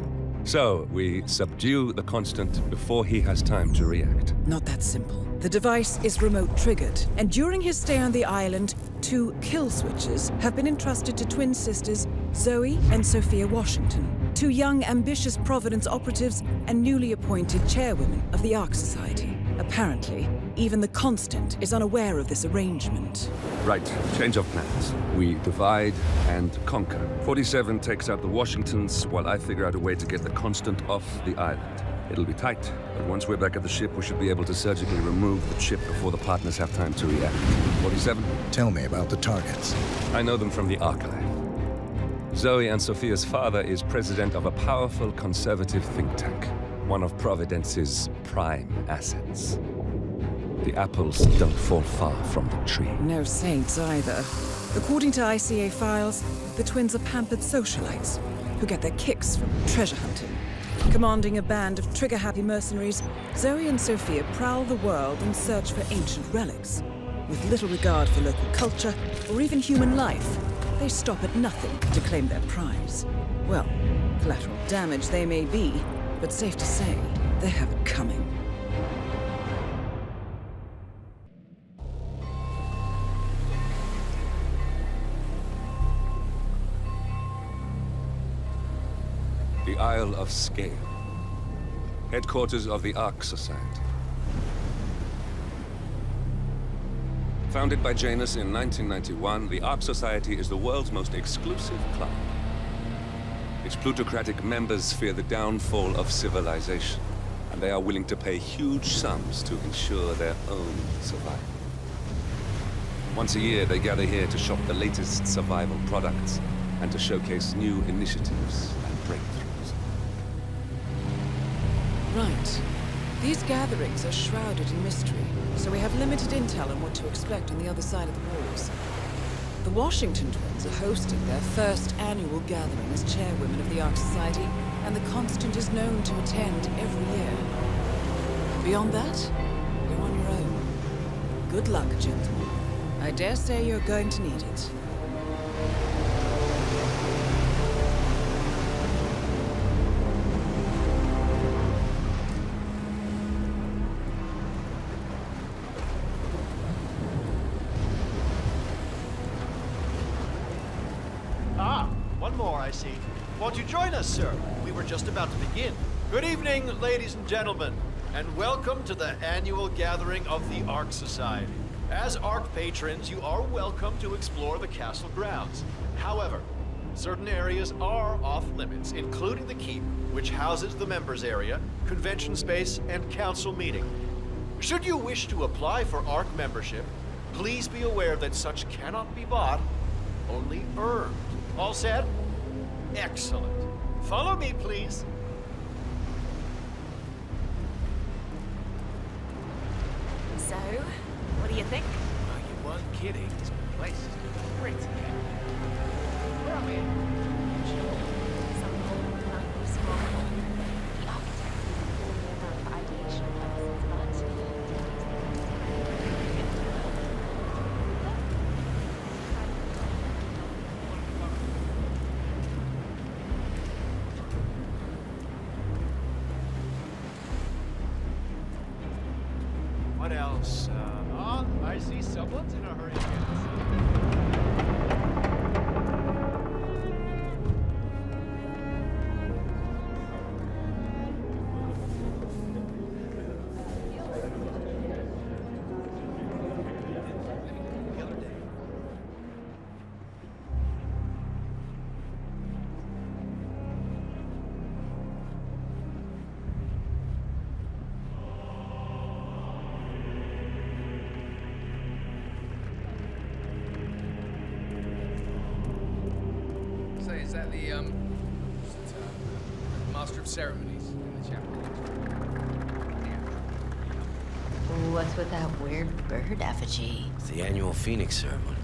So, we subdue the Constant before he has time to react. Not that simple. The device is remote triggered, and during his stay on the island, 2 kill switches have been entrusted to twin sisters Zoe and Sophia Washington, 2 young, ambitious Providence operatives and newly appointed chairwomen of the Ark Society. Apparently, even the Constant is unaware of this arrangement. Right, change of plans. We divide and conquer. 47 takes out the Washingtons, while I figure out a way to get the Constant off the island. It'll be tight, but once we're back at the ship, we should be able to surgically remove the chip before the partners have time to react. 47? Tell me about the targets. I know them from the archive. Zoe and Sophia's father is president of a powerful conservative think tank, one of Providence's prime assets. The apples don't fall far from the tree. No saints either. According to ICA files, the twins are pampered socialites who get their kicks from treasure hunting. Commanding a band of trigger-happy mercenaries, Zoe and Sophia prowl the world in search for ancient relics. With little regard for local culture or even human life, they stop at nothing to claim their prize. Well, collateral damage they may be, but safe to say, they have it coming. The Isle of Scale, headquarters of the Ark Society. Founded by Janus in 1991, the Ark Society is the world's most exclusive club. Its plutocratic members fear the downfall of civilization, and they are willing to pay huge sums to ensure their own survival. Once a year, they gather here to shop the latest survival products and to showcase new initiatives and breakthroughs. Right. These gatherings are shrouded in mystery, so we have limited intel on what to expect on the other side of the walls. The Washington twins are hosting their first annual gathering as chairwomen of the Ark Society, and the Constant is known to attend every year. Beyond that, you're on your own. Good luck, gentlemen. I dare say you're going to need it. I see. Won't you join us, sir? We were just about to begin. Good evening, ladies and gentlemen, and welcome to the annual gathering of the Ark Society. As Ark patrons, you are welcome to explore the castle grounds. However, certain areas are off-limits, including the keep, which houses the members area, convention space, and council meeting. Should you wish to apply for Ark membership, please be aware that such cannot be bought, only earned. All set? Excellent. Follow me, please. kidding. This place is great. Well, man. What else? I see someone's in a hurry to get Say, is that the, Master of Ceremonies in the chapel? What's with that weird bird effigy? It's the annual Phoenix ceremony.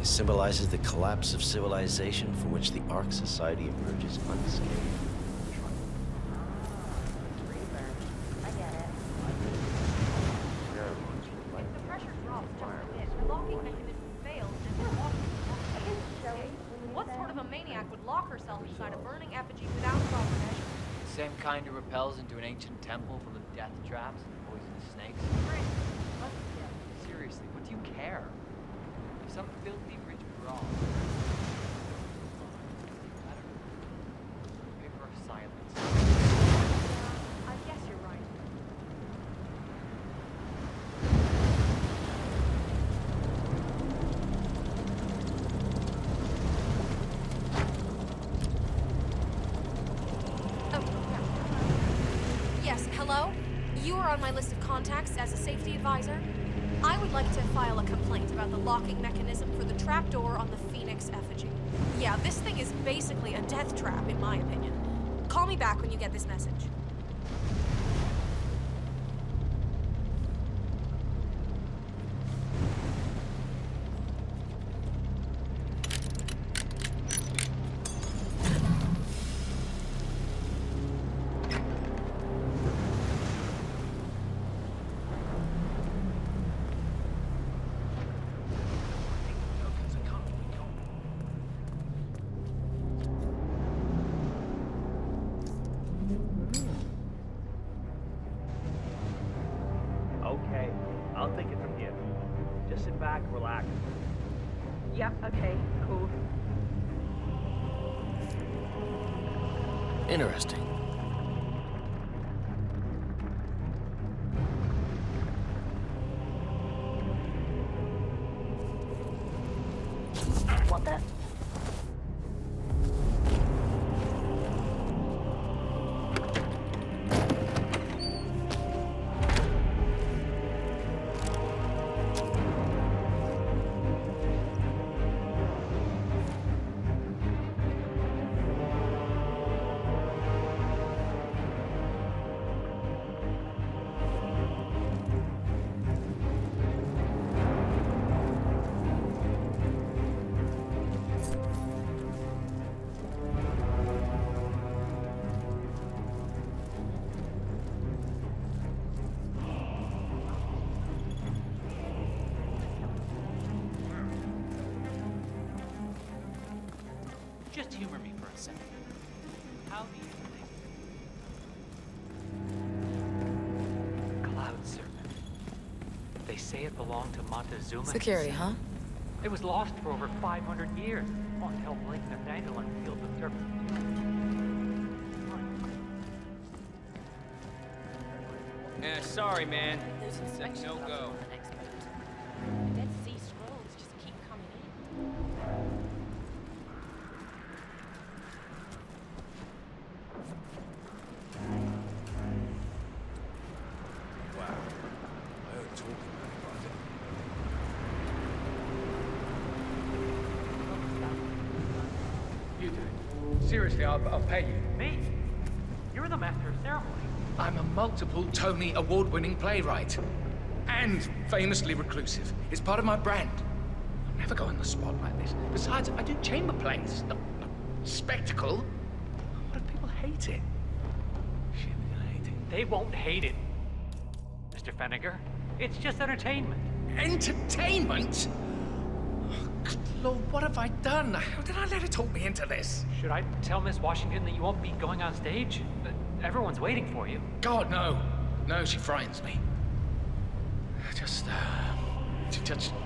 It symbolizes the collapse of civilization from which the Ark Society emerges unscathed. Same kind who repels into an ancient temple full of death traps and poisonous snakes. Seriously, what do you care? Some filthy rich broad. Paper of silence. I guess you're right. Yes, hello? You are on my list of contacts as a safety advisor. I would like to file a complaint about the locking mechanism for the trapdoor on the Phoenix effigy. Yeah, this thing is basically a death trap, in my opinion. Call me back when you get this message. Okay, I'll take it from here. Just sit back, relax. Yep, okay, cool. Interesting. What the? Just humor me for a second. How do you think? Cloud serpent. They say it belonged to Montezuma. Security, huh? It was lost for over 500 years. Won't help link the dandelion field with serpent. Yeah, sorry, man. No go. Dead Sea Scrolls just keep coming in. Wow. I heard talking about it. You do it. Seriously, I'll pay you. Me? You're the master of ceremony. I'm a multiple Tony award-winning playwright. And famously reclusive. It's part of my brand. never go in the spot like this. Besides, I do chamber plays, not spectacle. What if people hate it? Shit, they're gonna hate it. They won't hate it, Mr. Fenniger. It's just entertainment. Entertainment? Oh, good Lord, what have I done? How did I let her talk me into this? Should I tell Miss Washington that you won't be going on stage? Everyone's waiting for you. God, no. No, she frightens me.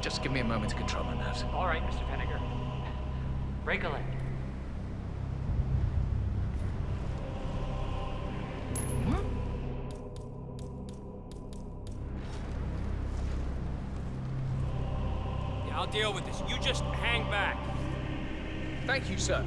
Just give me a moment to control my nerves. All right, Mr. Fenniger. Break a leg. Yeah, I'll deal with this. You just hang back. Thank you, sir.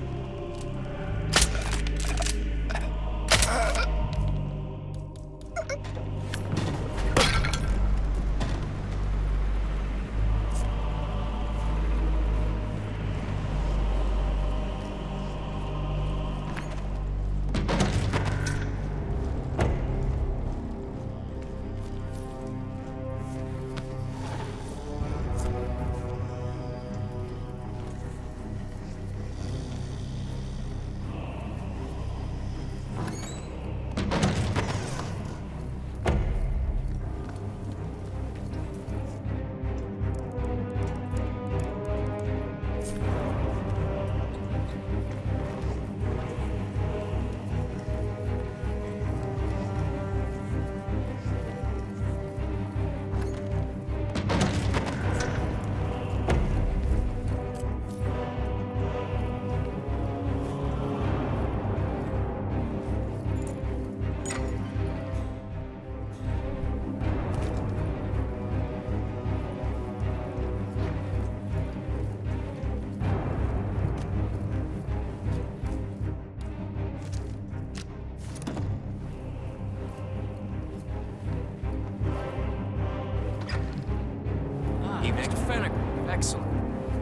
Excellent.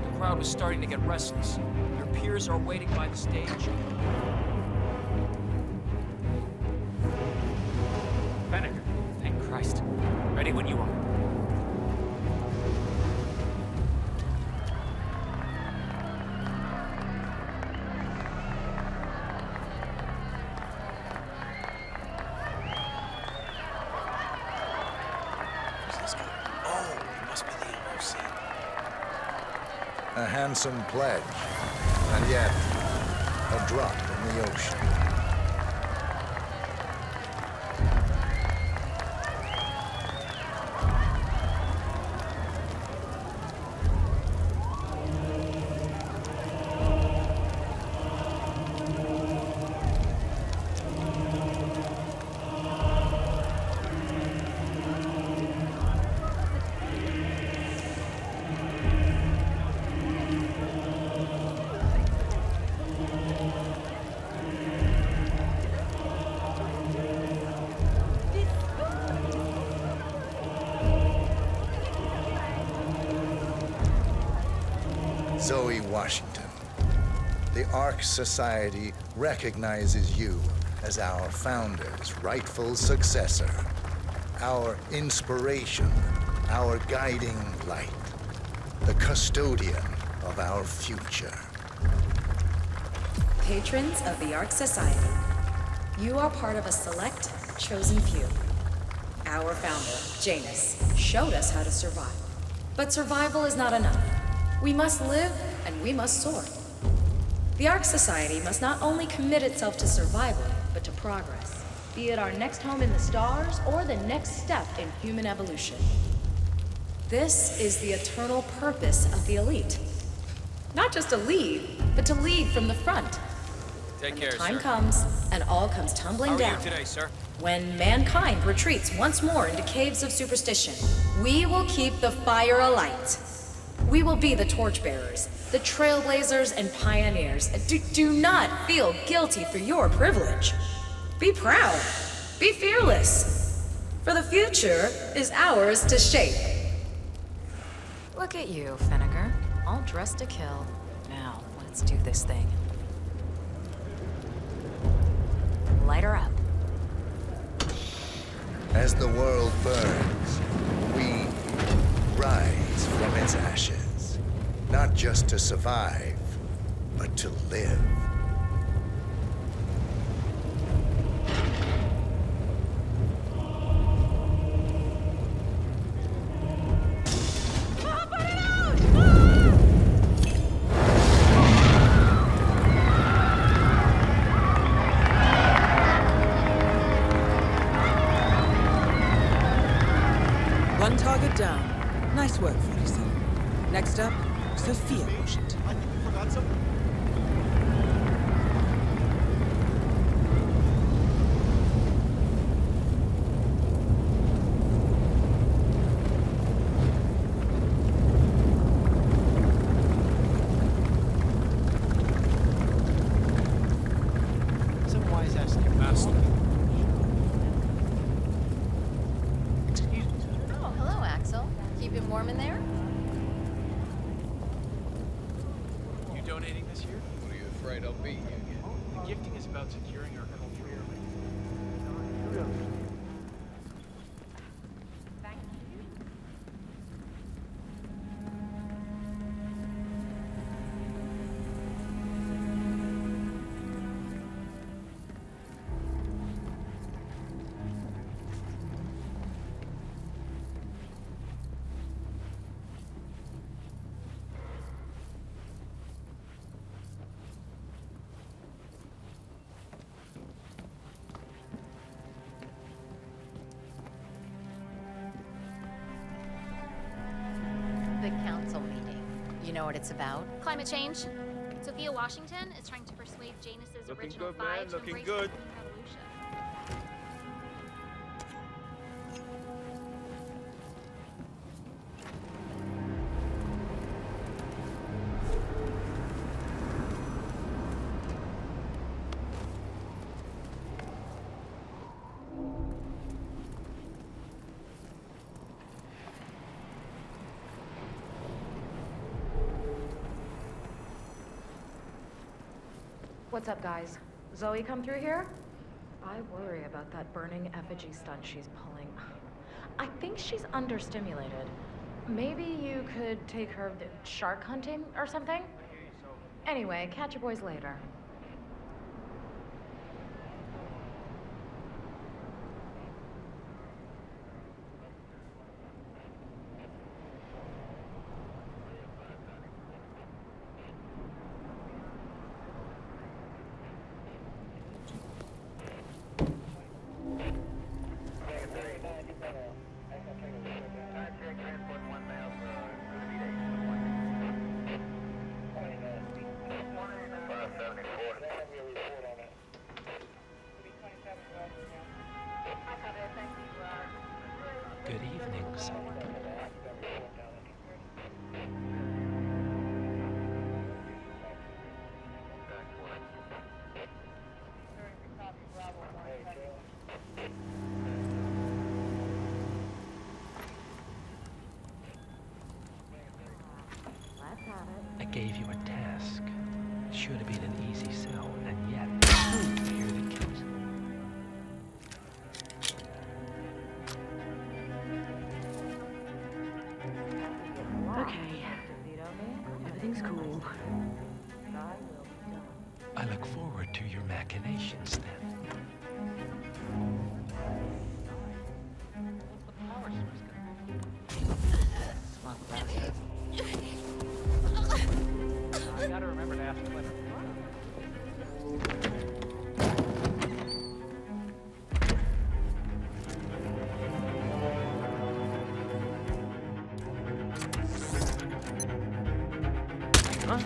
The crowd was starting to get restless. Their peers are waiting by the stage. Fenniger. Thank Christ. Ready when you are. A handsome pledge, and yet a drop in the ocean. Zoe Washington, the Ark Society recognizes you as our founder's rightful successor, our inspiration, our guiding light, the custodian of our future. Patrons of the Ark Society, you are part of a select, chosen few. Our founder, Janus, showed us how to survive. But survival is not enough. We must live, and we must soar. The Ark Society must not only commit itself to survival, but to progress. Be it our next home in the stars, or the next step in human evolution. This is the eternal purpose of the elite. Not just to lead, but to lead from the front. Take care, sir. Time comes, and all comes tumbling down. How are you today, sir? When mankind retreats once more into caves of superstition, we will keep the fire alight. We will be the torchbearers, the trailblazers and pioneers. Do not feel guilty for your privilege. Be proud. Be fearless. For the future is ours to shape. Look at you, Fenniger. All dressed to kill. Now, let's do this thing. Light her up. As the world burns, we rise from its ashes. Not just to survive, but to live. One target down. Nice work, 47. Next up, Sophia Washington. I think we forgot something. Some wise ass master. Oh, hello, Axel. Keeping warm in there? You donating this year? What are you afraid I'll beat you again? The gifting is about securing our culture. The council meeting. You know what it's about? Climate change. Sophia Washington is trying to persuade Janus's Looking original good, man, five to looking embrace good. the green revolution. What's up, guys? Zoe come through here? I worry about that burning effigy stunt she's pulling. I think she's understimulated. Maybe you could take her shark hunting or something? Anyway, catch you boys later. Good evening, sir. I gave you a task. Should have been an easy sell, and yet, here it comes. Okay. Everything's cool. I look forward to your machinations then. I gotta remember to ask Clinton. Huh?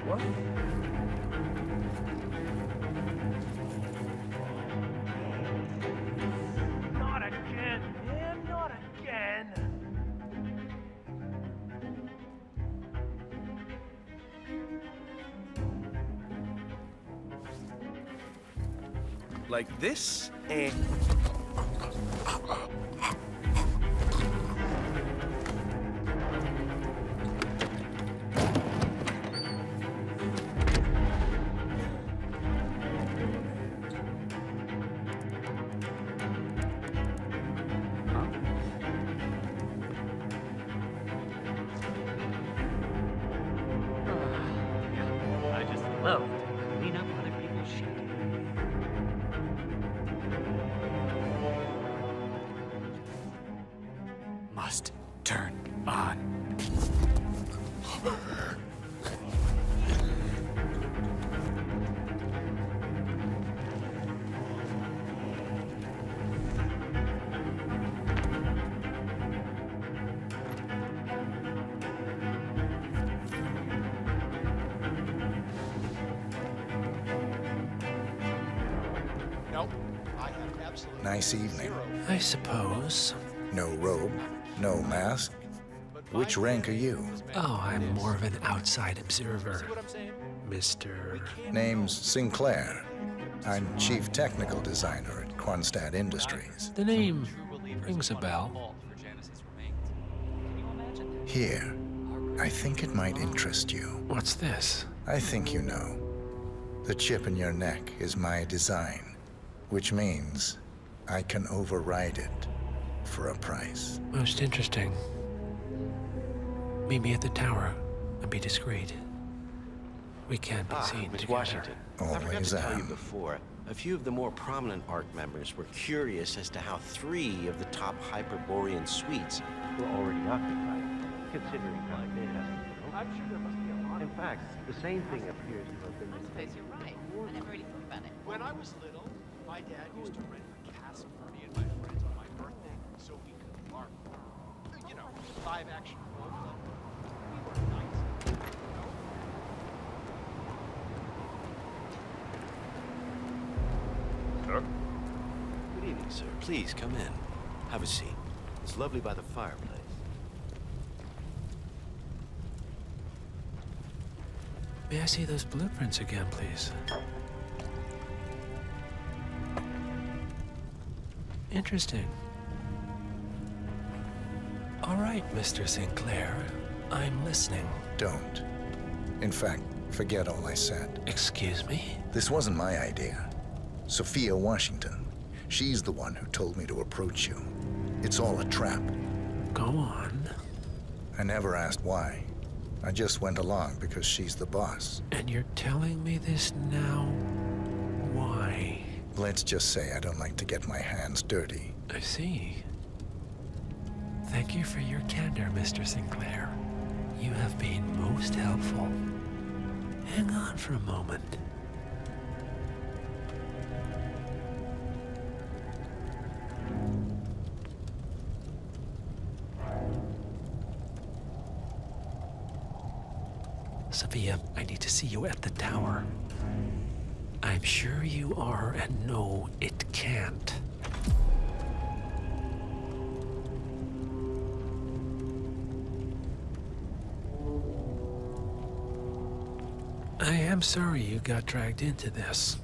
What? Not again, man, not again. Like this, and... must turn on. Nice evening. I suppose. No robe, no mask. Which rank are you? Oh, I'm more of an outside observer, Mr. Name's Sinclair. I'm Chief Technical Designer at Kronstadt Industries. The name rings a bell. Here, I think it might interest you. What's this? I think you know. The chip in your neck is my design, which means I can override it for a price. Most interesting. Meet me at the tower and be discreet. We can't be seen Miss together. Washington, I forgot to tell you am. before. A few of the more prominent ARC members were curious as to how 3 of the top Hyperborean suites were already occupied. Considering how it is, I'm sure there must be a lot. In fact, the same thing appears to have been. I suppose you're right. I never really thought about it. When I was little, my dad used to rent a castle for me and my friends on my birthday so we could LARP. You know, live-action role-play. We were knights. Sir? Good evening, sir. Please, come in. Have a seat. It's lovely by the fireplace. May I see those blueprints again, please? Interesting. All right, Mr. Sinclair. I'm listening. Don't. In fact, forget all I said. Excuse me? This wasn't my idea. Sophia Washington. She's the one who told me to approach you. It's all a trap. Go on. I never asked why. I just went along because she's the boss. And you're telling me this now? Why? Let's just say I don't like to get my hands dirty. I see. Thank you for your candor, Mr. Sinclair. You have been most helpful. Hang on for a moment. Sophia, I need to see you at the tower. I'm sure you are, and no, it can't. I am sorry you got dragged into this.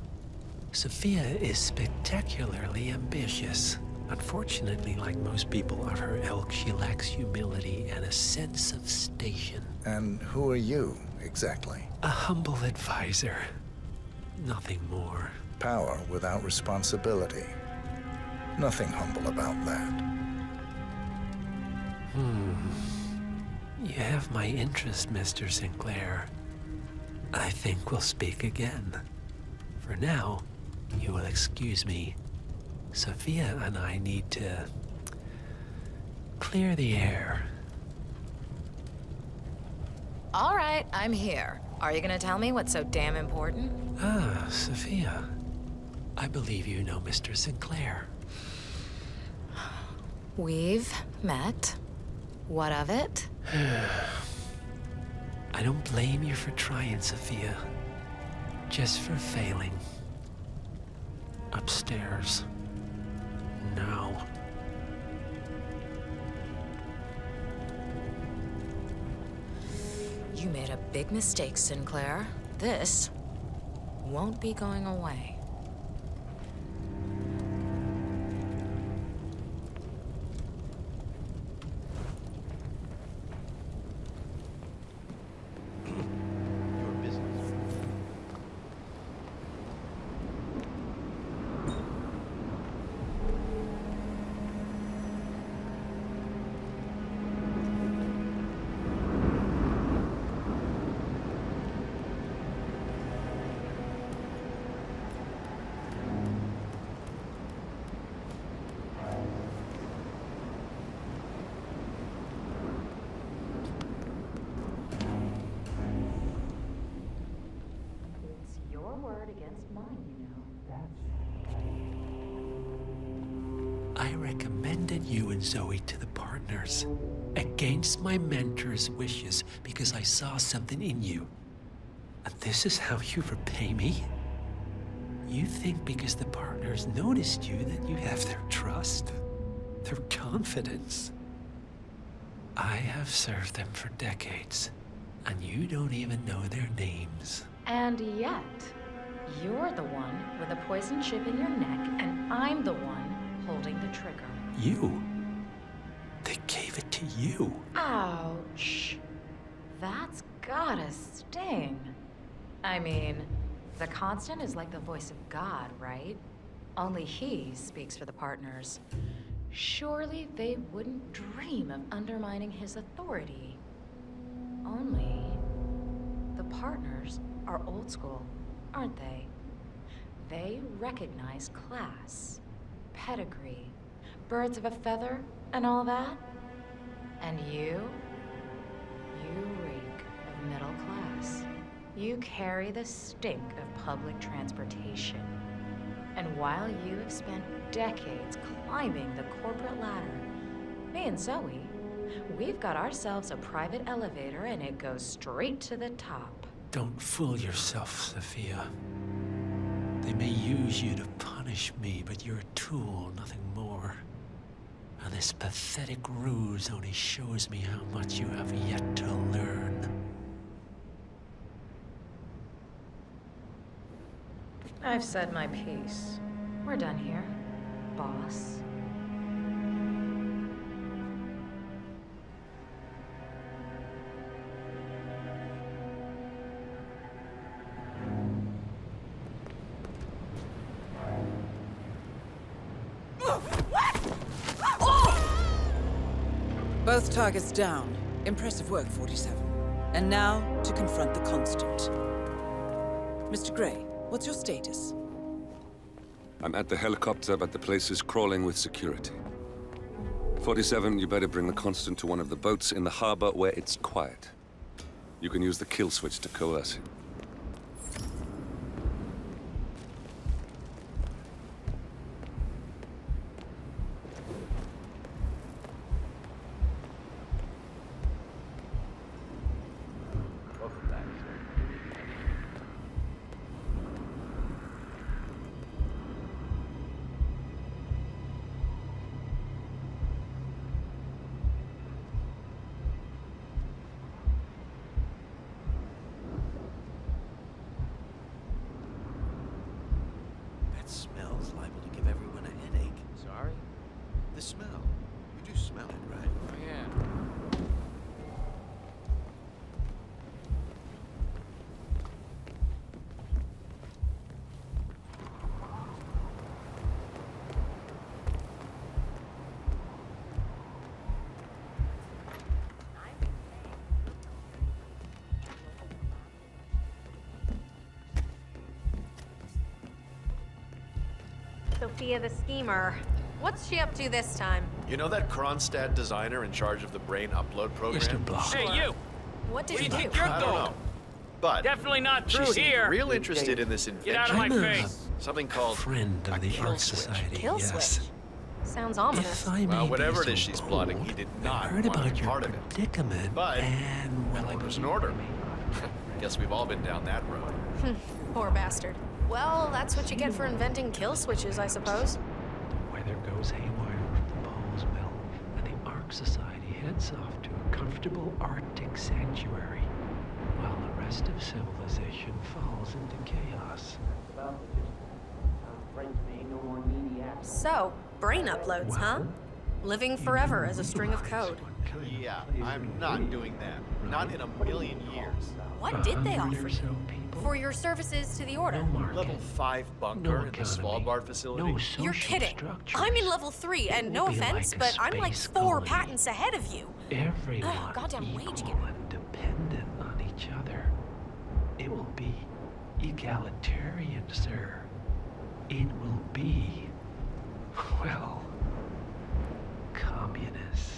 Sophia is spectacularly ambitious. Unfortunately, like most people of her ilk, she lacks humility and a sense of station. And who are you, exactly? A humble advisor. Nothing more. Power without responsibility. Nothing humble about that. You have my interest, Mr. Sinclair. I think we'll speak again. For now, you will excuse me. Sophia and I need to clear the air. All right, I'm here. Are you gonna tell me what's so damn important? Ah, Sophia. I believe you know Mr. Sinclair. We've met. What of it? I don't blame you for trying, Sophia. Just for failing. Upstairs. Now. You made a big mistake, Sinclair. This won't be going away. I recommended you and Zoe to the partners against my mentor's wishes because I saw something in you. And this is how you repay me? You think because the partners noticed you that you have their trust, their confidence. I have served them for decades, and you don't even know their names. And yet, you're the one with a poison chip in your neck, and I'm the one holding the trigger. You? They gave it to you. Ouch. That's gotta sting. I mean, the Constant is like the voice of God, right? Only he speaks for the partners. Surely they wouldn't dream of undermining his authority. Only the partners are old school, aren't they? They recognize class, pedigree, birds of a feather, and all that. And you reek of middle class. You carry the stink of public transportation. And while you have spent decades climbing the corporate ladder, me and Zoe, we've got ourselves a private elevator and it goes straight to the top. Don't fool yourself, Sophia. They may use you to punish me, but you're a tool, nothing more. And this pathetic ruse only shows me how much you have yet to learn. I've said my piece. We're done here, boss. Both targets down. Impressive work, 47. And now, to confront the Constant. Mr. Gray, what's your status? I'm at the helicopter, but the place is crawling with security. 47, you better bring the Constant to one of the boats in the harbor where it's quiet. You can use the kill switch to coerce him. Smells liable to give everyone a headache. Sorry? The smell. You do smell it, right? Oh, yeah. Sophia the schemer. What's she up to this time? You know that Kronstadt designer in charge of the brain upload program? Mr. Block. Hey, you! What did Where you do you do? think you're I don't going? know. But Definitely not she through seemed here. real interested in this invention. Get out of my I'm a face. Something called friend of a the kill Art switch. Society, Kill yes. switch. Sounds ominous. If I may Well, be whatever it so is she's bold, plotting, he did I not heard want to about be your part of it. predicament, But, and well, I There's was an order. Guess we've all been down that road. Poor bastard. Well, that's what you get for inventing kill switches, I suppose. Weather goes haywire with the poles melt, and the Ark Society heads off to a comfortable Arctic sanctuary, while the rest of civilization falls into chaos. So, brain uploads, huh? Living forever as a string of code. Yeah, I'm not doing that. Not in a million years. What did they offer you? For your services to the Order? Level 5 bunker in the Svalbard facility. You're kidding. I'm in level 3, and no offense, but I'm like 4 patents ahead of you. Everyone Goddamn wage equal giver. and dependent on each other. It will be egalitarian, sir. It will be, well, communist.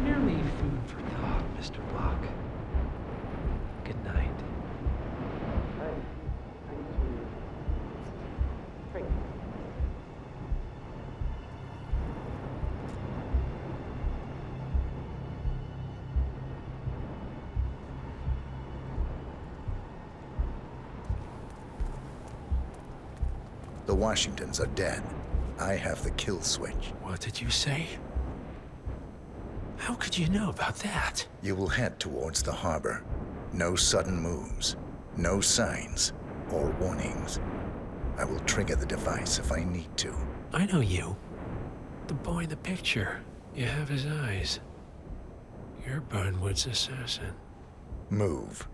Merely food for thought. The Washingtons are dead. I have the kill switch. What did you say? How could you know about that? You will head towards the harbor. No sudden moves, no signs or warnings. I will trigger the device if I need to. I know you. The boy in the picture. You have his eyes. You're Burnwood's assassin. Move.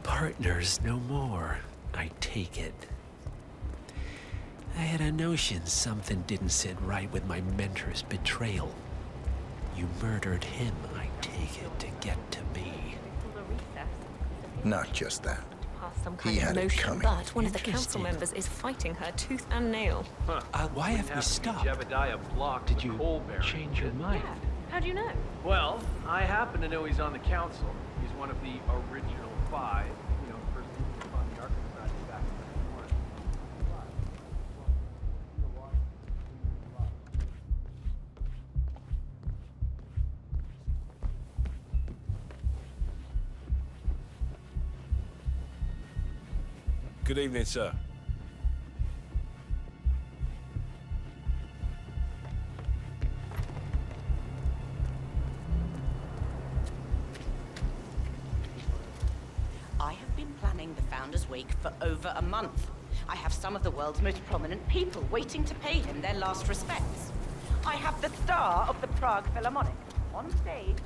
Partners no more, I take it. I had a notion something didn't sit right with my mentor's betrayal. You murdered him, I take it, to get to me. Not just that. Some He kind had of it motion, coming. but one of the council members is fighting her tooth and nail. Why have we stopped? Jebediah blocked Did the you coal barrel. change your mind? How do you know? Well, I happen to know he's on the council. He's one of the original 5. You know, the person who fought the Ark Society back in 1991. Good evening, sir. I have been planning the Founders Week for over a month. I have some of the world's most prominent people waiting to pay him their last respects. I have the star of the Prague Philharmonic on stage.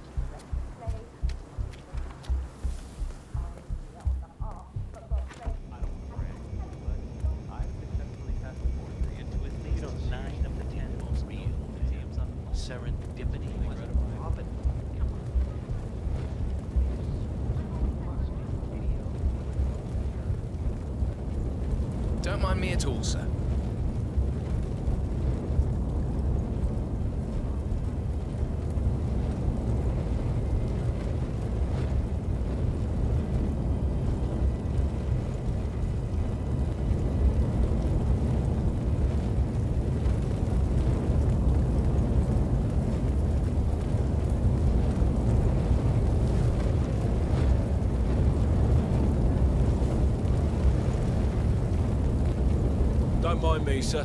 Serendipity with Robin. Don't mind me at all, sir. Don't mind me, sir.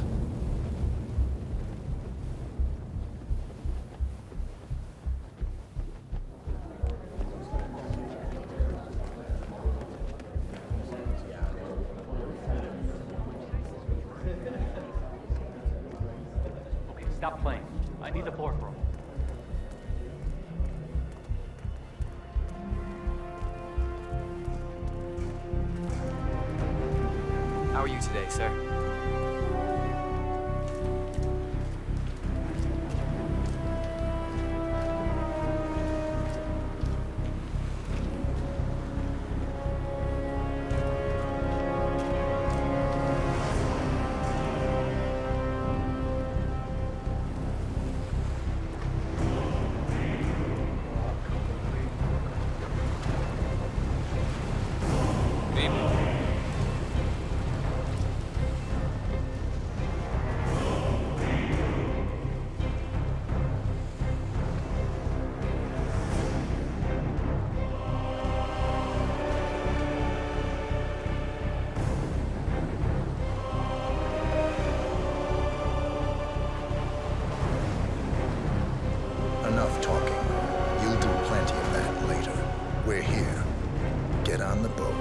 Okay, stop playing. I need the boardroom. How are you today, sir? Enough talking. You'll do plenty of that later. We're here. Get on the boat.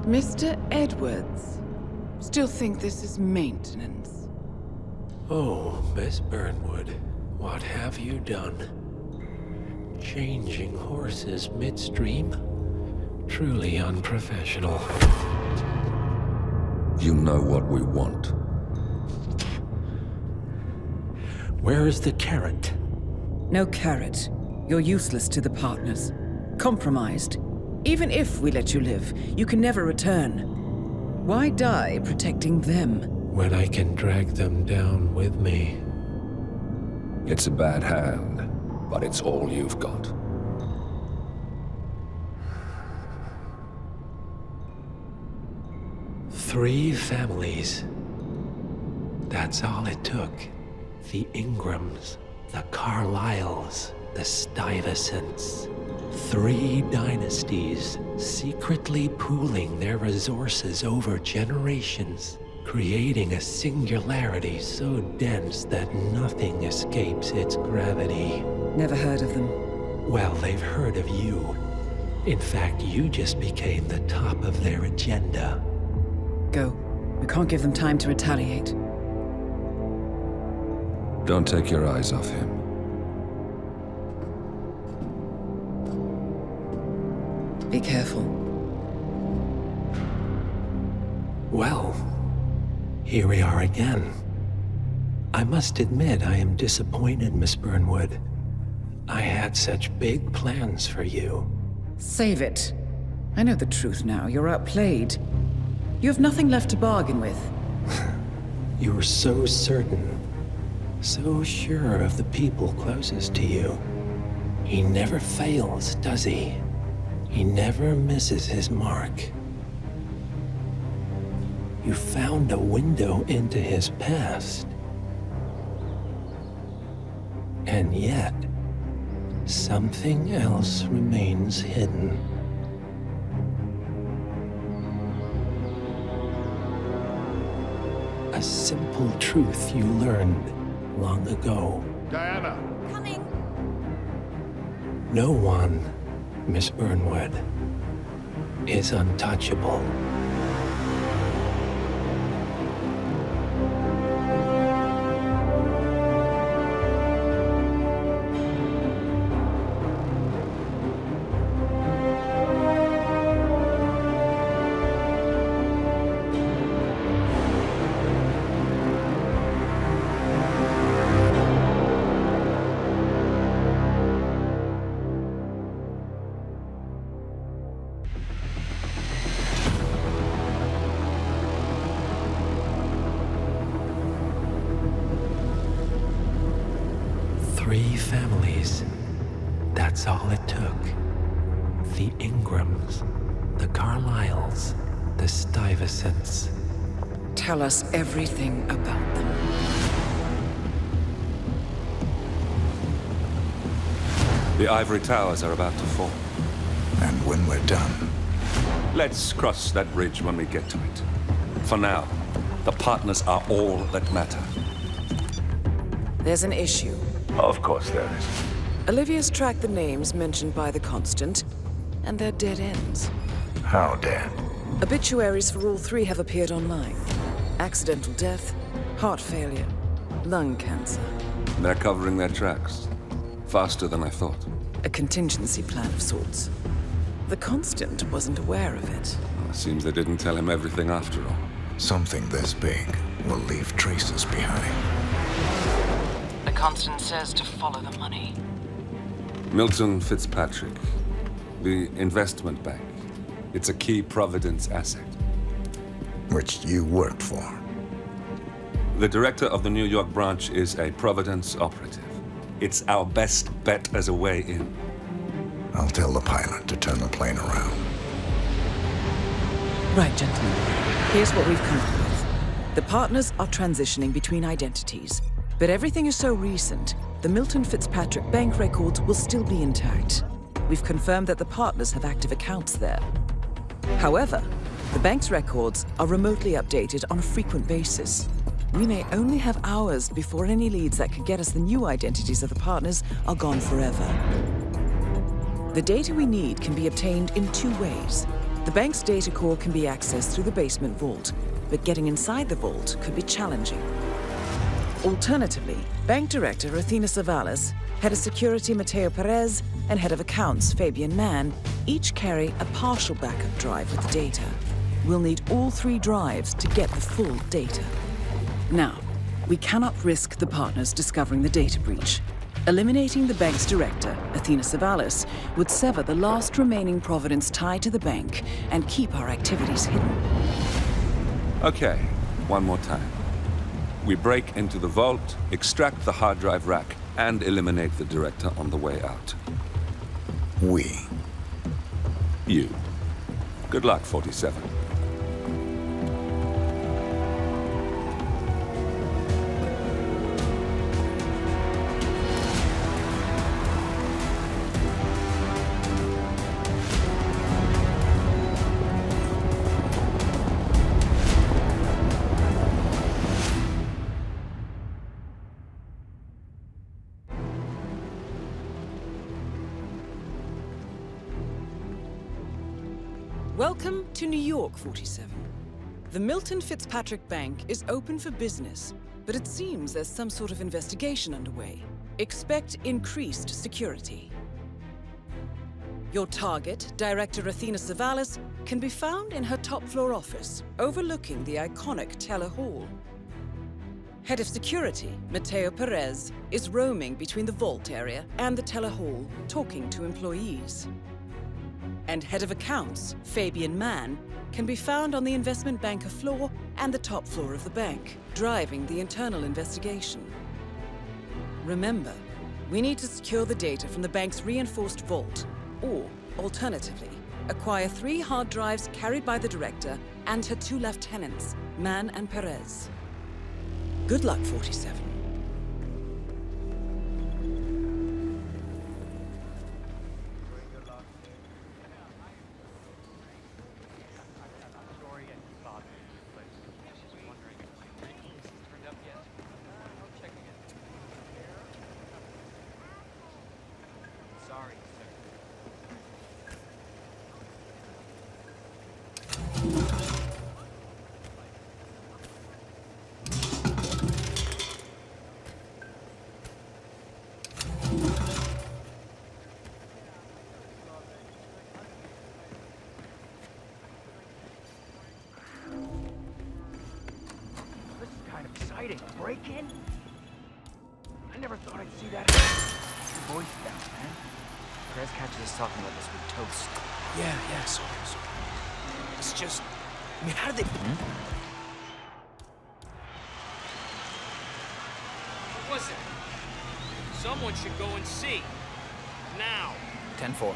Mr. Edwards, still think this is maintenance? Oh, Miss Burnwood, what have you done? Changing horses midstream? Truly unprofessional. You know what we want. Where is the carrot? No carrot. You're useless to the partners. Compromised. Even if we let you live, you can never return. Why die protecting them? When I can drag them down with me. It's a bad hand, but it's all you've got. Three families. That's all it took. The Ingrams, the Carlyles, the Stuyvesants. 3 dynasties secretly pooling their resources over generations, creating a singularity so dense that nothing escapes its gravity. Never heard of them. Well, they've heard of you. In fact, you just became the top of their agenda. Go. We can't give them time to retaliate. Don't take your eyes off him. Be careful. Well, here we are again. I must admit I am disappointed, Miss Burnwood. I had such big plans for you. Save it. I know the truth now. You're outplayed. You have nothing left to bargain with. You were so certain. So sure of the people closest to you. He never fails, does he? He never misses his mark. You found a window into his past. And yet, something else remains hidden. A simple truth you learned long ago. Diana! Coming! No one, Miss Burnwood, is untouchable. Three families. That's all it took. The Ingrams, the Carlyles, the Stuyvesants. Tell us everything about them. The ivory towers are about to fall. And when we're done... Let's cross that bridge when we get to it. For now, the partners are all that matter. There's an issue. Of course there is. Olivia's tracked the names mentioned by the Constant, and they're dead ends. How dead? Obituaries for all 3 have appeared online. Accidental death, heart failure, lung cancer. They're covering their tracks. Faster than I thought. A contingency plan of sorts. The Constant wasn't aware of it. Well, seems they didn't tell him everything after all. Something this big will leave traces behind. The Constant says to follow the money. Milton Fitzpatrick. The investment bank. It's a key Providence asset. Which you worked for. The director of the New York branch is a Providence operative. It's our best bet as a way in. I'll tell the pilot to turn the plane around. Right, gentlemen. Here's what we've come up with. The partners are transitioning between identities. But everything is so recent, the Milton Fitzpatrick bank records will still be intact. We've confirmed that the partners have active accounts there. However, the bank's records are remotely updated on a frequent basis. We may only have hours before any leads that could get us the new identities of the partners are gone forever. The data we need can be obtained in 2 ways. The bank's data core can be accessed through the basement vault, but getting inside the vault could be challenging. Alternatively, Bank Director Athena Savalas Head of Security Mateo Perez and Head of Accounts Fabian Mann each carry a partial backup drive with the data. We'll need all 3 drives to get the full data. Now, we cannot risk the partners discovering the data breach. Eliminating the bank's director, Athena Savalas, would sever the last remaining providence tie to the bank and keep our activities hidden. Okay, one more time. We break into the vault, extract the hard drive rack, and eliminate the director on the way out. We. You. Good luck, 47. Welcome to New York, 47. The Milton Fitzpatrick Bank is open for business, but it seems there's some sort of investigation underway. Expect increased security. Your target, Director Athena Savalas, can be found in her top-floor office, overlooking the iconic Teller Hall. Head of Security, Mateo Perez, is roaming between the vault area and the Teller Hall, talking to employees. And Head of Accounts, Fabian Mann, can be found on the investment banker floor and the top floor of the bank, driving the internal investigation. Remember, we need to secure the data from the bank's reinforced vault, or, alternatively, acquire 3 hard drives carried by the director and her 2 lieutenants, Mann and Perez. Good luck, 47. Break-in? I never thought I'd see that. Keep your voice down, man. Perez catches us talking about this with toast. Yeah, sorry. It's just... I mean, how did they... What was it? Someone should go and see. Now. 10-4.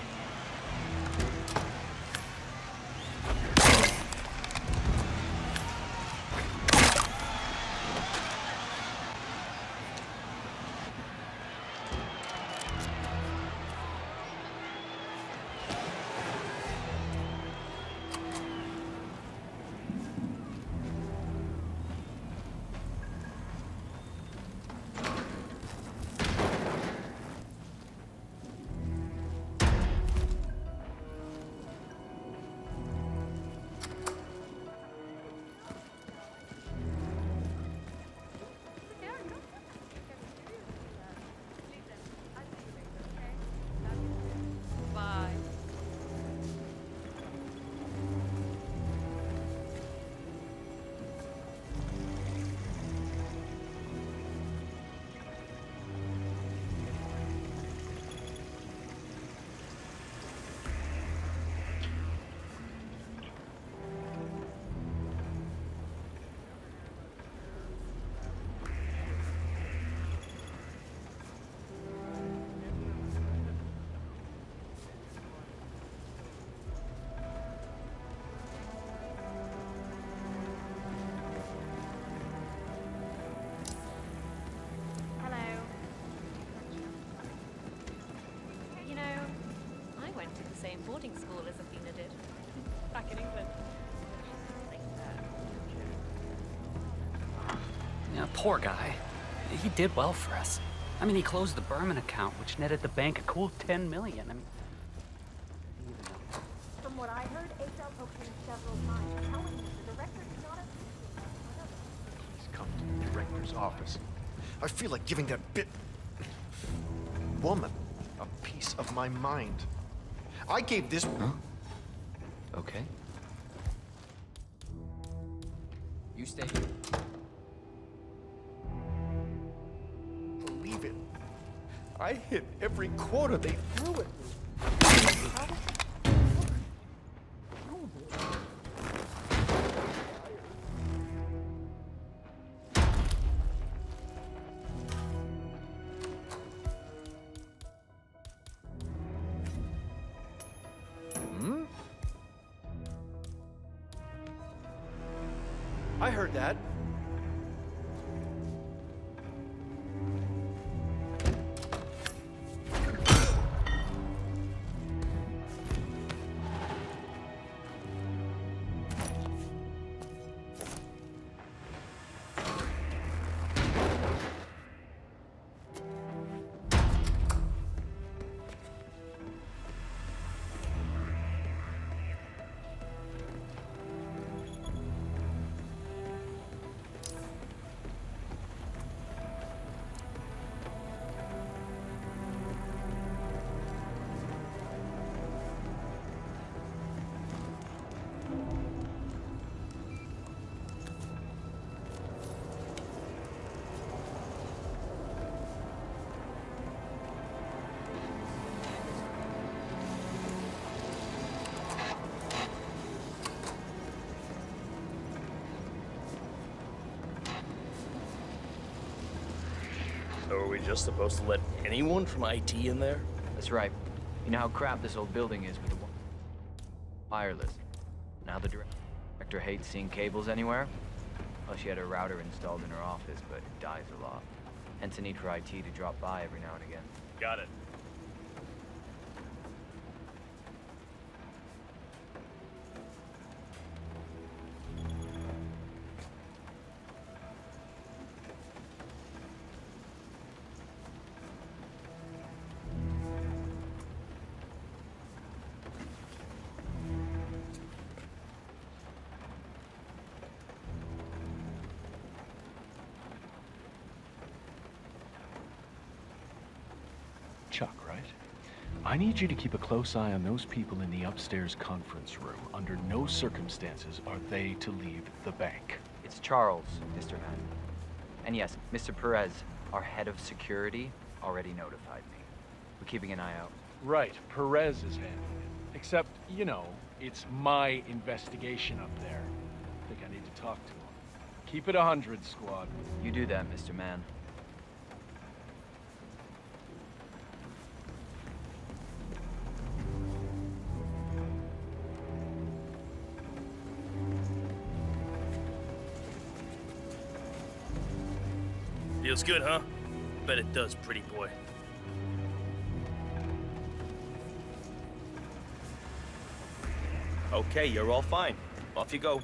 Same boarding school as Athena did, back in England. Yeah, poor guy. He did well for us. I mean, he closed the Berman account, which netted the bank a cool $10 million. I mean, from what I heard, Adol poked him several times, telling me the director did not He's come to the director's office. I feel like giving that bit... woman a piece of my mind. I gave this... Huh? Okay. You stay here. Believe it. I hit every quarter they threw at me. I heard that. So are we just supposed to let anyone from IT in there? That's right. You know how crap this old building is with the wireless. Now the director hates seeing cables anywhere. Well, she had a router installed in her office, but it dies a lot. Hence the need for IT to drop by every now and again. Got it. Chuck, right? I need you to keep a close eye on those people in the upstairs conference room. Under no circumstances are they to leave the bank. It's Charles, Mr. Mann. And yes, Mr. Perez, our head of security, already notified me. We're keeping an eye out. Right, Perez is handling it. Except, you know, it's my investigation up there. I think I need to talk to him. Keep it 100, squad. You do that, Mr. Mann. Feels good, huh? Bet it does, pretty boy. Okay, you're all fine. Off you go.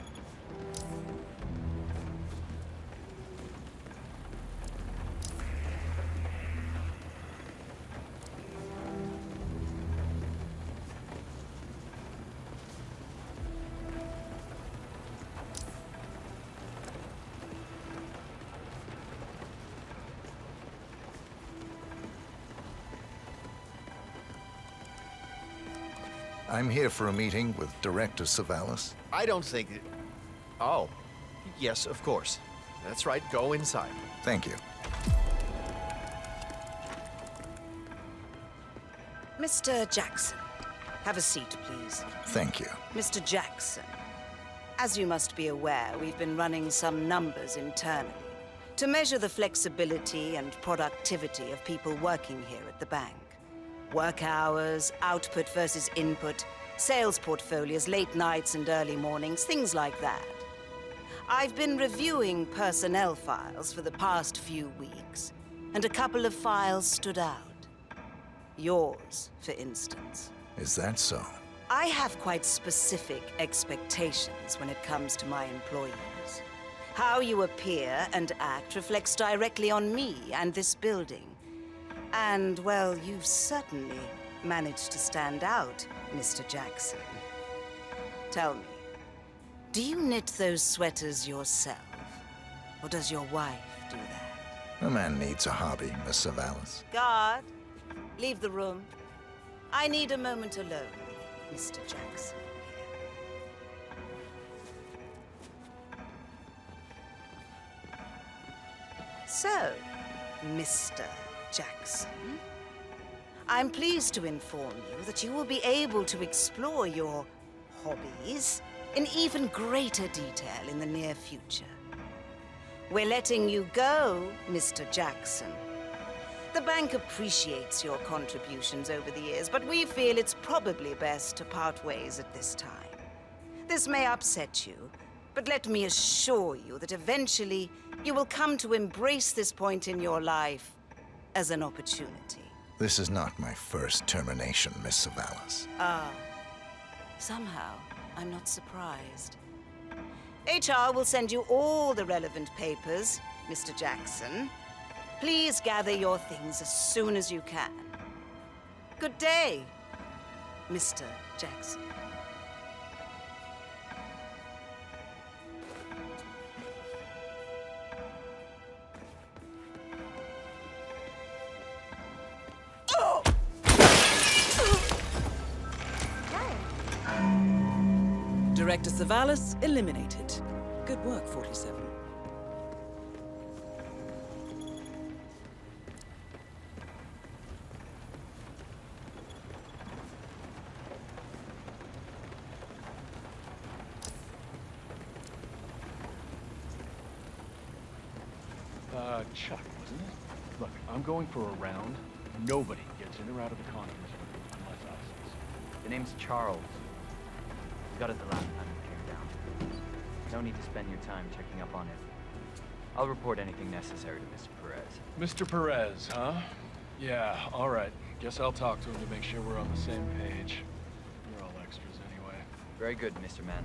I'm here for a meeting with Director Savalas. I don't think it... Oh. Yes, of course. That's right. Go inside. Thank you. Mr. Jackson, have a seat, please. Thank you. Mr. Jackson, as you must be aware, we've been running some numbers internally to measure the flexibility and productivity of people working here at the bank. Work hours, output versus input, sales portfolios, late nights and early mornings, things like that. I've been reviewing personnel files for the past few weeks, and a couple of files stood out. Yours, for instance. Is that so? I have quite specific expectations when it comes to my employees. How you appear and act reflects directly on me and this building. And, well, you've certainly managed to stand out, Mr. Jackson. Tell me, do you knit those sweaters yourself? Or does your wife do that? A man needs a hobby, Miss Savalas. Guard, leave the room. I need a moment alone with Mr. Jackson. So, Mr. Jackson, I'm pleased to inform you that you will be able to explore your hobbies in even greater detail in the near future. We're letting you go, Mr. Jackson. The bank appreciates your contributions over the years, but we feel it's probably best to part ways at this time. This may upset you, but let me assure you that eventually you will come to embrace this point in your life as an opportunity. This is not my first termination, Miss Savalas. Ah, somehow I'm not surprised. HR will send you all the relevant papers, Mr. Jackson. Please gather your things as soon as you can. Good day, Mr. Jackson. Director Savalas eliminated. Good work, 47. Chuck, wasn't it? Look, I'm going for a round. Nobody gets in or out of the conference room unless I say so. The name's Charles. He got it the last time we came down. No need to spend your time checking up on it. I'll report anything necessary to Mr. Perez. Mr. Perez, huh? Yeah, all right. Guess I'll talk to him to make sure we're on the same page. We're all extras anyway. Very good, Mr. Man.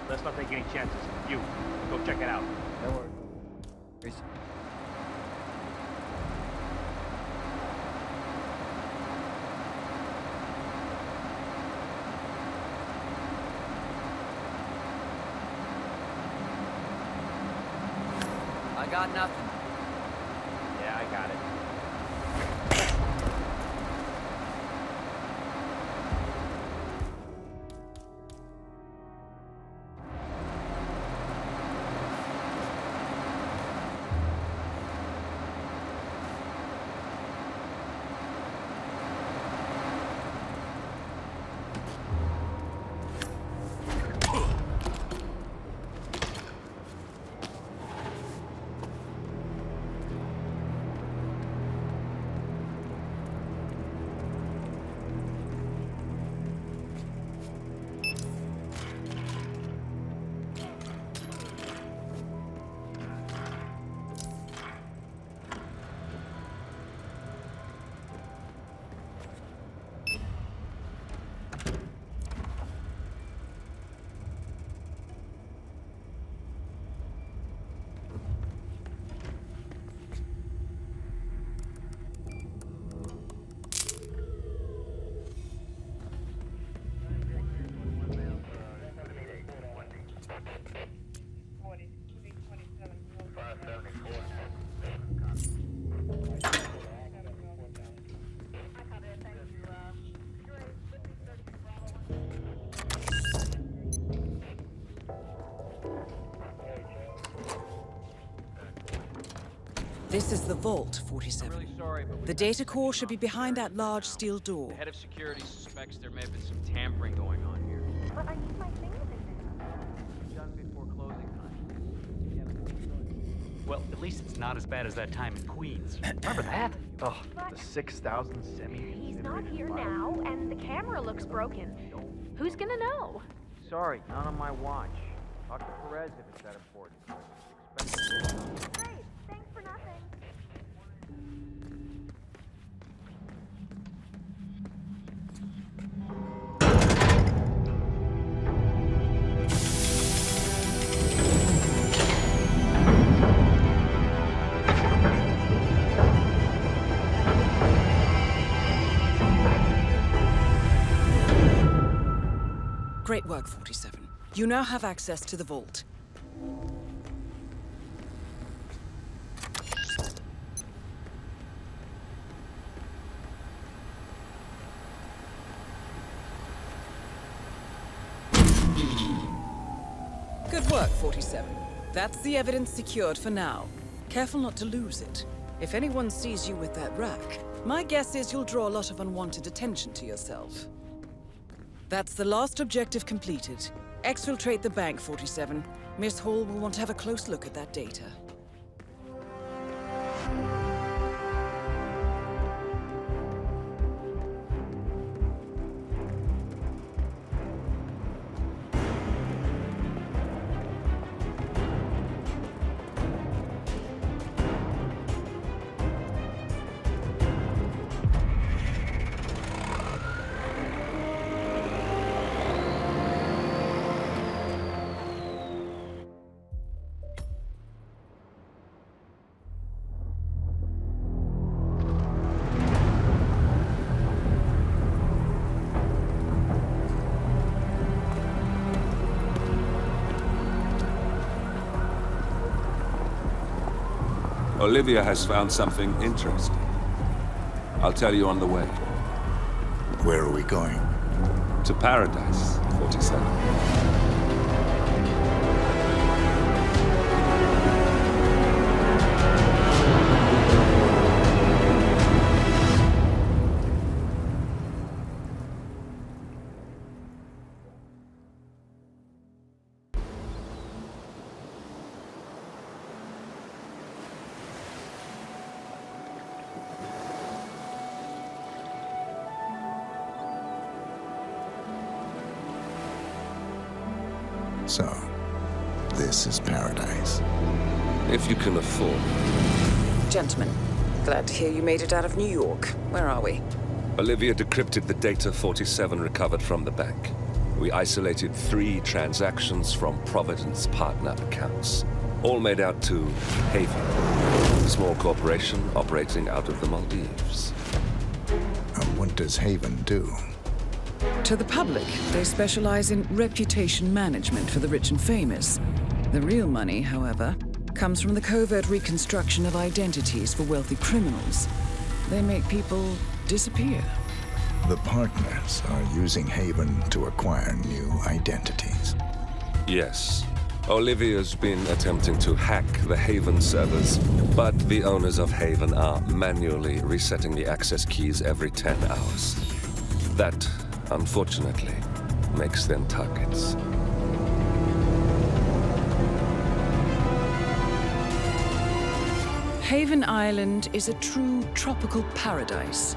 Let's not take any chances. You, go check it out. No worries. I got nothing. Yeah, I got it. This is the vault, 47. The data core should be behind that large steel door. The head of security suspects there may have been some tampering going on here. But I need my things in there. Done before closing time. Well, at least it's not as bad as that time in Queens. Remember that? Oh, the 6,000 semi. He's not here now, and the camera looks broken. Who's gonna know? Sorry, not on my watch. Talk to Perez if it's that important. Great, thanks for nothing. Great work, 47. You now have access to the vault. Good work, 47. That's the evidence secured for now. Careful not to lose it. If anyone sees you with that rack, my guess is you'll draw a lot of unwanted attention to yourself. That's the last objective completed. Exfiltrate the bank, 47. Miss Hall will want to have a close look at that data. Olivia has found something interesting. I'll tell you on the way. Where are we going? To paradise, 47. So, this is paradise. If you can afford. Gentlemen, glad to hear you made it out of New York. Where are we? Olivia decrypted the data 47 recovered from the bank. We isolated 3 transactions from Providence partner accounts, all made out to Haven, a small corporation operating out of the Maldives. And what does Haven do? To the public, they specialize in reputation management for the rich and famous. The real money, however, comes from the covert reconstruction of identities for wealthy criminals. They make people disappear. The partners are using Haven to acquire new identities. Yes. Olivia's been attempting to hack the Haven servers, but the owners of Haven are manually resetting the access keys every 10 hours. That, unfortunately, makes them targets. Haven Island is a true tropical paradise.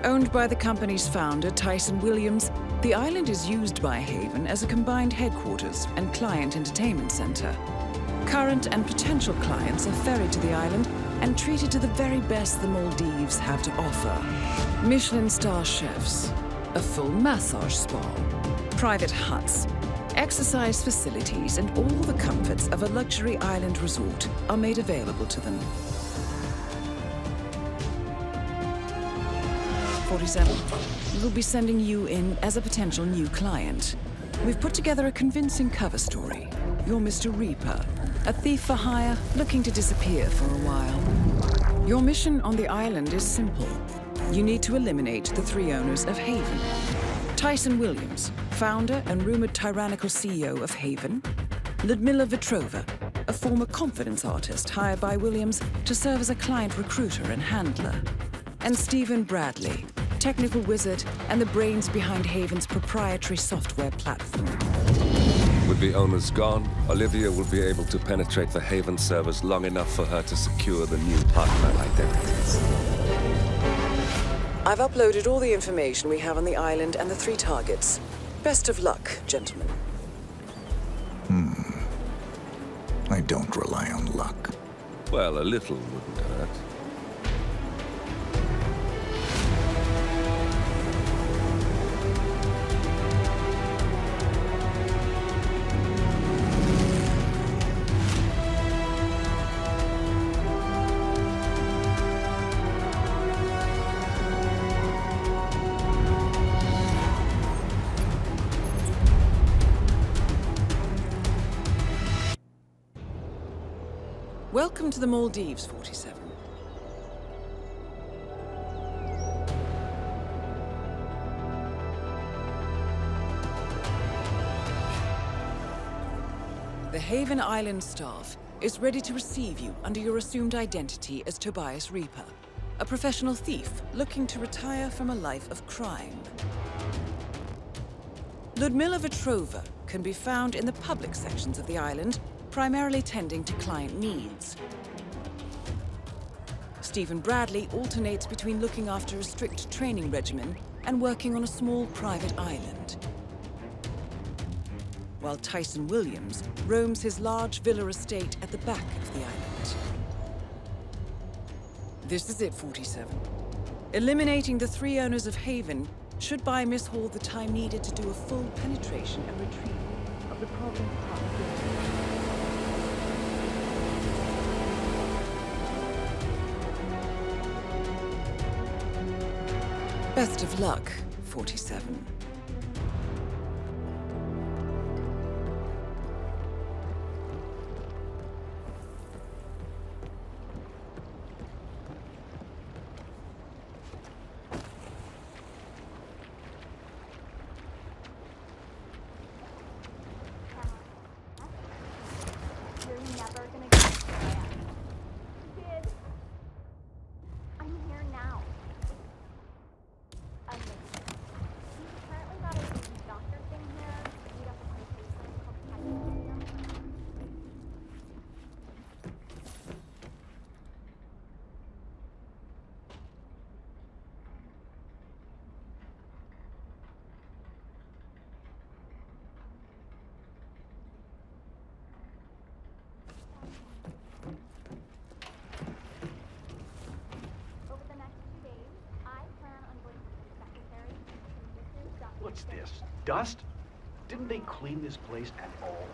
Owned by the company's founder, Tyson Williams, the island is used by Haven as a combined headquarters and client entertainment center. Current and potential clients are ferried to the island and treated to the very best the Maldives have to offer. Michelin star chefs, a full massage spa, private huts, exercise facilities, and all the comforts of a luxury island resort are made available to them. 47. We'll be sending you in as a potential new client. We've put together a convincing cover story. You're Mr. Reaper, a thief for hire looking to disappear for a while. Your mission on the island is simple. You need to eliminate the 3 owners of Haven. Tyson Williams, founder and rumored tyrannical CEO of Haven. Ludmila Vetrova, a former confidence artist hired by Williams to serve as a client recruiter and handler. And Stephen Bradley, technical wizard and the brains behind Haven's proprietary software platform. With the owners gone, Olivia will be able to penetrate the Haven servers long enough for her to secure the new partner identities. I've uploaded all the information we have on the island and the 3 targets. Best of luck, gentlemen. I don't rely on luck. Well, a little wouldn't hurt. Welcome to the Maldives, 47. The Haven Island staff is ready to receive you under your assumed identity as Tobias Reaper, a professional thief looking to retire from a life of crime. Ludmila Vetrova can be found in the public sections of the island, primarily tending to client needs. Stephen Bradley alternates between looking after a strict training regimen and working on a small private island, while Tyson Williams roams his large villa estate at the back of the island. This is it, 47. Eliminating the 3 owners of Haven should buy Miss Hall the time needed to do a full penetration and retrieval of the problem part. Best of luck, 47. What's this? Dust? Didn't they clean this place at all?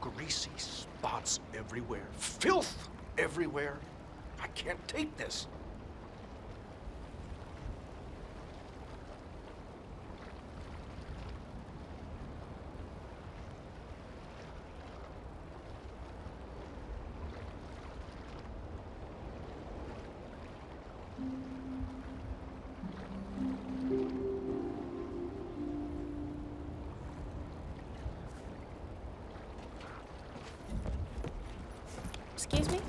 Greasy spots everywhere. Filth everywhere. I can't take this. Excuse me?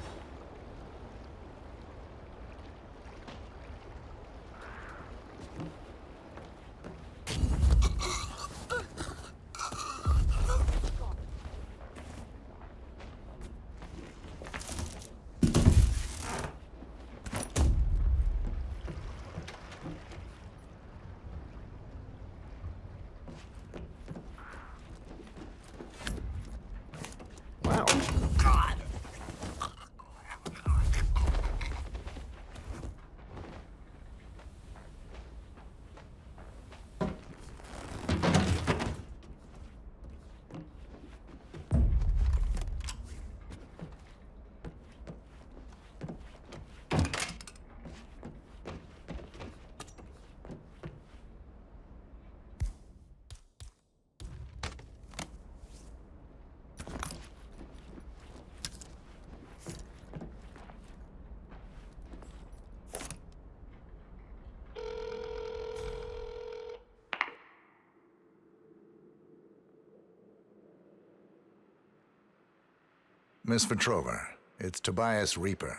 Miss Petrova, it's Tobias Reaper.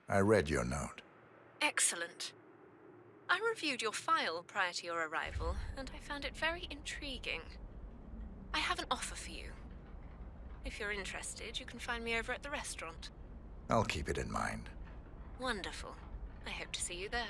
I read your note. Excellent. I reviewed your file prior to your arrival, and I found it very intriguing. I have an offer for you. If you're interested, you can find me over at the restaurant. I'll keep it in mind. Wonderful. I hope to see you there.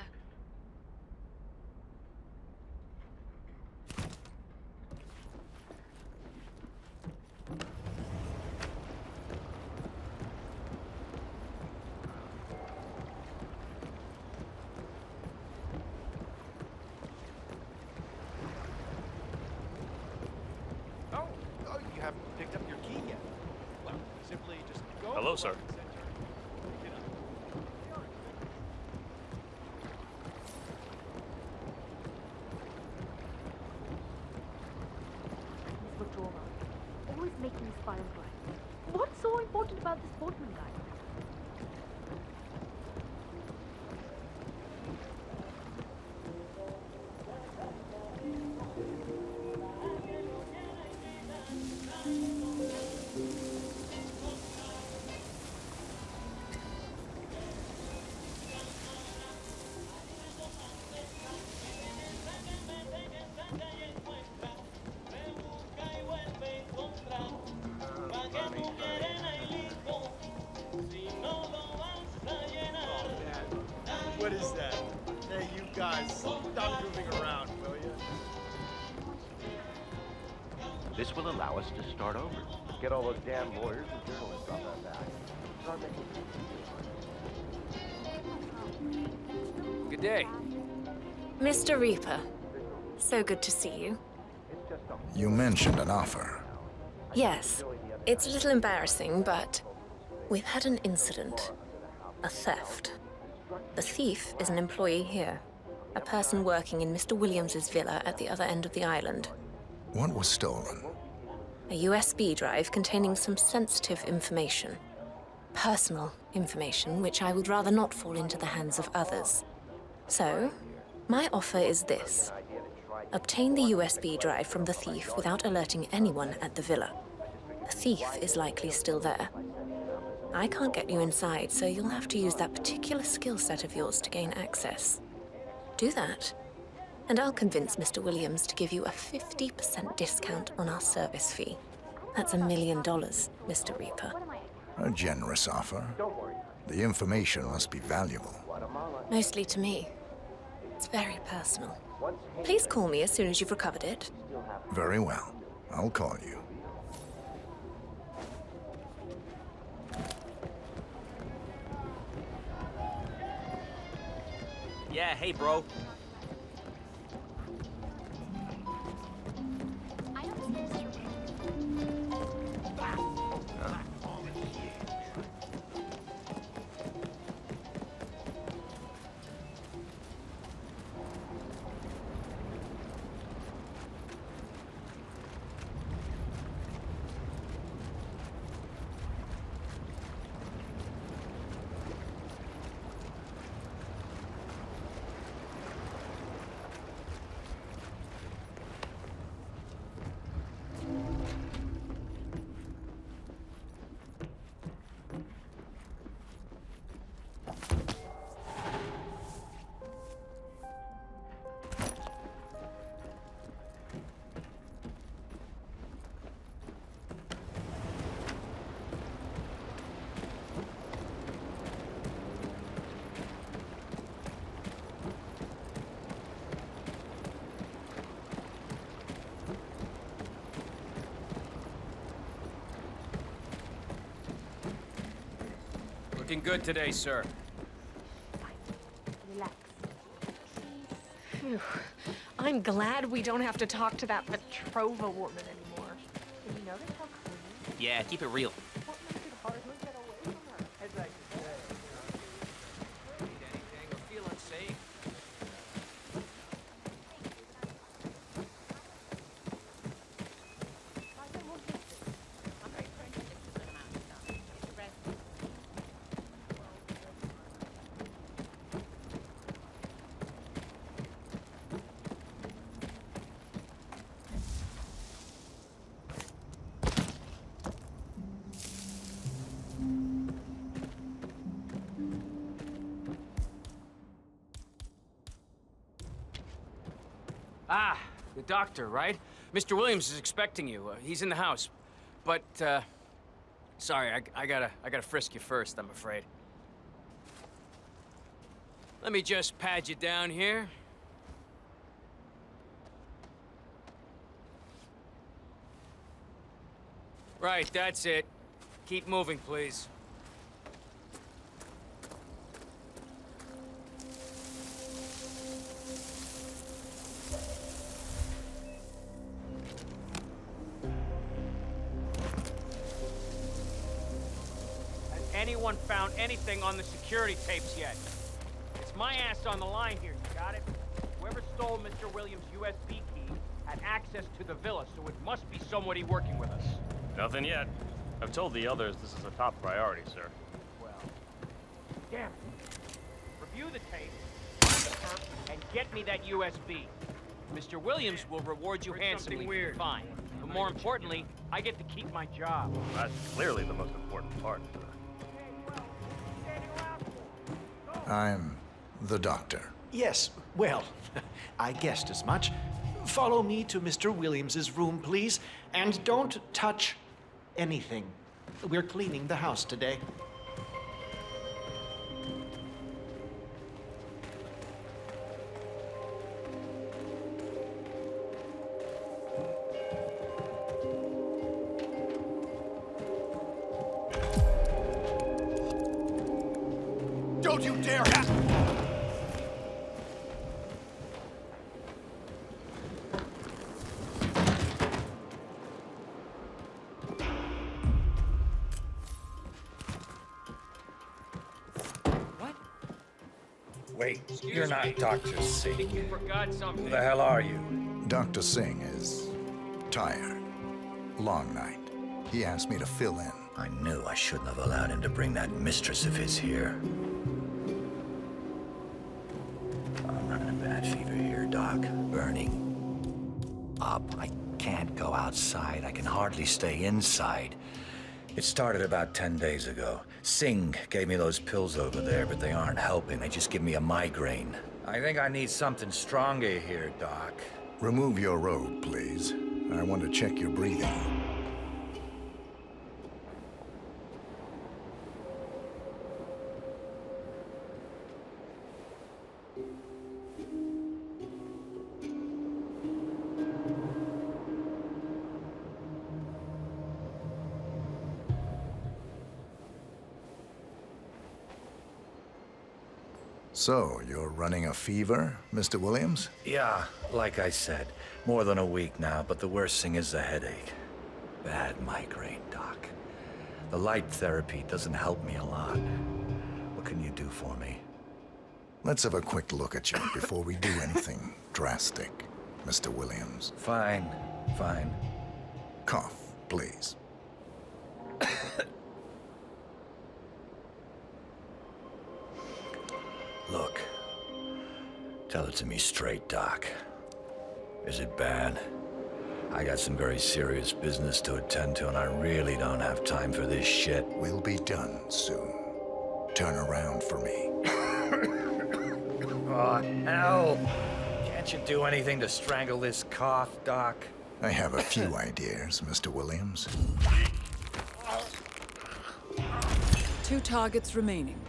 Oh, you haven't picked up your key yet. Well, simply just go. Hello, sir. Always making his file right. What's so important about this boatman guy? What is that? Hey, you guys, stop moving around, will you? This will allow us to start over. Get all those damn lawyers and journalists off our back. Start making... Good day. Mr. Reaper, so good to see you. You mentioned an offer. Yes, it's a little embarrassing, but we've had an incident. A theft. The thief is an employee here. A person working in Mr. Williams's villa at the other end of the island. What was stolen? A USB drive containing some sensitive information. Personal information, which I would rather not fall into the hands of others. So, my offer is this. Obtain the USB drive from the thief without alerting anyone at the villa. The thief is likely still there. I can't get you inside, so you'll have to use that particular skill set of yours to gain access. Do that, and I'll convince Mr. Williams to give you a 50% discount on our service fee. That's $1 million, Mr. Reaper. A generous offer. The information must be valuable. Mostly to me. It's very personal. Please call me as soon as you've recovered it. Very well. I'll call you. Yeah, hey, bro. Looking good today, sir. Relax. Phew. I'm glad we don't have to talk to that Petrova woman anymore. Did you notice how clean? Yeah, keep it real. What makes it hard to get away from her? As I said, Need anything or feel unsafe? Ah, the doctor, right? Mr. Williams is expecting you. He's in the house. But, sorry, I gotta frisk you first, I'm afraid. Let me just pad you down here. Right, that's it. Keep moving, please. Has anyone found anything on the security tapes yet? It's my ass on the line here, you got it? Whoever stole Mr. Williams' USB key had access to the villa, so it must be somebody working with us. Nothing yet. I've told the others this is a top priority, sir. Well, damn it. Review the tape, find the perp, and get me that USB. Mr. Williams will reward you handsomely for the fine. But more importantly, I get to keep my job. That's clearly the most important part, sir. I'm the doctor. Yes, well, I guessed as much. Follow me to Mr. Williams's room, please, and don't touch anything. We're cleaning the house today. Don't you dare! Wait, you're not Dr. Singh. I think you forgot something. Who the hell are you? Dr. Singh is tired. Long night. He asked me to fill in. I knew I shouldn't have allowed him to bring that mistress of his here. I'm running a bad fever here, Doc. Burning up. I can't go outside. I can hardly stay inside. It started about 10 days ago. Singh gave me those pills over there, but they aren't helping. They just give me a migraine. I think I need something stronger here, Doc. Remove your robe, please. I want to check your breathing. So, you're running a fever, Mr. Williams? Yeah, like I said, more than a week now, but the worst thing is the headache. Bad migraine, Doc. The light therapy doesn't help me a lot. What can you do for me? Let's have a quick look at you before we do anything drastic, Mr. Williams. Fine, fine. Cough, please. Look, tell it to me straight, Doc. Is it bad? I got some very serious business to attend to, and I really don't have time for this shit. We'll be done soon. Turn around for me. Oh, hell! Can't you do anything to strangle this cough, Doc? I have a few ideas, Mr. Williams. 2 targets remaining.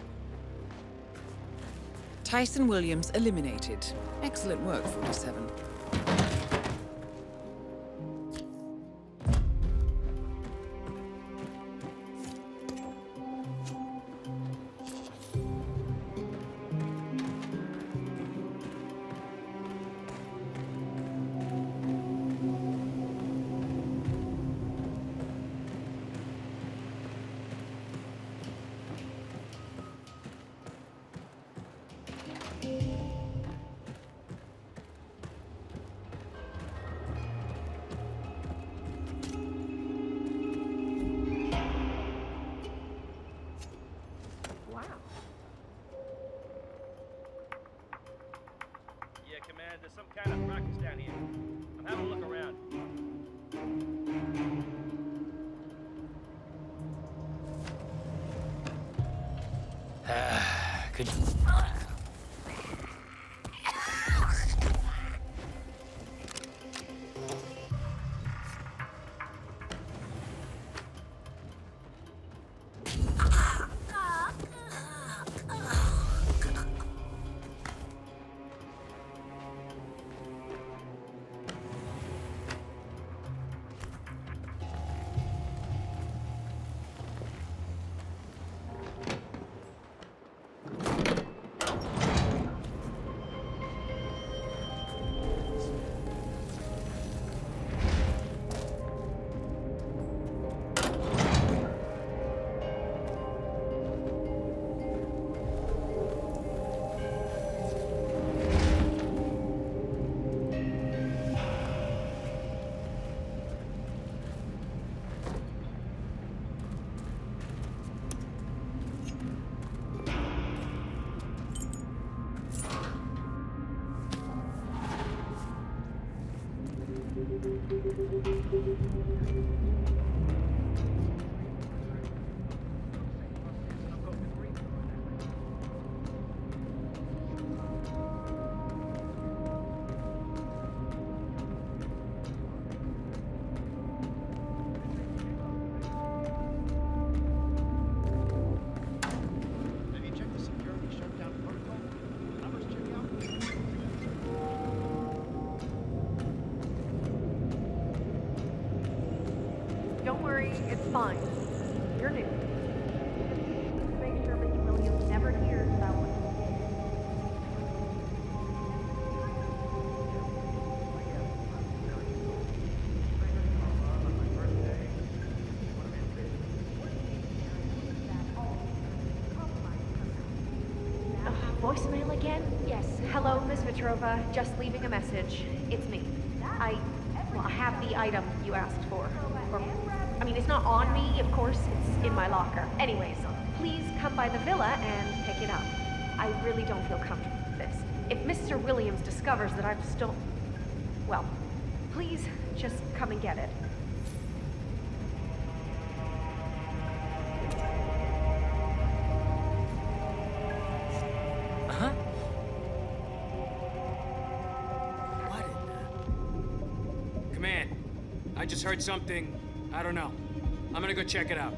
Tyson Williams eliminated. Excellent work, 47. There's some kind of ruckus down here. I'm having a look around. Could Don't worry, it's fine. You're new. Just make sure Mr. Williams never hears about what voicemail again? Yes. Hello, Miss Petrova. Just leaving a message. It's me. I have the item you asked for. I mean, it's not on me, of course. It's in my locker. Anyways, please come by the villa and pick it up. I really don't feel comfortable with this. If Mr. Williams discovers that I've stolen... Well, please just come and get it. Command, I just heard something. I don't know. I'm gonna go check it out.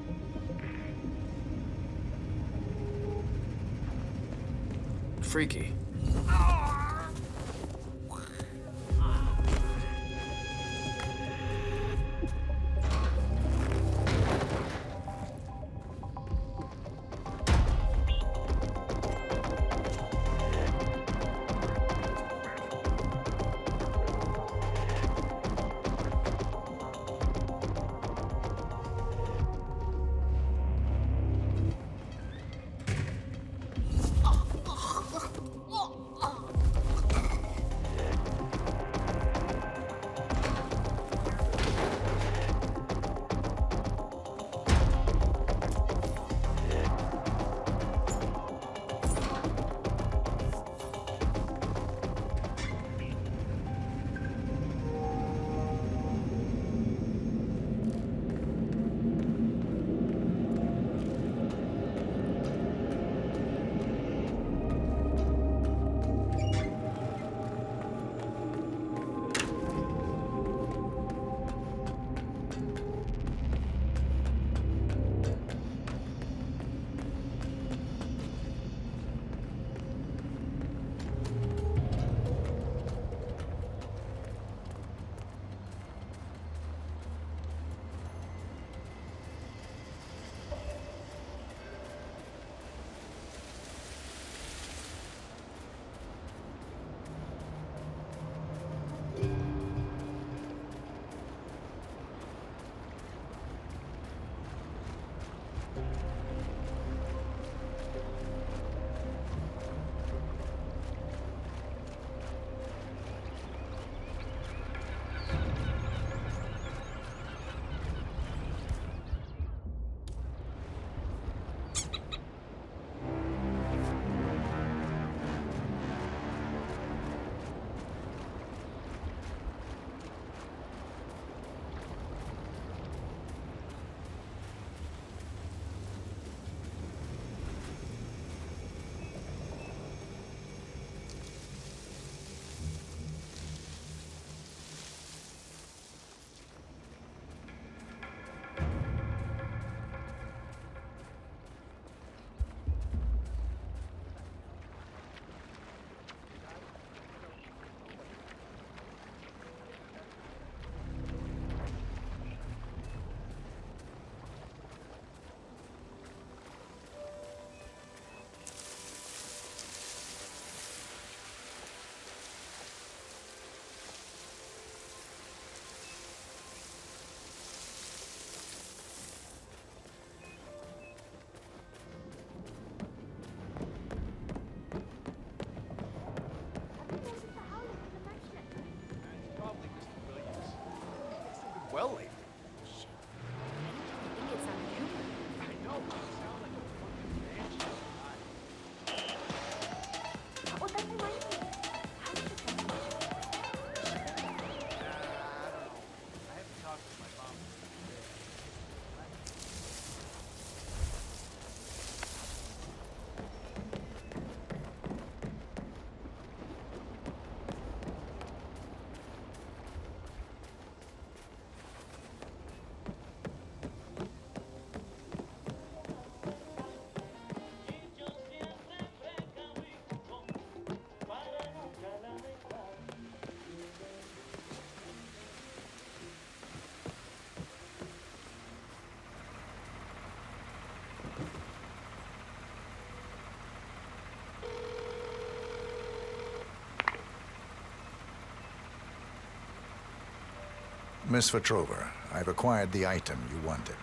Freaky. Miss Vetrova, I've acquired the item you wanted.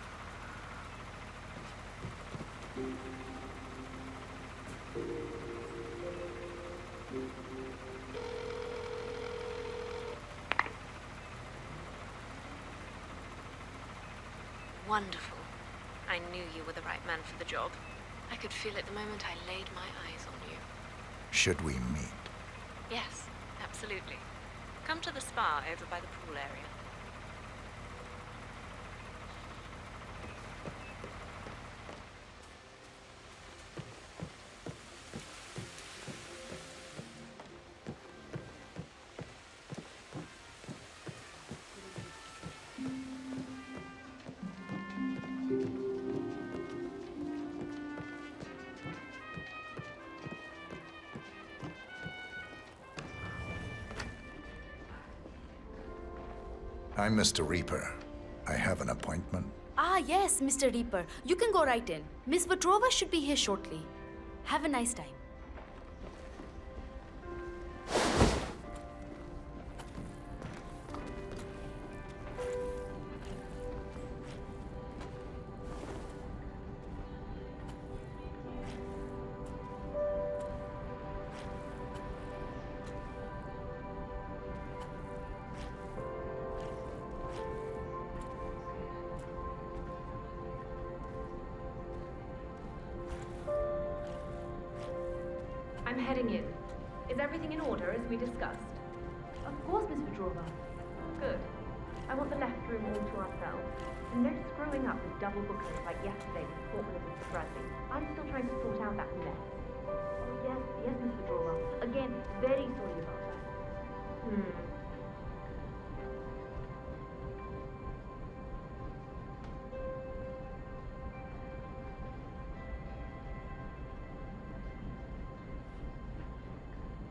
Wonderful. I knew you were the right man for the job. I could feel it the moment I laid my eyes on you. Should we meet? Yes, absolutely. Come to the spa over by the pool area. I'm Mr. Reaper. I have an appointment. Ah, yes, Mr. Reaper. You can go right in. Miss Vetrova should be here shortly. Have a nice time. I'm heading in. Is everything in order as we discussed? Of course, Miss Vetrova. Good. I want the left room all to ourselves. And no screwing up with double bookings like yesterday with Portman and Mr. Bradley. I'm still trying to sort out that mess. Oh, yes, Miss Vetrova. Again, very sorry about that.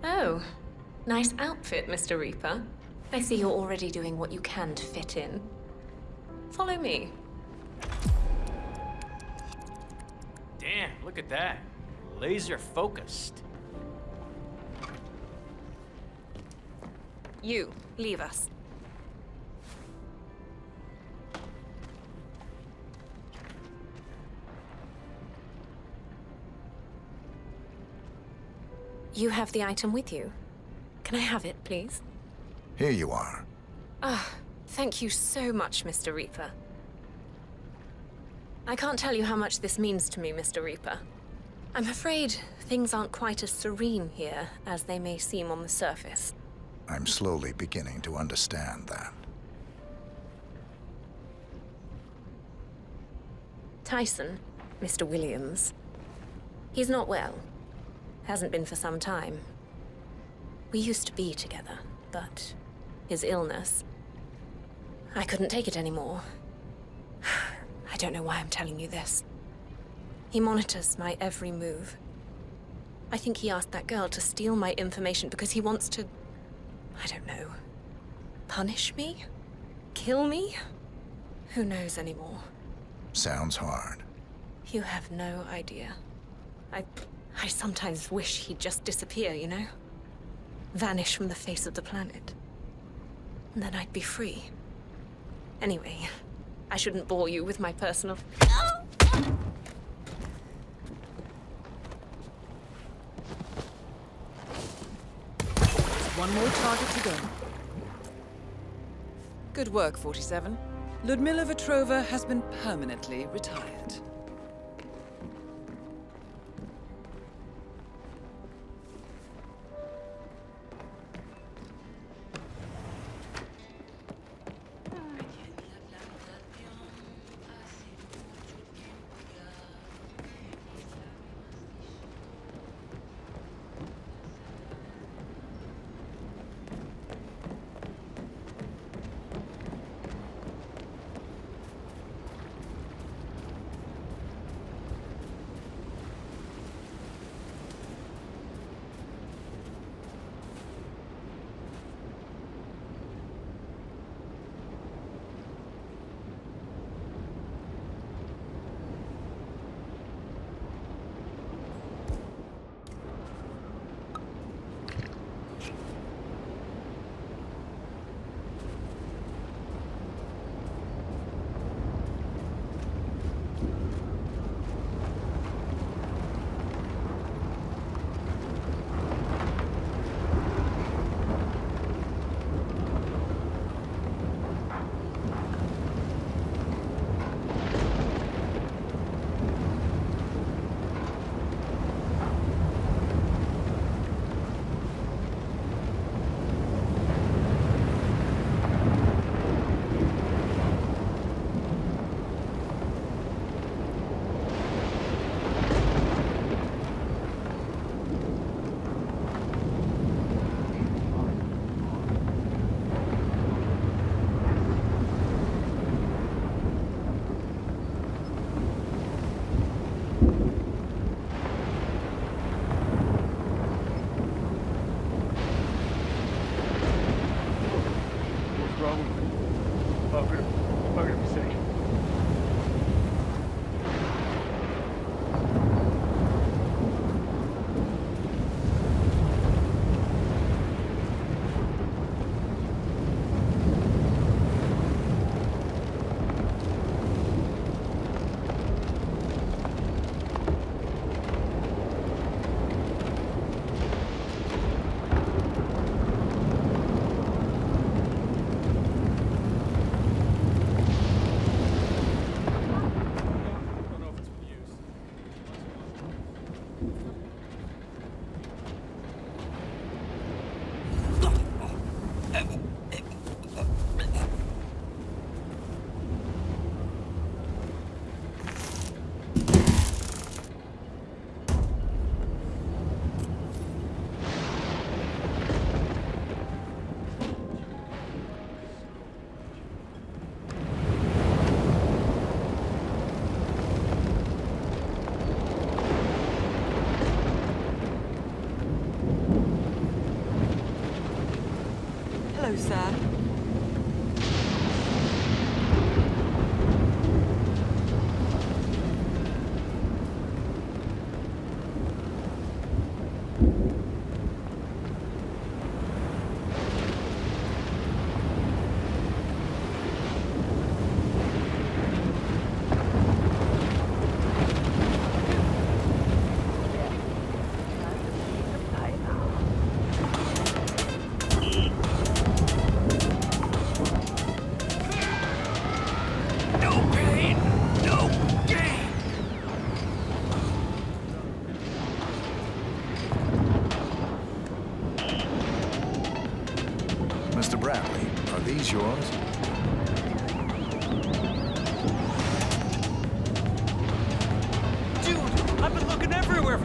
Oh, nice outfit, Mr. Reaper. I see you're already doing what you can to fit in. Follow me. Damn, look at that. Laser focused. You, leave us. You have the item with you. Can I have it, please? Here you are. Ah, thank you so much, Mr. Reaper. I can't tell you how much this means to me, Mr. Reaper. I'm afraid things aren't quite as serene here as they may seem on the surface. I'm slowly beginning to understand that. Tyson, Mr. Williams. He's not well. Hasn't been for some time. We used to be together, but his illness... I couldn't take it anymore. I don't know why I'm telling you this. He monitors my every move. I think he asked that girl to steal my information because he wants to... I don't know. Punish me? Kill me? Who knows anymore? Sounds hard. You have no idea. I sometimes wish he'd just disappear, you know? Vanish from the face of the planet. And then I'd be free. Anyway, I shouldn't bore you with my personal... One more target to go. Good work, 47. Ludmila Vetrova has been permanently retired.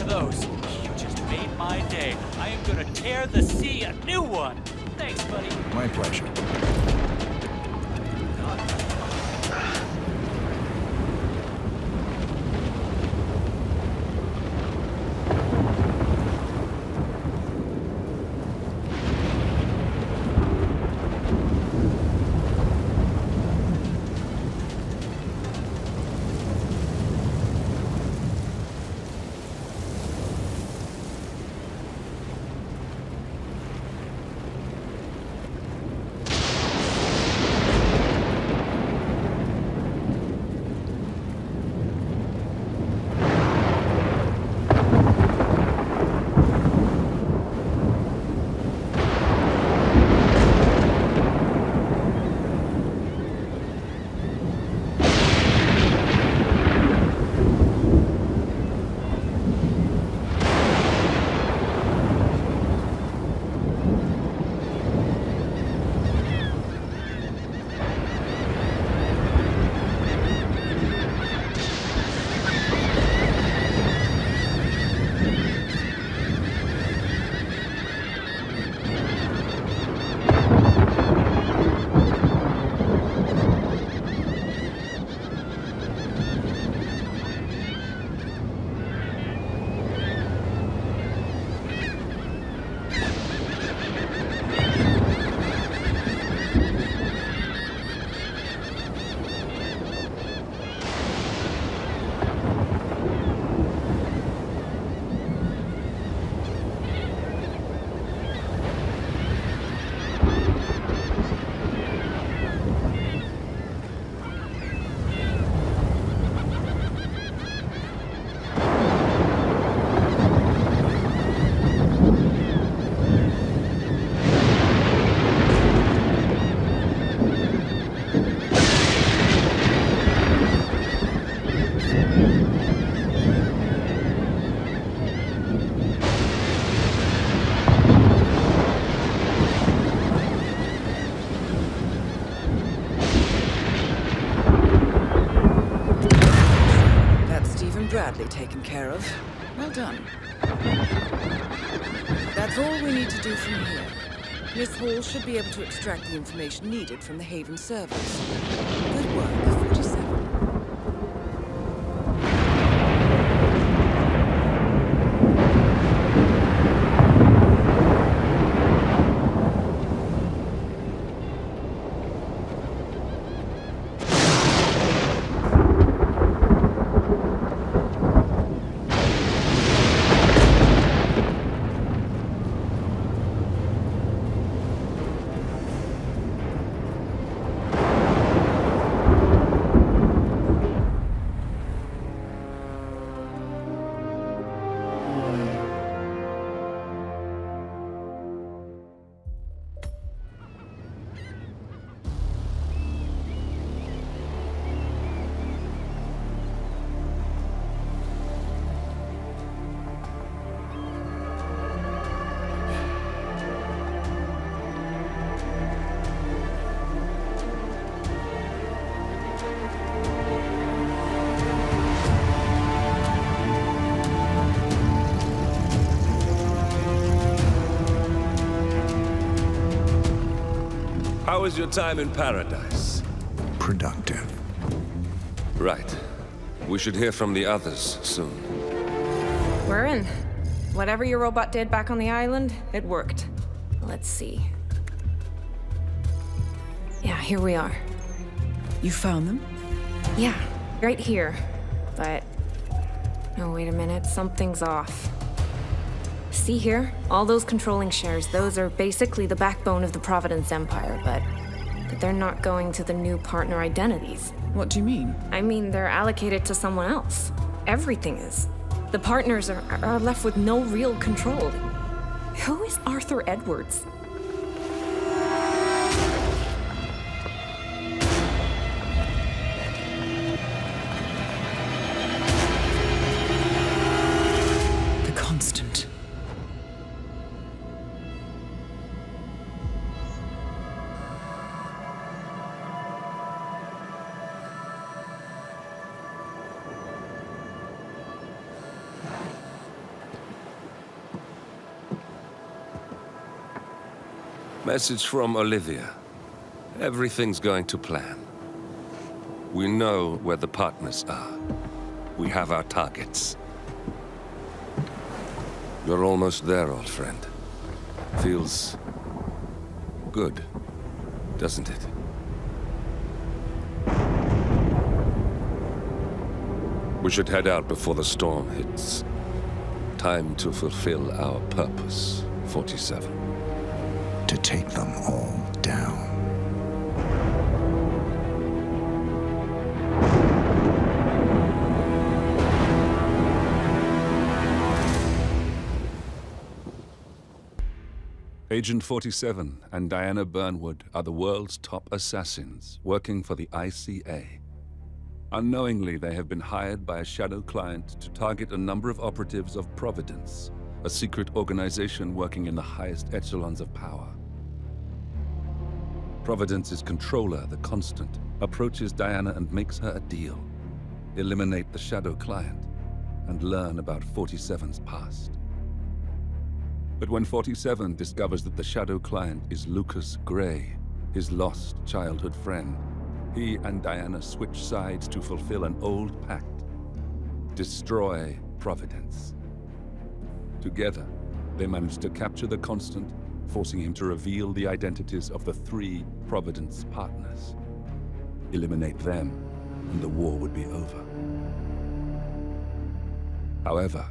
of those. You just made my day. I am gonna tear the sea a new one. Thanks, buddy. My pleasure. Bradley taken care of. Well done. That's all we need to do from here. Miss Hall should be able to extract the information needed from the Haven servers. Good work, 47. How was your time in paradise? Productive. Right. We should hear from the others soon. We're in. Whatever your robot did back on the island, it worked. Let's see. Yeah, here we are. You found them? Yeah, right here. But... oh, wait a minute. Something's off. See here? All those controlling shares, those are basically the backbone of the Providence Empire, but they're not going to the new partner identities. What do you mean? I mean, they're allocated to someone else. Everything is. The partners are left with no real control. Who is Arthur Edwards? The Constant. Message from Olivia. Everything's going to plan. We know where the partners are. We have our targets. You're almost there, old friend. Feels good, doesn't it? We should head out before the storm hits. Time to fulfill our purpose, 47. To take them all down. Agent 47 and Diana Burnwood are the world's top assassins working for the ICA. Unknowingly, they have been hired by a shadow client to target a number of operatives of Providence, a secret organization working in the highest echelons of power. Providence's controller, the Constant, approaches Diana and makes her a deal. Eliminate the shadow client and learn about 47's past. But when 47 discovers that the shadow client is Lucas Gray, his lost childhood friend, he and Diana switch sides to fulfill an old pact. Destroy Providence. Together, they manage to capture the Constant, forcing him to reveal the identities of the 3 Providence partners. Eliminate them, and the war would be over. However,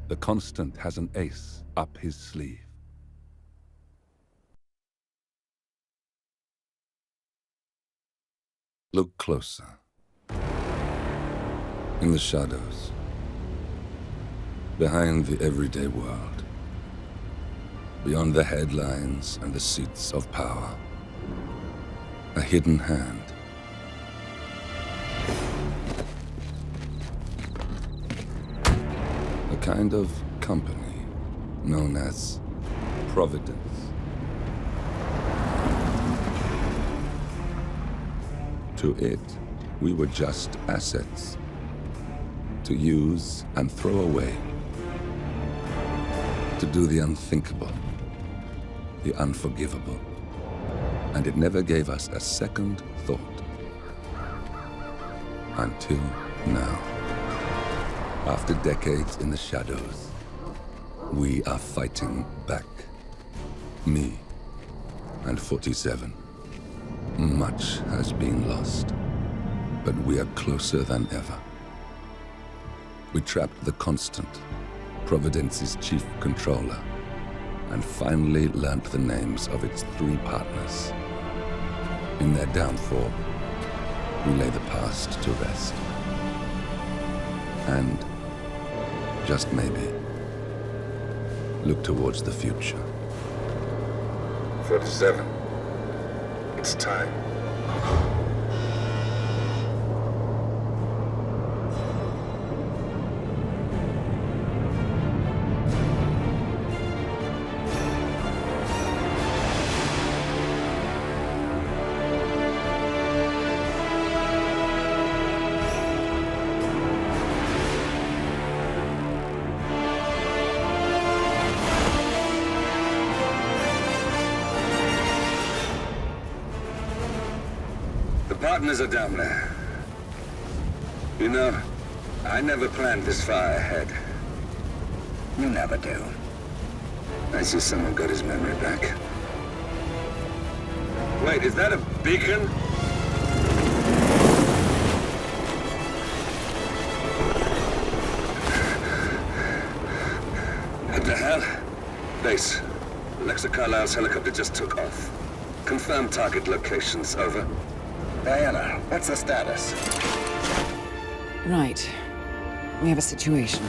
the Constant has an ace up his sleeve. Look closer. In the shadows. Behind the everyday world. Beyond the headlines and the seats of power. A hidden hand. A kind of company known as Providence. To it, we were just assets. To use and throw away. To do the unthinkable. The unforgivable. And it never gave us a second thought. Until now. After decades in the shadows, we are fighting back. Me and 47. Much has been lost, but we are closer than ever. We trapped the Constant, Providence's chief controller, and finally learnt the names of its 3 partners. In their downfall, we lay the past to rest. And, just maybe, look towards the future. 47. It's time. Partners are down there. You know, I never planned this far ahead. You never do. I see someone got his memory back. Wait, is that a beacon? What the hell? Base. Alexa Carlisle's helicopter just took off. Confirm target locations, over. Diana, what's the status? Right. We have a situation.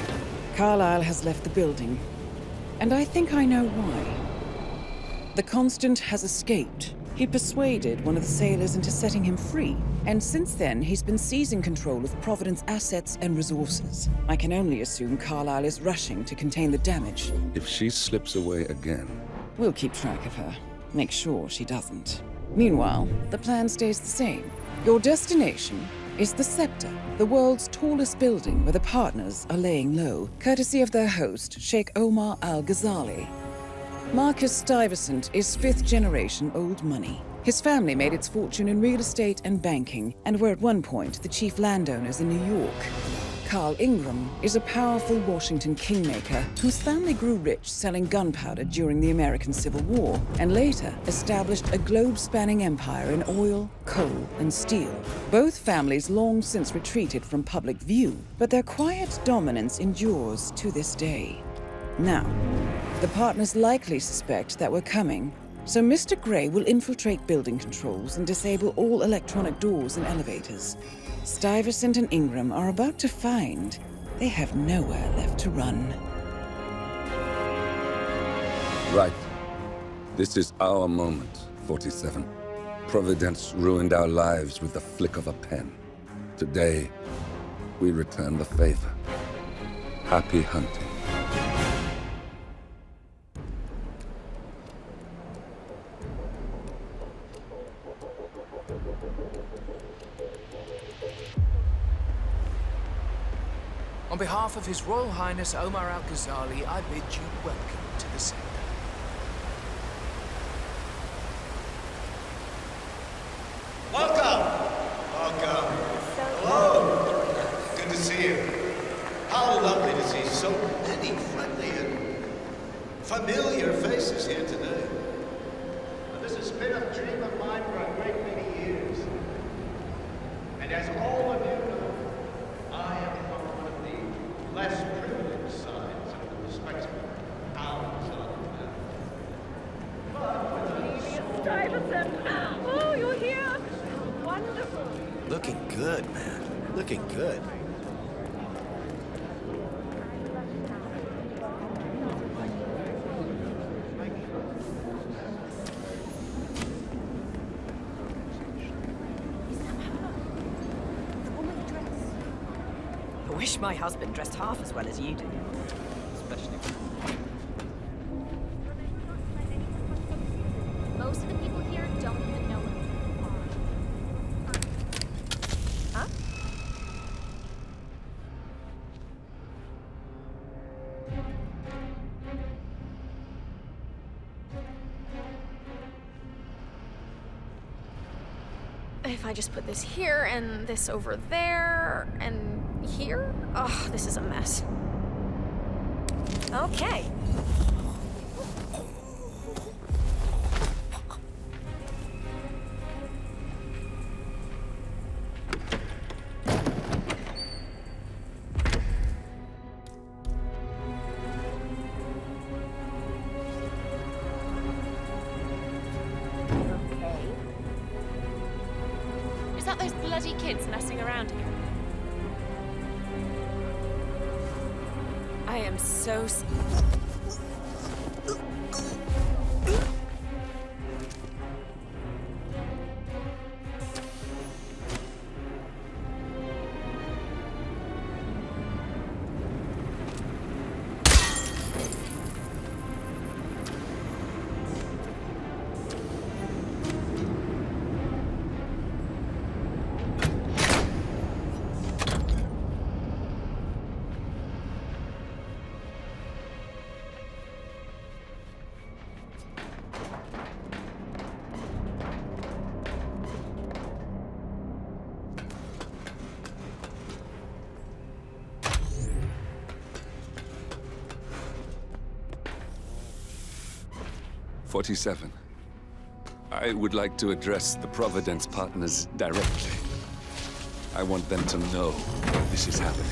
Carlisle has left the building. And I think I know why. The Constant has escaped. He persuaded one of the sailors into setting him free. And since then, he's been seizing control of Providence assets and resources. I can only assume Carlisle is rushing to contain the damage. If she slips away again... We'll keep track of her. Make sure she doesn't. Meanwhile, the plan stays the same. Your destination is the Scepter, the world's tallest building where the partners are laying low, courtesy of their host, Sheikh Omar Al-Ghazali. Marcus Stuyvesant is fifth-generation old money. His family made its fortune in real estate and banking, and were at one point the chief landowners in New York. Carl Ingram is a powerful Washington kingmaker whose family grew rich selling gunpowder during the American Civil War, and later established a globe-spanning empire in oil, coal, and steel. Both families long since retreated from public view, but their quiet dominance endures to this day. Now, the partners likely suspect that we're coming, so Mr. Gray will infiltrate building controls and disable all electronic doors and elevators. Stuyvesant and Ingram are about to find they have nowhere left to run. Right. This is our moment, 47. Providence ruined our lives with the flick of a pen. Today, we return the favor. Happy hunting. On behalf of His Royal Highness Omar Al-Ghazali, I bid you welcome to the center. Welcome! Welcome. Hello. Good to see you. How lovely to see so many friendly and familiar faces here today. This has been a dream of mine for a great many years. And as all of you know, I am from one of the less privileged sides of the respectable hours of the Stuyvesant! Oh, you're here! Wonderful! Looking good, man. Looking good. I wish my husband dressed half as well as you do. Especially. Most of the people here don't even know what we are. Huh? If I just put this here and this over there and here? Oh, this is a mess. Okay. Is that those bloody kids messing around again? I am so... "47. I would like to address the Providence partners directly. I want them to know this is happening.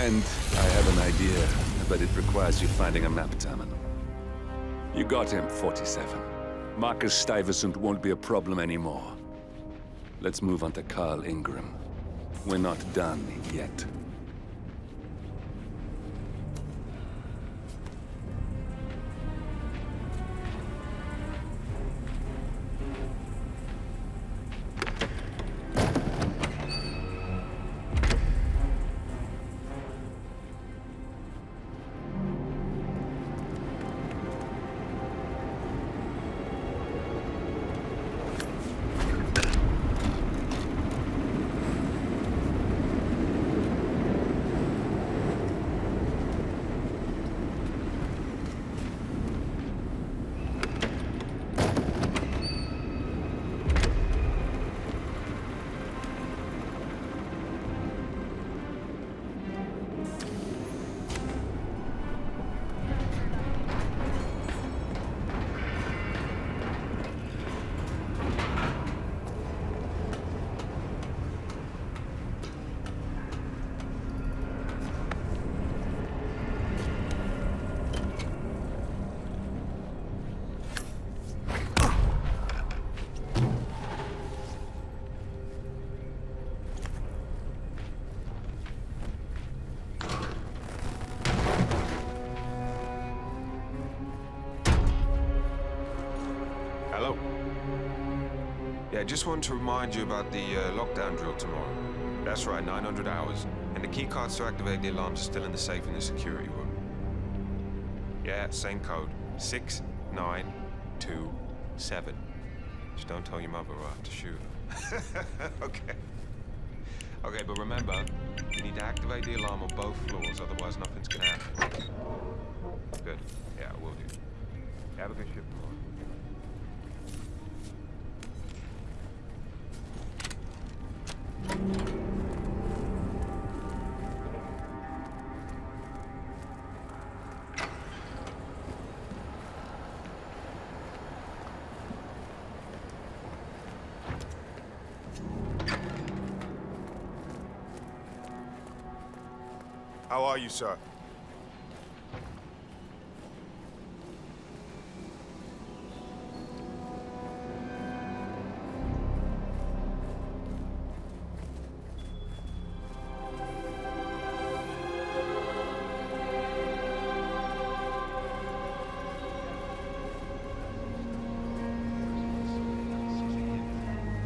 And I have an idea, but it requires you finding a map terminal. You got him, 47. Marcus Stuyvesant won't be a problem anymore. Let's move on to Carl Ingram. We're not done yet." just wanted to remind you about the lockdown drill tomorrow. That's right, 900 hours. And the keycards to activate the alarms are still in the safe in the security room. Yeah, same code. 6927. Just don't tell your mother or I'll have to shoot her. Okay. Okay, but remember, you need to activate the alarm on both floors, otherwise nothing's gonna happen. Good. Yeah, I will do. Have a good shift tomorrow. How are you, sir?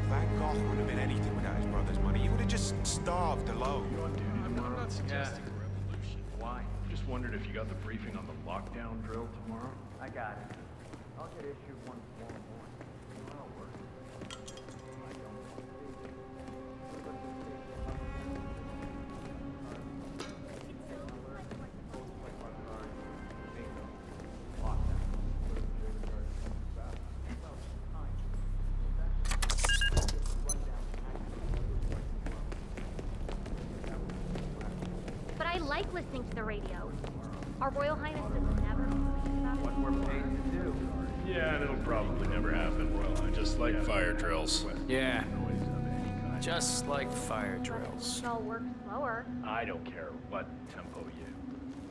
BangKok wouldn't have been anything without his brother's money. He would have just starved alone. I'm not suggesting a revolution. Why? Just wondered if you got the briefing on the lockdown drill tomorrow? I got it. I'll get issued one tomorrow morning. Tomorrow works. I don't want to But I like listening to the radio. Our Royal Highness does never complain about what we're paid to do. Yeah, and it'll probably never happen, Royal. Just like fire drills. Yeah. Just like fire drills. it all works slower. I don't care what tempo you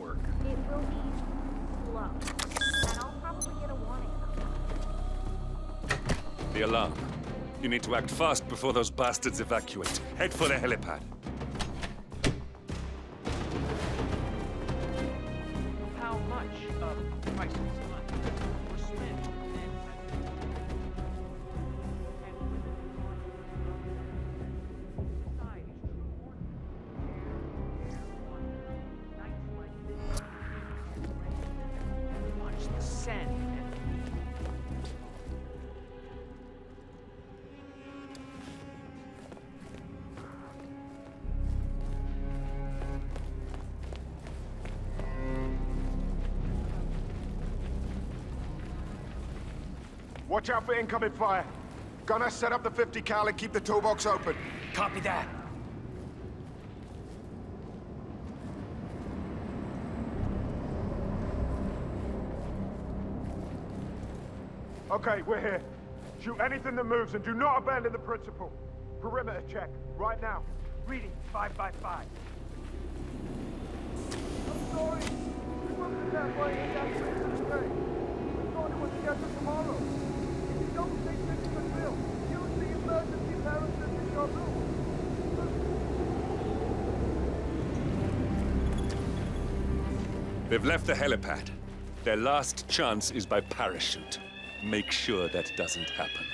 work. It will be slow. And I'll probably get a warning. The alarm. You need to act fast before those bastards evacuate. Head for the helipad. How much of priceless money were spent on men and women? Society's true ornament. Nights like this. Watch the sand. Watch out for incoming fire. Gunner, set up the 50 cal and keep the toolbox open. Copy that. Okay, we're here. Shoot anything that moves and do not abandon the principle. Perimeter check, right now. Reading 5 by 5. I'm sorry. We wasn't that way exactly today. We thought it was scheduled tomorrow. If you don't think this is a drill, use the emergency parachute in your room. They've left the helipad. Their last chance is by parachute. Make sure that doesn't happen.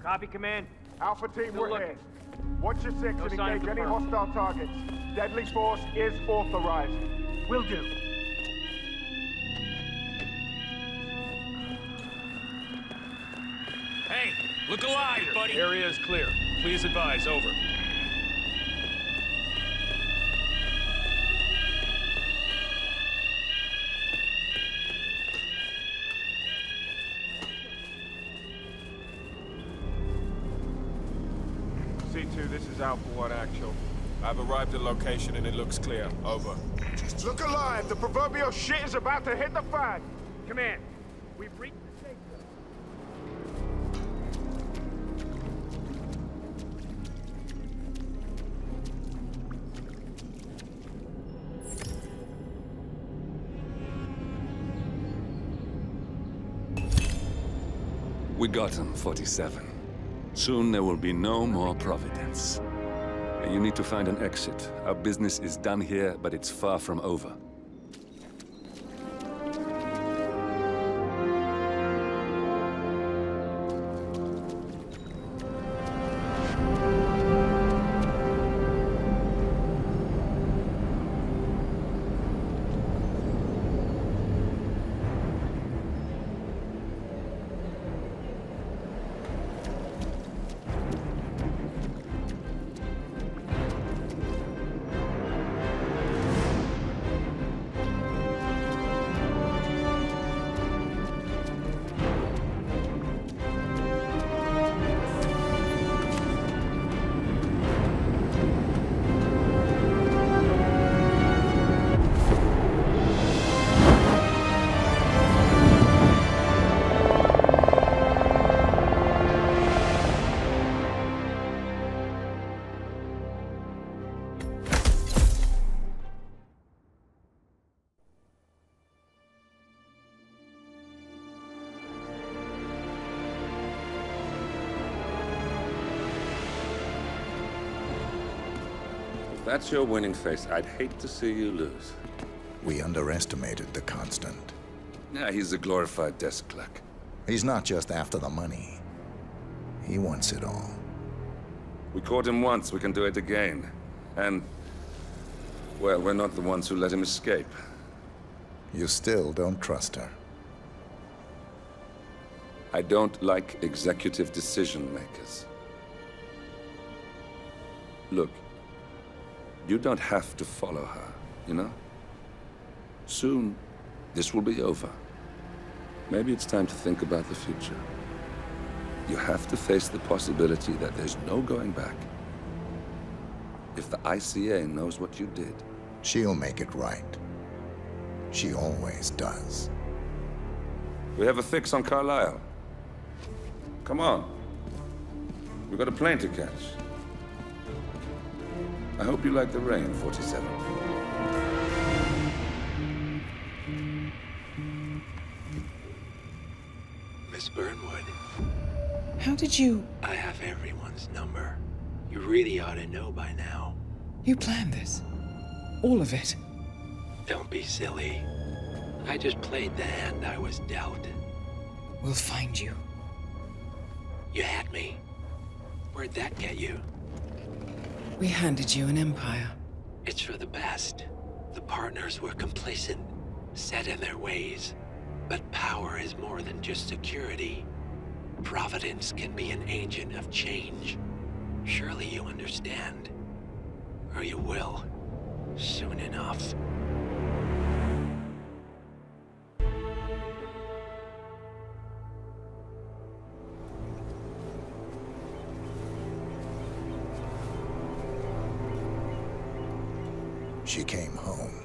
Copy, Command. Alpha team, Still we're looking. here. Watch your 6 No and sign of engage any confirmed. hostile targets. Deadly force is authorized. Will do. Hey, look alive, buddy! Area is clear. Please advise, over. C2, this is Alpha 1 actual. I've arrived at location and it looks clear. Over. Look alive! The proverbial shit is about to hit the fan! Command, we've reached the safe zone. We got him, 47. Soon there will be no more Providence. You need to find an exit. Our business is done here, but it's far from over. That's your winning face. I'd hate to see you lose. We underestimated the Constant. Yeah, he's a glorified desk clerk. He's not just after the money. He wants it all. We caught him once, we can do it again. And, well, we're not the ones who let him escape. You still don't trust her. I don't like executive decision makers. Look, you don't have to follow her, you know? Soon, this will be over. Maybe it's time to think about the future. You have to face the possibility that there's no going back. If the ICA knows what you did, she'll make it right. She always does. We have a fix on Carlisle. Come on. We've got a plane to catch. I hope you like the rain, 47. Miss Burnwood. How did you... I have everyone's number. You really ought to know by now. You planned this? All of it? Don't be silly. I just played the hand I was dealt. We'll find you. You had me. Where'd that get you? We handed you an empire. It's for the best. The partners were complacent, set in their ways. But power is more than just security. Providence can be an agent of change. Surely you understand. Or you will. Soon enough. She came home.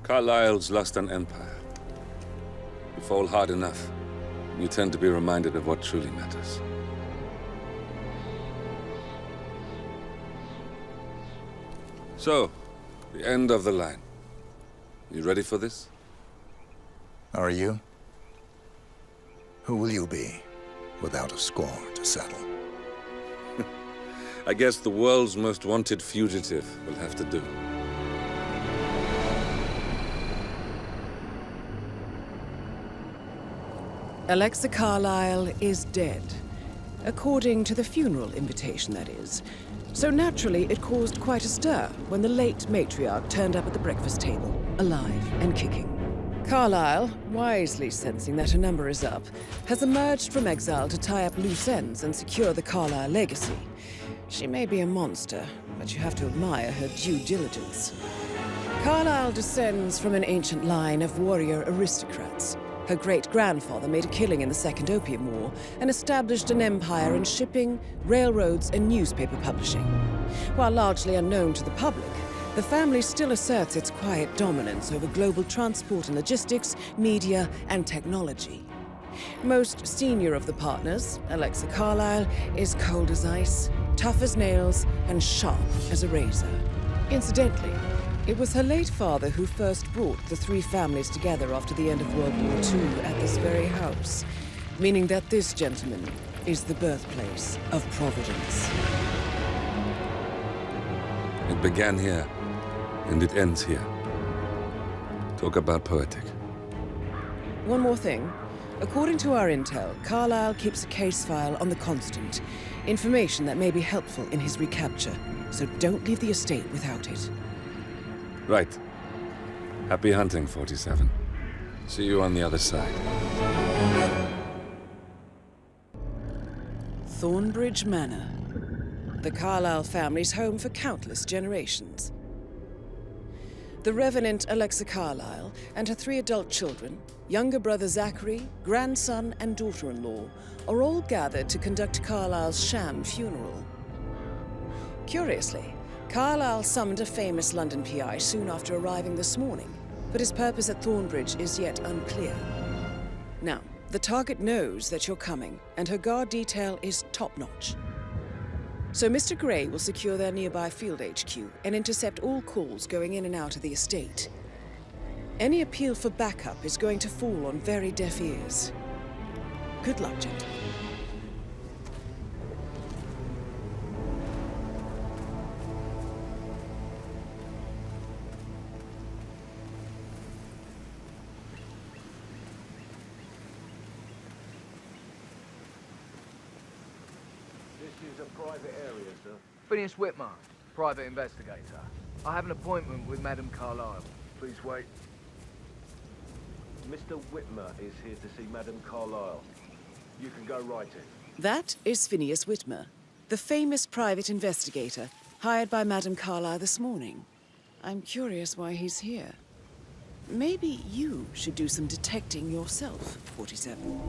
Carlisle's lost an empire. You fall hard enough, you tend to be reminded of what truly matters. So, the end of the line. You ready for this? Are you? Who will you be, without a score to settle? I guess the world's most wanted fugitive will have to do. Alexa Carlisle is dead. According to the funeral invitation, that is. So naturally, it caused quite a stir when the late matriarch turned up at the breakfast table, alive and kicking. Carlisle, wisely sensing that her number is up, has emerged from exile to tie up loose ends and secure the Carlisle legacy. She may be a monster, but you have to admire her due diligence. Carlisle descends from an ancient line of warrior aristocrats. Her great-grandfather made a killing in the Second Opium War and established an empire in shipping, railroads, and newspaper publishing. While largely unknown to the public, the family still asserts its quiet dominance over global transport and logistics, media, and technology. Most senior of the partners, Alexa Carlisle, is cold as ice, tough as nails, and sharp as a razor. Incidentally, it was her late father who first brought the three families together after the end of World War II at this very house, meaning that this gentleman is the birthplace of Providence. It began here, and it ends here. Talk about poetic. One more thing. According to our intel, Carlisle keeps a case file on the Constant. Information that may be helpful in his recapture. So don't leave the estate without it. Right. Happy hunting, 47. See you on the other side. Thornbridge Manor. The Carlisle family's home for countless generations. The Revenant Alexa Carlisle and her 3 adult children, younger brother Zachary, grandson, and daughter-in-law, are all gathered to conduct Carlisle's sham funeral. Curiously, Carlisle summoned a famous London PI soon after arriving this morning, but his purpose at Thornbridge is yet unclear. Now, the target knows that you're coming, and her guard detail is top-notch. So Mr. Gray will secure their nearby field HQ and intercept all calls going in and out of the estate. Any appeal for backup is going to fall on very deaf ears. Good luck, gentlemen. Private area, sir. Phineas Whitmer, private investigator. I have an appointment with Madame Carlisle. Please wait. Mr. Whitmer is here to see Madame Carlisle. You can go right in. That is Phineas Whitmer, the famous private investigator hired by Madame Carlisle this morning. I'm curious why he's here. Maybe you should do some detecting yourself, 47.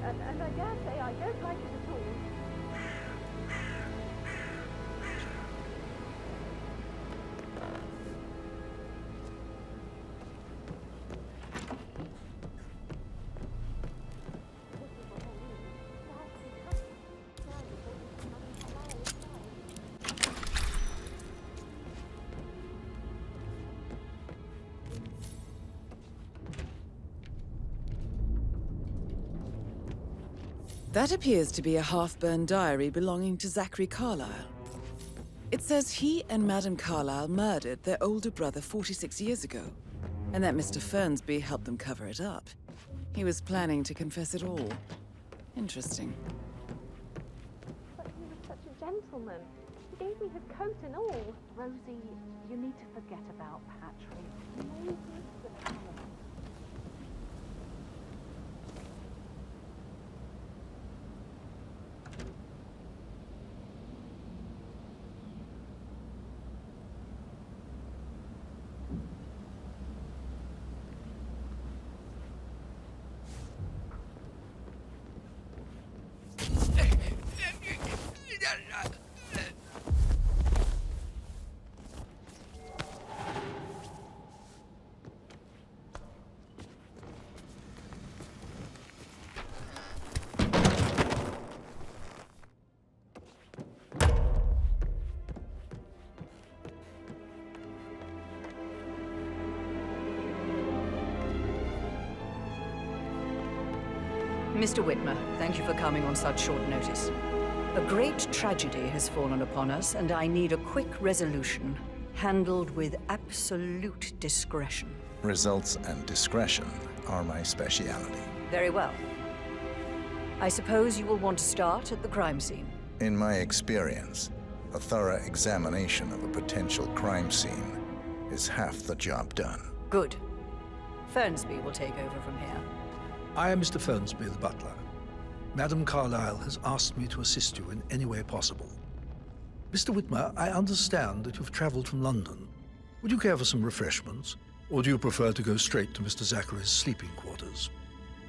And I dare say I don't like it at all. That appears to be a half-burned diary belonging to Zachary Carlisle. It says he and Madame Carlisle murdered their older brother 46 years ago, and that Mr. Fernsby helped them cover it up. He was planning to confess it all. Interesting. But he was such a gentleman. He gave me his coat and all. Rosie, you need to forget about Patrick. Maybe the talent. Mr. Whitmer, thank you for coming on such short notice. A great tragedy has fallen upon us, and I need a quick resolution, handled with absolute discretion. Results and discretion are my speciality. Very well. I suppose you will want to start at the crime scene. In my experience, a thorough examination of a potential crime scene is half the job done. Good. Fernsby will take over from here. I am Mr. Fernsby, the butler. Madam Carlyle has asked me to assist you in any way possible. Mr. Whitmer, I understand that you've traveled from London. Would you care for some refreshments? Or do you prefer to go straight to Mr. Zachary's sleeping quarters?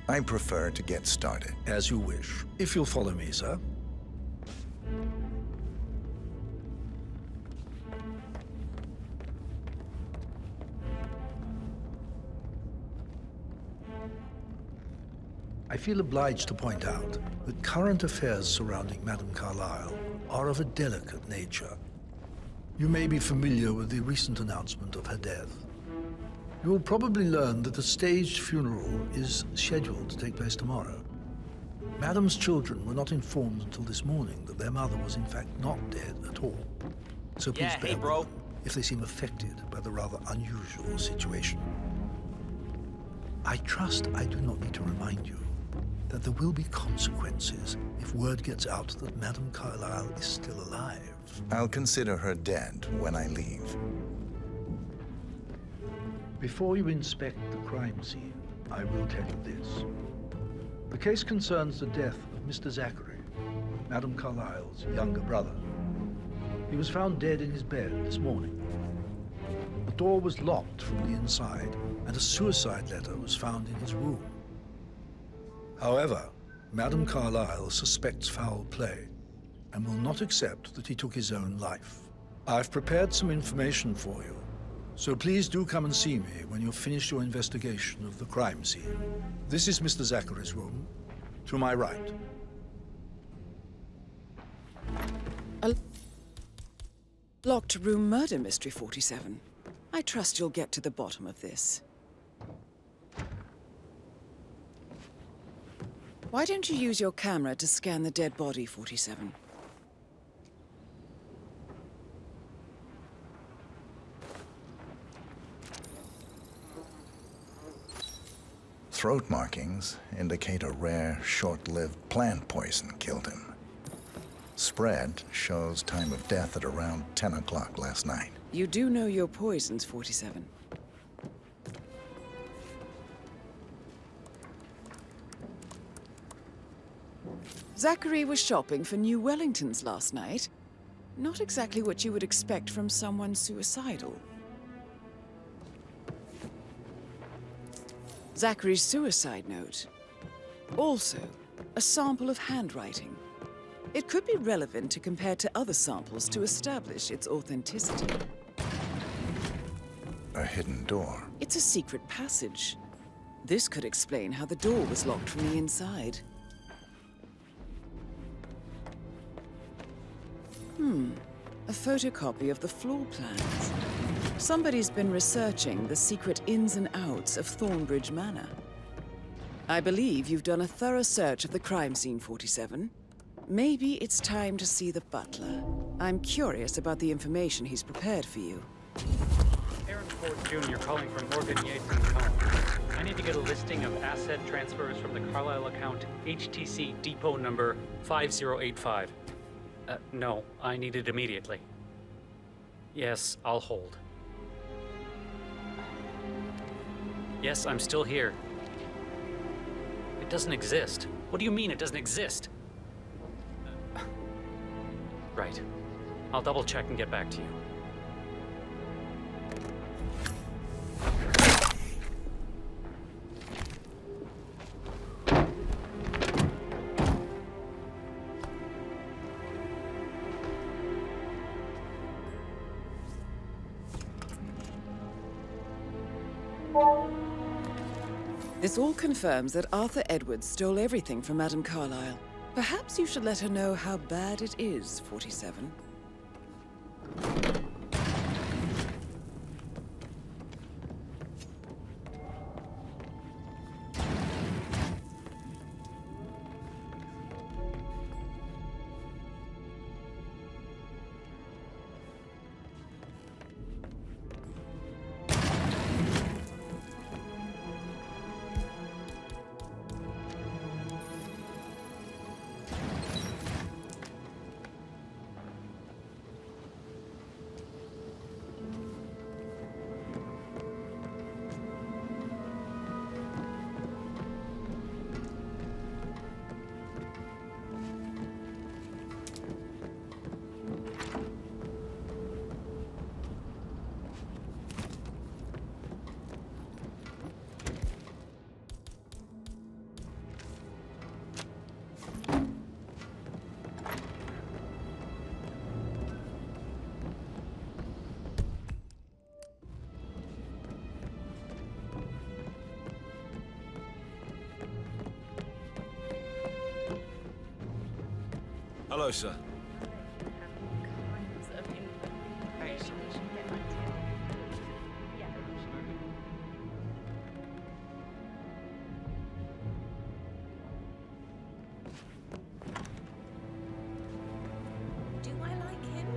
I prefer to get started. As you wish. If you'll follow me, sir. I feel obliged to point out that current affairs surrounding Madame Carlyle are of a delicate nature. You may be familiar with the recent announcement of her death. You will probably learn that a staged funeral is scheduled to take place tomorrow. Madame's children were not informed until this morning that their mother was in fact not dead at all. So please bear with them if they seem affected by the rather unusual situation. I trust I do not need to remind you that there will be consequences if word gets out that Madame Carlyle is still alive. I'll consider her dead when I leave. Before you inspect the crime scene, I will tell you this. The case concerns the death of Mr. Zachary, Madame Carlyle's younger brother. He was found dead in his bed this morning. The door was locked from the inside, and a suicide letter was found in his room. However, Madame Carlyle suspects foul play and will not accept that he took his own life. I've prepared some information for you, so please do come and see me when you've finished your investigation of the crime scene. This is Mr. Zachary's room, to my right. A locked room murder mystery, 47. I trust you'll get to the bottom of this. Why don't you use your camera to scan the dead body, 47? Throat markings indicate a rare, short-lived plant poison killed him. Spread shows time of death at around 10 o'clock last night. You do know your poisons, 47. Zachary was shopping for new Wellingtons last night. Not exactly what you would expect from someone suicidal. Zachary's suicide note. Also, a sample of handwriting. It could be relevant to compare to other samples to establish its authenticity. A hidden door. It's a secret passage. This could explain how the door was locked from the inside. A photocopy of the floor plans. Somebody's been researching the secret ins and outs of Thornbridge Manor. I believe you've done a thorough search of the crime scene, 47. Maybe it's time to see the butler. I'm curious about the information he's prepared for you. Aaron Ford Jr. calling from Morgan Yates & Co. I need to get a listing of asset transfers from the Carlyle account HTC depot number 5085. No, I need it immediately. Yes, I'll hold. Yes, I'm still here. It doesn't exist. What do you mean it doesn't exist? Right. I'll double check and get back to you. This all confirms that Arthur Edwards stole everything from Madame Carlyle. Perhaps you should let her know how bad it is, 47. Hello, sir. Do I like him?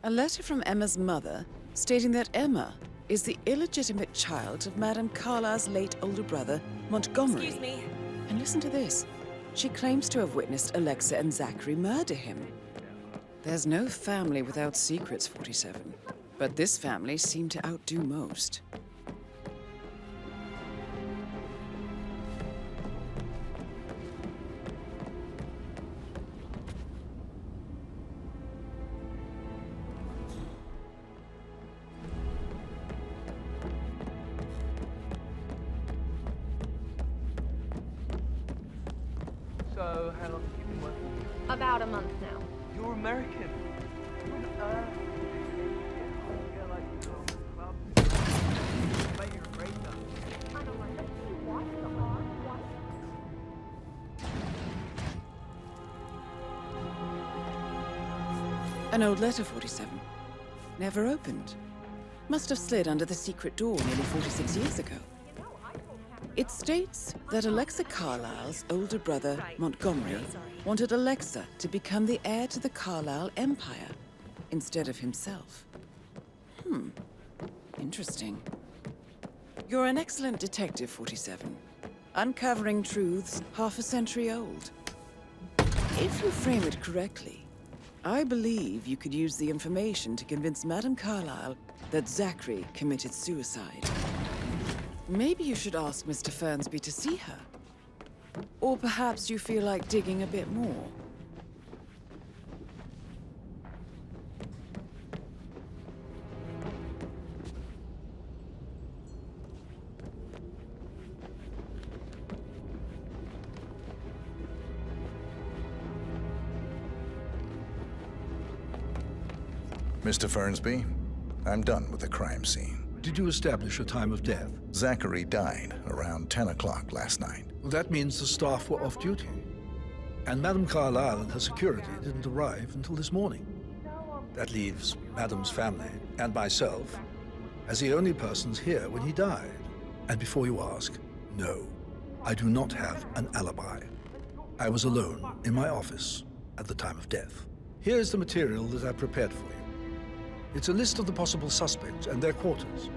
A letter from Emma's mother stating that Emma is the illegitimate child of Madame Carlisle's late older brother, Montgomery. Excuse me. And listen to this. She claims to have witnessed Alexa and Zachary murder him. There's no family without secrets, 47. But this family seemed to outdo most. So, how long have you been working here? About a month now. You're American. When earth did you get like you go to the club? Maybe you're afraid now. I don't like it. What? An old letter, 47. Never opened. Must have slid under the secret door nearly 46 years ago. It states that Alexa Carlisle's older brother, Montgomery, wanted Alexa to become the heir to the Carlisle Empire instead of himself. Interesting. You're an excellent detective, 47. Uncovering truths half a century old. If you frame it correctly, I believe you could use the information to convince Madame Carlisle that Zachary committed suicide. Maybe you should ask Mr. Fernsby to see her. Or perhaps you feel like digging a bit more. Mr. Fernsby, I'm done with the crime scene. Did you establish a time of death? Zachary died around 10 o'clock last night. Well, that means the staff were off duty. And Madame Carlisle and her security didn't arrive until this morning. That leaves Madame's family and myself as the only persons here when he died. And before you ask, no, I do not have an alibi. I was alone in my office at the time of death. Here's the material that I prepared for you. It's a list of the possible suspects and their quarters.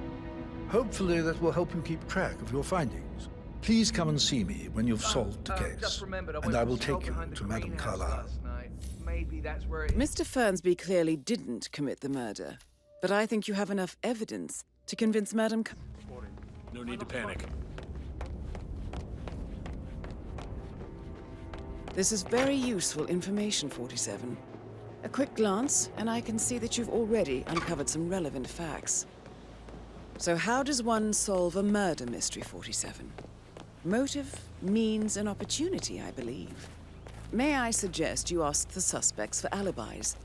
Hopefully that will help you keep track of your findings. Please come and see me when you've solved the case, and I will take you to Madame Carlisle. Maybe that's where Mr. Fernsby clearly didn't commit the murder, but I think you have enough evidence to convince Madame No need to panic. This is very useful information, 47. A quick glance, and I can see that you've already uncovered some relevant facts. So how does one solve a murder mystery, 47? Motive, means, and opportunity, I believe. May I suggest you ask the suspects for alibis?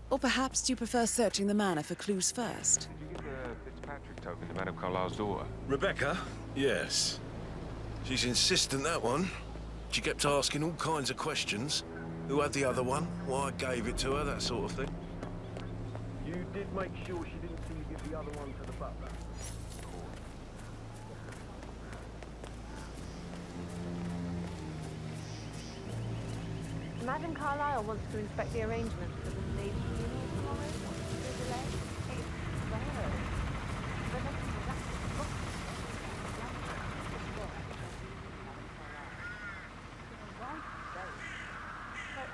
Or perhaps do you prefer searching the manor for clues first? Did you give the Fitzpatrick token to Madame Carlisle's daughter? Rebecca? Yes. She's insistent, that one. She kept asking all kinds of questions. Who had the other one? Why I gave it to her, that sort of thing. you did make sure she didn't see you give the other one to the butler. Madame Carlisle wants to inspect the arrangements for the Navy funeral tomorrow. What's the delay? It's rare. But that's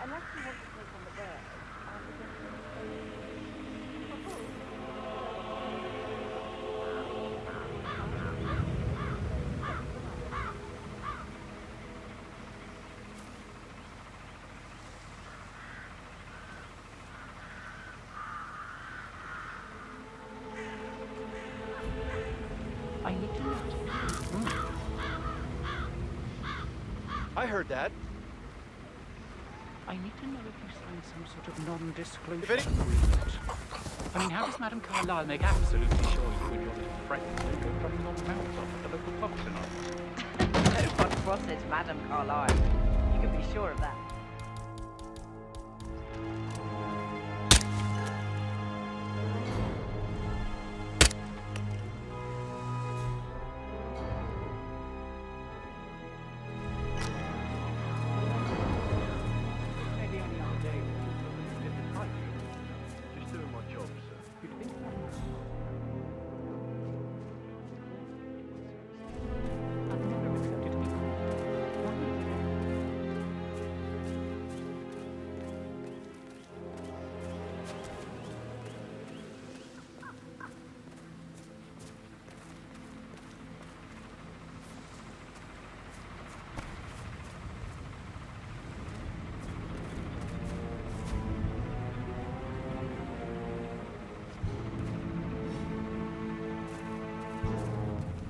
unless you want to take on the bird, I heard that. I need to know if you signed some sort of non-disclosure agreement. I mean, how does Madame Carlyle make absolutely sure you and your little friends don't go running your mouths off at the local pub tonight? No one crosses Madame Carlyle. You can be sure of that.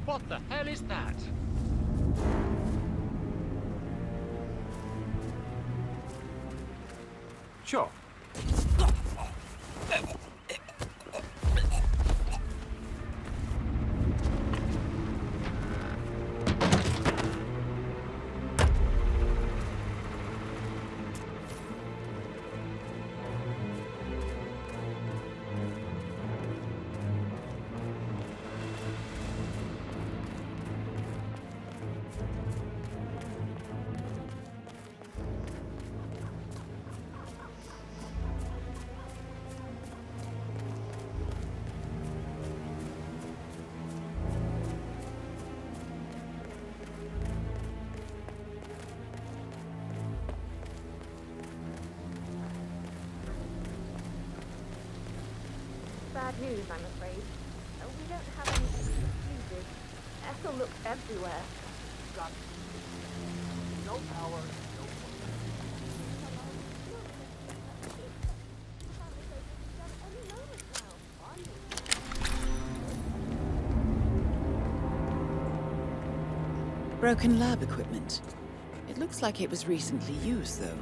What the hell is that? Sure. Bad news, I'm afraid. We don't have any fuses. Ethel looks everywhere. Drugs. No power, no Broken lab equipment. It looks like it was recently used, though.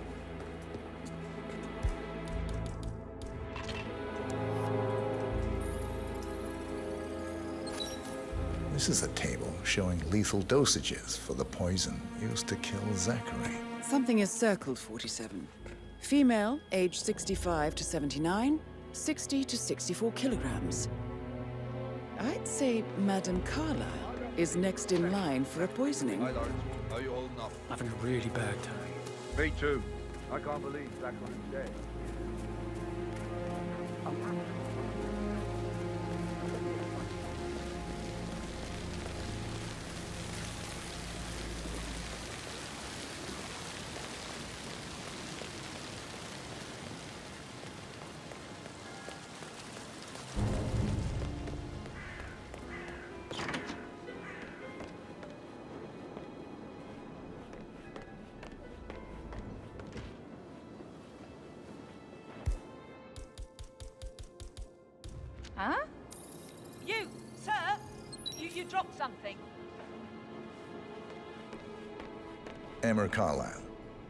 This is a table showing lethal dosages for the poison used to kill Zachary. Something is circled, 47. Female, age 65 to 79, 60 to 64 kilograms. I'd say Madame Carlyle is next in line for a poisoning. Hi, Lawrence. How are you holding up? Having a really bad time. Me too. I can't believe Zachary's dead. Huh? You, sir? You dropped something. Emma Carlyle,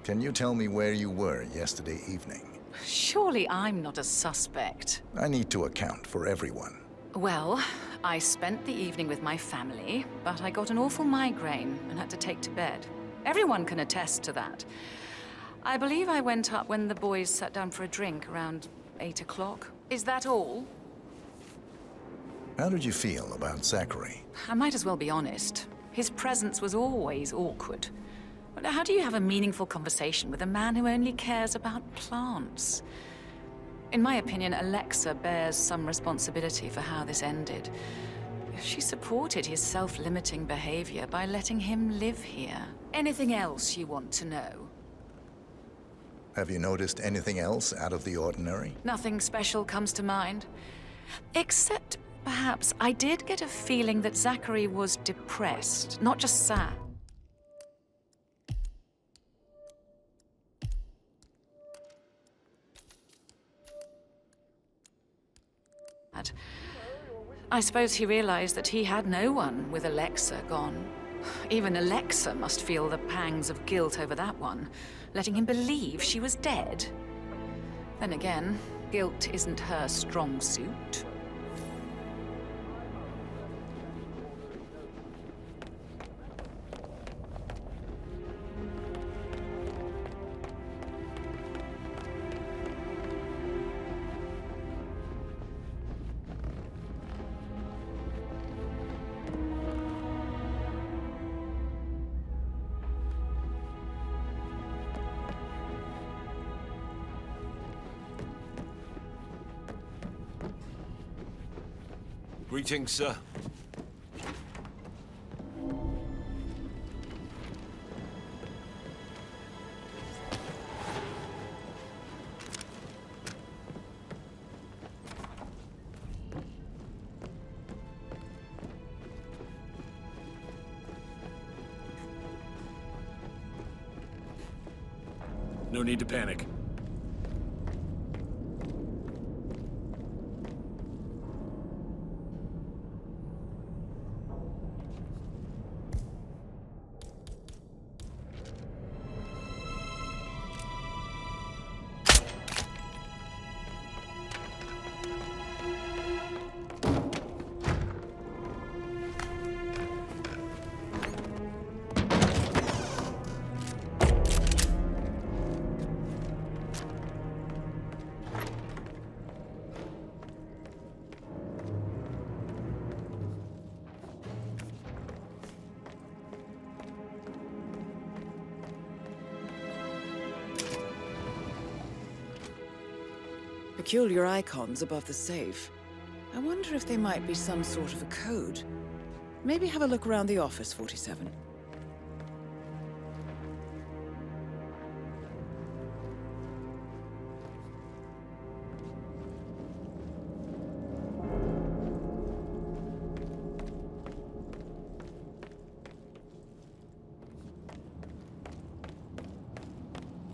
can you tell me where you were yesterday evening? Surely I'm not a suspect. I need to account for everyone. Well, I spent the evening with my family, but I got an awful migraine and had to take to bed. Everyone can attest to that. I believe I went up when the boys sat down for a drink around 8 o'clock. Is that all? How did you feel about Zachary? I might as well be honest. His presence was always awkward. But how do you have a meaningful conversation with a man who only cares about plants? In my opinion, Alexa bears some responsibility for how this ended. She supported his self-limiting behavior by letting him live here. Anything else you want to know? Have you noticed anything else out of the ordinary? Nothing special comes to mind. Except, perhaps, I did get a feeling that Zachary was depressed, not just sad. I suppose he realized that he had no one with Alexa gone. Even Alexa must feel the pangs of guilt over that one, letting him believe she was dead. Then again, guilt isn't her strong suit. Greetings, sir. No need to panic. Peculiar icons above the safe. I wonder if they might be some sort of a code. Maybe have a look around the office, 47.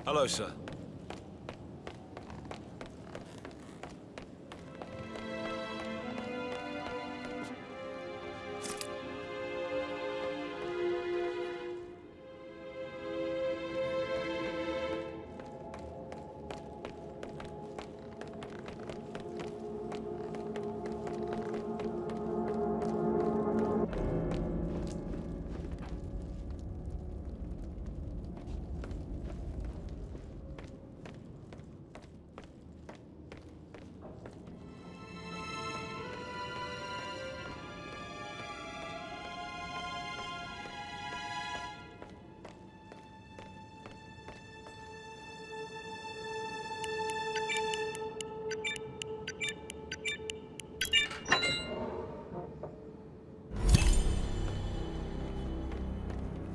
Hello, sir.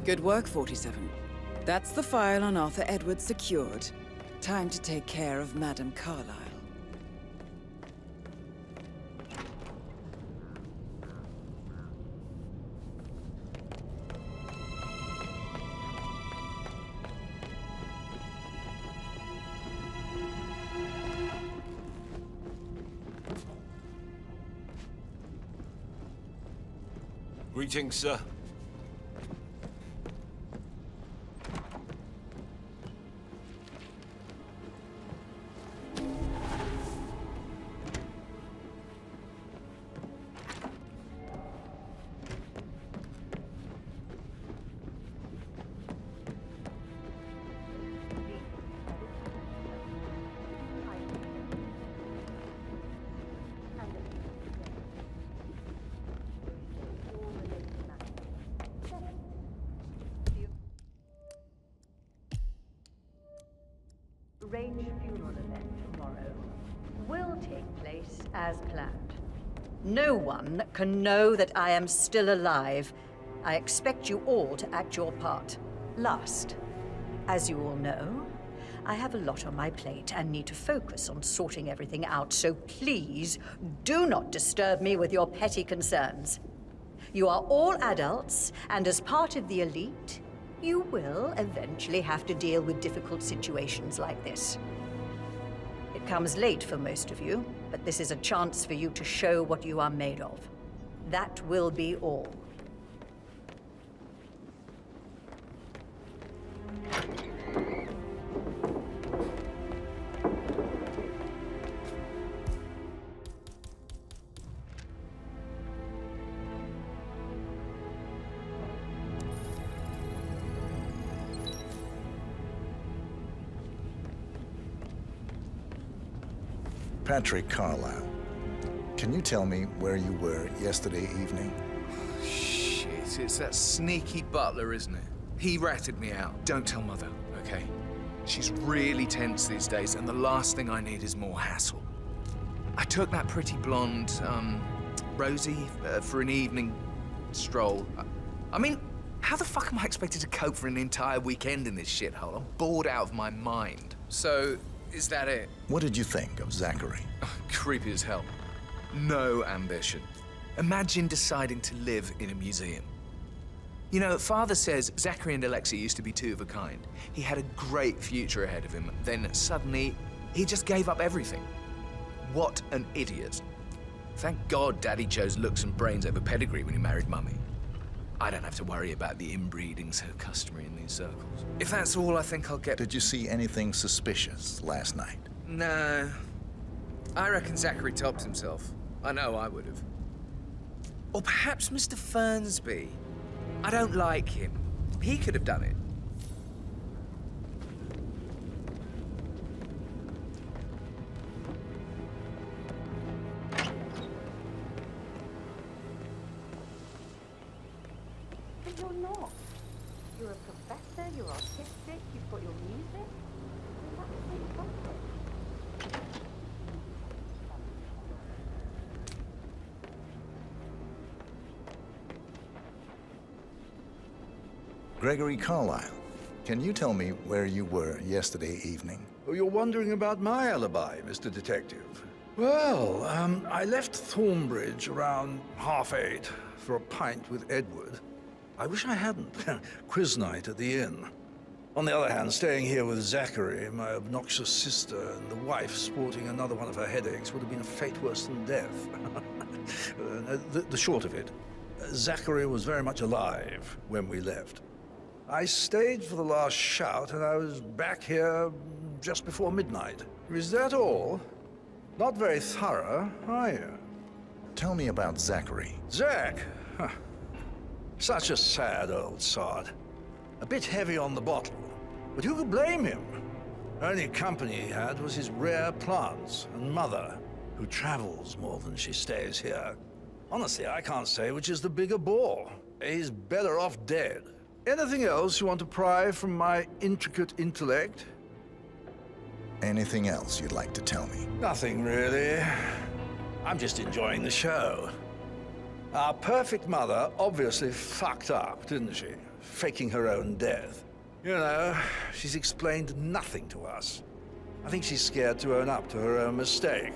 Good work, 47. That's the file on Arthur Edwards secured. Time to take care of Madame Carlyle. Greetings, sir. Range funeral event tomorrow will take place as planned. No one can know that I am still alive. I expect you all to act your part. Last, as you all know, I have a lot on my plate and need to focus on sorting everything out, so please do not disturb me with your petty concerns. You are all adults, and as part of the elite, you will eventually have to deal with difficult situations like this. It comes late for most of you, but this is a chance for you to show what you are made of. That will be all. Patrick Carlisle, can you tell me where you were yesterday evening? Shit, it's that sneaky butler, isn't it? He ratted me out. Don't tell Mother, okay? She's really tense these days, and the last thing I need is more hassle. I took that pretty blonde, Rosie, for an evening stroll. I mean, how the fuck am I expected to cope for an entire weekend in this shithole? I'm bored out of my mind. So, is that it? What did you think of Zachary? Creepy as hell. No ambition. Imagine deciding to live in a museum. You know, Father says Zachary and Alexa used to be two of a kind. He had a great future ahead of him. Then suddenly, he just gave up everything. What an idiot. Thank God Daddy chose looks and brains over pedigree when he married Mummy. I don't have to worry about the inbreeding so customary in these circles. If that's all, I think I'll get... Did you see anything suspicious last night? No. I reckon Zachary topped himself. I know I would have. Or perhaps Mr. Fernsby. I don't like him. He could have done it. But you're not. You're a professor, you're artistic, you've got your music. That's something. Gregory Carlisle, can you tell me where you were yesterday evening? Oh, you're wondering about my alibi, Mr. Detective. Well, I left Thornbridge around 8:30 for a pint with Edward. I wish I hadn't. Quiz night at the inn. On the other hand, staying here with Zachary, my obnoxious sister, and the wife sporting another one of her headaches would have been a fate worse than death. The short of it, Zachary was very much alive when we left. I stayed for the last shout, and I was back here just before midnight. Is that all? Not very thorough, are you? Tell me about Zachary. Zach? Huh. Such a sad old sod. A bit heavy on the bottle, but who could blame him? Only company he had was his rare plants and mother, who travels more than she stays here. Honestly, I can't say which is the bigger bore. He's better off dead. Anything else you want to pry from my intricate intellect? Anything else you'd like to tell me? Nothing, really. I'm just enjoying the show. Our perfect mother obviously fucked up, didn't she? Faking her own death. You know, she's explained nothing to us. I think she's scared to own up to her own mistake.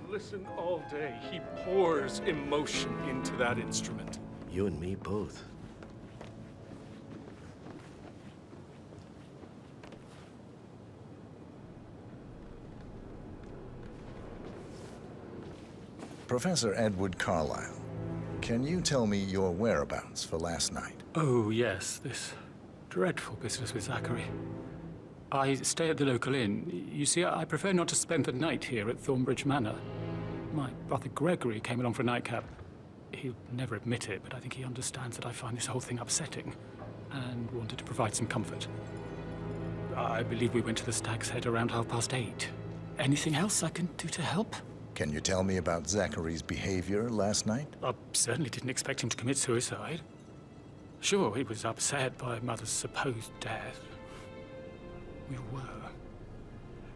Listen all day. He pours emotion into that instrument. You and me both. Professor Edward Carlisle, can you tell me your whereabouts for last night? Oh, yes, this dreadful business with Zachary. I stay at the local inn. You see, I prefer not to spend the night here at Thornbridge Manor. My brother Gregory came along for a nightcap. He'll never admit it, but I think he understands that I find this whole thing upsetting and wanted to provide some comfort. I believe we went to the Stag's Head around 8:30. Anything else I can do to help? Can you tell me about Zachary's behavior last night? I certainly didn't expect him to commit suicide. Sure, he was upset by Mother's supposed death. We were.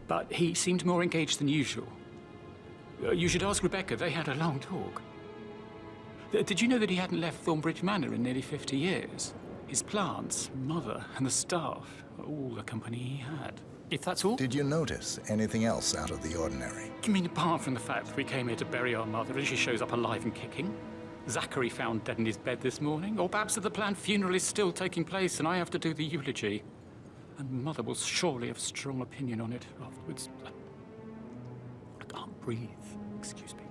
But he seemed more engaged than usual. You should ask Rebecca. They had a long talk. Did you know that he hadn't left Thornbridge Manor in nearly 50 years? His plants, mother, and the staff were all the company he had. If that's all? Did you notice anything else out of the ordinary? You mean apart from the fact that we came here to bury our mother and she shows up alive and kicking? Zachary found dead in his bed this morning? Or perhaps that the planned funeral is still taking place and I have to do the eulogy? And Mother will surely have a strong opinion on it afterwards. I can't breathe. Excuse me.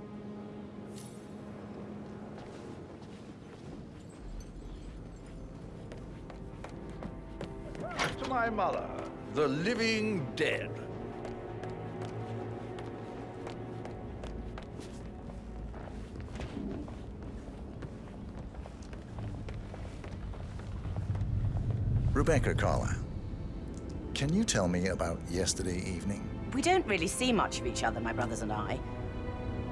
To my mother, the living dead. Rebecca Carlyle, can you tell me about yesterday evening? We don't really see much of each other, my brothers and I.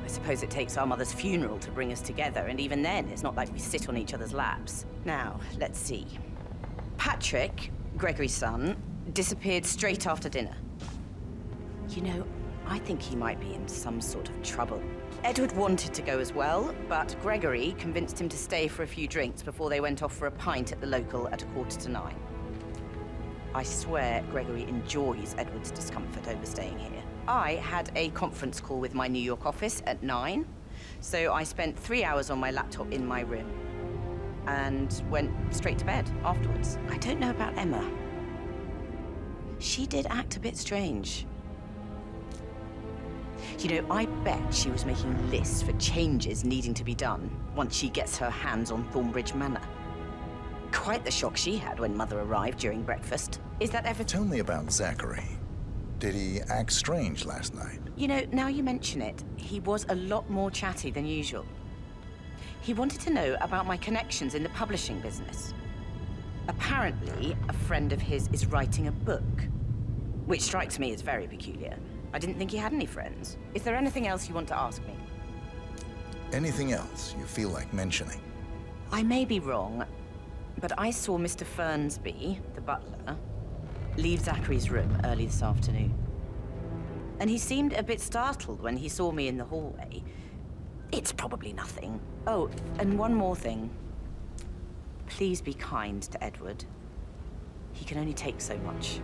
I suppose it takes our mother's funeral to bring us together, and even then, it's not like we sit on each other's laps. Now, let's see. Patrick, Gregory's son, disappeared straight after dinner. You know, I think he might be in some sort of trouble. Edward wanted to go as well, but Gregory convinced him to stay for a few drinks before they went off for a pint at the local at 9:15. I swear Gregory enjoys Edward's discomfort over staying here. I had a conference call with my New York office at 9, so I spent 3 hours on my laptop in my room and went straight to bed afterwards. I don't know about Emma. She did act a bit strange. You know, I bet she was making lists for changes needing to be done once she gets her hands on Thornbridge Manor. Quite the shock she had when Mother arrived during breakfast. Is that ever... Tell me about Zachary. Did he act strange last night? You know, now you mention it, he was a lot more chatty than usual. He wanted to know about my connections in the publishing business. Apparently, a friend of his is writing a book, which strikes me as very peculiar. I didn't think he had any friends. Is there anything else you want to ask me? Anything else you feel like mentioning? I may be wrong, but I saw Mr. Fernsby, the butler, leave Zachary's room early this afternoon. And he seemed a bit startled when he saw me in the hallway. It's probably nothing. Oh, and one more thing. Please be kind to Edward. He can only take so much.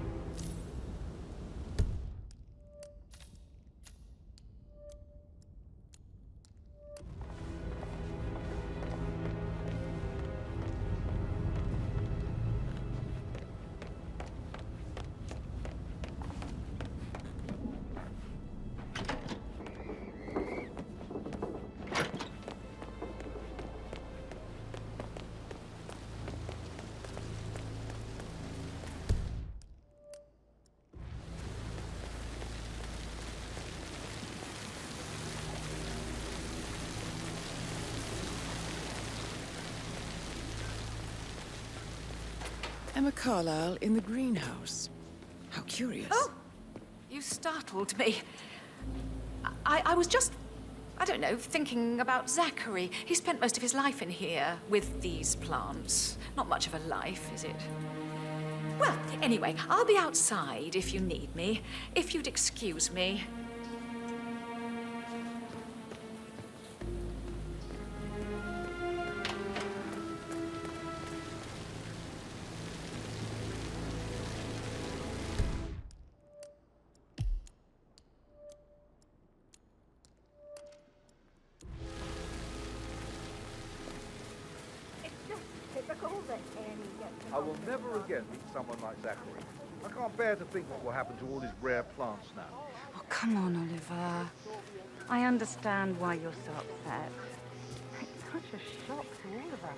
Emma Carlyle in the greenhouse. How curious. Oh! You startled me. I was just, I don't know, thinking about Zachary. He spent most of his life in here with these plants. Not much of a life, is it? Well, anyway, I'll be outside if you need me. If you'd excuse me. I will never again meet someone like Zachary. I can't bear to think what will happen to all his rare plants now. Oh, come on, Oliver. I understand why you're so upset. It's such a shock to all of us.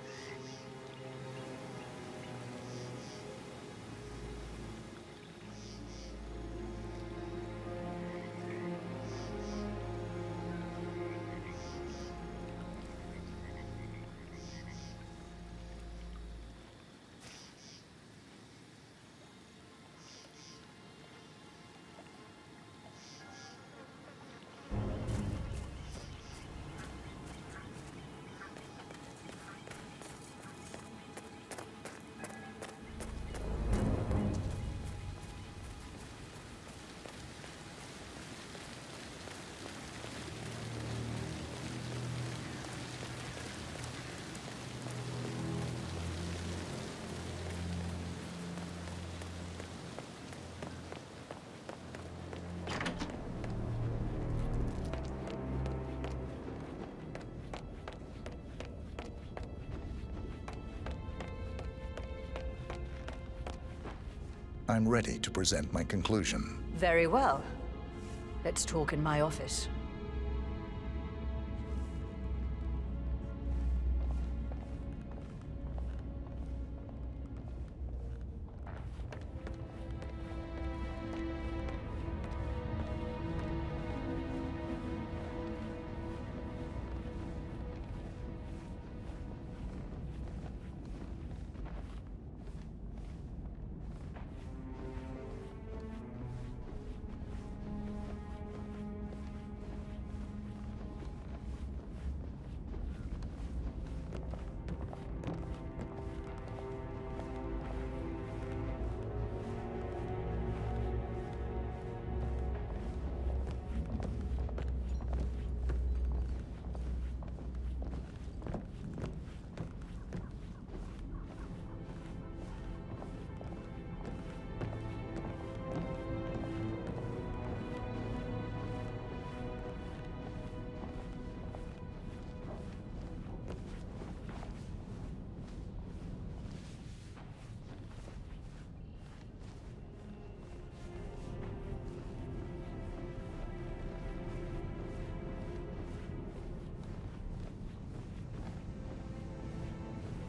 I'm ready to present my conclusion. Very well. Let's talk in my office.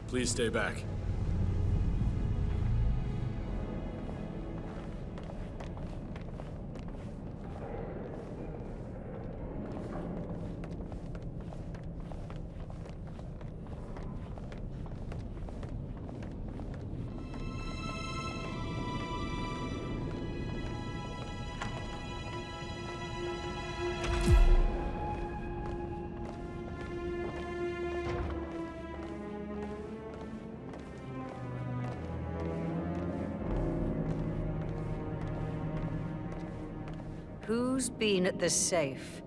Please stay back. Who's been at the safe?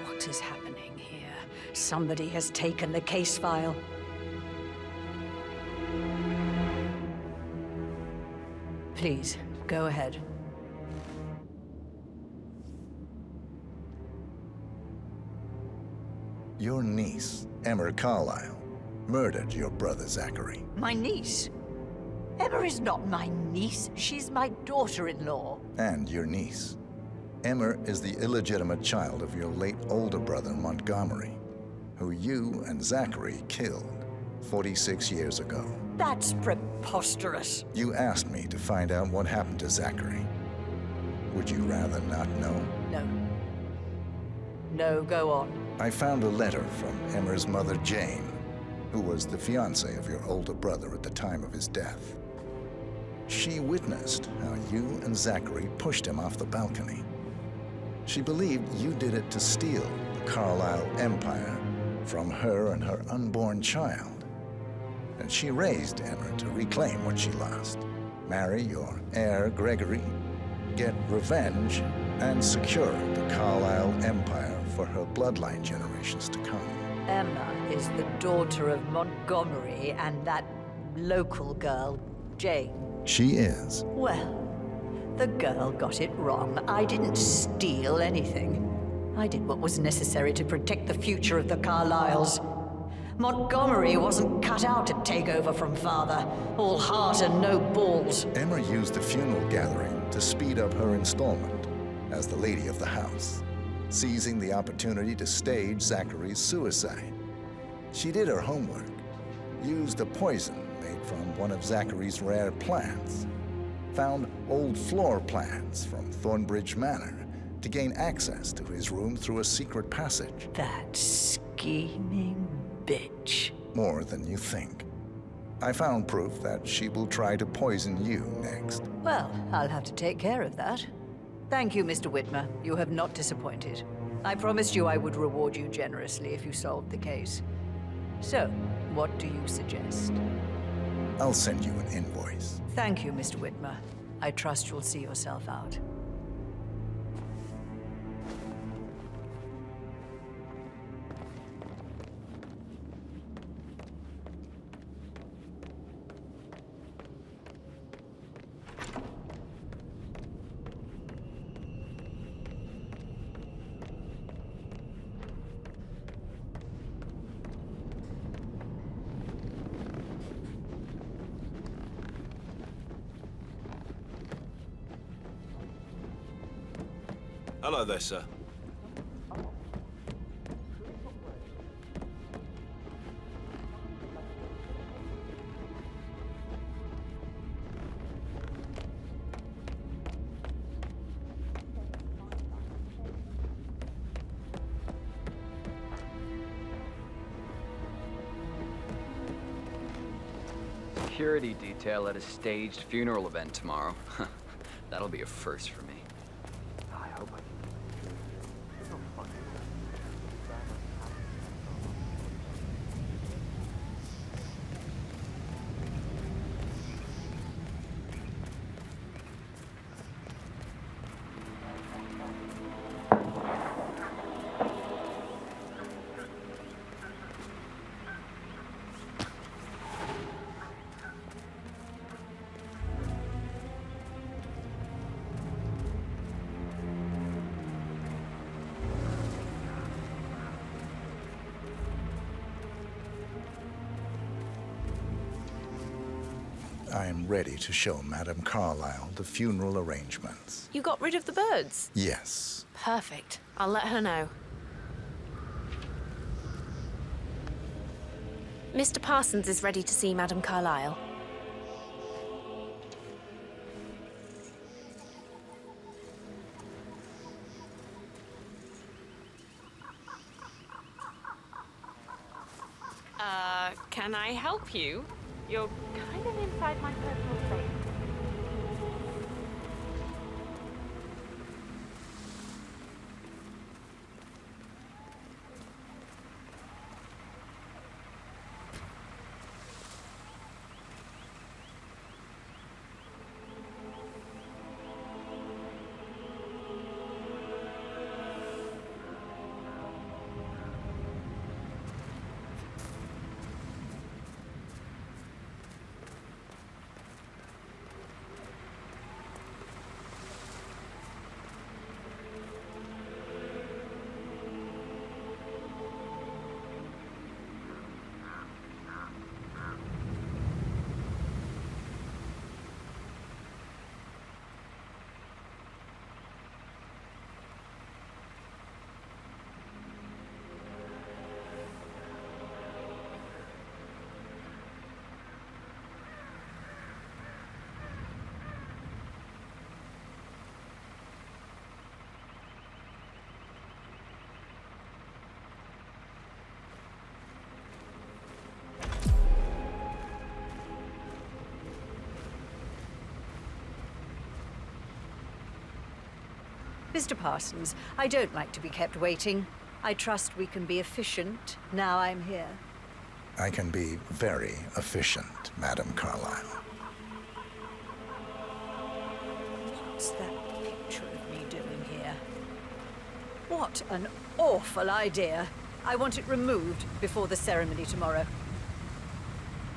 What is happening here? Somebody has taken the case file. Please, go ahead. Your niece, Emma Carlyle, murdered your brother Zachary. My niece? Emma is not my niece. She's my daughter-in-law. And your niece. Emma is the illegitimate child of your late older brother Montgomery, who you and Zachary killed 46 years ago. That's preposterous. You asked me to find out what happened to Zachary. Would you rather not know? No. No, go on. I found a letter from Emma's mother, Jane, who was the fiancée of your older brother at the time of his death. She witnessed how you and Zachary pushed him off the balcony. She believed you did it to steal the Carlyle empire from her and her unborn child. And she raised Emma to reclaim what she lost, marry your heir, Gregory, get revenge, and secure the Carlyle empire for her bloodline generations to come. Emma is the daughter of Montgomery and that local girl, Jane. She is. Well, the girl got it wrong. I didn't steal anything. I did what was necessary to protect the future of the Carlyles. Montgomery wasn't cut out to take over from father. All heart and no balls. Emma used the funeral gathering to speed up her installment as the lady of the house, seizing the opportunity to stage Zachary's suicide. She did her homework, used a poison made from one of Zachary's rare plants, found old floor plans from Thornbridge Manor to gain access to his room through a secret passage. That scheming bitch. More than you think. I found proof that she will try to poison you next. Well, I'll have to take care of that. Thank you, Mr. Whitmer. You have not disappointed. I promised you I would reward you generously if you solved the case. So, what do you suggest? I'll send you an invoice. Thank you, Mr. Whitmer. I trust you'll see yourself out. Hello there, sir. Security detail at a staged funeral event tomorrow. That'll be a first for me. I hope I can. No fun. I am ready to show Madame Carlyle the funeral arrangements. You got rid of the birds? Yes. Perfect. I'll let her know. Mr. Parsons is ready to see Madame Carlyle. Can I help you? You're Kind of inside my personal space. Mr. Parsons, I don't like to be kept waiting. I trust we can be efficient now I'm here. I can be very efficient, Madame Carlyle. What's that picture of me doing here? What an awful idea. I want it removed before the ceremony tomorrow.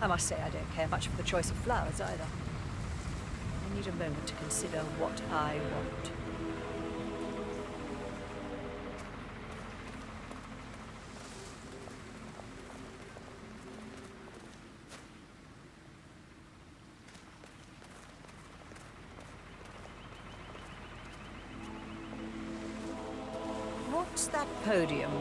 I must say I don't care much for the choice of flowers either. I need a moment to consider what I want. What's that podium?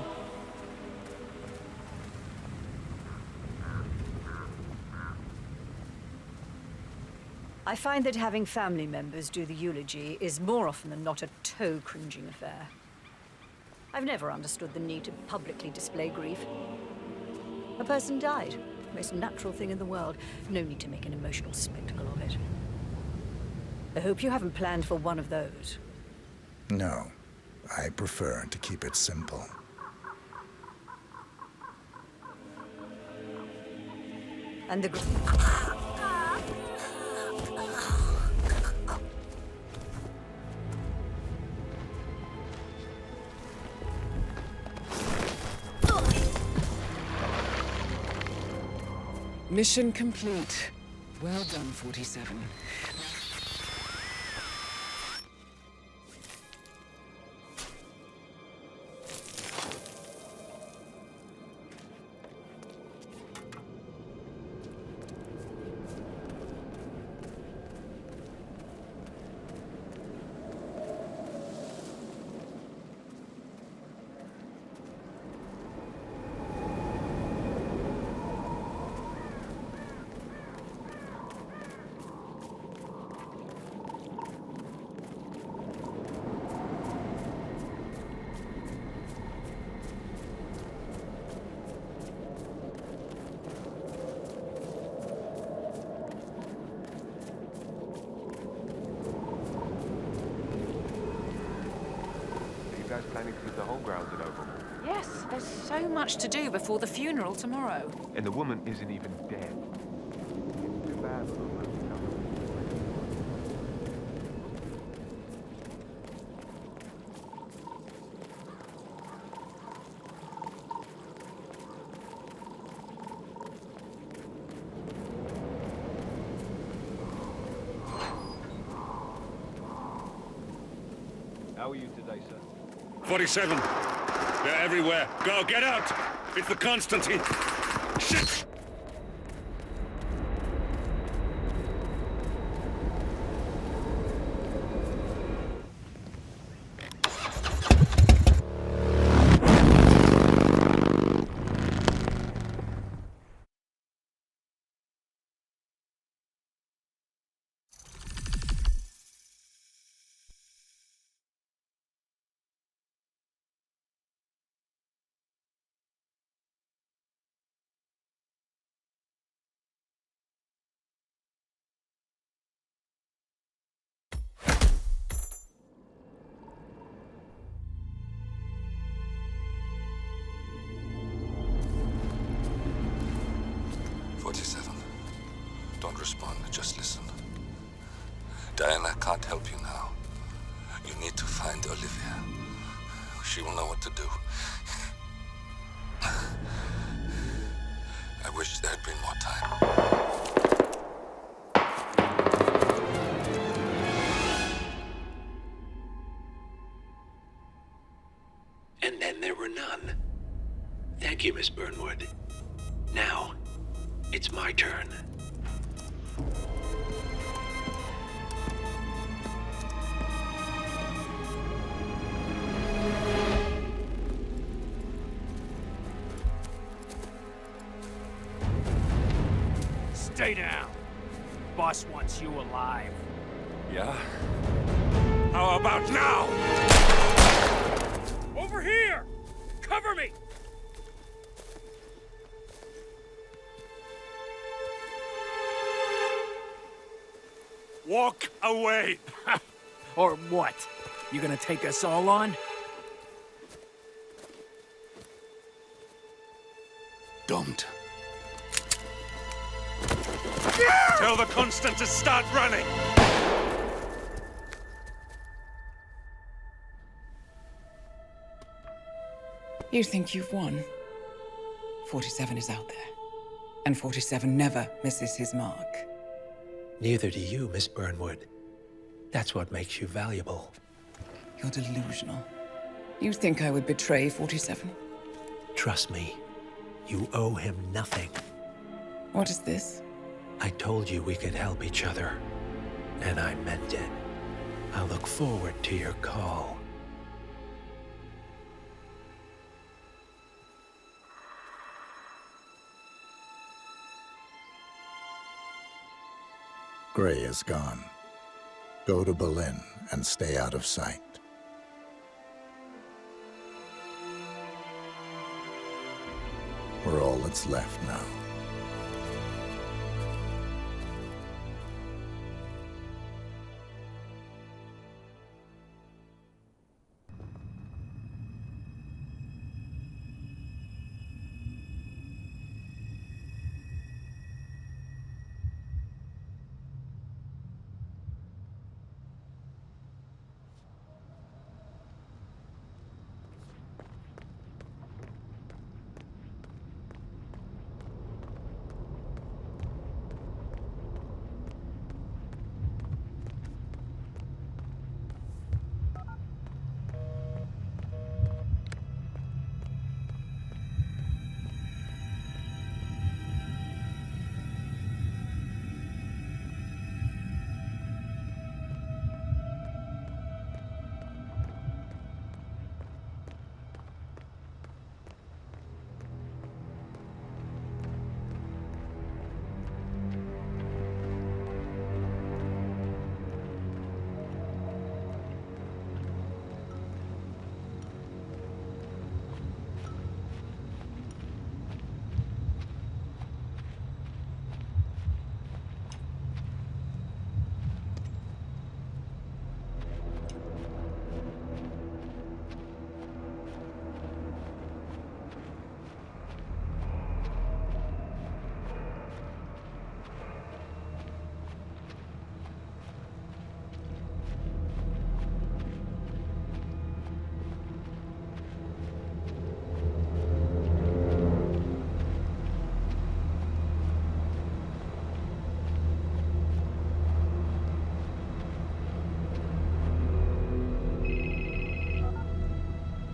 I find that having family members do the eulogy is more often than not a toe-cringing affair. I've never understood the need to publicly display grief. A person died. Most natural thing in the world. No need to make an emotional spectacle of it. I hope you haven't planned for one of those. No, I prefer to keep it simple. And the Mission complete. Well done, 47. guys planning to do the whole grounded overhaul? Yes, there's so much to do before the funeral tomorrow. And the woman isn't even dead. It's too bad for them. How are you today, sir? 47. They're everywhere. Go, get out! It's the Constantine. Shit! Don't respond, just listen. Diana can't help you now. You need to find Olivia. She will know what to do. I wish there had been more time. And then there were none. Thank you, Miss Burnwood. Now, it's my turn. Stay down. Boss wants you alive. Yeah? How about now? Over here! Cover me! Walk away! Or what? You gonna take us all on? Don't. Tell the Constant to start running! You think you've won? 47 is out there. And 47 never misses his mark. Neither do you, Miss Burnwood. That's what makes you valuable. You're delusional. You think I would betray 47? Trust me, you owe him nothing. What is this? I told you we could help each other, and I meant it. I'll look forward to your call. Gray is gone. Go to Berlin and stay out of sight. We're all that's left now.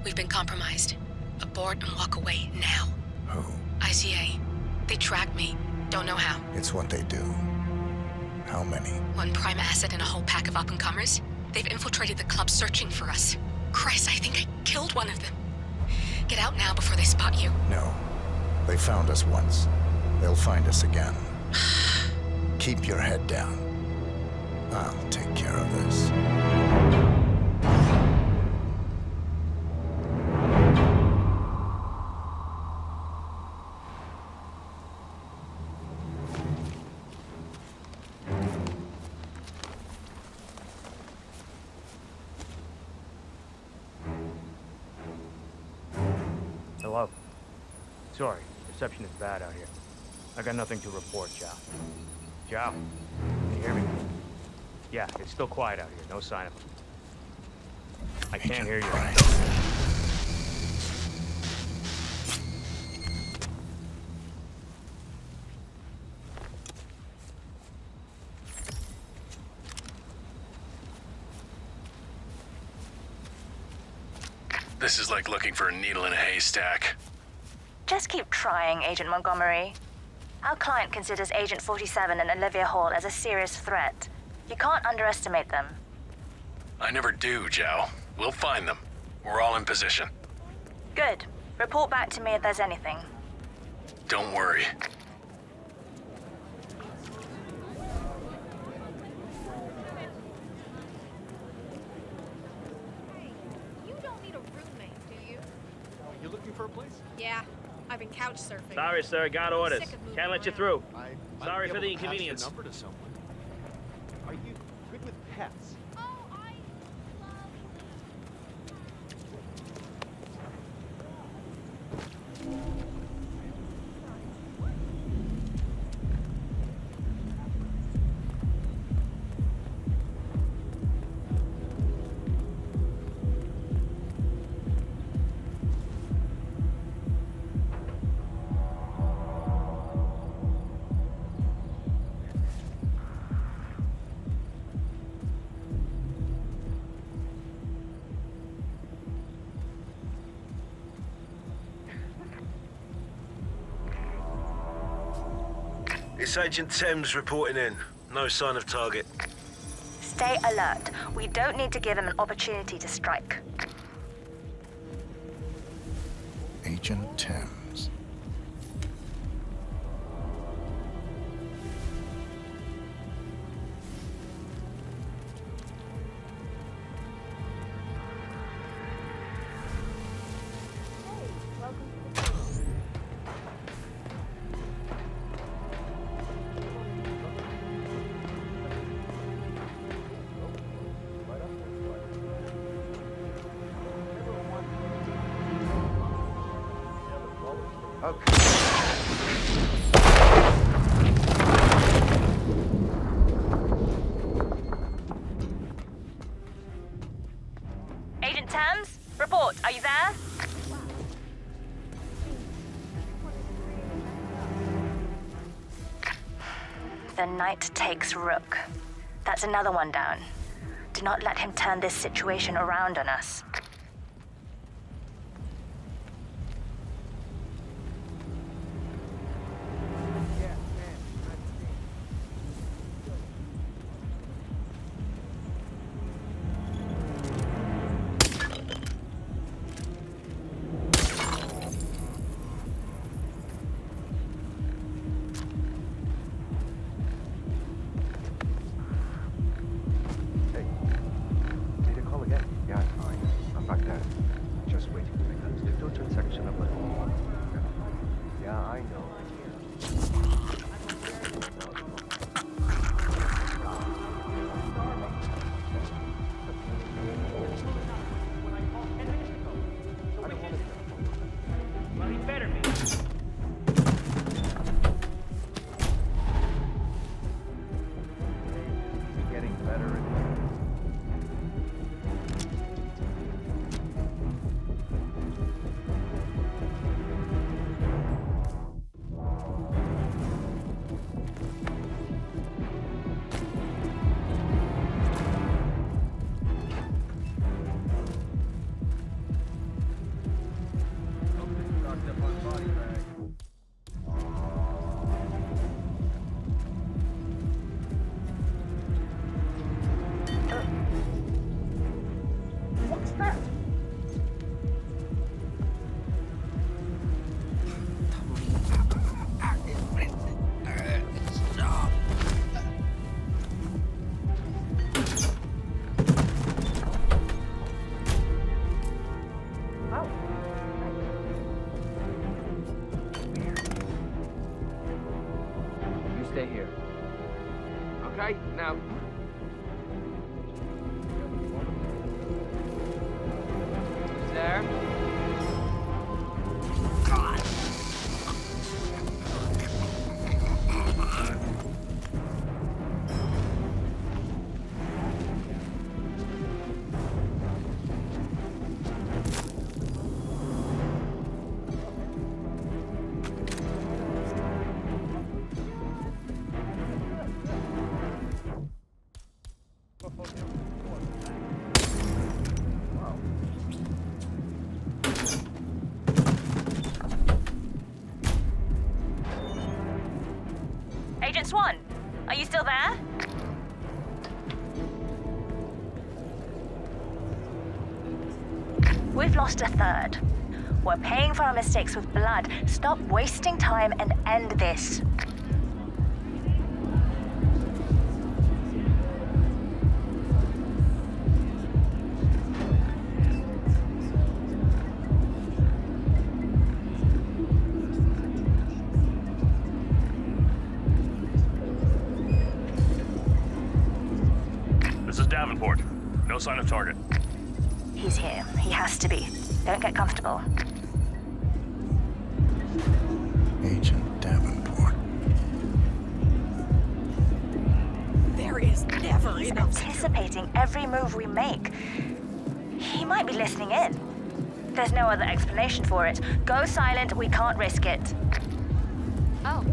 We've been compromised. Abort and walk away now. Who? ICA. They tracked me. Don't know how. It's what they do. How many? One prime asset and a whole pack of up-and-comers. They've infiltrated the club searching for us. Christ, I think I killed one of them. Get out now before they spot you. No. They found us once. They'll find us again. Keep your head down. I'll take care of this. Hello? Sorry, reception is bad out here. I got nothing to report, Chow. Chow, can you hear me? Yeah, it's still quiet out here. No sign of him. I can't hear you. This is like looking for a needle in a haystack. Just keep trying, Agent Montgomery. Our client considers Agent 47 and Olivia Hall as a serious threat. You can't underestimate them. I never do, Zhao. We'll find them. We're all in position. Good. Report back to me if there's anything. Don't worry. You looking for a place? Yeah, I've been couch surfing. Sorry, sir. Got orders. Sick of moving Can't let you around. through. I Sorry might for be the able to pass inconvenience. your number to someone. Are you good with pets? It's Agent Thames reporting in. No sign of target. Stay alert. We don't need to give him an opportunity to strike. Agent Thames. Agent Thames, report. Are you there? The knight takes rook. That's another one down. Do not let him turn this situation around on us. We've lost a third. We're paying for our mistakes with blood. Stop wasting time and end this. This is Davenport. No sign of target. He's here. He has to be. Don't get comfortable. Agent Davenport. There is never enough. Anticipating every move we make. He might be listening in. There's no other explanation for it. Go silent. We can't risk it. Oh.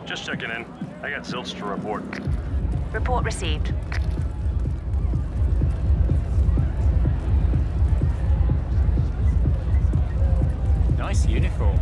Just checking in. I got zilch to report. Report received. Nice uniform.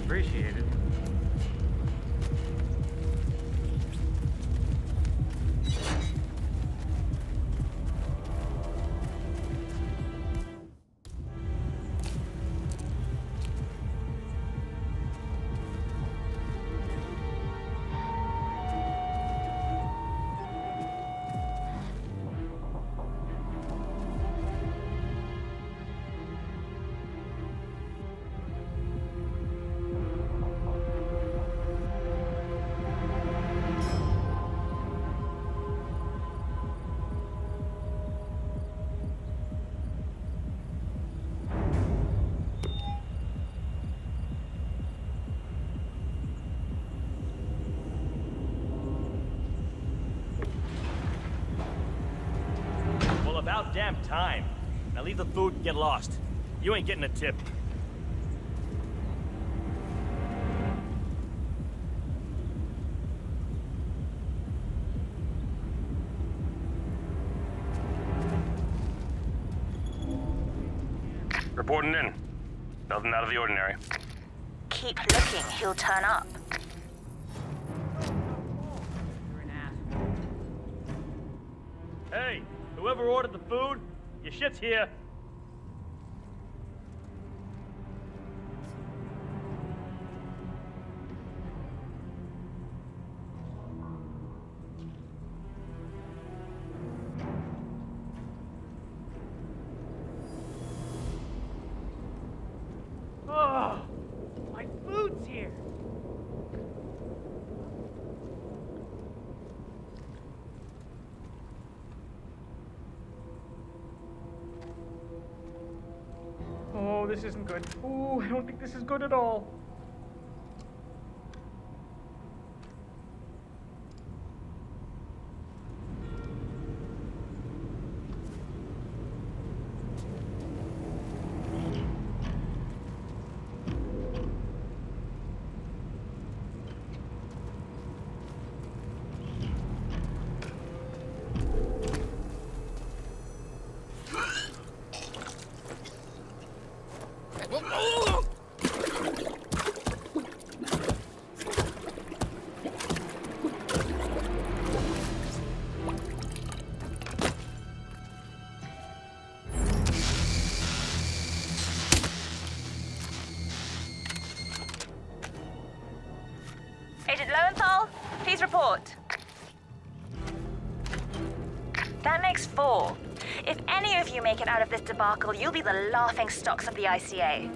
Appreciated. damn time. Now leave the food and get lost. You ain't getting a tip. Reporting in. Nothing out of the ordinary. Keep looking, he'll turn up. Hey, whoever ordered the food, your shit's here. Oh, my food's here. Oh, this isn't good. Ooh, I don't think this is good at all. Agent Lowenthal, please report. That makes 4. If any of you make it out of this debacle, you'll be the laughing stocks of the ICA.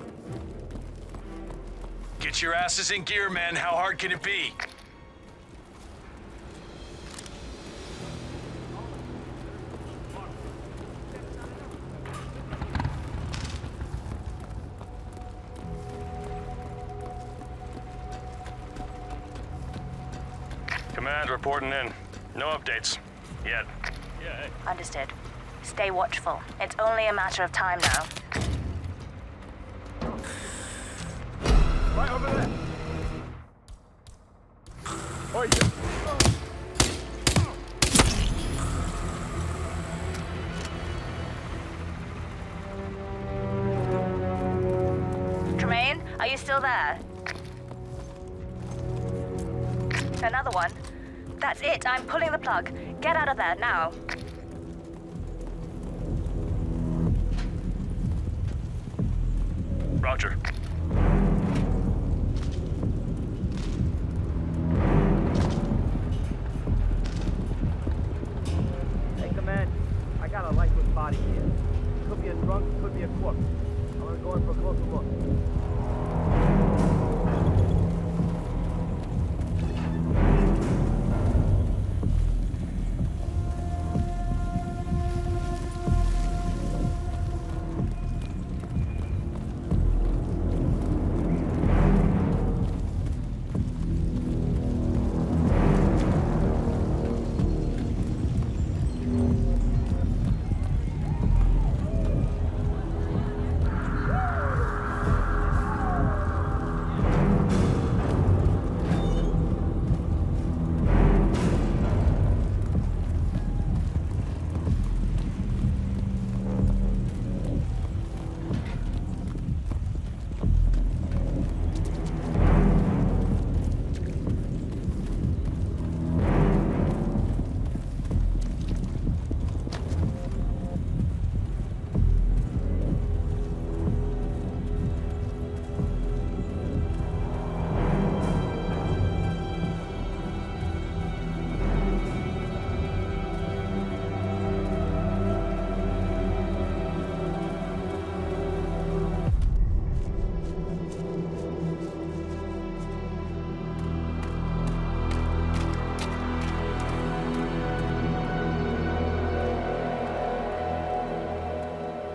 Get your asses in gear, men. How hard can it be? Command reporting in. No updates. Yet. Understood. Stay watchful. It's only a matter of time now. Right over there. Oi, Tremaine, are you still there? Another one? That's it. I'm pulling the plug. Get out of there, now. Roger. Hey, Command. I got a lifeless body here. Could be a drunk, could be a corpse. I'm gonna go in for a closer look.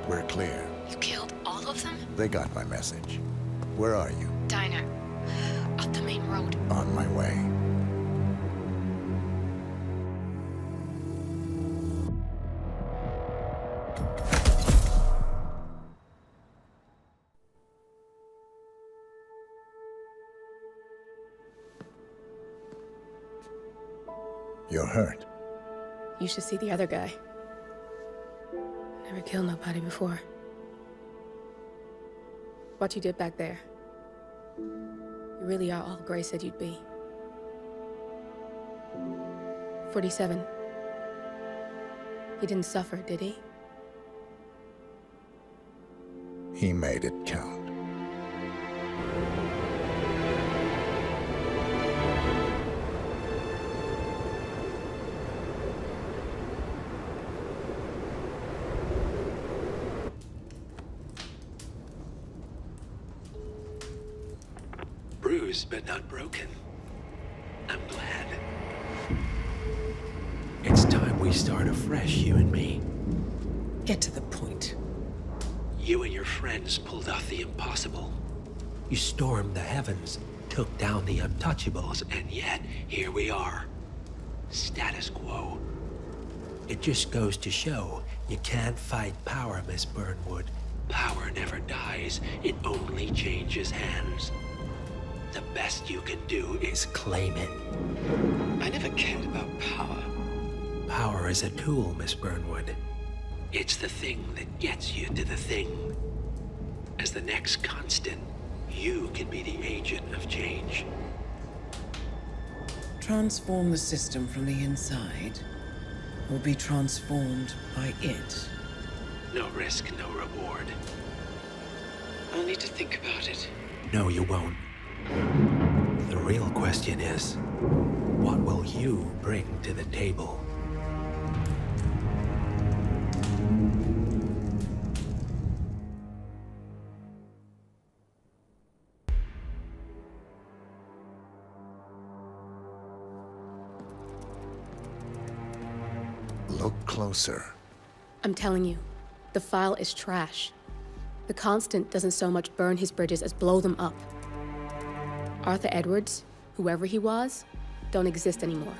We're clear. You killed all of them? They got my message. Where are you? Diner. Up the main road. On my way. You're hurt. You should see the other guy. Never killed nobody before. What you did back there. You really are all Gray said you'd be. 47. He didn't suffer, did he? He made it count. Bruised but not broken. I'm glad. It's time we start afresh, you and me. Get to the point. You and your friends pulled off the impossible. You stormed the heavens, took down the untouchables, And yet, here we are. Status quo. it just goes to show you can't fight power, Miss Burnwood. Power never dies, it only changes hands. The best you can do is claim it. I never cared about power. Power is a tool, Miss Burnwood. It's the thing that gets you to the thing. As the next constant, you can be the agent of change. Transform the system from the inside, or be transformed by it. No risk, no reward. I'll need to think about it. No, you won't. The real question is, what will you bring to the table? Look closer. I'm telling you, the file is trash. The Constant doesn't so much burn his bridges as blow them up. Arthur Edwards, whoever he was, don't exist anymore.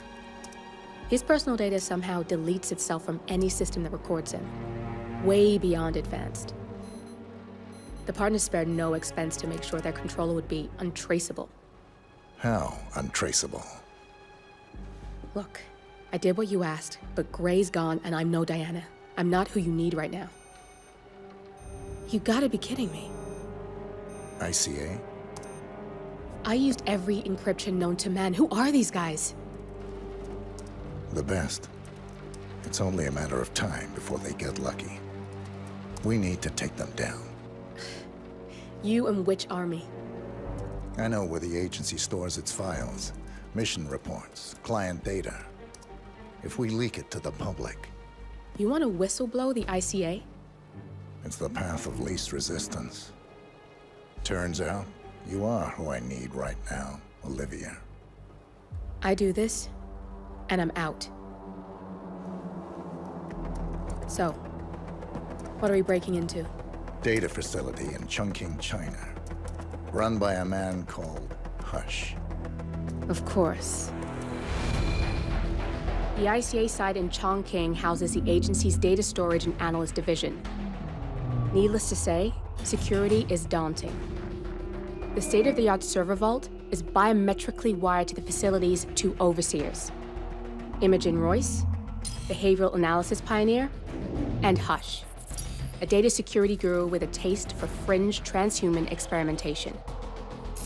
His personal data somehow deletes itself from any system that records him. Way beyond advanced. The partners spared no expense to make sure their controller would be untraceable. How untraceable? Look, I did what you asked, but Gray's gone and I'm no Diana. I'm not who you need right now. You gotta be kidding me. ICA? I used every encryption known to man. Who are these guys? The best. It's only a matter of time before they get lucky. We need to take them down. You and which army? I know where the agency stores its files, mission reports, client data. If we leak it to the public... You want to whistleblow the ICA? It's the path of least resistance. Turns out, you are who I need right now, Olivia. I do this, and I'm out. So, what are we breaking into? Data facility in Chongqing, China. Run by a man called Hush. Of course. The ICA site in Chongqing houses the agency's data storage and analyst division. Needless to say, security is daunting. The state-of-the-art server vault is biometrically wired to the facility's two overseers. Imogen Royce, behavioral analysis pioneer, and Hush, a data security guru with a taste for fringe transhuman experimentation.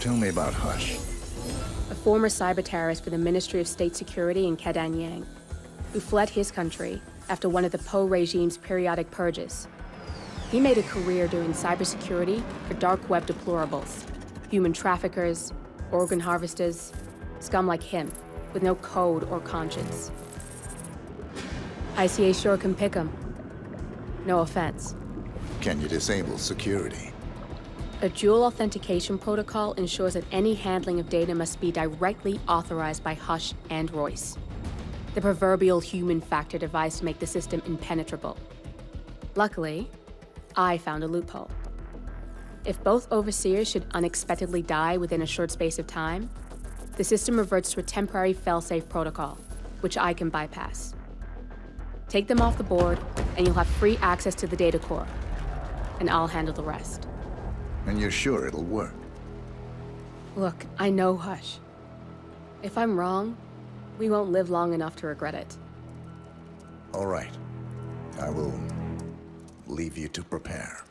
Tell me about Hush. A former cyber terrorist for the Ministry of State Security in Kadanyang, who fled his country after one of the Po regime's periodic purges. He made a career doing cybersecurity for dark web deplorables, human traffickers, organ harvesters, scum like him, with no code or conscience. ICA sure can pick 'em. No offense. Can you disable security? A dual authentication protocol ensures that any handling of data must be directly authorized by Hush and Royce. The proverbial human factor device to make the system impenetrable. Luckily, I found a loophole. If both overseers should unexpectedly die within a short space of time, the system reverts to a temporary fail-safe protocol, which I can bypass. Take them off the board, and you'll have free access to the data core, and I'll handle the rest. And you're sure it'll work? Look, I know Hush. If I'm wrong, We won't live long enough to regret it. All right. I will leave you to prepare.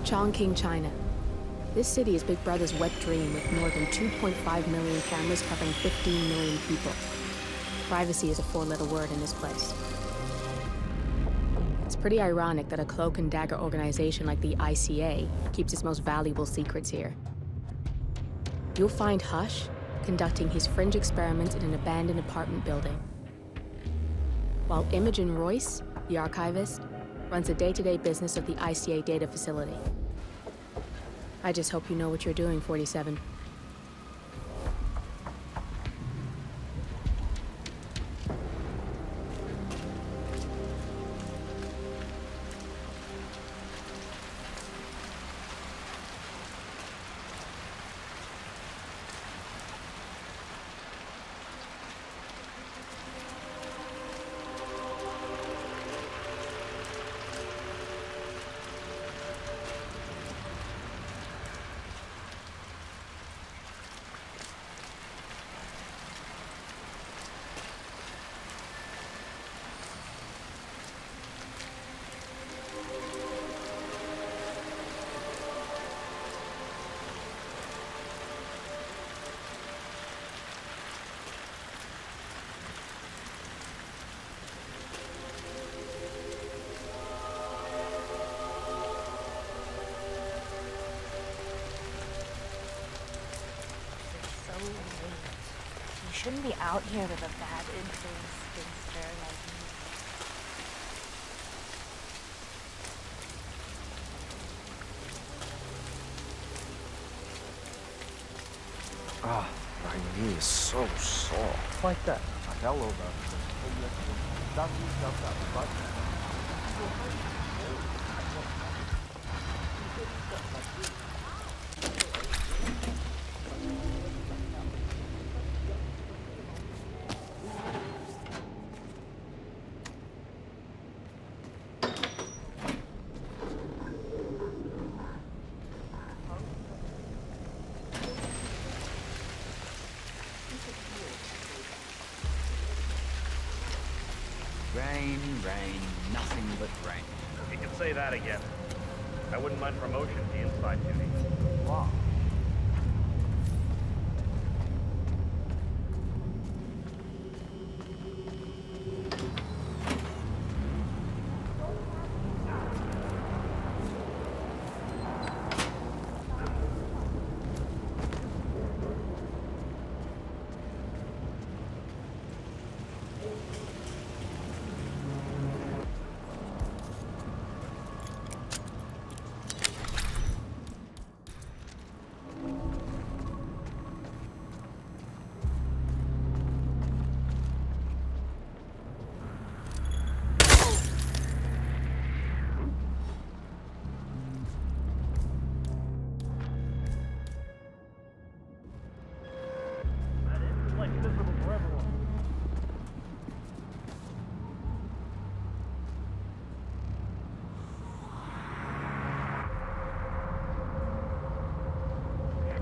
Chongqing, China. This city is Big Brother's wet dream with more than 2.5 million cameras covering 15 million people. Privacy is a four-letter word in this place. It's pretty ironic that a cloak and dagger organization like the ICA keeps its most valuable secrets here. You'll find Hush conducting his fringe experiments in an abandoned apartment building, while Imogen Royce, the archivist, runs the day-to-day business of the ICA data facility. I just hope you know what you're doing, 47. You shouldn't be out here with a bad influence spinster like me. Ah, my knee is so sore. Like that. I fell over. Rain, rain, nothing but rain. You can say that again. I wouldn't mind promotion to inside duty. Wow.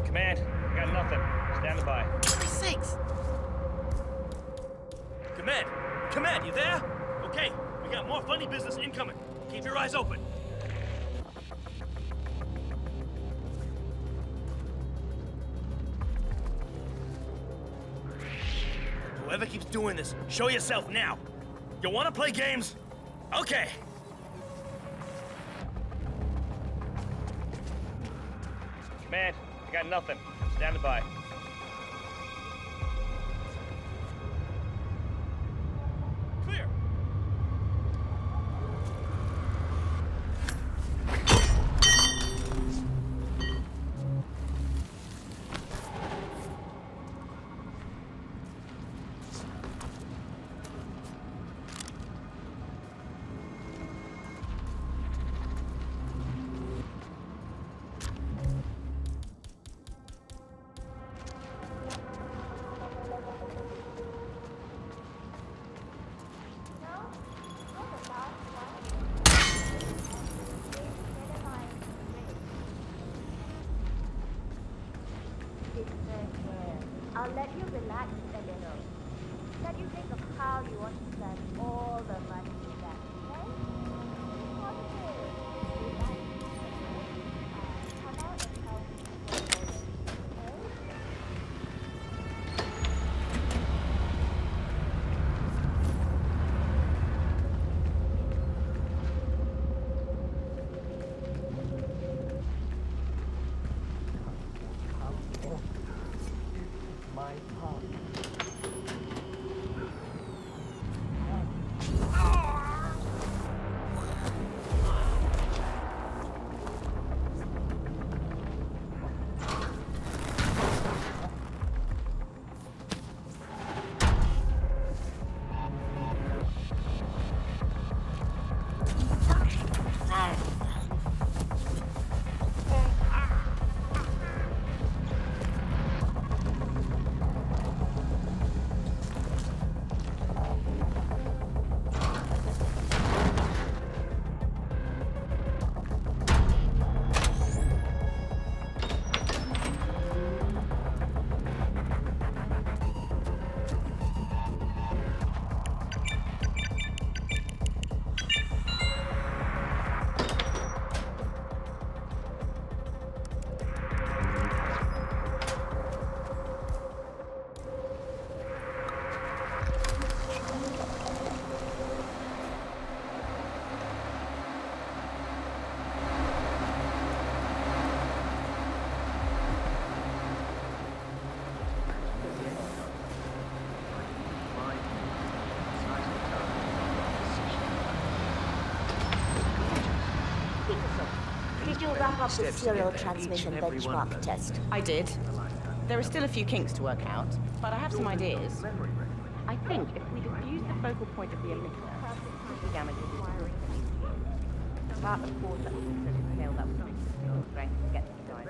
Command, got nothing. Stand by. For sakes! Command! Command, you there? Okay, we got more funny business incoming. Keep your eyes open. Whoever keeps doing this, show yourself now. You want to play games? Okay. Command, I got nothing. Stand by. Clear. I'll let you relax a little. Let you think of how you want to spend all the money you get, okay? Positive. Relax. Come out and tell me what you're doing, okay? My heart. Did you wrap up the serial transmission benchmark test? I did. There are still a few kinks to work out, but I have some ideas. I think if we diffuse the focal point of the emitter, the damage will be about a quarter of the scale that would be strength to get the guys.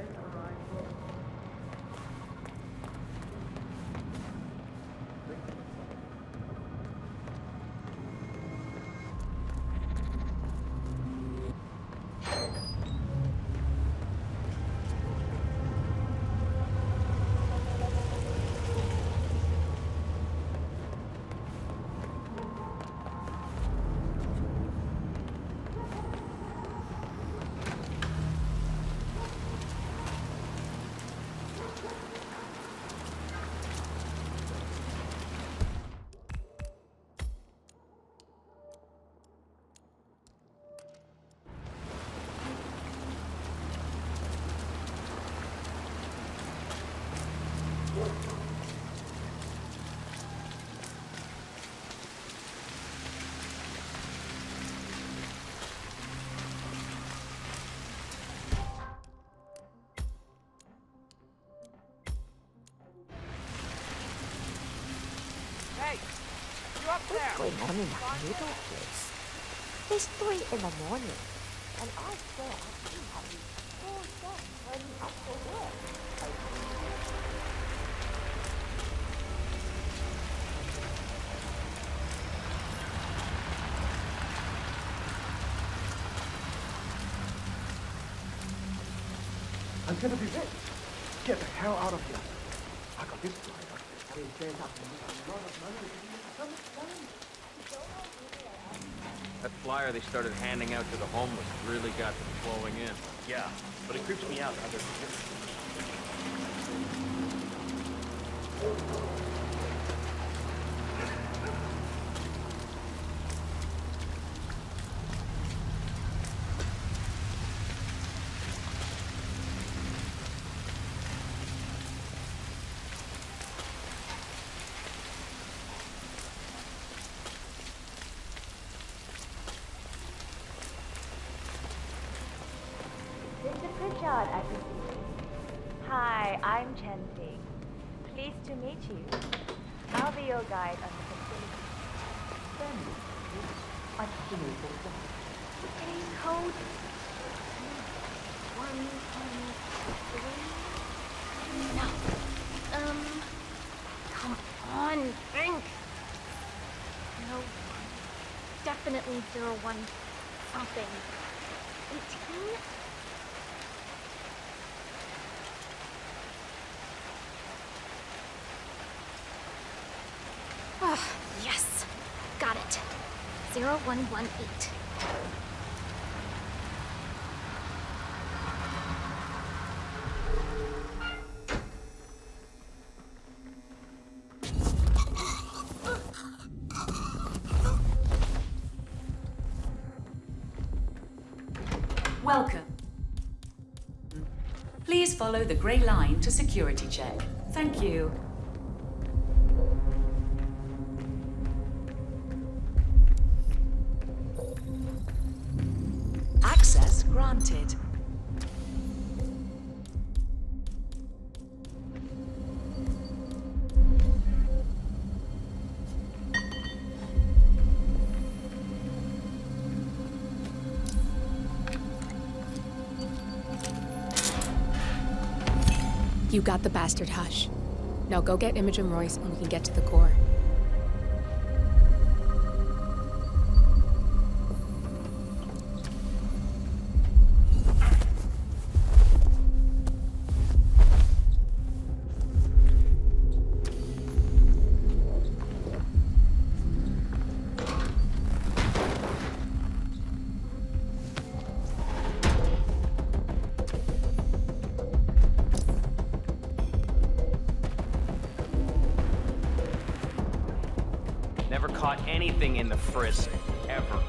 What's going on in that middle place? It's 3 in the morning, and I swear I've seen how these poor guys turning up for work. I'm gonna be rich. Get the hell out of here. I got this flyer. I mean, there's a lot of money. So much money. That flyer they started handing out to the homeless really got them flowing in. Yeah, but it creeps me out how they're Pritchard, I can see. Hi, I'm Chun-Цинь. Pleased to meet you. I'll be your guide on the facility. Getting cold. 123. No. Come on, think. No. Definitely 01 something. 18? 0118. Welcome. Please follow the grey line to security check. Thank you. Access granted. You got the bastard, Hush. Now go get Imogen Royce and we can get to the core. Never caught anything in the frisk, ever.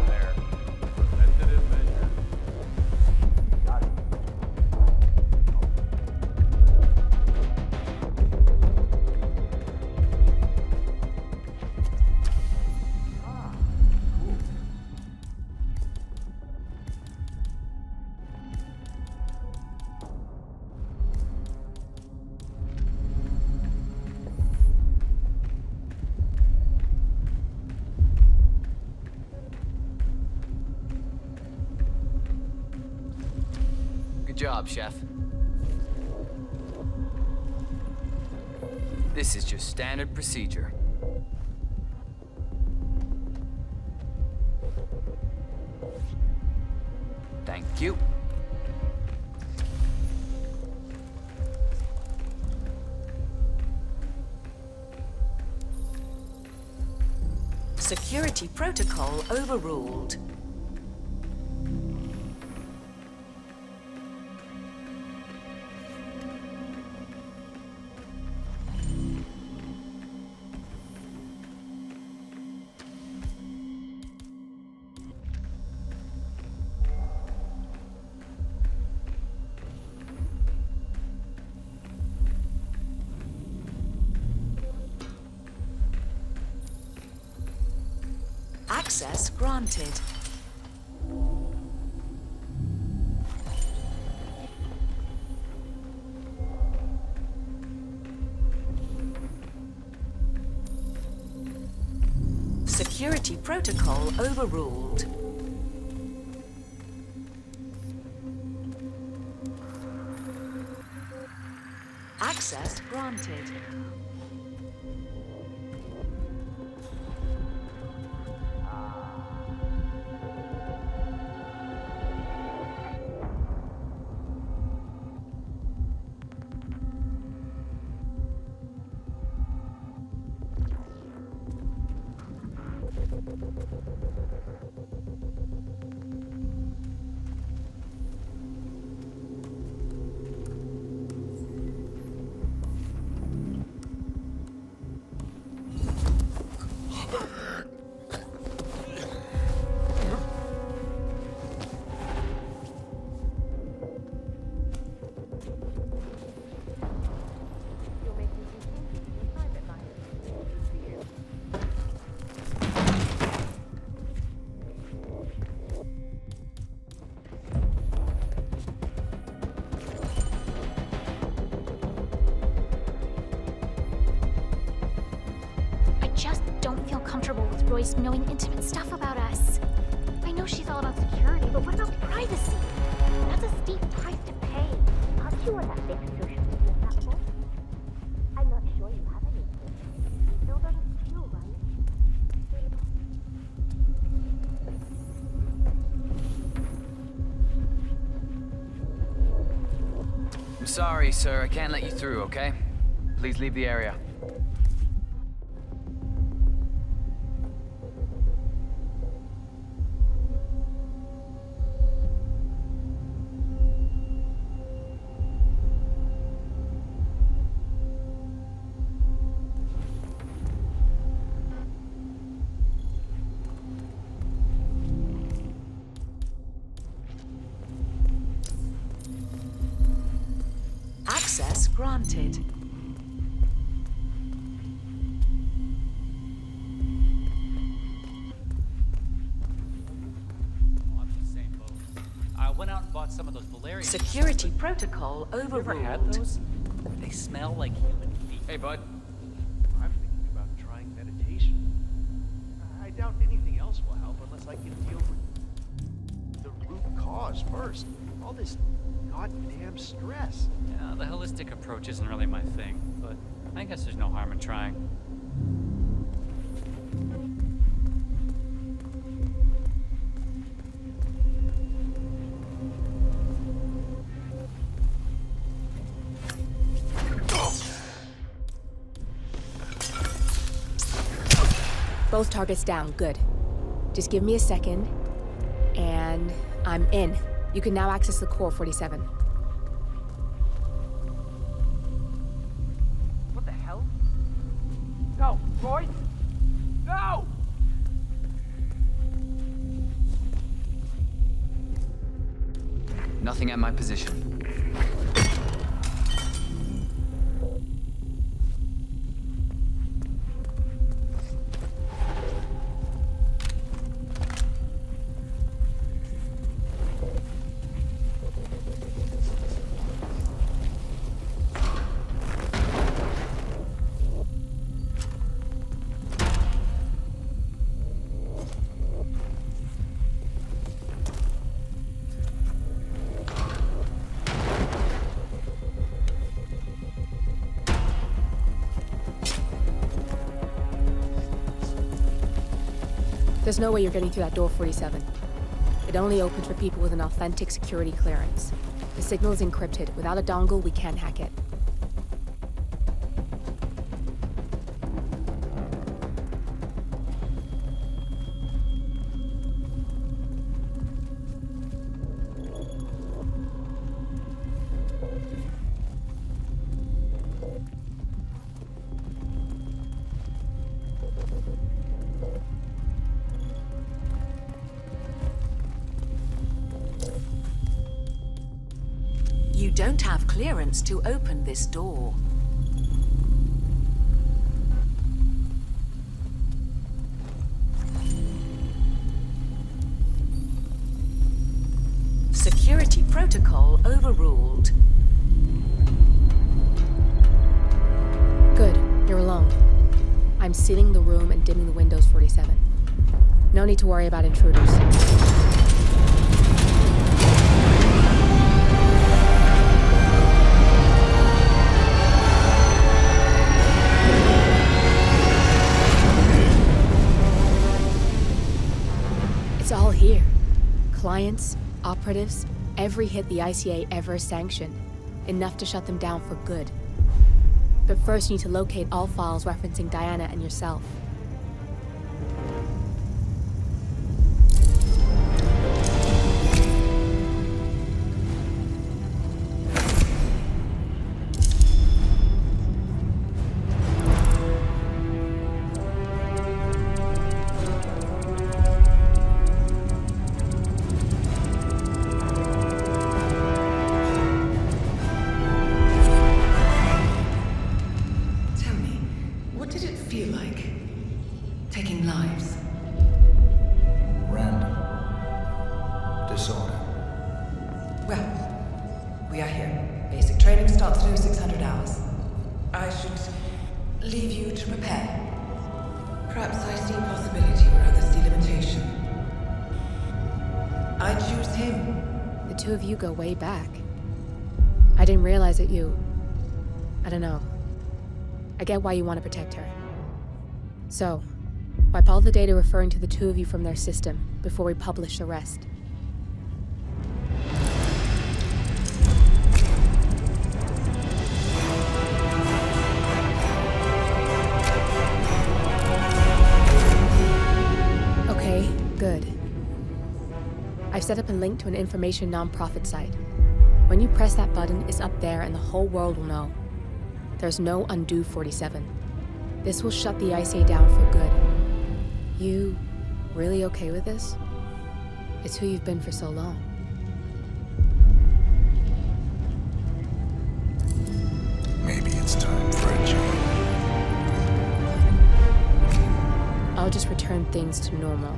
There. Preventative measures. Got it. Good job, Chef. This is just standard procedure. Thank you. Security protocol overruled. Access granted. Security protocol overruled. Access granted. Royce knowing intimate stuff about us. I know she's all about security, but what about privacy? That's a steep price to pay. Plus, you are that big social media platform. I'm not sure you have any. Still doesn't feel right. I'm sorry, sir. I can't let you through, okay? Please leave the area. Access granted. I went out and bought some of those Valerian. Security protocol You ever overruled. had those? They smell like human feet. Hey, bud. I'm thinking about trying meditation. I doubt anything else will help unless I can deal with the root cause first. All this goddamn stress. Yeah, the holistic approach isn't really my thing, but I guess there's no harm in trying. Both targets down, good. Just give me a second, and I'm in. You can now access the core 47. What the hell? No, Roy! No! Nothing at my position. There's no way you're getting through that door 47. It only opens for people with an authentic security clearance. The signal is encrypted. Without a dongle, we can't hack it. You don't have clearance to open this door. Security protocol overruled. Good, you're alone. I'm sealing the room and dimming the windows 47. No need to worry about intruders. It's all here. Clients, operatives, every hit the ICA ever sanctioned. Enough to shut them down for good. But first you need to locate all files referencing Diana and yourself. Go way back. I didn't realize that I don't know. I get why you want to protect her. So, wipe all the data referring to the two of you from their system before we publish the rest. Okay, good. I've set up a link to an information non-profit site. When you press that button, it's up there and the whole world will know. There's no undo 47. This will shut the ICA down for good. You really okay with this? It's who you've been for so long. It's time for a change. I'll just return things to normal.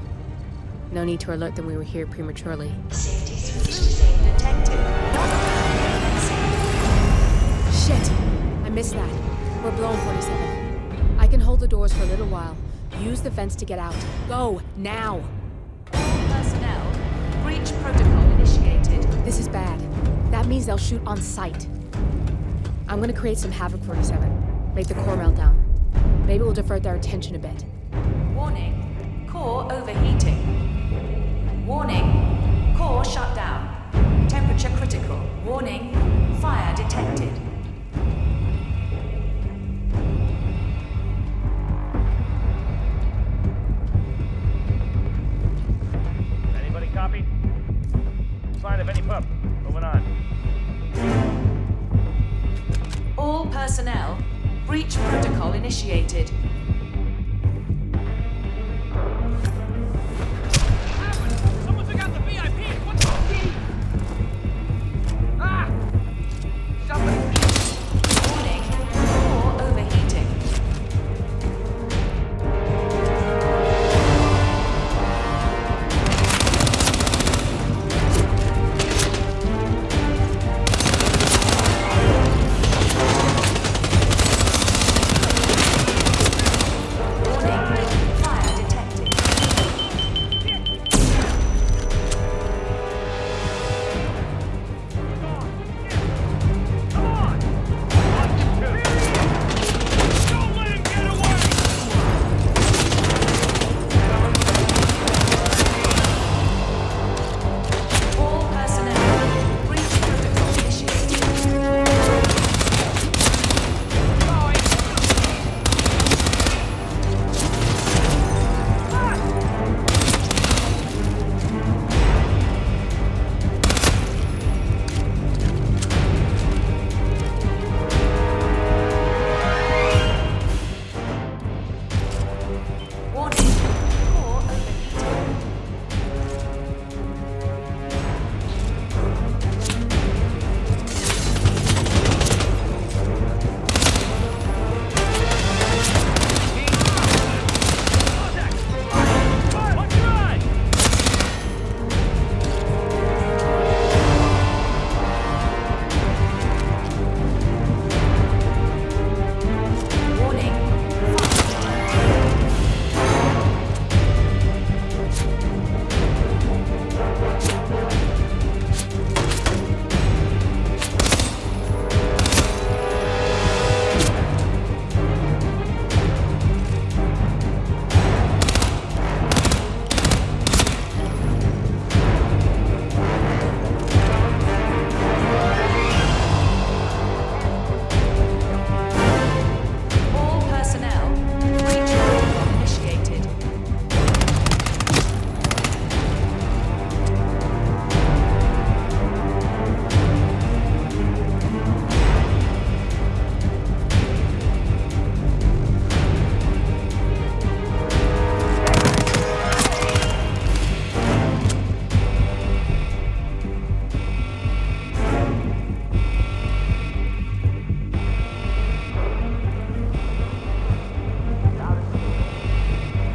No need to alert them we were here prematurely. Detected. Shit! I missed that. We're blown, 47. I can hold the doors for a little while. Use the vents to get out. Go, now! Personnel, breach protocol initiated. This is bad. That means they'll shoot on sight. I'm gonna create some havoc, 47. Make the core melt down. Maybe we'll divert their attention a bit. Warning, core overheating. Warning, core shut down. Temperature critical. Warning, fire detected. Anybody copy? Sign of any pup. Moving on. All personnel, breach protocol initiated. Someone took out the VIP! What the key? Ah! Somebody!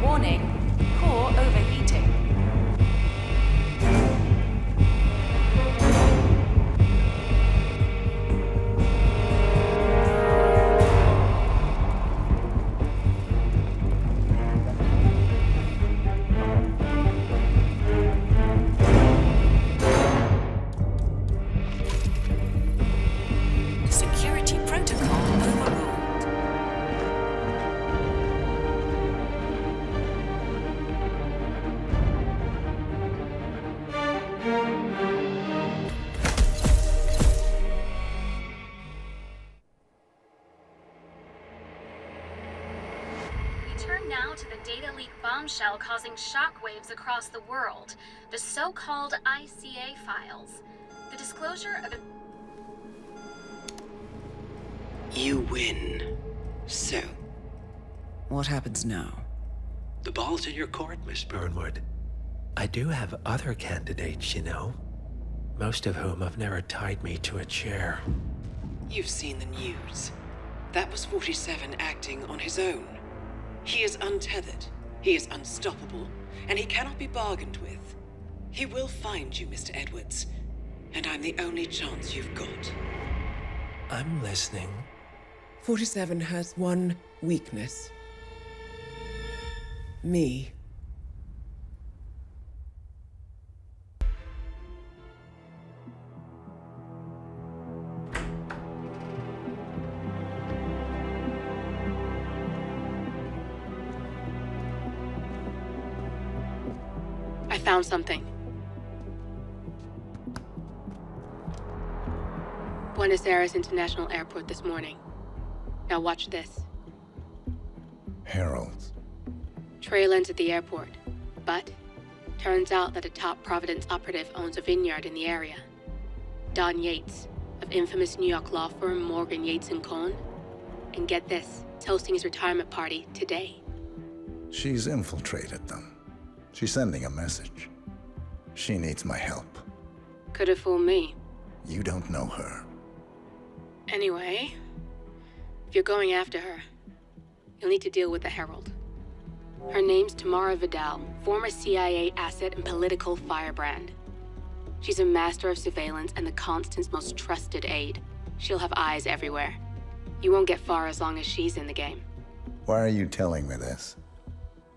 Warning, core overheating. To the data leak bombshell causing shockwaves across the world, the so-called ICA files. The disclosure of You win. So, What happens now? the ball's in your court, Miss Burnwood. I do have other candidates, you know. Most of whom have never tied me to a chair. You've seen the news. That was 47 acting on his own. He is untethered, he is unstoppable, and he cannot be bargained with. He will find you, Mr. Edwards, and I'm the only chance you've got. I'm listening. 47 has one weakness. Me. I found something. Buenos Aires International Airport this morning. Now watch this. Heralds. Trail ends at the airport, but turns out that a top Providence operative owns a vineyard in the area. Don Yates, of infamous New York law firm Morgan, Yates & Cohn. And get this, he's hosting his retirement party today. She's infiltrated them. She's sending a message. She needs my help. Could have fooled me. You don't know her. Anyway, if you're going after her, you'll need to deal with the Herald. Her name's Tamara Vidal, former CIA asset and political firebrand. She's a master of surveillance and the Constant's most trusted aide. She'll have eyes everywhere. You won't get far as long as she's in the game. Why are you telling me this?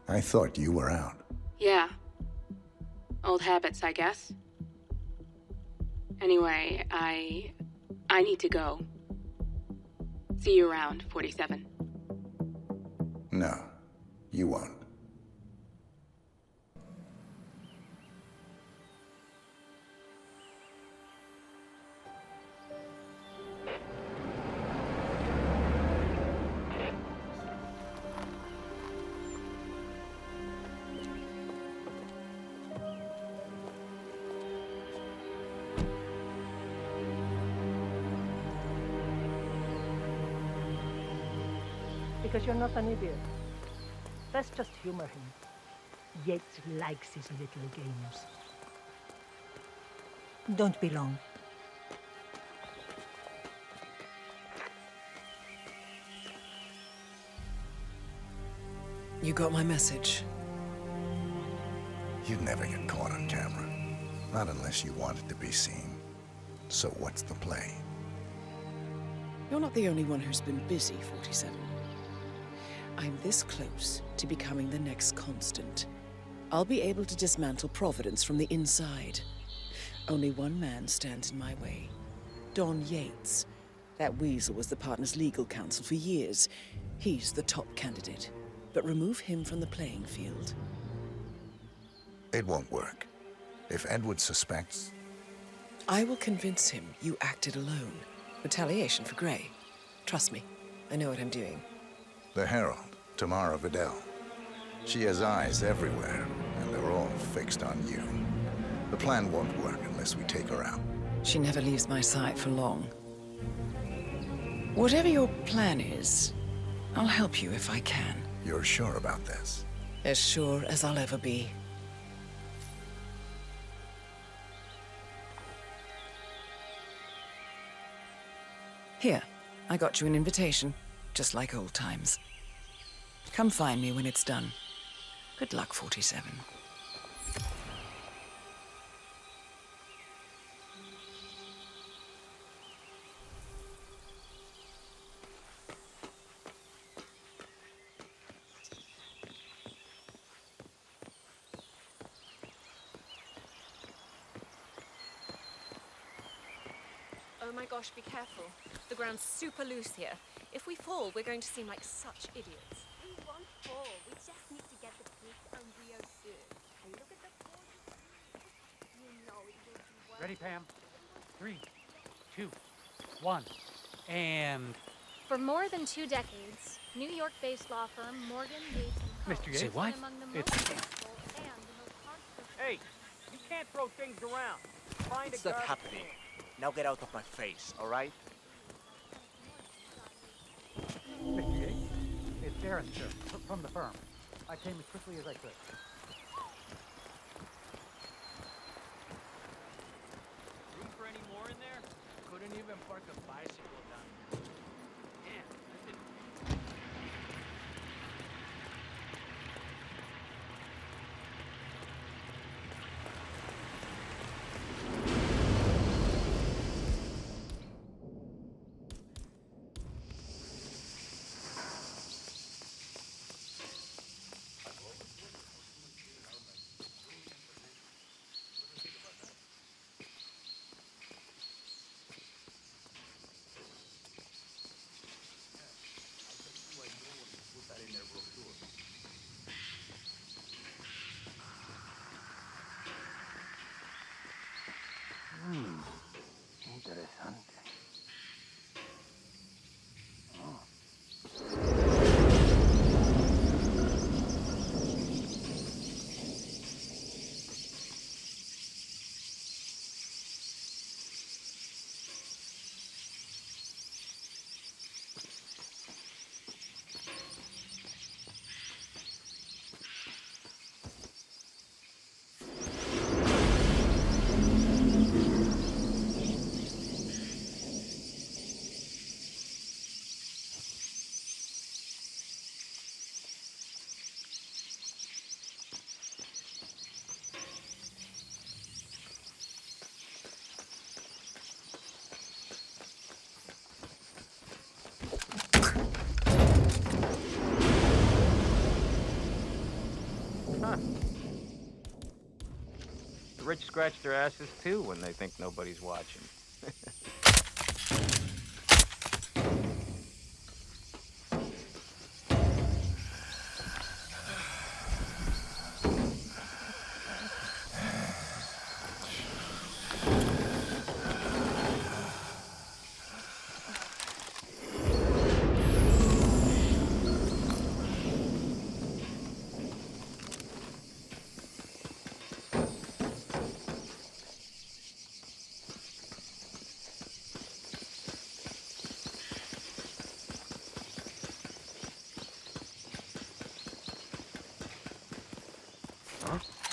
I thought you were out. Yeah. Old habits, I guess. Anyway, I need to go. See you around, 47. No, you won't. Because you're not an idiot. Let's just humor him. Yates likes his little games. Don't be long. You got my message. You'd never get caught on camera. Not unless you wanted to be seen. So what's the play? You're not the only one who's been busy, 47. I'm this close to becoming the next Constant. I'll be able to dismantle Providence from the inside. Only one man stands in my way. Don Yates. That weasel was the partner's legal counsel for years. He's the top candidate. But remove him from the playing field. It won't work. If Edward suspects... I will convince him you acted alone. Retaliation for Grey. Trust me, I know what I'm doing. The Herald, Tamara Vidal. She has eyes everywhere, and they're all fixed on you. The plan won't work unless we take her out. She never leaves my sight for long. Whatever your plan is, I'll help you if I can. You're sure about this? As sure as I'll ever be. Here, I got you an invitation, just like old times. Come find me when it's done. Good luck, 47. Oh my gosh, be careful. The ground's super loose here. If we fall, we're going to seem like such idiots. We won't fall. We just need to get the big embryo soon. And look at the force. You know it will be worth. Ready, Pam? 3, 2, 1, and... For more than 2 decades, New York-based law firm Morgan, Yates & Co. Mr. Yates? Say what? Among the most It's... successful and the most controversial. Hey, you can't throw things around. Find What's a that guy. happening? Now get out of my face, all right? Mr. Yates? It's Darren, sir, from the firm. I came as quickly as I could. Room for any more in there? Couldn't even park a bicycle down here. Damn, I've been rich scratch their asses too when they think nobody's watching.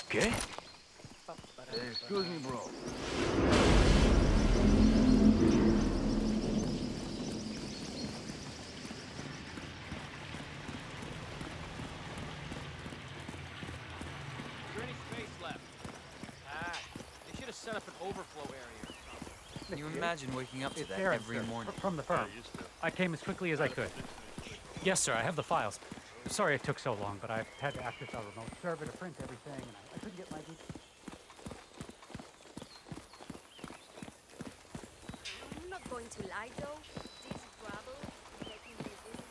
Okay. Excuse me, bro. Is there any space left? They should have set up an overflow area. Can you imagine waking up to It's that Aaron, every sir, morning? from the firm. I came as quickly as I could. Yes, sir, I have the files. Sorry it took so long, but I had to access our remote server to print everything, and I couldn't get my details. I'm not going to lie though, this gravel is making me really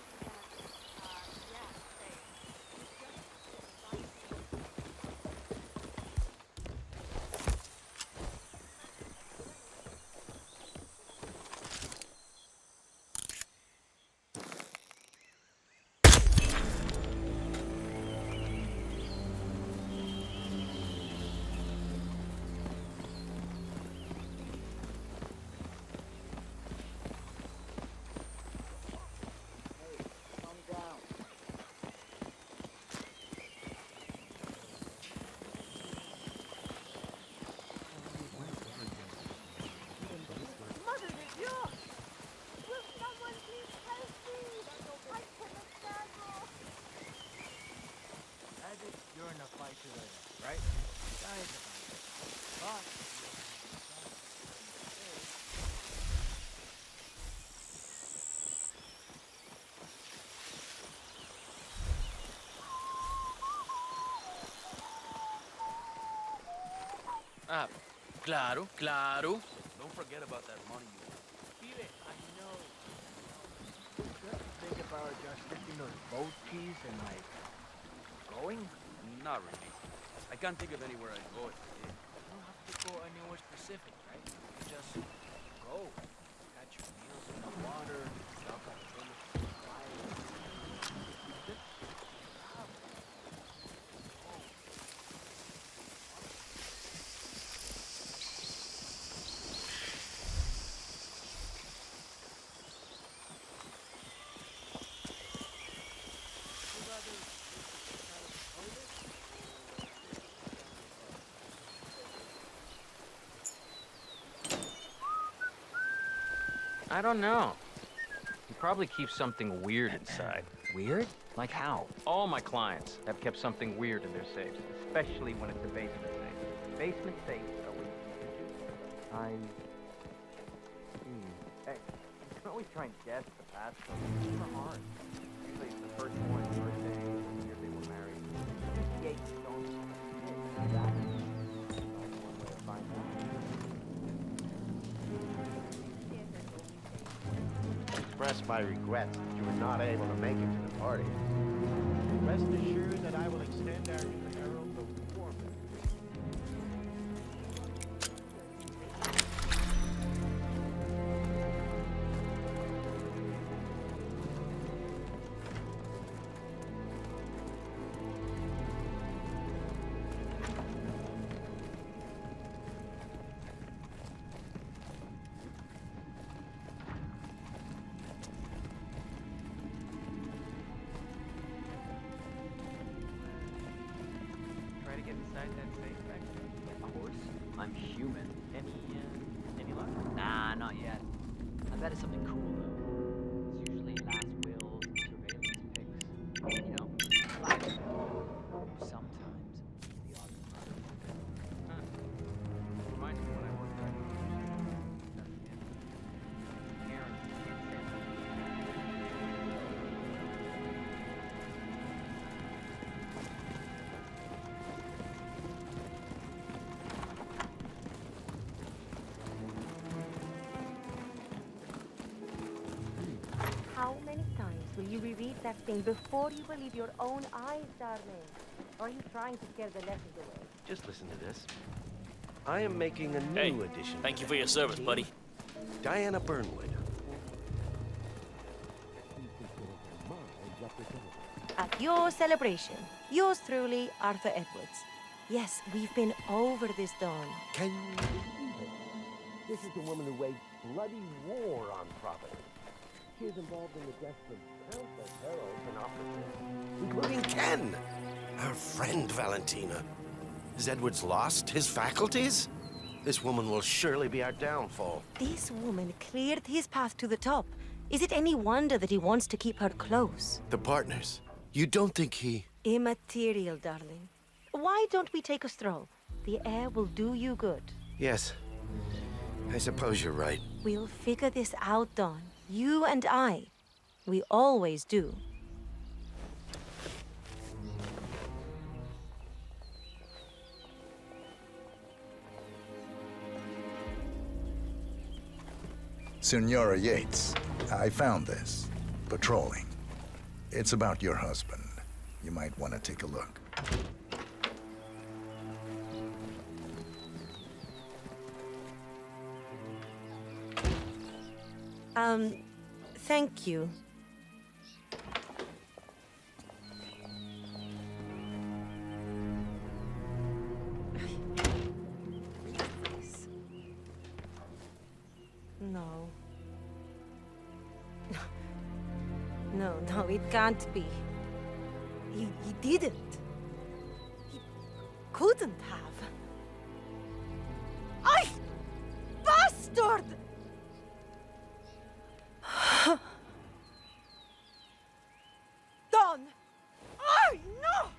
Claro, claro. Don't forget about that money you want. Feel it, I know. Think about just sticking those boat keys and like going? Not really. I can't think of anywhere I'd go if I did. You don't have to go anywhere specific, right? You just go. Catch your meals in the water, walk up the I don't know. He probably keeps something weird inside. Weird? Like how? All my clients have kept something weird in their safes, especially when it's a basement safe. Basement safes are where you keep Hey, you can always try and guess the passcode. It's not hard. Usually it's the first one's birthday, the year they were married. 58 don't. That's one way to find out. Express my regrets that you were not able to make it to the party. Rest assured that I will extend our new herald the warmth. Get inside that safe back there? Of course. I'm human. Any luck? Nah, not yet. I bet it's something cool though. It's usually last will, surveillance pics. You know, life. Sometimes the odd murder. Reminds me when I worked at Aaron. How many times will you reread that thing before you believe your own eyes, darling? Or are you trying to scare the lessons away? Just listen to this. I am making a new edition. Thank you for your service, buddy. Diana Burnwood. At your celebration, yours truly, Arthur Edwards. Yes, we've been over this, Dawn. Can you believe it? This is the woman who waged bloody war on property. She is involved in the deaths of countless heralds and officers, including Ken, our friend Valentina. Has Edwards lost his faculties? This woman will surely be our downfall. This woman cleared his path to the top. Is it any wonder that he wants to keep her close? The partners. You don't think he... Immaterial, darling. Why don't we take a stroll? The air will do you good. Yes. I suppose you're right. We'll figure this out, Dawn. You and I. We always do. Senora Yates, I found this. Patrolling. It's about your husband. You might want to take a look. Thank you. No. No, it can't be. He didn't. He couldn't have. I... bastard! Don! I no!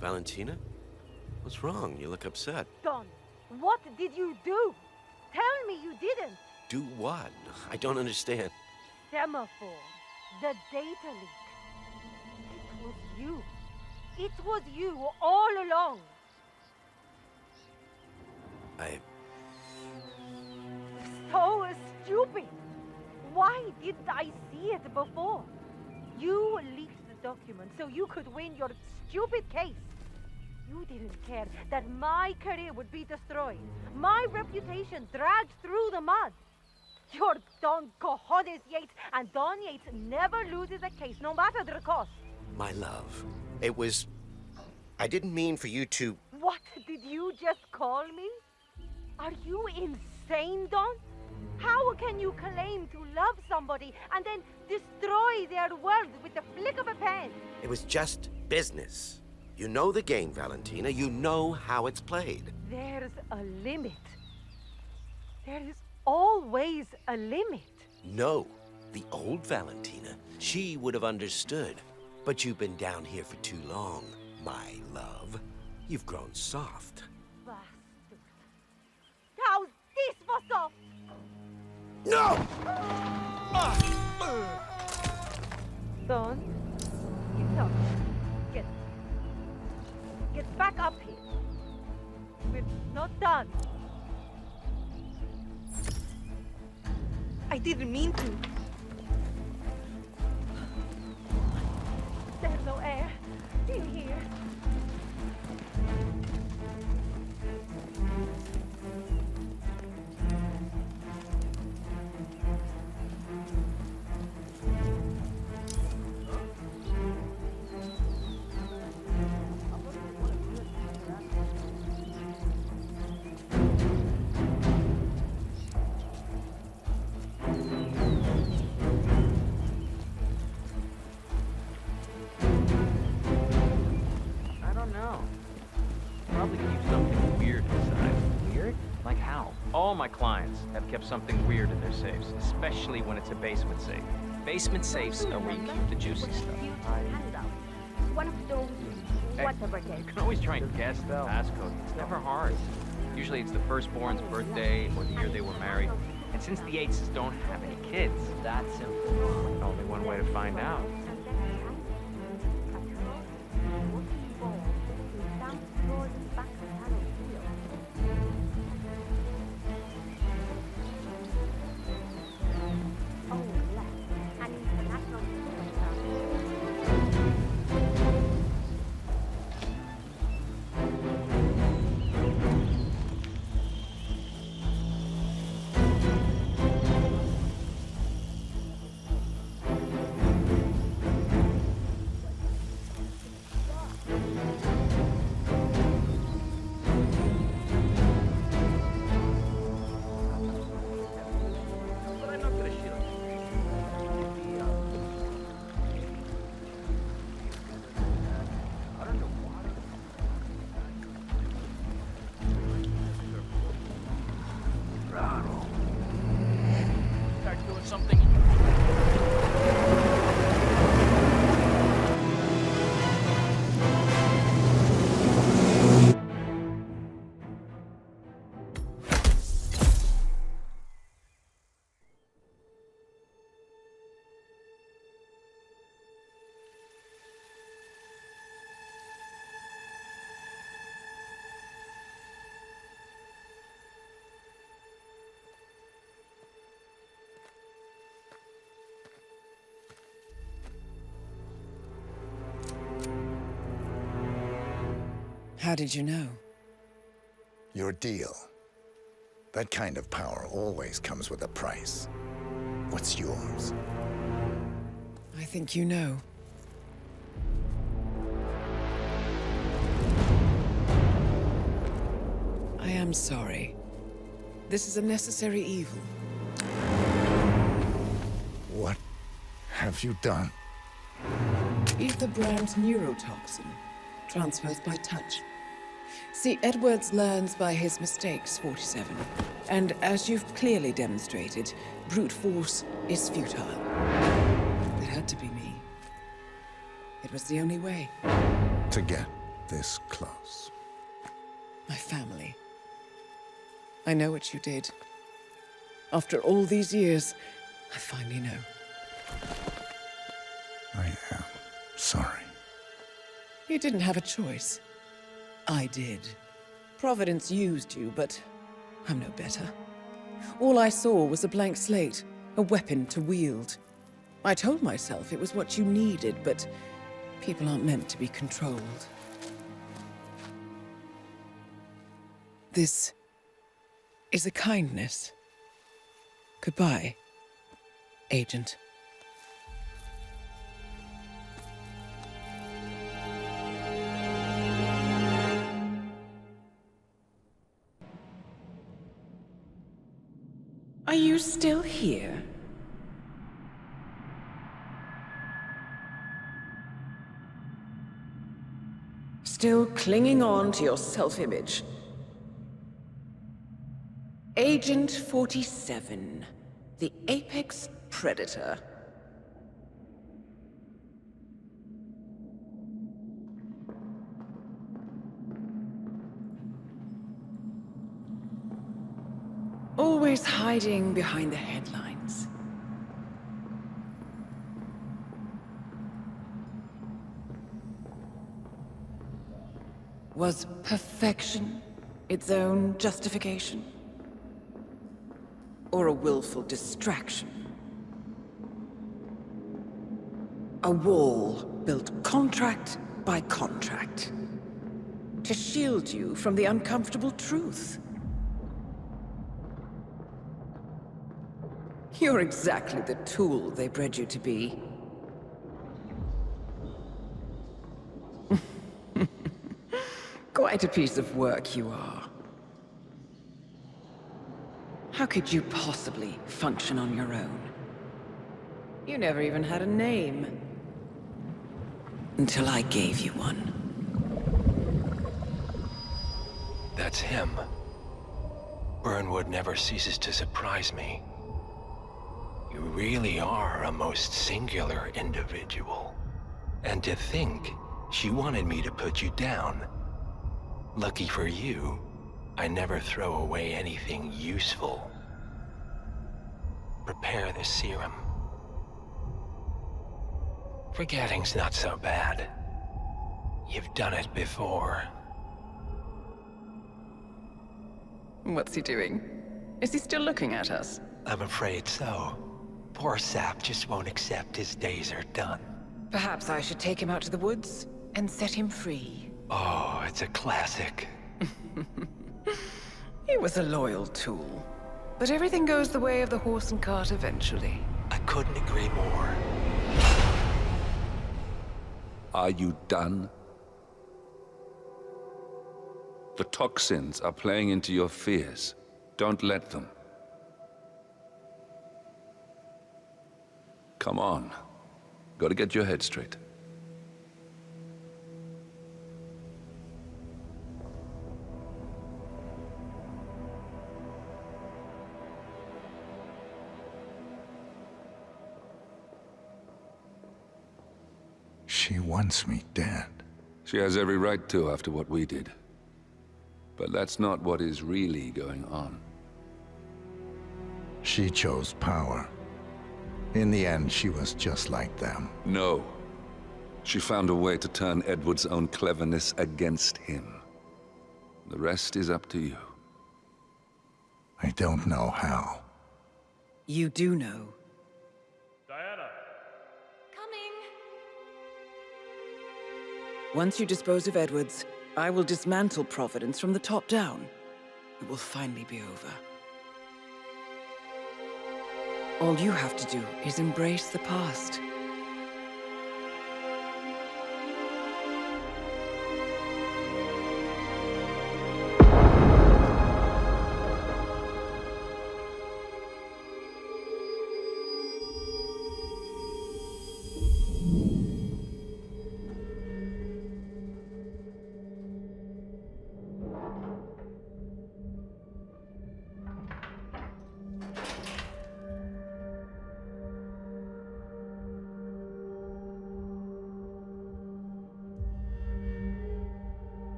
Valentina? What's wrong? You look upset. Don, what did you do? Tell me you didn't. Do what? I don't understand. Semaphore. The data leak. It was you. It was you all along. So stupid. Why didn't I see it before? You leaked the document so you could win your stupid case. You didn't care that my career would be destroyed. My reputation dragged through the mud. You're Don Cojones Yates, and Don Yates never loses a case, no matter the cost. My love, it was... I didn't mean for you to... What did you just call me? Are you insane, Don? How can you claim to love somebody and then destroy their world with the flick of a pen? It was just business. You know the game, Valentina. You know how it's played. There's a limit. There is always a limit. No. The old Valentina, she would have understood. But you've been down here for too long, my love. You've grown soft. Bastard. How's this for soft? No! Don, enough. Get back up here. We're not done. I didn't mean to. There's no air in here. all my clients have kept something weird in their safes, especially when it's a basement safe. Basement safes are where you keep the juicy stuff. One of those whatever You days. can always try and guess the passcode. It's never hard. Usually it's the firstborn's birthday or the year they were married. And since the Yateses don't have any kids, that's simple. Only one way to find out. How did you know? Your deal. That kind of power always comes with a price. What's yours? I think you know. I am sorry. This is a necessary evil. What have you done? Ether brand neurotoxin transfers by touch. See, Edwards learns by his mistakes, 47. And as you've clearly demonstrated, brute force is futile. It had to be me. It was the only way. To get this close. My family. I know what you did. After all these years, I finally know. I am sorry. You didn't have a choice. I did. Providence used you, but I'm no better. All I saw was a blank slate, a weapon to wield. I told myself it was what you needed, but people aren't meant to be controlled. This is a kindness. Goodbye, Agent. Are you still here? Still clinging on to your self-image? Agent 47, the apex predator. Always hiding behind the headlines. Was perfection its own justification? Or a willful distraction? A wall built contract by contract to shield you from the uncomfortable truth. You're exactly the tool they bred you to be. Quite a piece of work you are. How could you possibly function on your own? You never even had a name. Until I gave you one. That's him. Burnwood never ceases to surprise me. You really are a most singular individual. And to think she wanted me to put you down. Lucky for you, I never throw away anything useful. Prepare the serum. Forgetting's not so bad. You've done it before. What's he doing? Is he still looking at us? I'm afraid so. Poor Sap just won't accept his days are done. Perhaps I should take him out to the woods and set him free. Oh, it's a classic. He was a loyal tool. But everything goes the way of the horse and cart eventually. I couldn't agree more. Are you done? The toxins are playing into your fears. Don't let them. Come on. Gotta get your head straight. She wants me dead. She has every right to after what we did. But that's not what is really going on. She chose power. In the end, she was just like them. No. She found a way to turn Edward's own cleverness against him. The rest is up to you. I don't know how. You do know. Once you dispose of Edwards, I will dismantle Providence from the top down. It will finally be over. All you have to do is embrace the past.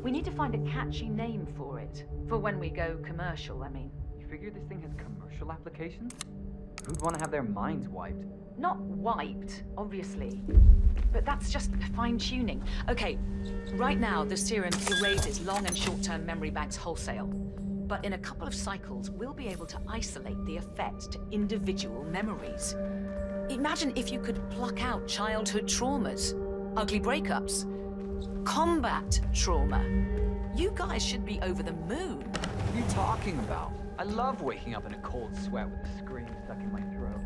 We need to find a catchy name for it. For when we go commercial, I mean. You figure this thing has commercial applications? Who'd want to have their minds wiped? Not wiped, obviously. But that's just fine-tuning. Okay, right now the serum erases long and short-term memory banks wholesale. But in a couple of cycles, we'll be able to isolate the effect to individual memories. Imagine if you could pluck out childhood traumas, ugly breakups, combat trauma. You guys should be over the moon. What are you talking about? I love waking up in a cold sweat with a scream stuck in my throat.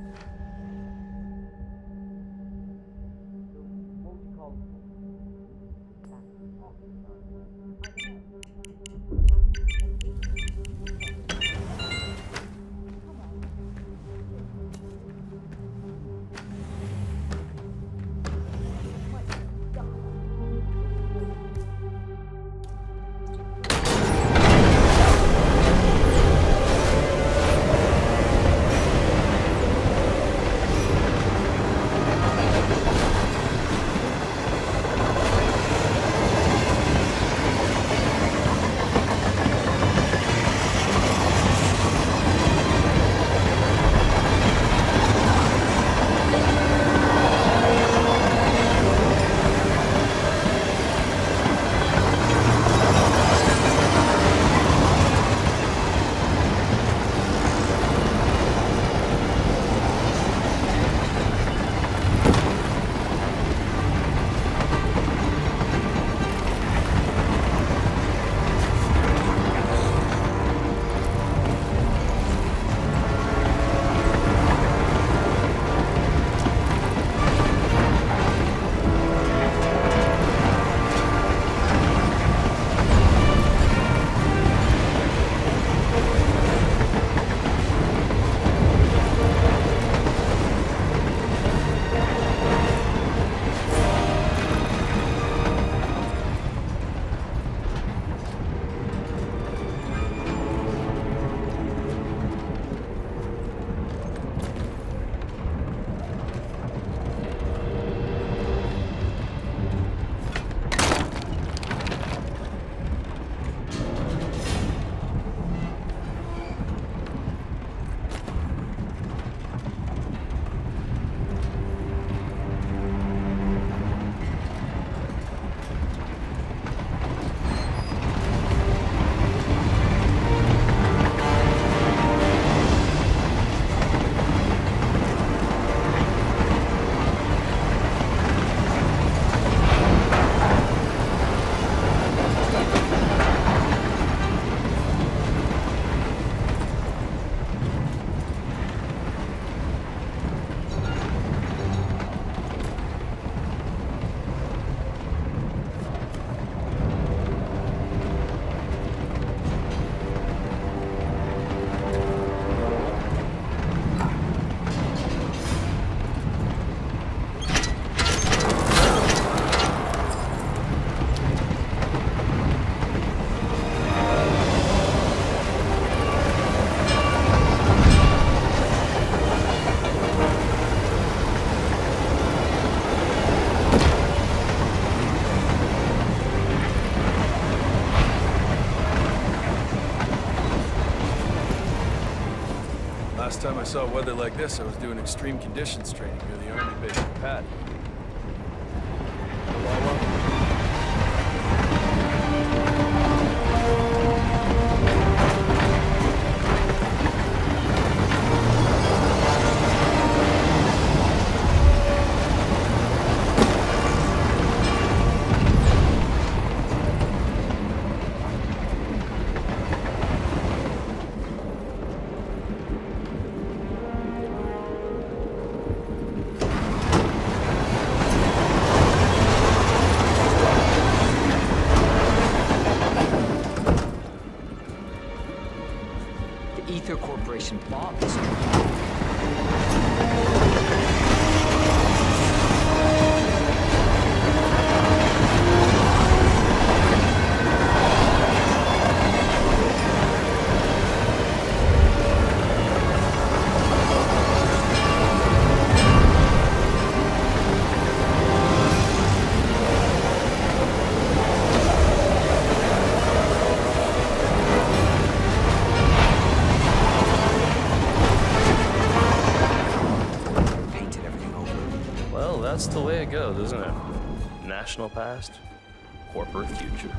Last time I saw weather like this, I was doing extreme conditions training near the army base in Pat. Corporation bought this That's the way it goes, isn't it? National past, corporate future.